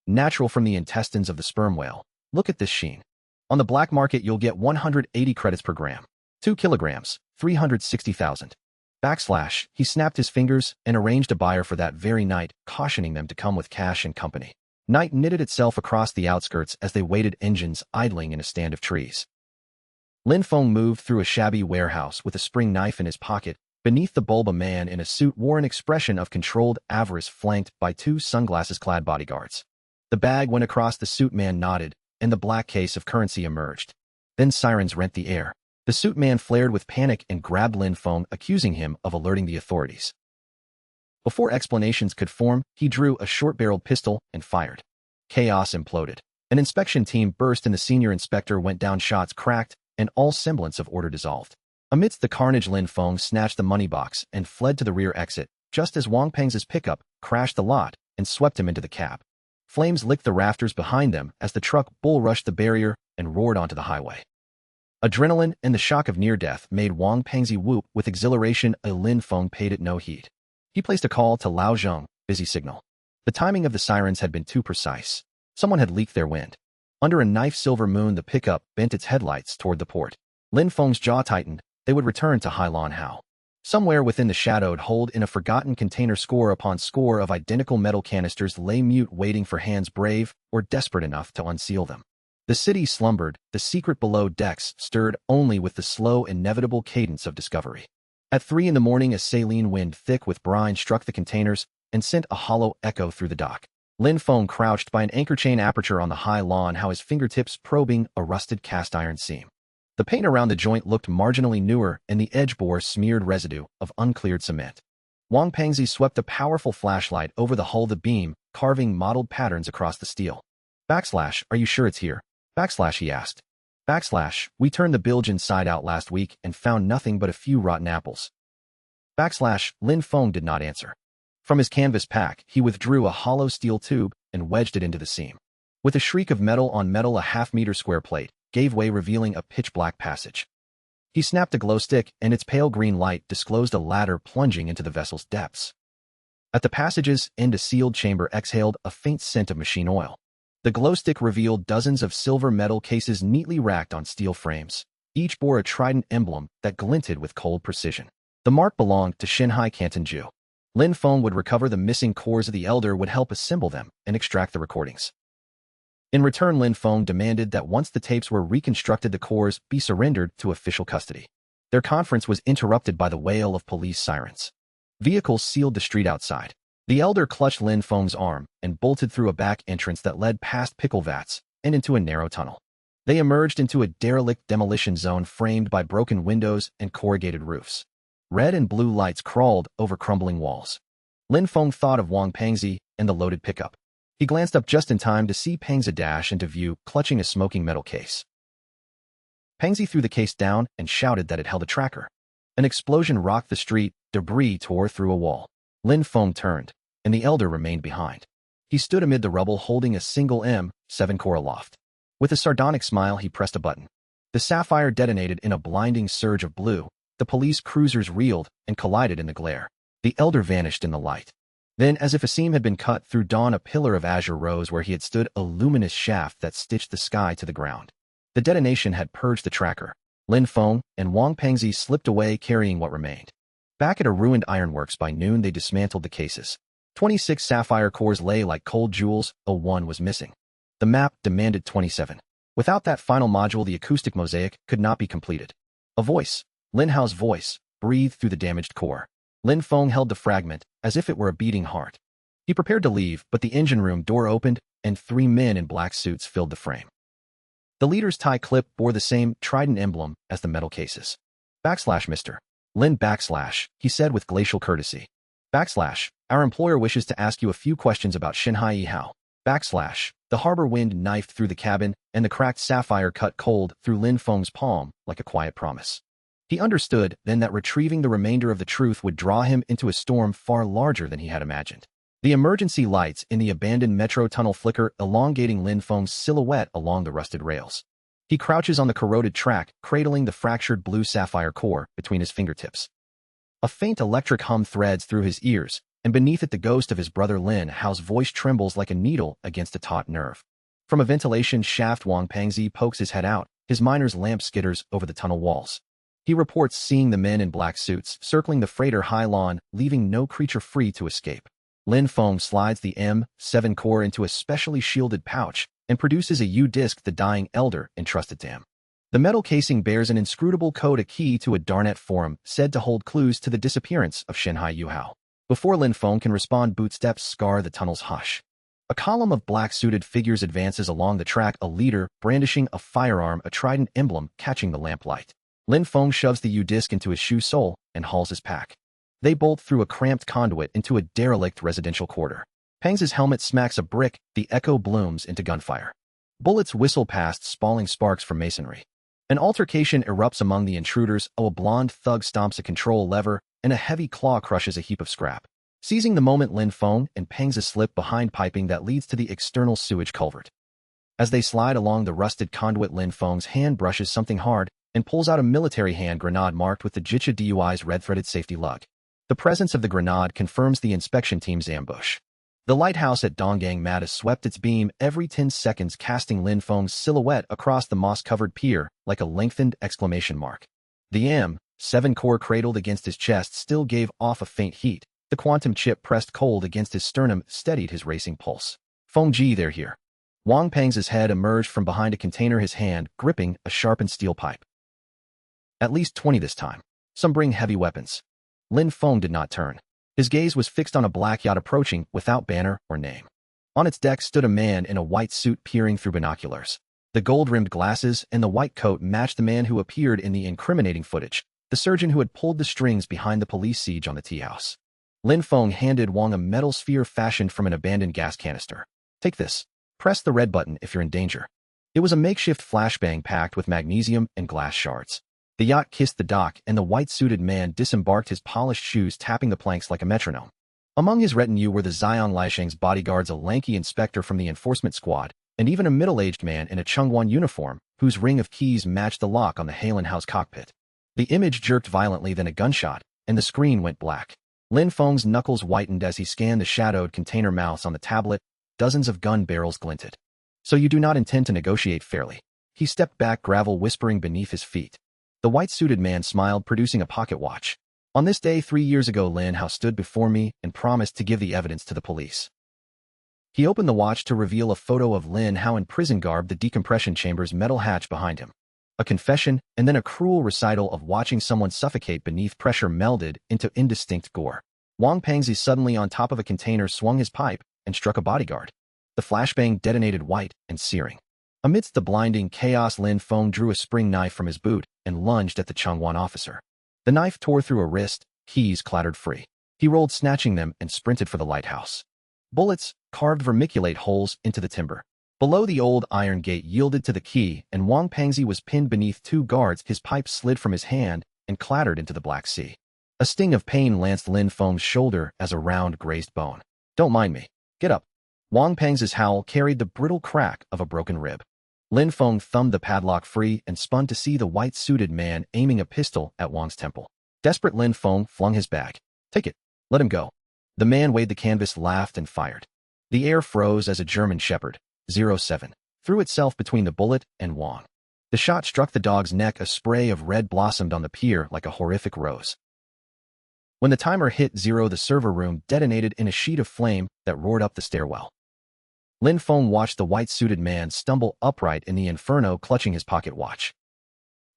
Natural from the intestines of the sperm whale. Look at this sheen. On the black market, you'll get 180 credits per gram. 2 kilograms, 360,000. He snapped his fingers and arranged a buyer for that very night, cautioning them to come with cash and company. Night knitted itself across the outskirts as they waited, engines idling in a stand of trees. Lin Feng moved through a shabby warehouse with a spring knife in his pocket. Beneath the bulb, a man in a suit wore an expression of controlled avarice, flanked by 2 sunglasses-clad bodyguards. The bag went across, the suit man nodded, and the black case of currency emerged. Then sirens rent the air. The suit man flared with panic and grabbed Lin Feng, accusing him of alerting the authorities. Before explanations could form, he drew a short-barreled pistol and fired. Chaos imploded. An inspection team burst and the senior inspector went down, shots cracked, and all semblance of order dissolved. Amidst the carnage, Lin Feng snatched the money box and fled to the rear exit, just as Wang Peng's pickup crashed the lot and swept him into the cab. Flames licked the rafters behind them as the truck bull-rushed the barrier and roared onto the highway. Adrenaline and the shock of near-death made Wang Pengzi whoop with exhilaration. Lin Feng paid it no heed. He placed a call to Lao Zheng, busy signal. The timing of the sirens had been too precise. Someone had leaked their wind. Under a knife-silver moon, the pickup bent its headlights toward the port. Lin Feng's jaw tightened. They would return to Hailan Hao. Somewhere within the shadowed hold, in a forgotten container, score upon score of identical metal canisters lay mute, waiting for hands brave or desperate enough to unseal them. The city slumbered, the secret below decks stirred only with the slow, inevitable cadence of discovery. At 3 a.m, a saline wind thick with brine struck the containers and sent a hollow echo through the dock. Lin Feng crouched by an anchor chain aperture on the high lawn, his fingertips probing a rusted cast iron seam. The paint around the joint looked marginally newer, and the edge bore smeared residue of uncleared cement. Wang Pengzi swept a powerful flashlight over the hull, the beam carving mottled patterns across the steel. Are you sure it's here? He asked. We turned the bilge inside out last week and found nothing but a few rotten apples. Lin Feng did not answer. From his canvas pack, he withdrew a hollow steel tube and wedged it into the seam. With a shriek of metal on metal, a half-meter square plate gave way, revealing a pitch-black passage. He snapped a glow stick, and its pale green light disclosed a ladder plunging into the vessel's depths. At the passage's end, a sealed chamber exhaled a faint scent of machine oil. The glow stick revealed dozens of silver metal cases neatly racked on steel frames. Each bore a trident emblem that glinted with cold precision. The mark belonged to Shanghai Cantonju. Lin Feng would recover the missing cores. The elder would help assemble them and extract the recordings. In return, Lin Feng demanded that once the tapes were reconstructed, the cores be surrendered to official custody. Their conference was interrupted by the wail of police sirens. Vehicles sealed the street outside. The elder clutched Lin Feng's arm and bolted through a back entrance that led past pickle vats and into a narrow tunnel. They emerged into a derelict demolition zone framed by broken windows and corrugated roofs. Red and blue lights crawled over crumbling walls. Lin Feng thought of Wang Pengzi and the loaded pickup. He glanced up just in time to see Pengzi dash into view, clutching a smoking metal case. Pengzi threw the case down and shouted that it held a tracker. An explosion rocked the street, debris tore through a wall. Lin Feng turned, and the elder remained behind. He stood amid the rubble holding a single M7 core aloft. With a sardonic smile, he pressed a button. The sapphire detonated in a blinding surge of blue. The police cruisers reeled and collided in the glare. The elder vanished in the light. Then, as if a seam had been cut through dawn, a pillar of azure rose where he had stood, a luminous shaft that stitched the sky to the ground. The detonation had purged the tracker. Lin Feng and Wang Pengzi slipped away carrying what remained. Back at a ruined ironworks by noon, they dismantled the cases. 26 sapphire cores lay like cold jewels, a one was missing. The map demanded 27. Without that final module, the acoustic mosaic could not be completed. A voice, Lin Hao's voice, breathed through the damaged core. Lin Feng held the fragment as if it were a beating heart. He prepared to leave, but the engine room door opened and 3 men in black suits filled the frame. The leader's tie clip bore the same trident emblem as the metal cases. Mr. Lin he said with glacial courtesy. Our employer wishes to ask you a few questions about Shanghai Hao. The harbor wind knifed through the cabin, and the cracked sapphire cut cold through Lin Feng's palm like a quiet promise. He understood then that retrieving the remainder of the truth would draw him into a storm far larger than he had imagined. The emergency lights in the abandoned metro tunnel flicker, elongating Lin Feng's silhouette along the rusted rails. He crouches on the corroded track, cradling the fractured blue sapphire core between his fingertips. A faint electric hum threads through his ears, and beneath it the ghost of his brother Lin Hao's voice trembles like a needle against a taut nerve. From a ventilation shaft, Wang Pengzi pokes his head out, his miner's lamp skitters over the tunnel walls. He reports seeing the men in black suits circling the freighter high lawn, leaving no creature free to escape. Lin Feng slides the M7 core into a specially shielded pouch and produces a U-disc the dying elder entrusted to him. The metal casing bears an inscrutable code, a key to a Darnet forum said to hold clues to the disappearance of Shanghai Yuhao. Before Lin Feng can respond, bootsteps scar the tunnel's hush. A column of black-suited figures advances along the track, a leader brandishing a firearm, a trident emblem catching the lamplight. Lin Feng shoves the U-disc into his shoe sole and hauls his pack. They bolt through a cramped conduit into a derelict residential quarter. Peng's helmet smacks a brick, the echo blooms into gunfire. Bullets whistle past, spalling sparks from masonry. An altercation erupts among the intruders. A blonde thug stomps a control lever, and a heavy claw crushes a heap of scrap. Seizing the moment, Lin Feng and Peng's slip behind piping that leads to the external sewage culvert. As they slide along the rusted conduit, Lin Feng's hand brushes something hard and pulls out a military hand grenade marked with the Jitcha DUI's red-threaded safety lug. The presence of the grenade confirms the inspection team's ambush. The lighthouse at Donggang Mata swept its beam every 10 seconds, casting Lin Feng's silhouette across the moss-covered pier like a lengthened exclamation mark. The M7 core cradled against his chest still gave off a faint heat. The quantum chip pressed cold against his sternum steadied his racing pulse. Fengji, they're here. Wang Peng's head emerged from behind a container, his hand gripping a sharpened steel pipe. At least 20 this time. Some bring heavy weapons. Lin Feng did not turn. His gaze was fixed on a black yacht approaching without banner or name. On its deck stood a man in a white suit peering through binoculars. The gold-rimmed glasses and the white coat matched the man who appeared in the incriminating footage, the surgeon who had pulled the strings behind the police siege on the tea house. Lin Feng handed Wang a metal sphere fashioned from an abandoned gas canister. Take this. Press the red button if you're in danger. It was a makeshift flashbang packed with magnesium and glass shards. The yacht kissed the dock, and the white-suited man disembarked, his polished shoes tapping the planks like a metronome. Among his retinue were the Xiang Laisheng's bodyguards, a lanky inspector from the enforcement squad, and even a middle-aged man in a Chungwan uniform, whose ring of keys matched the lock on the Halen House cockpit. The image jerked violently, then a gunshot, and the screen went black. Lin Feng's knuckles whitened as he scanned the shadowed container mouths on the tablet. Dozens of gun barrels glinted. So you do not intend to negotiate fairly. He stepped back, gravel whispering beneath his feet. The white-suited man smiled, producing a pocket watch. On this day 3 years ago, Lin Hao stood before me and promised to give the evidence to the police. He opened the watch to reveal a photo of Lin Hao in prison garb, the decompression chamber's metal hatch behind him. A confession, and then a cruel recital of watching someone suffocate beneath pressure melded into indistinct gore. Wang Pengzi, suddenly on top of a container, swung his pipe and struck a bodyguard. The flashbang detonated white and searing. Amidst the blinding chaos, Lin Feng drew a spring knife from his boot and lunged at the Chungwan officer. The knife tore through a wrist, keys clattered free. He rolled, snatching them, and sprinted for the lighthouse. Bullets carved vermiculate holes into the timber. Below, the old iron gate yielded to the key, and Wang Pengzi was pinned beneath two guards. His pipe slid from his hand and clattered into the Black Sea. A sting of pain lanced Lin Feng's shoulder as a round grazed bone. "Don't mind me. Get up." Wang Pengzi's howl carried the brittle crack of a broken rib. Lin Feng thumbed the padlock free and spun to see the white-suited man aiming a pistol at Wang's temple. Desperate, Lin Feng flung his bag. "Take it. Let him go." The man weighed the canvas, laughed, and fired. The air froze as a German Shepherd, 07, threw itself between the bullet and Wang. The shot struck the dog's neck. A spray of red blossomed on the pier like a horrific rose. When the timer hit 0, the server room detonated in a sheet of flame that roared up the stairwell. Lin Feng watched the white-suited man stumble upright in the inferno, clutching his pocket watch.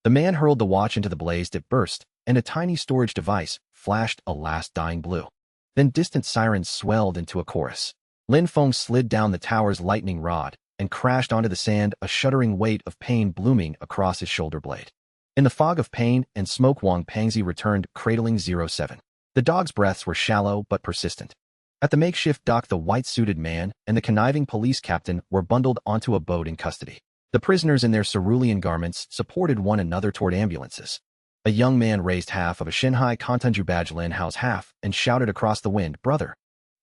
The man hurled the watch into the blaze. It burst, and a tiny storage device flashed a last dying blue. Then distant sirens swelled into a chorus. Lin Feng slid down the tower's lightning rod and crashed onto the sand, a shuddering weight of pain blooming across his shoulder blade. In the fog of pain and smoke, Wang Pengzi returned, cradling 07. The dog's breaths were shallow but persistent. At the makeshift dock, the white-suited man and the conniving police captain were bundled onto a boat in custody. The prisoners in their cerulean garments supported one another toward ambulances. A young man raised half of a Shanghai Contunju badge, Lin Hao's half, and shouted across the wind, "Brother."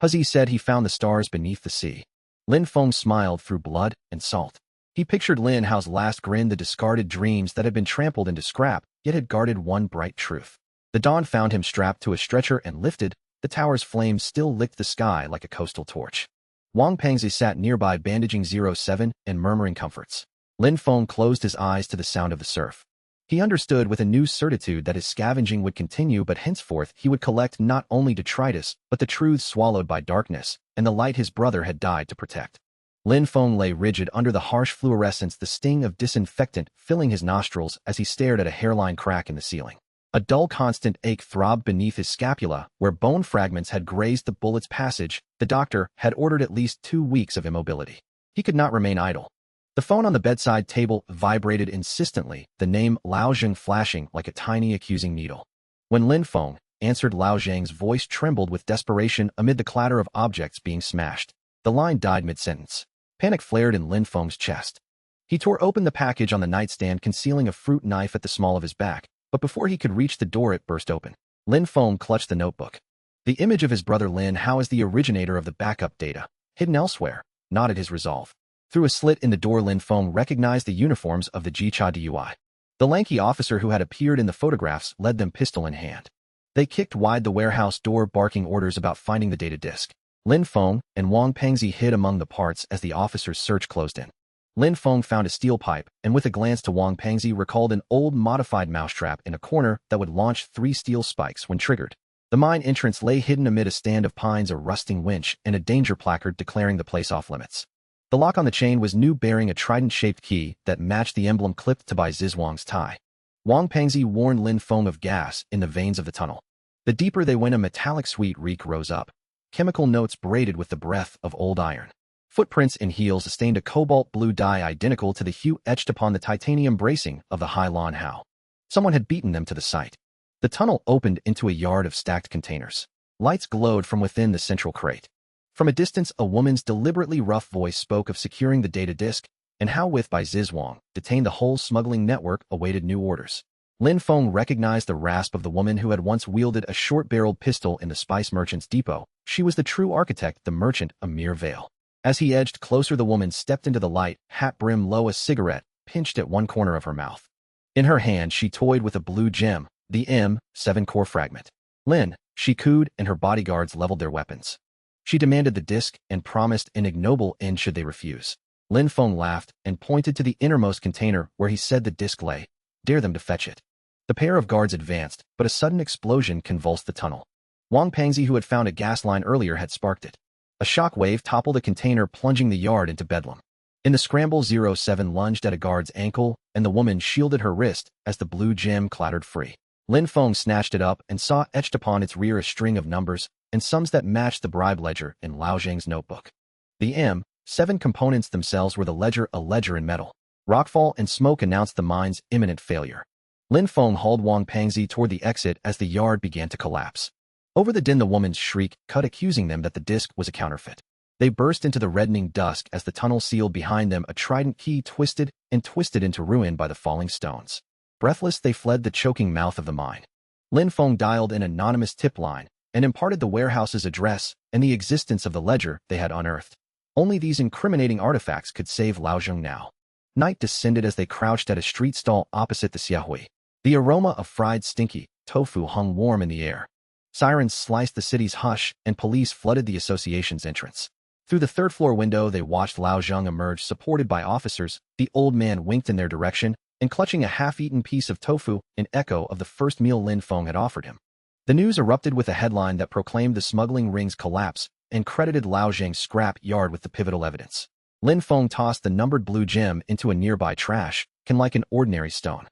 Huzzy said he found the stars beneath the sea. Lin Feng smiled through blood and salt. He pictured Lin Hao's last grin, the discarded dreams that had been trampled into scrap, yet had guarded one bright truth. The dawn found him strapped to a stretcher and lifted. The tower's flames still licked the sky like a coastal torch. Wang Pengzi sat nearby, bandaging 07 and murmuring comforts. Lin Feng closed his eyes to the sound of the surf. He understood with a new certitude that his scavenging would continue, but henceforth he would collect not only detritus, but the truths swallowed by darkness, and the light his brother had died to protect. Lin Feng lay rigid under the harsh fluorescence, the sting of disinfectant filling his nostrils as he stared at a hairline crack in the ceiling. A dull, constant ache throbbed beneath his scapula, where bone fragments had grazed the bullet's passage. The doctor had ordered at least 2 weeks of immobility. He could not remain idle. The phone on the bedside table vibrated insistently, the name Lao Zheng flashing like a tiny accusing needle. When Lin Feng answered, Lao Zheng's voice trembled with desperation amid the clatter of objects being smashed. The line died mid-sentence. Panic flared in Lin Feng's chest. He tore open the package on the nightstand, concealing a fruit knife at the small of his back, but before he could reach the door, it burst open. Lin Feng clutched the notebook. The image of his brother Lin Hao as the originator of the backup data, hidden elsewhere, knotted his resolve. Through a slit in the door, Lin Feng recognized the uniforms of the Jicha DUI. The lanky officer who had appeared in the photographs led them, pistol in hand. They kicked wide the warehouse door, barking orders about finding the data disk. Lin Feng and Wang Pengzi hid among the parts as the officer's search closed in. Lin Feng found a steel pipe, and with a glance to Wang Pengzi recalled an old modified mousetrap in a corner that would launch 3 steel spikes when triggered. The mine entrance lay hidden amid a stand of pines, a rusting winch, and a danger placard declaring the place off limits. The lock on the chain was new, bearing a trident-shaped key that matched the emblem clipped to by Zizhuang's tie. Wang Pengzi warned Lin Feng of gas in the veins of the tunnel. The deeper they went, a metallic sweet reek rose up. Chemical notes braided with the breath of old iron. Footprints in heels stained a cobalt blue dye identical to the hue etched upon the titanium bracing of the Hai Lan Hao. Someone had beaten them to the site. The tunnel opened into a yard of stacked containers. Lights glowed from within the central crate. From a distance, a woman's deliberately rough voice spoke of securing the data disk, and how, with by Zizhuang, detained the whole smuggling network, awaited new orders. Lin Feng recognized the rasp of the woman who had once wielded a short-barreled pistol in the spice merchant's depot. She was the true architect, the merchant, a mere veil. As he edged closer, the woman stepped into the light, hat brim low, a cigarette pinched at one corner of her mouth. In her hand, she toyed with a blue gem, the M7 core fragment. "Lin," she cooed, and her bodyguards leveled their weapons. She demanded the disk and promised an ignoble end should they refuse. Lin Feng laughed and pointed to the innermost container where he said the disk lay. "Dare them to fetch it." The pair of guards advanced, but a sudden explosion convulsed the tunnel. Wang Pengzi, who had found a gas line earlier, had sparked it. A shock wave toppled the container, plunging the yard into bedlam. In the scramble, 07 lunged at a guard's ankle, and the woman shielded her wrist as the blue gem clattered free. Lin Feng snatched it up and saw etched upon its rear a string of numbers and sums that matched the bribe ledger in Lao Zheng's notebook. The M7 components themselves were the ledger, a ledger in metal. Rockfall and smoke announced the mine's imminent failure. Lin Feng hauled Wang Pengzi toward the exit as the yard began to collapse. Over the din, the woman's shriek cut, accusing them that the disk was a counterfeit. They burst into the reddening dusk as the tunnel sealed behind them, a trident key twisted and twisted into ruin by the falling stones. Breathless, they fled the choking mouth of the mine. Lin Feng dialed an anonymous tip line and imparted the warehouse's address and the existence of the ledger they had unearthed. Only these incriminating artifacts could save Laozhong now. Night descended as they crouched at a street stall opposite the Xiaohui. The aroma of fried stinky tofu hung warm in the air. Sirens sliced the city's hush, and police flooded the association's entrance. Through the third-floor window, they watched Laozhong emerge, supported by officers. The old man winked in their direction, and clutching a half-eaten piece of tofu, an echo of the first meal Lin Feng had offered him. The news erupted with a headline that proclaimed the smuggling ring's collapse and credited Laozhong's scrap yard with the pivotal evidence. Lin Feng tossed the numbered blue gem into a nearby trash can like an ordinary stone.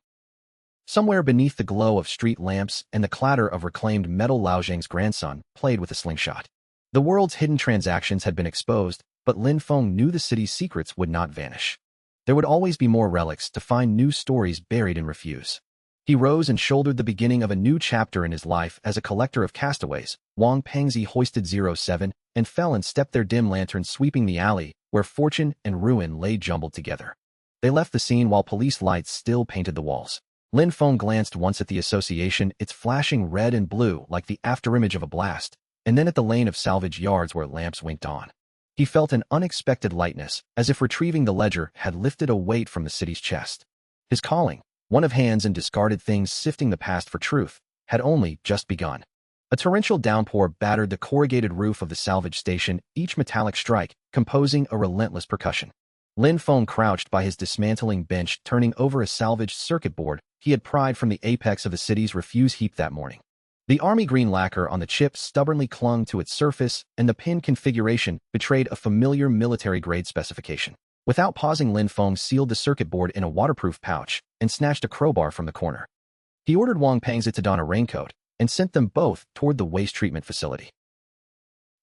Somewhere beneath the glow of street lamps and the clatter of reclaimed metal, Laozhong's grandson played with a slingshot. The world's hidden transactions had been exposed, but Lin Feng knew the city's secrets would not vanish. There would always be more relics to find, new stories buried in refuse. He rose and shouldered the beginning of a new chapter in his life as a collector of castaways. Wang Pengzi hoisted 07 and fell and stepped, their dim lantern sweeping the alley where fortune and ruin lay jumbled together. They left the scene while police lights still painted the walls. Lin Feng glanced once at the association, its flashing red and blue like the afterimage of a blast, and then at the lane of salvage yards where lamps winked on. He felt an unexpected lightness, as if retrieving the ledger had lifted a weight from the city's chest. His calling, one of hands and discarded things sifting the past for truth, had only just begun. A torrential downpour battered the corrugated roof of the salvage station, each metallic strike composing a relentless percussion. Lin Feng crouched by his dismantling bench, turning over a salvaged circuit board he had pried from the apex of the city's refuse heap that morning. The army green lacquer on the chip stubbornly clung to its surface, and the pin configuration betrayed a familiar military-grade specification. Without pausing, Lin Feng sealed the circuit board in a waterproof pouch and snatched a crowbar from the corner. He ordered Wang Pengzi to don a raincoat and sent them both toward the waste treatment facility.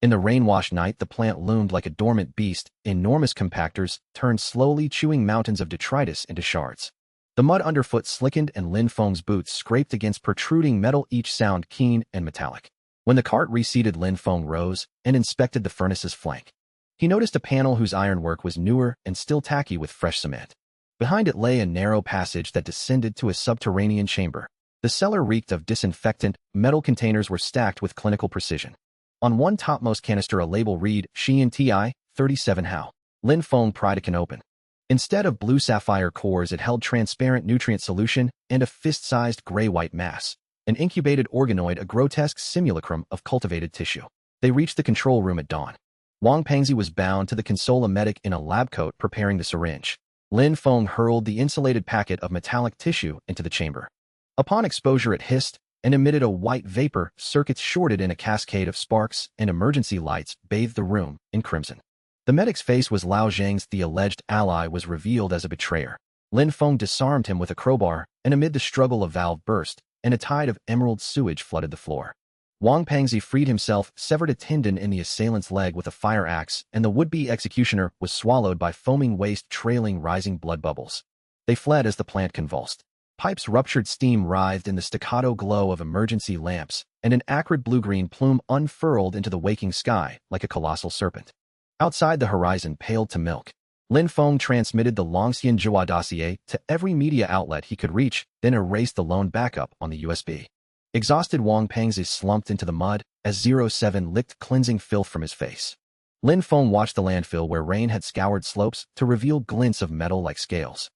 In the rain-washed night, the plant loomed like a dormant beast. Enormous compactors turned slowly, chewing mountains of detritus into shards. The mud underfoot slickened and Lin Feng's boots scraped against protruding metal, each sound keen and metallic. When the cart reseated, Lin Feng rose and inspected the furnace's flank. He noticed a panel whose ironwork was newer and still tacky with fresh cement. Behind it lay a narrow passage that descended to a subterranean chamber. The cellar reeked of disinfectant. Metal containers were stacked with clinical precision. On one topmost canister, a label read, Xian Ti, 37 How. Lin Feng pried a can open. Instead of blue sapphire cores, it held transparent nutrient solution and a fist-sized gray-white mass. An incubated organoid, a grotesque simulacrum of cultivated tissue. They reached the control room at dawn. Wang Pengzi was bound to the console, a medic in a lab coat preparing the syringe. Lin Feng hurled the insulated packet of metallic tissue into the chamber. Upon exposure, it hissed and emitted a white vapor. Circuits shorted in a cascade of sparks, and emergency lights bathed the room in crimson. The medic's face was Laozhong's. The alleged ally was revealed as a betrayer. Lin Feng disarmed him with a crowbar, and amid the struggle, a valve burst, and a tide of emerald sewage flooded the floor. Wang Pengzi freed himself, severed a tendon in the assailant's leg with a fire axe, and the would-be executioner was swallowed by foaming waste, trailing rising blood bubbles. They fled as the plant convulsed. Pipes ruptured, steam writhed in the staccato glow of emergency lamps, and an acrid blue-green plume unfurled into the waking sky like a colossal serpent. Outside, the horizon paled to milk. Lin Feng transmitted the Longxian Zhua dossier to every media outlet he could reach, then erased the lone backup on the USB. Exhausted, Wang Pengzi slumped into the mud as 07 licked cleansing filth from his face. Lin Feng watched the landfill where rain had scoured slopes to reveal glints of metal like scales.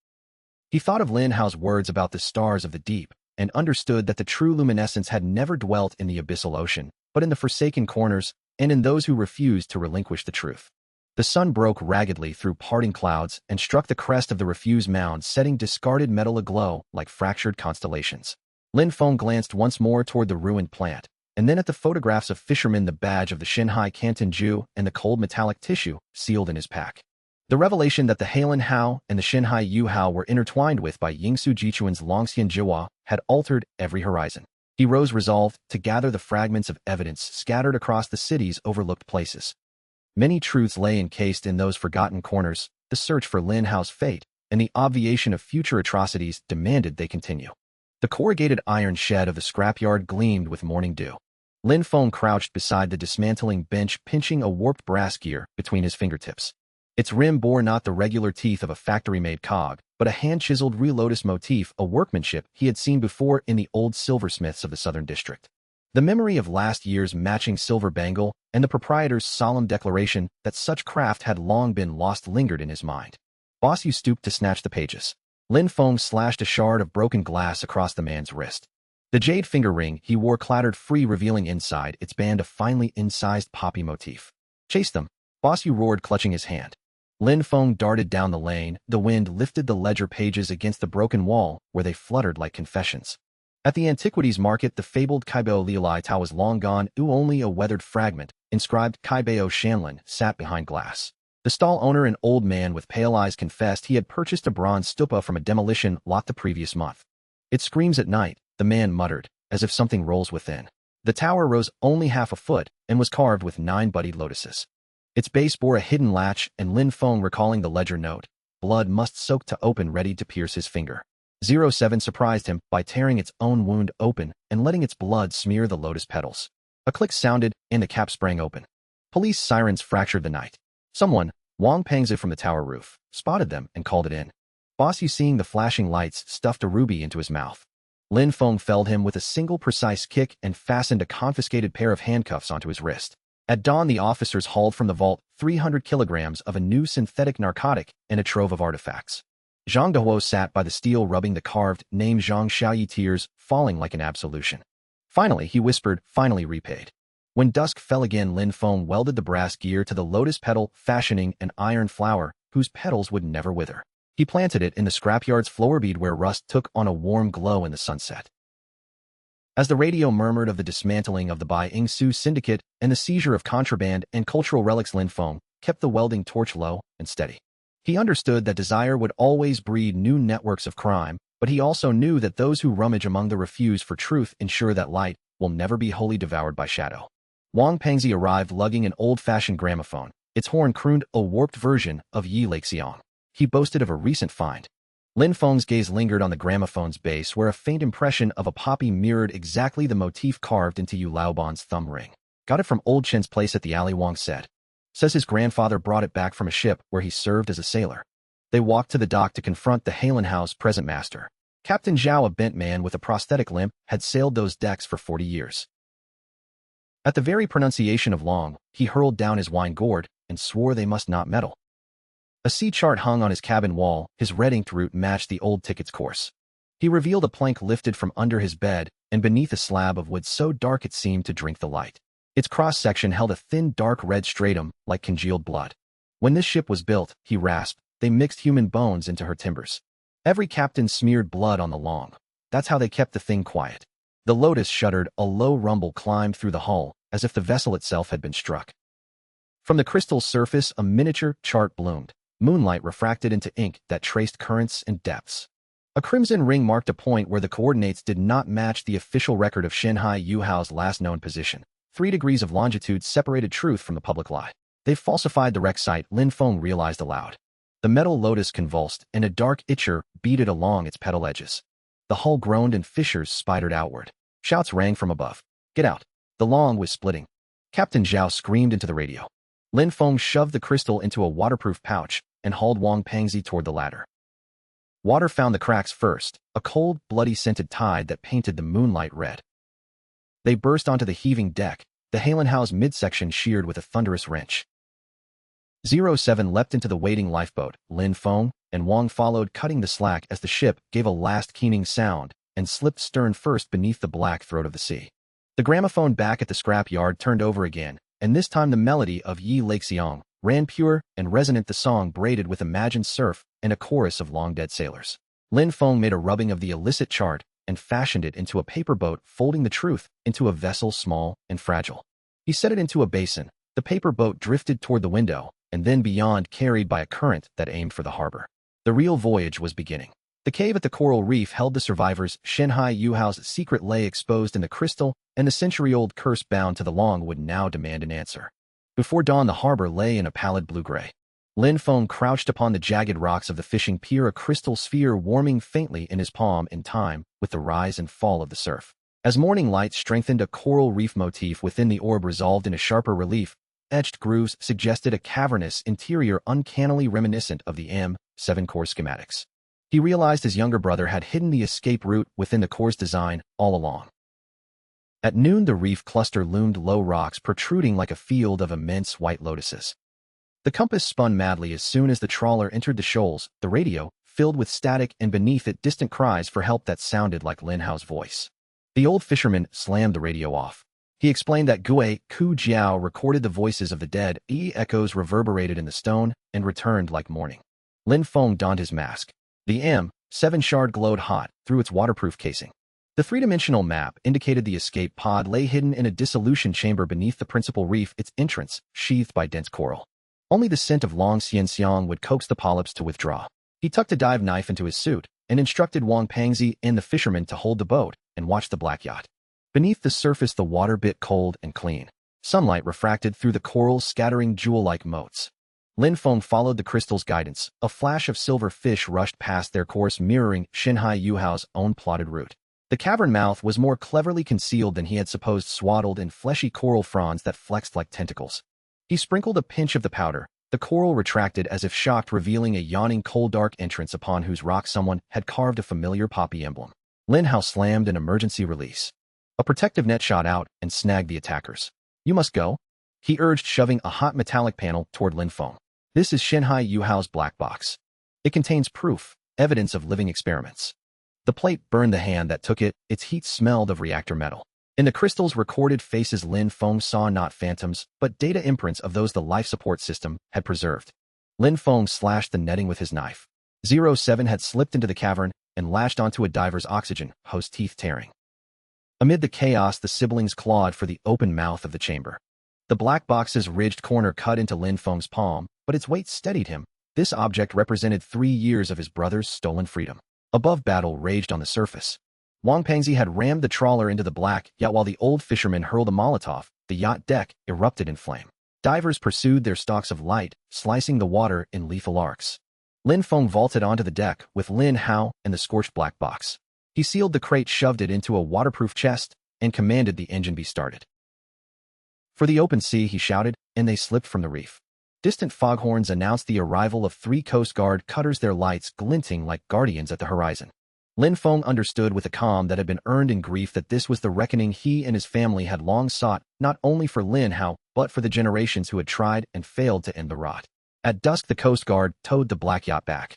He thought of Lin Hao's words about the stars of the deep and understood that the true luminescence had never dwelt in the abyssal ocean, but in the forsaken corners and in those who refused to relinquish the truth. The sun broke raggedly through parting clouds and struck the crest of the refuse mound, setting discarded metal aglow like fractured constellations. Lin Feng glanced once more toward the ruined plant, and then at the photographs of fishermen, the badge of the Shanghai Canton Jew, and the cold metallic tissue sealed in his pack. The revelation that the Heilin Hao and the Shanghai Yu Hao were intertwined with by Yingsu Jichuan's Longxian Zhua had altered every horizon. He rose resolved to gather the fragments of evidence scattered across the city's overlooked places. Many truths lay encased in those forgotten corners. The search for Lin Hao's fate and the obviation of future atrocities demanded they continue. The corrugated iron shed of the scrapyard gleamed with morning dew. Lin Feng crouched beside the dismantling bench, pinching a warped brass gear between his fingertips. Its rim bore not the regular teeth of a factory-made cog, but a hand-chiseled real lotus motif, a workmanship he had seen before in the old silversmiths of the Southern District. The memory of last year's matching silver bangle and the proprietor's solemn declaration that such craft had long been lost lingered in his mind. Boss Yu stooped to snatch the pages. Lin Feng slashed a shard of broken glass across the man's wrist. The jade finger ring he wore clattered free, revealing inside its band a finely incised poppy motif. Chase them, Boss Yu roared, clutching his hand. Lin Feng darted down the lane. The wind lifted the ledger pages against the broken wall, where they fluttered like confessions. At the antiquities market, the fabled Kaibao Liulai Tao was long gone. Only a weathered fragment, inscribed Kaibao Shanlin, sat behind glass. The stall owner, an old man with pale eyes, confessed he had purchased a bronze stupa from a demolition lot the previous month. It screams at night, the man muttered, as if something rolls within. The tower rose only half a foot and was carved with 9 budded lotuses. Its base bore a hidden latch, and Lin Feng, recalling the ledger note, blood must soak to open, ready to pierce his finger. 07 surprised him by tearing its own wound open and letting its blood smear the lotus petals. A click sounded, and the cap sprang open. Police sirens fractured the night. Someone, Wang Pengzi from the tower roof, spotted them and called it in. Boss Yu, seeing the flashing lights, stuffed a ruby into his mouth. Lin Feng felled him with a single precise kick and fastened a confiscated pair of handcuffs onto his wrist. At dawn, the officers hauled from the vault 300 kilograms of a new synthetic narcotic and a trove of artifacts. Zhang Dehuo sat by the steel, rubbing the carved name Zhang Xiaoyi, tears falling like an absolution. Finally, he whispered, finally repaid. When dusk fell again, Lin Feng welded the brass gear to the lotus petal, fashioning an iron flower whose petals would never wither. He planted it in the scrapyard's floorbead, where rust took on a warm glow in the sunset. As the radio murmured of the dismantling of the Bai Ingsu syndicate and the seizure of contraband and cultural relics, Lin Feng kept the welding torch low and steady. He understood that desire would always breed new networks of crime, but he also knew that those who rummage among the refuse for truth ensure that light will never be wholly devoured by shadow. Wang Pengzi arrived lugging an old-fashioned gramophone. Its horn crooned a warped version of Yi Lexiong. He boasted of a recent find. Lin Feng's gaze lingered on the gramophone's base, where a faint impression of a poppy mirrored exactly the motif carved into Yu Laoban's thumb ring. Got it from old Chen's place at the alley, Wang said. Says his grandfather brought it back from a ship where he served as a sailor. They walked to the dock to confront the Halen House present master. Captain Zhao, a bent man with a prosthetic limp, had sailed those decks for 40 years. At the very pronunciation of long, he hurled down his wine gourd and swore they must not meddle. A sea chart hung on his cabin wall. His red-inked route matched the old ticket's course. He revealed a plank lifted from under his bed, and beneath a slab of wood so dark it seemed to drink the light. Its cross-section held a thin, dark red stratum, like congealed blood. When this ship was built, he rasped, they mixed human bones into her timbers. Every captain smeared blood on the long. That's how they kept the thing quiet. The Lotus shuddered. A low rumble climbed through the hull, as if the vessel itself had been struck. From the crystal's surface, a miniature chart bloomed. Moonlight refracted into ink that traced currents and depths. A crimson ring marked a point where the coordinates did not match the official record of Shanghai Yuhao's last known position. 3 degrees of longitude separated truth from the public lie. They've falsified the wreck site, Lin Feng realized aloud. The metal lotus convulsed, and a dark itcher beaded along its petal edges. The hull groaned and fissures spidered outward. Shouts rang from above. Get out. The long was splitting. Captain Zhao screamed into the radio. Lin Feng shoved the crystal into a waterproof pouch and hauled Wang Pengzi toward the ladder. Water found the cracks first, a cold, bloody scented tide that painted the moonlight red. They burst onto the heaving deck, the Halen House midsection sheared with a thunderous wrench. 07 leapt into the waiting lifeboat. Lin Feng and Wang followed, cutting the slack as the ship gave a last keening sound and slipped stern first beneath the black throat of the sea. The gramophone back at the scrap yard turned over again, and this time the melody of Yi Lexiong ran pure and resonant, the song braided with imagined surf and a chorus of long-dead sailors. Lin Feng made a rubbing of the illicit chart and fashioned it into a paper boat, folding the truth into a vessel small and fragile. He set it into a basin. The paper boat drifted toward the window, and then beyond, carried by a current that aimed for the harbor. The real voyage was beginning. The cave at the coral reef held the survivors. Shanghai Yuhao's secret lay exposed in the crystal, and the century-old curse bound to the long would now demand an answer. Before dawn, the harbor lay in a pallid blue-gray. Lin Feng crouched upon the jagged rocks of the fishing pier, a crystal sphere warming faintly in his palm in time with the rise and fall of the surf. As morning light strengthened, a coral reef motif within the orb resolved in a sharper relief. Etched grooves suggested a cavernous interior uncannily reminiscent of the M7 core schematics. He realized his younger brother had hidden the escape route within the core's design all along. At noon, the reef cluster loomed, low rocks protruding like a field of immense white lotuses. The compass spun madly as soon as the trawler entered the shoals, the radio filled with static and beneath it distant cries for help that sounded like Lin Yu's voice. The old fisherman slammed the radio off. He explained that Gue Ku Jiao recorded the voices of the dead, echoes reverberated in the stone, and returned like morning. Lin Feng donned his mask. The M7 shard glowed hot through its waterproof casing. The three-dimensional map indicated the escape pod lay hidden in a dissolution chamber beneath the principal reef, its entrance sheathed by dense coral. Only the scent of Long Xianxiang would coax the polyps to withdraw. He tucked a dive knife into his suit and instructed Wang Pangzi and the fisherman to hold the boat and watch the black yacht. Beneath the surface, the water bit cold and clean. Sunlight refracted through the corals, scattering jewel-like motes. Lin Feng followed the crystal's guidance. A flash of silver fish rushed past their course, mirroring Shanhai Yuhao's own plotted route. The cavern mouth was more cleverly concealed than he had supposed, swaddled in fleshy coral fronds that flexed like tentacles. He sprinkled a pinch of the powder. The coral retracted as if shocked, revealing a yawning cold dark entrance upon whose rock someone had carved a familiar poppy emblem. Lin Yu slammed an emergency release. A protective net shot out and snagged the attackers. "You must go," he urged, shoving a hot metallic panel toward Lin Feng. "This is Shanhai Yuhao's black box. It contains proof, evidence of living experiments." The plate burned the hand that took it, its heat smelled of reactor metal. In the crystal's recorded faces, Lin Feng saw not phantoms, but data imprints of those the life support system had preserved. Lin Feng slashed the netting with his knife. 07 had slipped into the cavern and lashed onto a diver's oxygen hose, teeth tearing. Amid the chaos, the siblings clawed for the open mouth of the chamber. The black box's ridged corner cut into Lin Feng's palm, but its weight steadied him. This object represented 3 years of his brother's stolen freedom. Above, battle raged on the surface. Wang Pangzi had rammed the trawler into the black, yet while the old fisherman hurled a Molotov, the yacht deck erupted in flame. Divers pursued their stalks of light, slicing the water in lethal arcs. Lin Feng vaulted onto the deck with Lin Yu and the scorched black box. He sealed the crate, shoved it into a waterproof chest, and commanded the engine be started. "For the open sea," he shouted, and they slipped from the reef. Distant foghorns announced the arrival of 3 Coast Guard cutters, their lights glinting like guardians at the horizon. Lin Feng understood with a calm that had been earned in grief that this was the reckoning he and his family had long sought, not only for Lin Yu, but for the generations who had tried and failed to end the rot. At dusk, the Coast Guard towed the black yacht back.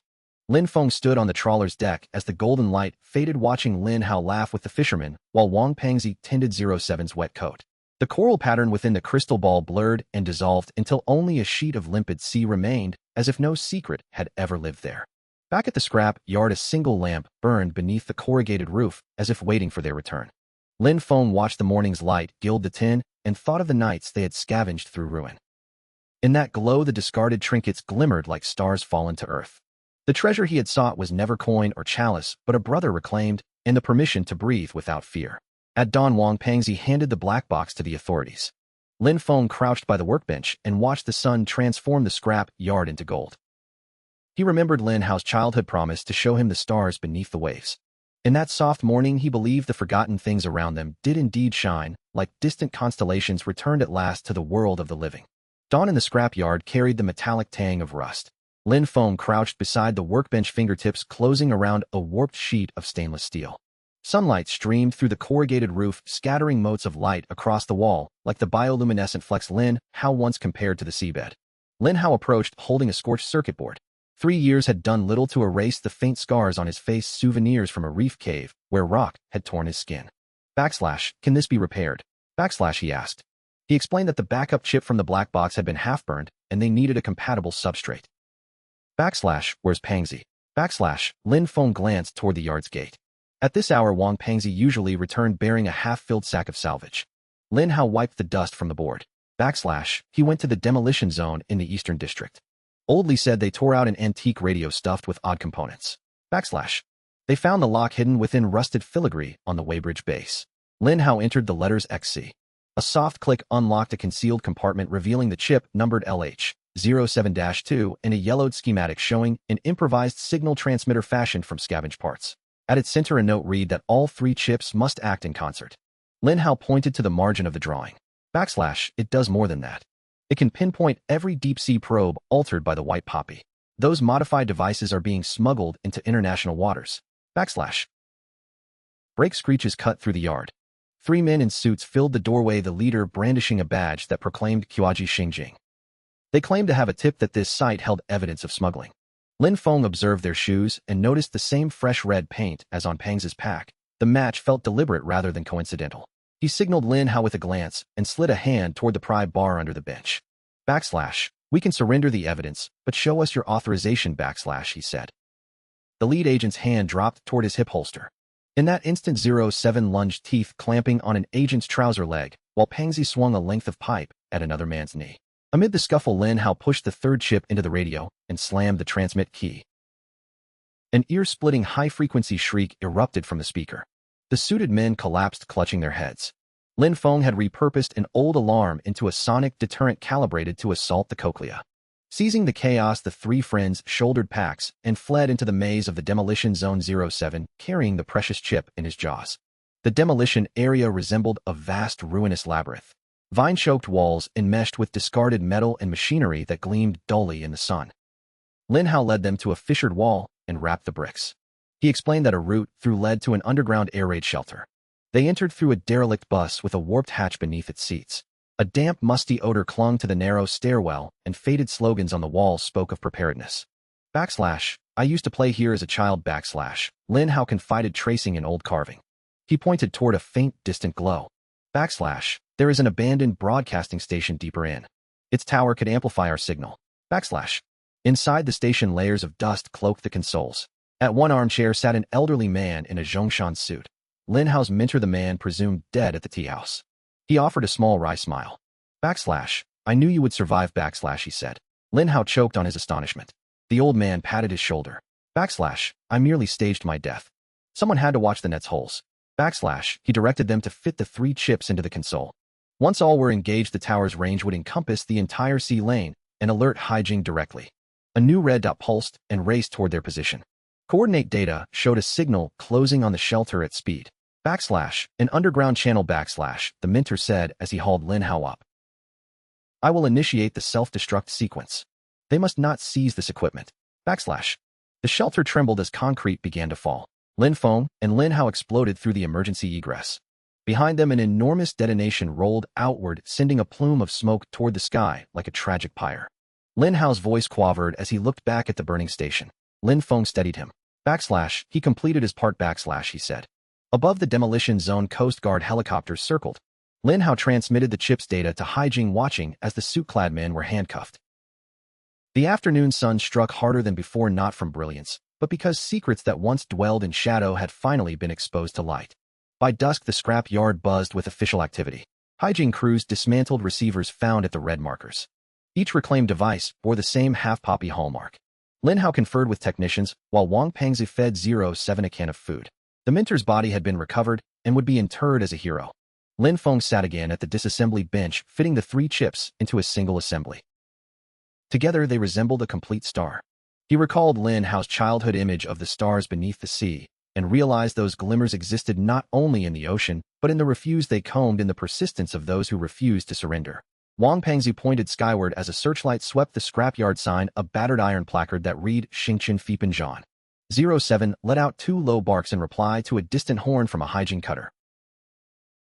Lin Feng stood on the trawler's deck as the golden light faded, watching Lin Yu laugh with the fisherman, while Wang Pangzi tended 07's wet coat. The coral pattern within the crystal ball blurred and dissolved until only a sheet of limpid sea remained, as if no secret had ever lived there. Back at the scrap yard, a single lamp burned beneath the corrugated roof, as if waiting for their return. Lin Feng watched the morning's light gild the tin and thought of the nights they had scavenged through ruin. In that glow, the discarded trinkets glimmered like stars fallen to earth. The treasure he had sought was never coin or chalice, but a brother reclaimed, and the permission to breathe without fear. At dawn, Wang Pangzi handed the black box to the authorities. Lin Feng crouched by the workbench and watched the sun transform the scrap yard into gold. He remembered Lin Yu's childhood promise to show him the stars beneath the waves. In that soft morning, he believed the forgotten things around them did indeed shine, like distant constellations returned at last to the world of the living. Dawn in the scrap yard carried the metallic tang of rust. Lin Feng crouched beside the workbench, fingertips closing around a warped sheet of stainless steel. Sunlight streamed through the corrugated roof, scattering motes of light across the wall, like the bioluminescent flecks Lin Yu once compared to the seabed. Lin Yu approached, holding a scorched circuit board. 3 years had done little to erase the faint scars on his face, souvenirs from a reef cave where rock had torn his skin. "Can this be repaired?" He asked. He explained that the backup chip from the black box had been half-burned, and they needed a compatible substrate. "Where's Pangzi?" Lin Feng glanced toward the yard's gate. At this hour, Wang Pangzi usually returned bearing a half-filled sack of salvage. Lin Yu wiped the dust from the board. He went to the demolition zone in the Eastern District. Old Lee said they tore out an antique radio stuffed with odd components. They found the lock hidden within rusted filigree on the weighbridge base. Lin Yu entered the letters XC. A soft click unlocked a concealed compartment, revealing the chip numbered LH07-2 and a yellowed schematic showing an improvised signal transmitter fashioned from scavenged parts. At its center, a note read that all 3 chips must act in concert. Lin Yu pointed to the margin of the drawing. It does more than that. It can pinpoint every deep-sea probe altered by the white poppy. Those modified devices are being smuggled into international waters. Brake screeches cut through the yard. 3 men in suits filled the doorway, the leader brandishing a badge that proclaimed Scavenging. They claimed to have a tip that this site held evidence of smuggling. Lin Feng observed their shoes and noticed the same fresh red paint as on Pang's pack. The match felt deliberate rather than coincidental. He signaled Lin Yu with a glance and slid a hand toward the pry bar under the bench. We can surrender the evidence, but show us your authorization, he said. The lead agent's hand dropped toward his hip holster. In that instant, 07 lunged, teeth clamping on an agent's trouser leg, while Pangsy swung a length of pipe at another man's knee. Amid the scuffle, Lin Yu pushed the 3rd chip into the radio and slammed the transmit key. An ear-splitting high-frequency shriek erupted from the speaker. The suited men collapsed, clutching their heads. Lin Feng had repurposed an old alarm into a sonic deterrent calibrated to assault the cochlea. Seizing the chaos, the 3 friends shouldered packs and fled into the maze of the demolition zone. 07, carrying the precious chip in his jaws. The demolition area resembled a vast ruinous labyrinth. Vine-choked walls enmeshed with discarded metal and machinery that gleamed dully in the sun. Lin Yu led them to a fissured wall and wrapped the bricks. He explained that a route through led to an underground air raid shelter. They entered through a derelict bus with a warped hatch beneath its seats. A damp, musty odor clung to the narrow stairwell, and faded slogans on the walls spoke of preparedness. I used to play here as a child. Lin Yu confided, tracing an old carving. He pointed toward a faint, distant glow. There is an abandoned broadcasting station deeper in. Its tower could amplify our signal. Inside the station, layers of dust cloaked the consoles. At one armchair sat an elderly man in a Zhongshan suit. Lin Yu's mentor, the man presumed dead at the tea house. He offered a small wry smile. I knew you would survive. He said. Lin Yu choked on his astonishment. The old man patted his shoulder. I merely staged my death. Someone had to watch the net's holes. He directed them to fit the 3 chips into the console. Once all were engaged, the tower's range would encompass the entire sea lane and alert Haijing directly. A new red dot pulsed and raced toward their position. Coordinate data showed a signal closing on the shelter at speed. An underground channel. The mentor said as he hauled Lin Yu up. I will initiate the self-destruct sequence. They must not seize this equipment. The shelter trembled as concrete began to fall. Lin Feng and Lin Yu exploded through the emergency egress. Behind them, an enormous detonation rolled outward, sending a plume of smoke toward the sky like a tragic pyre. Lin Yu's voice quavered as he looked back at the burning station. Lin Feng steadied him. He completed his part. He said. Above the demolition zone, Coast Guard helicopters circled. Lin Yu transmitted the chip's data to Haijing, watching as the suit-clad men were handcuffed. The afternoon sun struck harder than before, not from brilliance, but because secrets that once dwelled in shadow had finally been exposed to light. By dusk, the scrap yard buzzed with official activity. Haijing crews dismantled receivers found at the red markers. Each reclaimed device bore the same half-poppy hallmark. Lin Yu conferred with technicians, while Wang Pengzi fed 07 a can of food. The mentor's body had been recovered and would be interred as a hero. Lin Feng sat again at the disassembly bench, fitting the 3 chips into a single assembly. Together, they resembled a complete star. He recalled Lin Yu's childhood image of the stars beneath the sea, and realized those glimmers existed not only in the ocean, but in the refuse they combed, in the persistence of those who refused to surrender. Wang Pengzi pointed skyward as a searchlight swept the scrapyard sign, a battered iron placard that read Xingqian Fipan Zhan. 07 let out 2 low barks in reply to a distant horn from a Haijing cutter.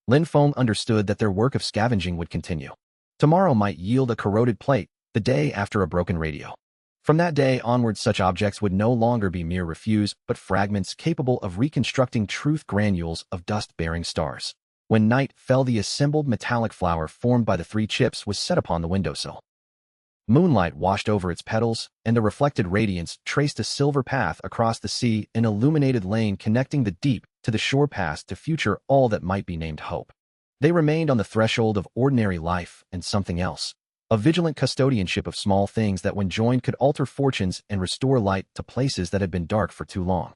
Lin Feng understood that their work of scavenging would continue. Tomorrow might yield a corroded plate, the day after a broken radio. From that day onward, such objects would no longer be mere refuse, but fragments capable of reconstructing truth, granules of dust-bearing stars. When night fell, the assembled metallic flower formed by the 3 chips was set upon the windowsill. Moonlight washed over its petals, and the reflected radiance traced a silver path across the sea, an illuminated lane connecting the deep to the shore, past to future, all that might be named hope. They remained on the threshold of ordinary life and something else. A vigilant custodianship of small things that when joined could alter fortunes and restore light to places that had been dark for too long.